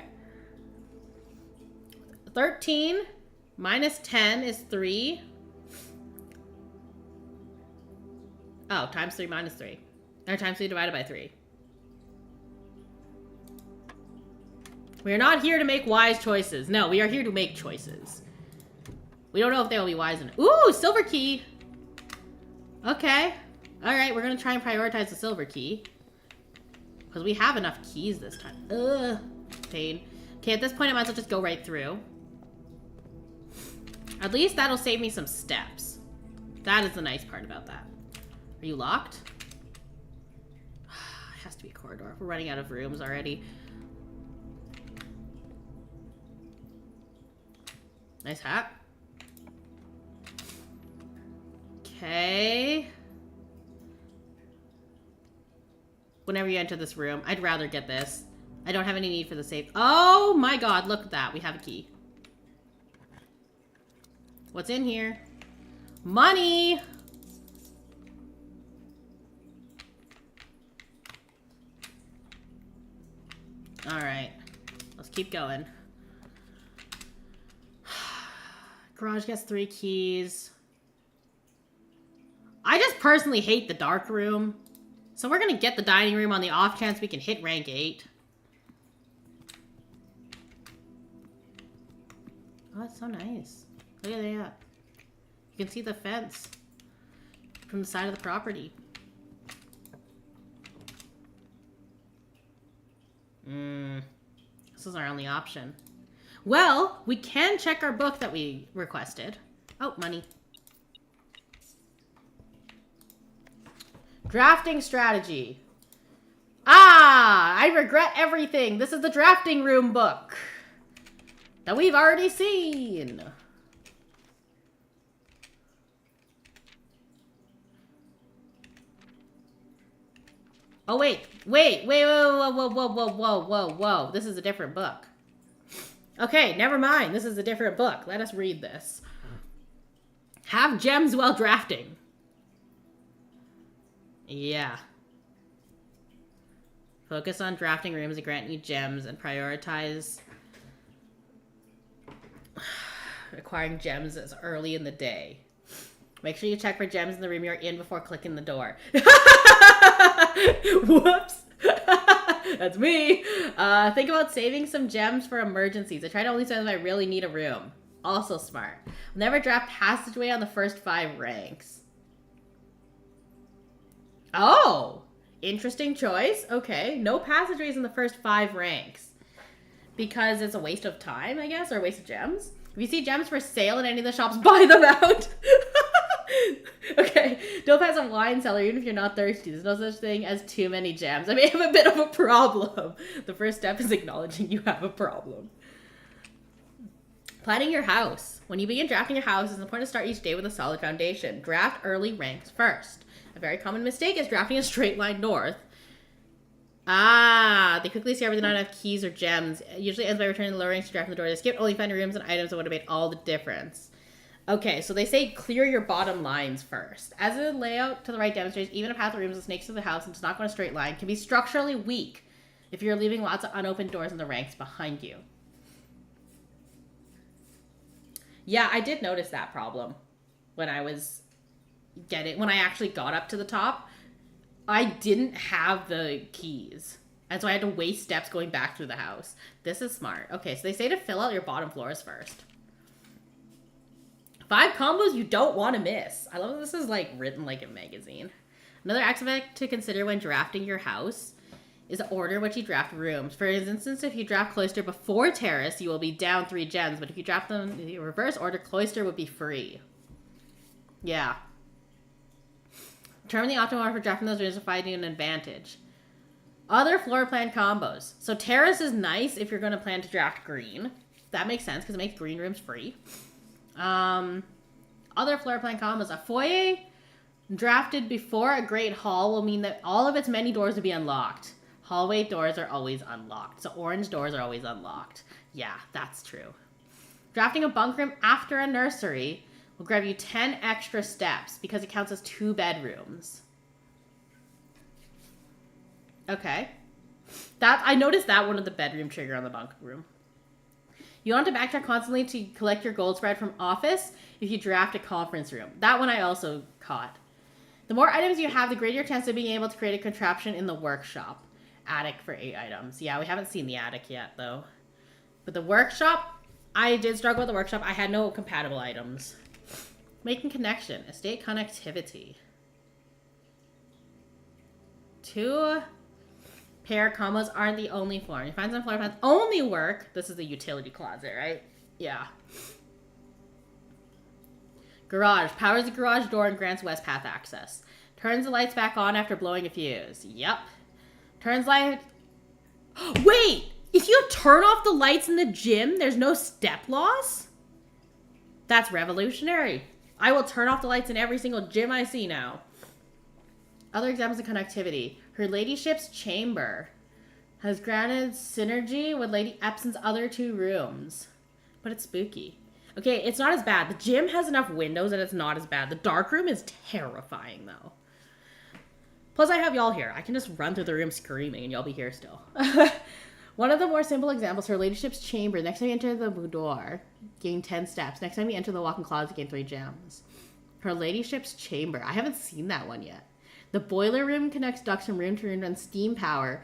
13 minus 10 is 3. Oh, times 3 minus 3. Or times 3 divided by 3. We are not here to make wise choices. No, we are here to make choices. We don't know if they will be wise enough. Ooh, silver key. Okay. Alright, we're going to try and prioritize the silver key. Because we have enough keys this time. Ugh. Pain. Okay, at this point I might as well just go right through. At least that'll save me some steps. That is the nice part about that. Are you locked? It has to be a corridor. We're running out of rooms already. Nice hat. Okay. Whenever you enter this room, I'd rather get this. I don't have any need for the safe. Oh my god, look at that. We have a key. What's in here? Money! Alright. Let's keep going. Garage gets 3 keys. I just personally hate the dark room. So we're gonna get the dining room on the off chance we can hit rank 8. Oh, that's so nice. Look at that. You can see the fence from the side of the property. This is our only option. Well, we can check our book that we requested. Oh, money. Drafting strategy. Ah, I regret everything. This is the drafting room book that we've already seen. Oh, wait. Whoa. This is a different book. Okay, never mind. This is a different book. Let us read this. Have gems while drafting. Yeah. Focus on drafting rooms that grant you gems and prioritize acquiring gems as early in the day. Make sure you check for gems in the room you're in before clicking the door. Whoops. That's me. Think about saving some gems for emergencies. I try to only spend if I really need a room. Also smart. Never draft passageway on the first 5 ranks. Oh, interesting choice. Okay, no passageways in the first 5 ranks. because it's a waste of time, I guess, or a waste of gems. If you see gems for sale in any of the shops, buy them out. Okay, don't pass a wine cellar even if you're not thirsty. There's no such thing as too many gems. I may have a bit of a problem. The first step is acknowledging you have a problem. Planning your house. When you begin drafting your house, it's important to start each day with a solid foundation. Draft early ranks first. A very common mistake is drafting a straight line north. They quickly discover they don't have keys or gems. It usually ends by returning the lower ranks to draft from the door. They skip only finding rooms and items that would have made all the difference. Okay, so they say clear your bottom lines first. As the layout to the right demonstrates, even a path of rooms that snakes to the house and does not go in a straight line can be structurally weak if you're leaving lots of unopened doors in the ranks behind you. Yeah, I did notice that problem when I actually got up to the top. I didn't have the keys, and so I had to waste steps going back through the house. This is smart. Okay, so they say to fill out your bottom floors first. 5 combos you don't want to miss. I love that this is like written like a magazine. Another aspect to consider when drafting your house is the order in which you draft rooms. For instance, if you draft cloister before terrace, you will be down 3 gems, but if you draft them in the reverse order, cloister would be free. Yeah. Determine the optimal order for drafting those rooms to find you an advantage. Other floor plan combos. So terrace is nice if you're going to plan to draft green. That makes sense because it makes green rooms free. Other floor plan combos. A foyer drafted before a great hall will mean that all of its many doors will be unlocked. Hallway doors are always unlocked. So orange doors are always unlocked. Yeah, that's true. Drafting a bunk room after a nursery will grab you 10 extra steps because it counts as 2 bedrooms. Okay. I noticed that one of the bedroom trigger on the bunk room. You want to backtrack constantly to collect your gold spread from office if you draft a conference room. That one I also caught. The more items you have, the greater your chance of being able to create a contraption in the workshop. Attic for 8 items. Yeah, we haven't seen the attic yet, though. But the workshop, I did struggle with the workshop. I had no compatible items. Making connection. Estate connectivity. 2 pair combos aren't the only floor. You find some floor plans only work. This is the utility closet, right? Yeah. Garage. Powers the garage door and grants west path access. Turns the lights back on after blowing a fuse. Yep. Turns light... Wait! If you turn off the lights in the gym, there's no step loss? That's revolutionary. I will turn off the lights in every single gym I see now. Other examples of connectivity. Her ladyship's chamber has granted synergy with Lady Epson's other 2 rooms. But it's spooky. Okay, it's not as bad. The gym has enough windows and it's not as bad. The dark room is terrifying, though. Plus, I have y'all here. I can just run through the room screaming and y'all be here still. One of the more simple examples, her ladyship's chamber. Next time you enter the boudoir, gain 10 steps. Next time you enter the walk-in closet, gain 3 gems. Her ladyship's chamber. I haven't seen that one yet. The boiler room connects ducts from room to room and steam power.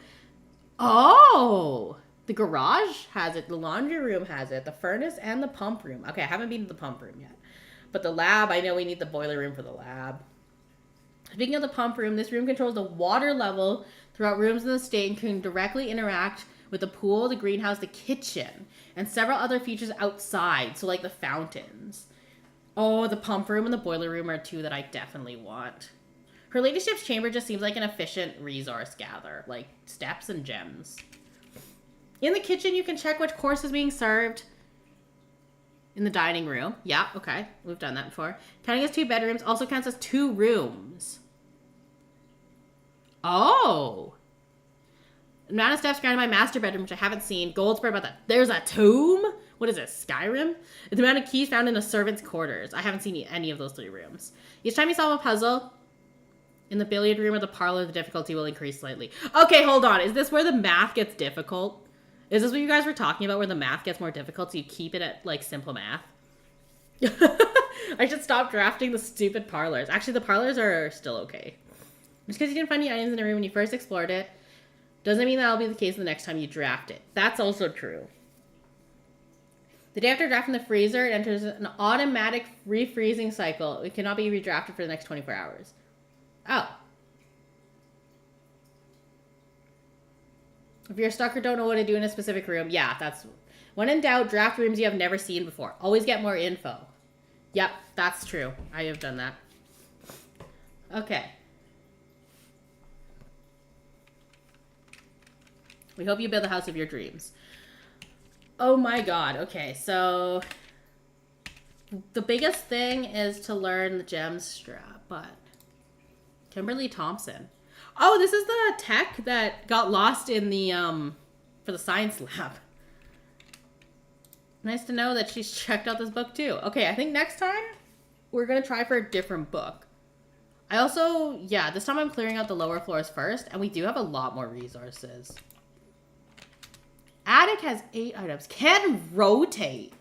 Oh! The garage has it. The laundry room has it. The furnace and the pump room. Okay, I haven't been to the pump room yet. But the lab, I know we need the boiler room for the lab. Speaking of the pump room, this room controls the water level throughout rooms in the estate and can directly interact with the pool, the greenhouse, the kitchen, and several other features outside. So like the fountains. Oh, the pump room and the boiler room are 2 that I definitely want. Her ladyship's chamber just seems like an efficient resource gather, like steps and gems. In the kitchen, you can check which course is being served. In the dining room. Yeah, okay. We've done that before. Counting as 2 bedrooms also counts as 2 rooms. Oh. Amount of steps granted by master bedroom, which I haven't seen. Gold spread about that. There's a tomb? What is it, Skyrim? The amount of keys found in the servants' quarters. I haven't seen any of those 3 rooms. Each time you solve a puzzle, in the billiard room or the parlor, the difficulty will increase slightly. Okay, hold on. Is this where the math gets difficult? Is this what you guys were talking about, where the math gets more difficult, so you keep it at, like, simple math? I should stop drafting the stupid parlors. Actually, the parlors are still okay. Just because you didn't find any items in a room when you first explored it, doesn't mean that'll be the case the next time you draft it. That's also true. The day after drafting the freezer, it enters an automatic refreezing cycle. It cannot be redrafted for the next 24 hours. Oh. If you're stuck or don't know what to do in a specific room, yeah, that's... When in doubt, draft rooms you have never seen before. Always get more info. Yep, that's true. I have done that. Okay. We hope you build the house of your dreams. Oh my god. Okay, so... The biggest thing is to learn the gem strap, but... Kimberly Thompson. Oh, this is the tech that got lost in the, for the science lab. Nice to know that she's checked out this book too. Okay, I think next time we're gonna try for a different book. I also, yeah, this time I'm clearing out the lower floors first, and we do have a lot more resources. Attic has 8 items. Can rotate.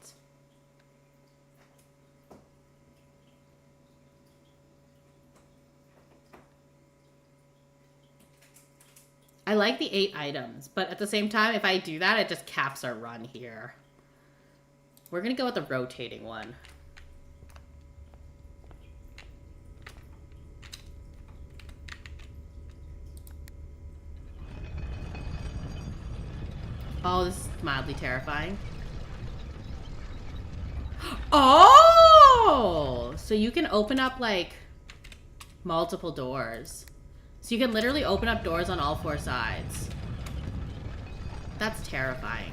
I like the 8 items, but at the same time, if I do that, it just caps our run here. We're gonna go with the rotating one. Oh, this is mildly terrifying. Oh! So you can open up, like, multiple doors. So you can literally open up doors on all 4 sides. That's terrifying.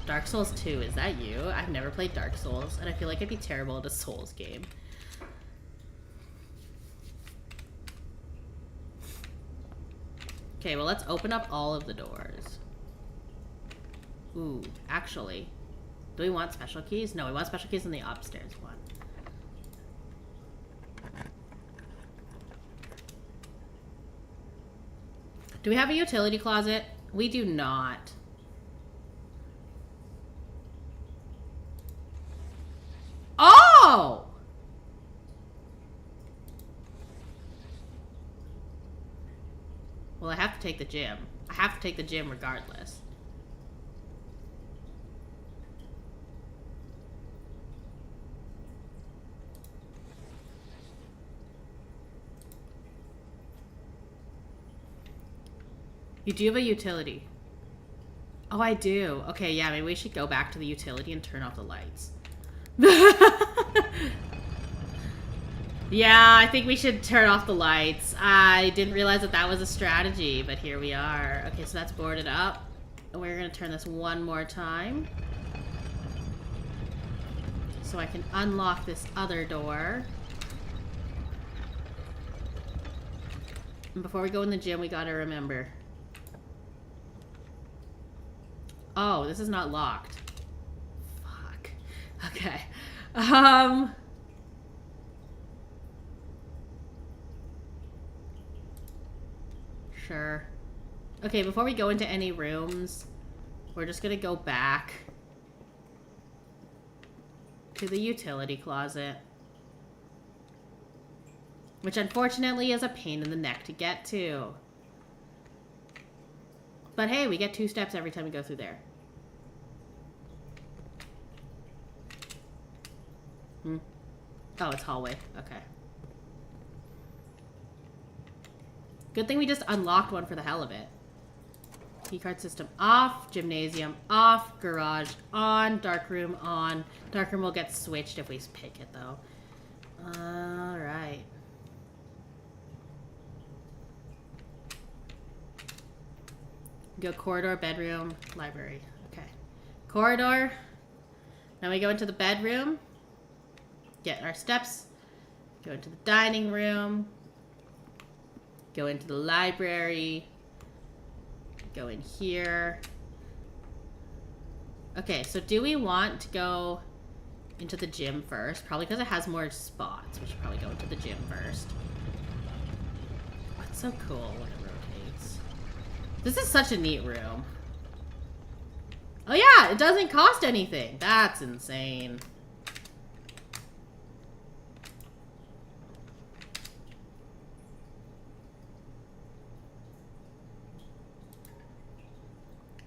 Dark Souls 2, is that you? I've never played Dark Souls, and I feel like I'd be terrible at a Souls game. Okay, well, let's open up all of the doors. Ooh, actually, do we want special keys? No, we want special keys in the upstairs one. Do we have a utility closet? We do not. Oh! Well, I have to take the gym. I have to take the gym regardless. You do have a utility. Oh, I do. Okay, yeah, maybe we should go back to the utility and turn off the lights. Yeah, I think we should turn off the lights. I didn't realize that that was a strategy, but here we are. Okay, so that's boarded up. And we're gonna turn this one more time. So I can unlock this other door. And before we go in the gym, we gotta remember. Oh, this is not locked. Fuck. Okay. Sure. Okay, before we go into any rooms, we're just gonna go back to the utility closet. Which unfortunately is a pain in the neck to get to. But hey, we get 2 steps every time we go through there. Oh, it's hallway. Okay. Good thing we just unlocked one for the hell of it. Keycard system off. Gymnasium off. Garage on. Darkroom on. Darkroom will get switched if we pick it, though. Alright. Go corridor, bedroom, library. Okay. Corridor. Now we go into the bedroom. Get our steps. Go into the dining room. Go into the library. Go in here. Okay, so do we want to go into the gym first? Probably because it has more spots. We should probably go into the gym first. Oh, it's so cool when it rotates. This is such a neat room. Oh yeah, it doesn't cost anything. That's insane.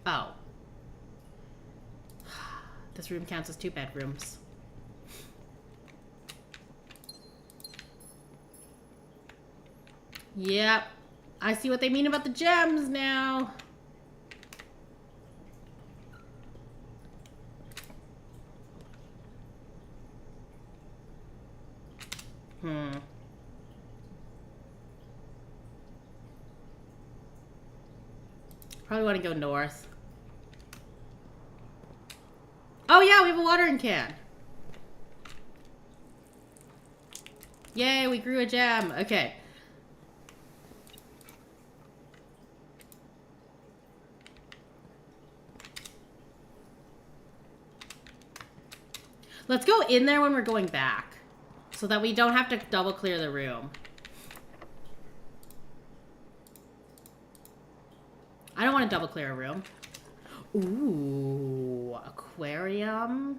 Oh. This room counts as 2 bedrooms. Yep. I see what they mean about the gems now. Probably want to go north. Oh yeah, we have a watering can. Yay, we grew a gem. Okay. Let's go in there when we're going back, so that we don't have to double clear the room. I don't want to double clear a room. Ooh, aquarium.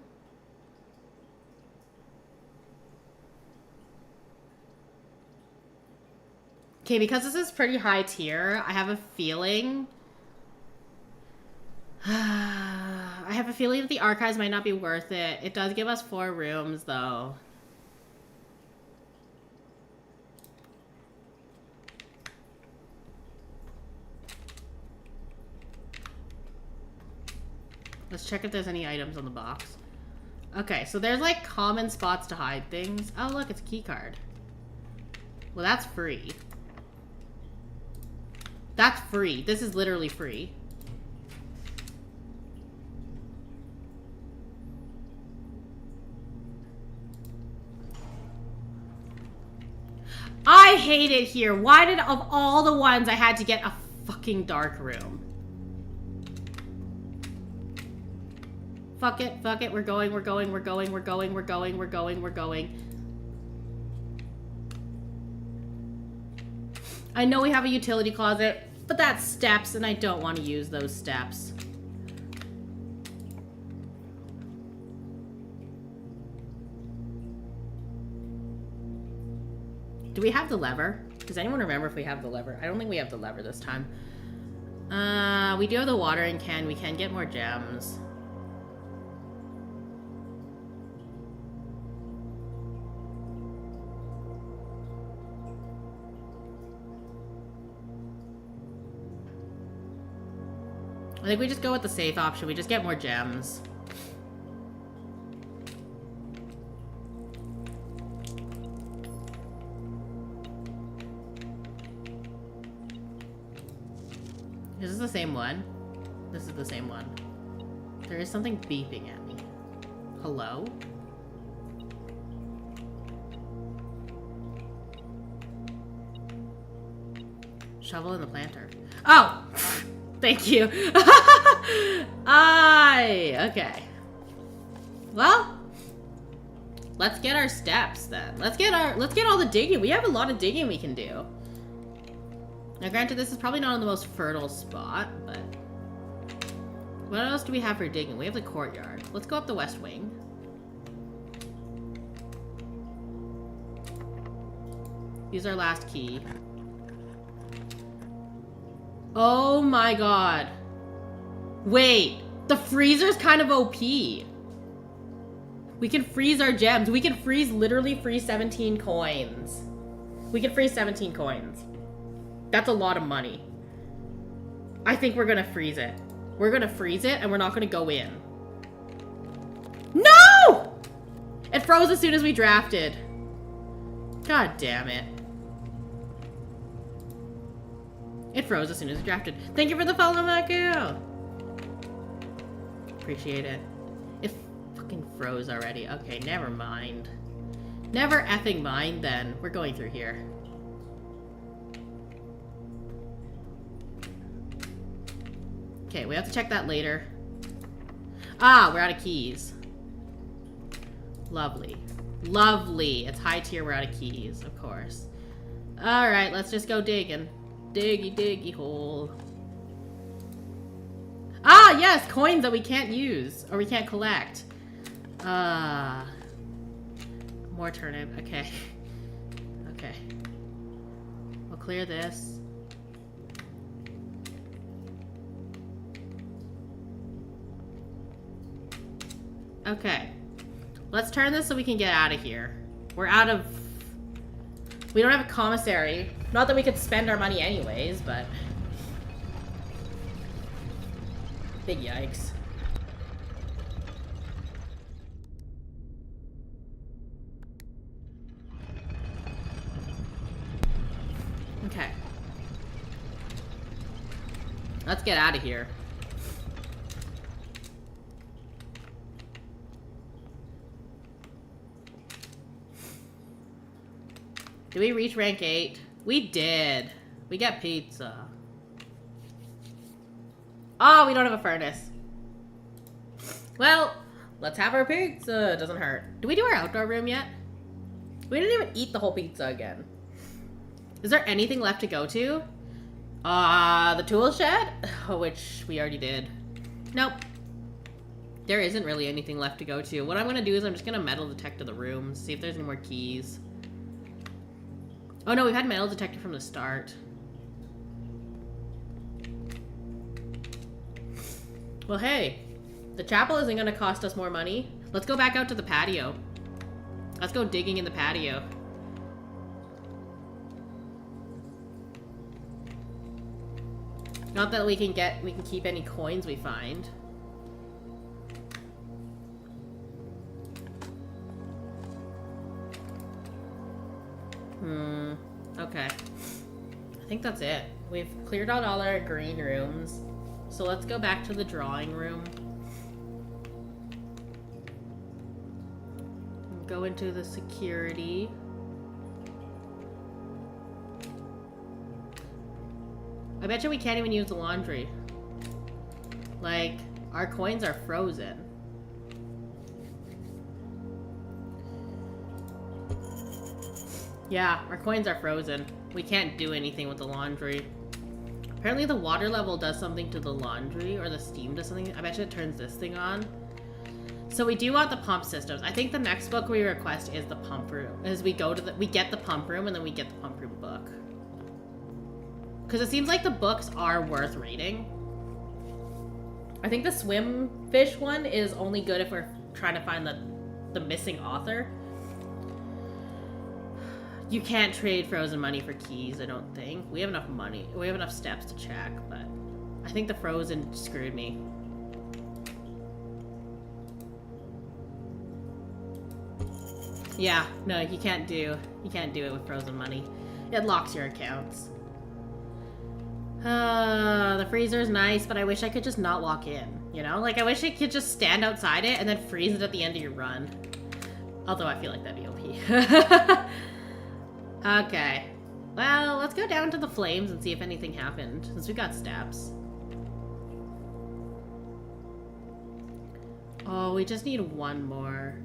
Okay, because this is pretty high tier, I have a feeling... I have a feeling that the archives might not be worth it. It does give us 4 rooms, though. Let's check if there's any items on the box. Okay, so there's like common spots to hide things. Oh, look, it's a key card. Well, that's free. That's free. This is literally free. I hate it here. Why did, of all the ones, I had to get a fucking dark room? Fuck it, fuck it. We're going, we're going, we're going, we're going, we're going, we're going, we're going. I know we have a utility closet, but that's steps, and I don't want to use those steps. Do we have the lever? Does anyone remember if we have the lever? I don't think we have the lever this time. We do have the watering can. We can get more gems. I think we just go with the safe option. We just get more gems. Is this the same one? This is the same one. There is something beeping at me. Hello? Shovel in the planter. Oh! Thank you. Okay. Well, let's get our steps then. Let's get all the digging. We have a lot of digging we can do. Now, granted, this is probably not on the most fertile spot, but what else do we have for digging? We have the courtyard. Let's go up the west wing. Use our last key. Oh my god. Wait, the freezer's kind of OP. We can freeze our gems. We can literally freeze 17 coins. We can freeze 17 coins. That's a lot of money. I think we're gonna freeze it. We're gonna freeze it and we're not gonna go in. No! It froze as soon as we drafted. God damn it. It froze as soon as we drafted. Thank you for the follow, Mako! Appreciate it. It fucking froze already. Okay, never mind. Never effing mind then. We're going through here. Okay, we have to check that later. Ah, we're out of keys. Lovely. Lovely. It's high tier, we're out of keys, of course. Alright, let's just go digging. Diggy, diggy hole. Ah, yes! Coins that we can't use. Or we can't collect. More turnip. Okay. Okay. We'll clear this. Okay. Let's turn this so we can get out of here. We're out of... We don't have a commissary. Not that we could spend our money anyways, but... Big yikes. Okay. Let's get out of here. Did we reach rank 8? We did. We got pizza. Oh, we don't have a furnace. Well, let's have our pizza. It doesn't hurt. Did we do our outdoor room yet? We didn't even eat the whole pizza again. Is there anything left to go to? The tool shed? Which we already did. Nope. There isn't really anything left to go to. What I'm going to do is I'm just going to metal detect the rooms. See if there's any more keys. Oh no, we've had metal detector from the start. Well, hey. The chapel isn't going to cost us more money. Let's go back out to the patio. Let's go digging in the patio. Not that we can keep any coins we find. Okay. I think that's it. We've cleared out all our green rooms. So let's go back to the drawing room. Go into the security. I bet you we can't even use the laundry. Like, our coins are frozen. Yeah, our coins are frozen. We can't do anything with the laundry. Apparently the water level does something to the laundry, or the steam does something. I bet you it turns this thing on. So we do want the pump systems. I think the next book we request is the pump room. As we go to we get the pump room and then we get the pump room book. Because it seems like the books are worth reading. I think the swim fish one is only good if we're trying to find the missing author. You can't trade frozen money for keys, I don't think. We have enough money. We have enough steps to check, but I think the frozen screwed me. Yeah, no, you can't do it with frozen money. It locks your accounts. The freezer's nice, but I wish I could just not walk in, you know? Like, I wish I could just stand outside it and then freeze it at the end of your run. Although I feel like that'd be OP. Okay. Well, let's go down to the flames and see if anything happened, since we got steps. Oh, we just need one more.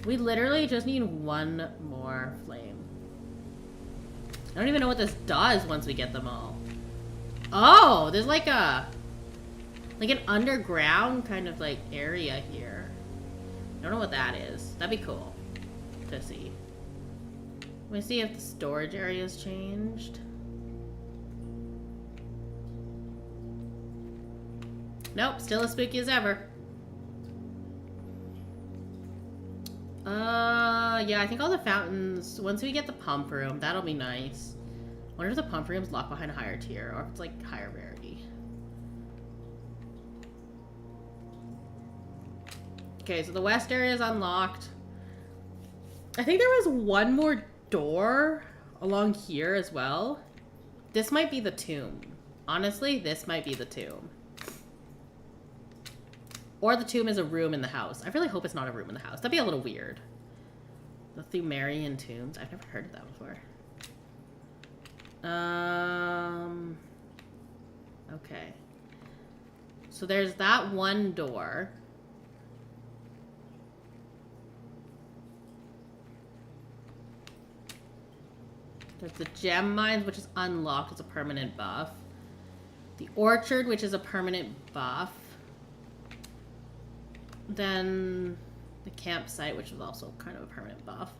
We literally just need one more flame. I don't even know what this does once we get them all. Oh, there's like an underground kind of like area here. I don't know what that is. That'd be cool to see. Let me see if the storage area has changed. Nope, still as spooky as ever. Yeah, I think all the fountains, once we get the pump room, that'll be nice. I wonder if the pump room's locked behind a higher tier, or if it's like higher rarity. Okay, so the west area is unlocked. I think there was one more door along here as well. This might be the tomb. Honestly, this might be the tomb. Or the tomb is a room in the house. I really hope it's not a room in the house. That'd be a little weird. The Thumerian tombs. I've never heard of that before. Okay. So there's that one door. There's the gem mines, which is unlocked. It's a permanent buff. The orchard, which is a permanent buff. Then the campsite, which is also kind of a permanent buff.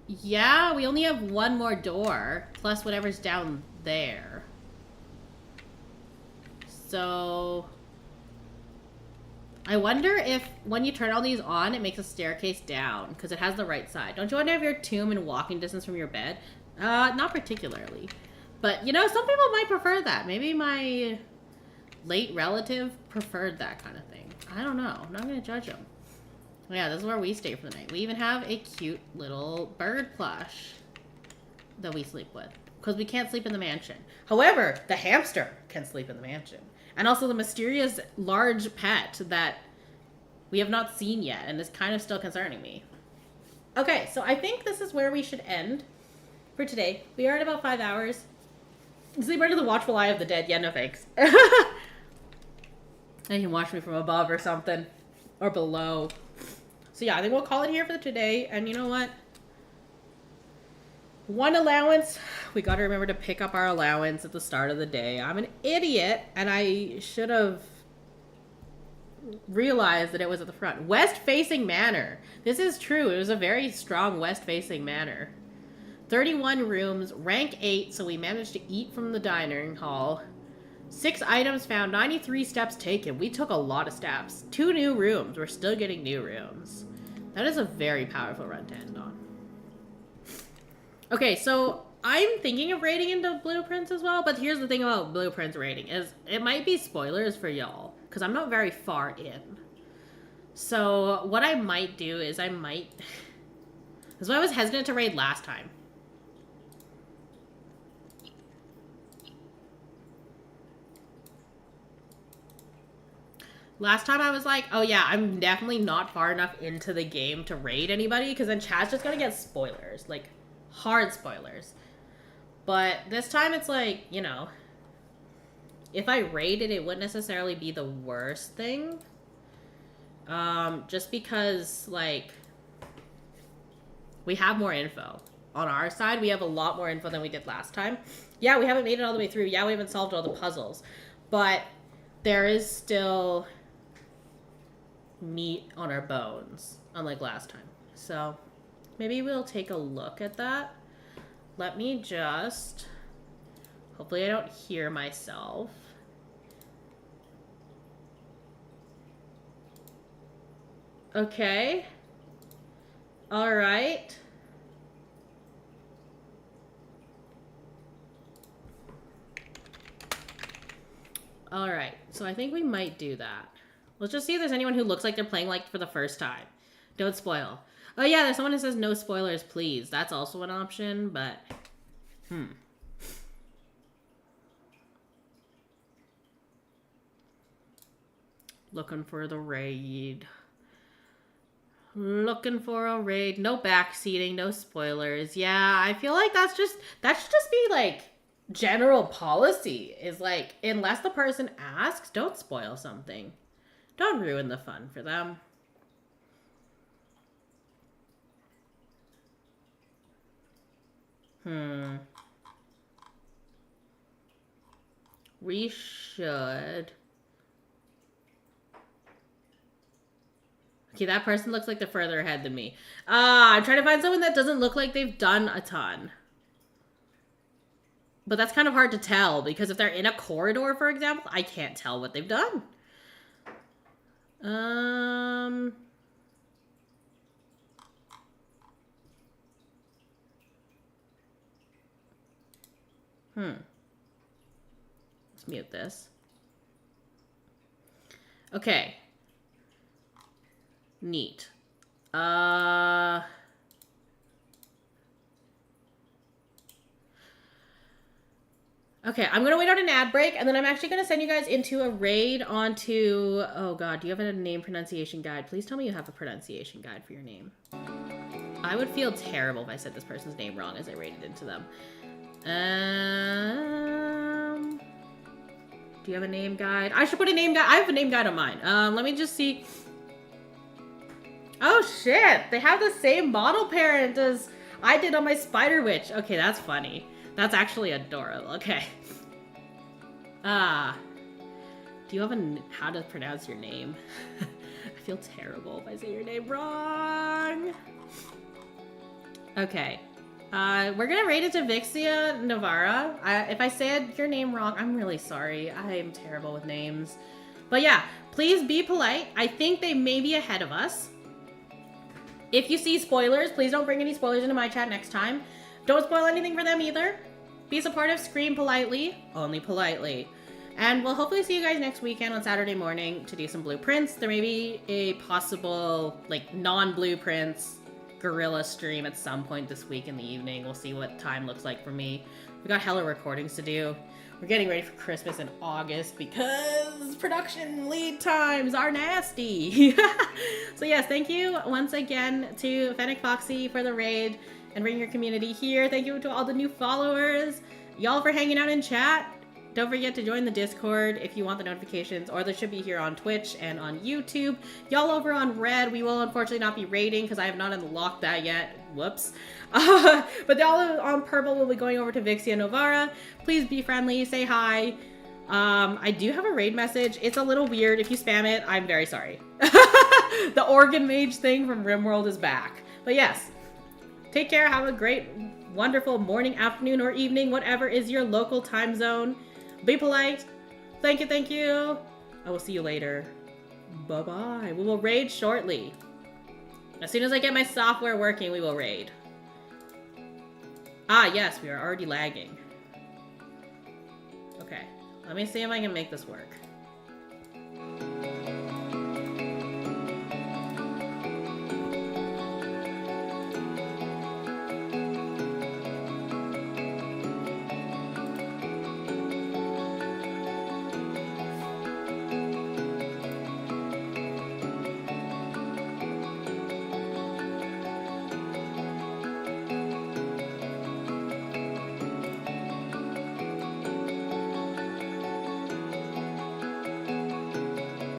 Yeah, we only have one more door, plus whatever's down there. So I wonder if when you turn all these on, it makes a staircase down, because it has the right side. Don't you want to have your tomb in walking distance from your bed? Not particularly. But, you know, some people might prefer that. Maybe my late relative preferred that kind of thing. I don't know. I'm not going to judge them. Yeah, this is where we stay for the night. We even have a cute little bird plush that we sleep with. because we can't sleep in the mansion. However, the hamster can sleep in the mansion. And also the mysterious large pet that we have not seen yet and is kind of still concerning me. Okay, so I think this is where we should end for today. We are at about 5 hours. Sleep under the watchful eye of the dead. Yeah, no thanks. They can watch me from above or something. Or below. So yeah, I think we'll call it here for today. And you know what? One allowance. We gotta remember to pick up our allowance at the start of the day. I'm an idiot, and I should have realized that it was at the front. West-facing manor. This is true. It was a very strong west-facing manor. 31 rooms, rank 8, so we managed to eat from the dining hall. 6 items found, 93 steps taken. We took a lot of steps. 2 new rooms. We're still getting new rooms. That is a very powerful run to end on. Okay, so I'm thinking of raiding into blueprints as well, but here's the thing about blueprints raiding is it might be spoilers for y'all, because I'm not very far in. So what I might do is that's why I was hesitant to raid last time. Last time I was like, oh yeah, I'm definitely not far enough into the game to raid anybody, because then Chad's just gonna get spoilers, like hard spoilers. But this time it's like, you know, if I raided, it wouldn't necessarily be the worst thing. Just because, like, we have more info. On our side, we have a lot more info than we did last time. Yeah, we haven't made it all the way through. Yeah, we haven't solved all the puzzles. But there is still meat on our bones, unlike last time. So maybe we'll take a look at that. Let me just... Hopefully I don't hear myself. Okay. Alright. Alright, so I think we might do that. Let's just see if there's anyone who looks like they're playing like for the first time. Don't spoil. Oh yeah, there's someone who says no spoilers, please. That's also an option, but... Looking for the raid. Looking for a raid. No backseating, no spoilers. Yeah, I feel like that should just be like general policy. Is like, unless the person asks, don't spoil something. Don't ruin the fun for them. We should... Okay, that person looks like they're further ahead than me. I'm trying to find someone that doesn't look like they've done a ton. But that's kind of hard to tell, because if they're in a corridor, for example, I can't tell what they've done. Let's mute this. Okay. Neat. Okay, I'm gonna wait on an ad break, and then I'm actually gonna send you guys into a raid onto... Oh god, do you have a name pronunciation guide? Please tell me you have a pronunciation guide for your name. I would feel terrible if I said this person's name wrong as I raided into them. Do you have a name guide? I should put a name guide. I have a name guide on mine. Let me just see... Oh shit, they have the same model parent as I did on my Spider Witch. Okay, that's funny. That's actually adorable. Okay. Do you have how to pronounce your name? I feel terrible if I say your name wrong. Okay. We're gonna raid it to Vixia Navarra. If I said your name wrong, I'm really sorry. I am terrible with names. But yeah, please be polite. I think they may be ahead of us. If you see spoilers, please don't bring any spoilers into my chat next time. Don't spoil anything for them either. Be supportive, scream politely, only politely. And we'll hopefully see you guys next weekend on Saturday morning to do some blueprints. There may be a possible, like, non-blueprints guerrilla stream at some point this week in the evening. We'll see what time looks like for me. We got hella recordings to do. We're getting ready for Christmas in August because production lead times are nasty. So yes, thank you once again to Fennec Foxy for the raid and bringing your community here. Thank you to all the new followers. Y'all for hanging out in chat. Don't forget to join the Discord if you want the notifications, or they should be here on Twitch and on YouTube. Y'all over on Red, we will unfortunately not be raiding because I have not unlocked that yet. Whoops. But y'all on Purple will be going over to Vixia Novara. Please be friendly, say hi. I do have a raid message. It's a little weird. If you spam it, I'm very sorry. The Organ Mage thing from RimWorld is back. But yes, take care. Have a great, wonderful morning, afternoon, or evening, whatever is your local time zone. Be polite. Thank you, thank you. I will see you later. Bye-bye. We will raid shortly. As soon as I get my software working, we will raid. Ah, yes, we are already lagging. Okay, let me see if I can make this work.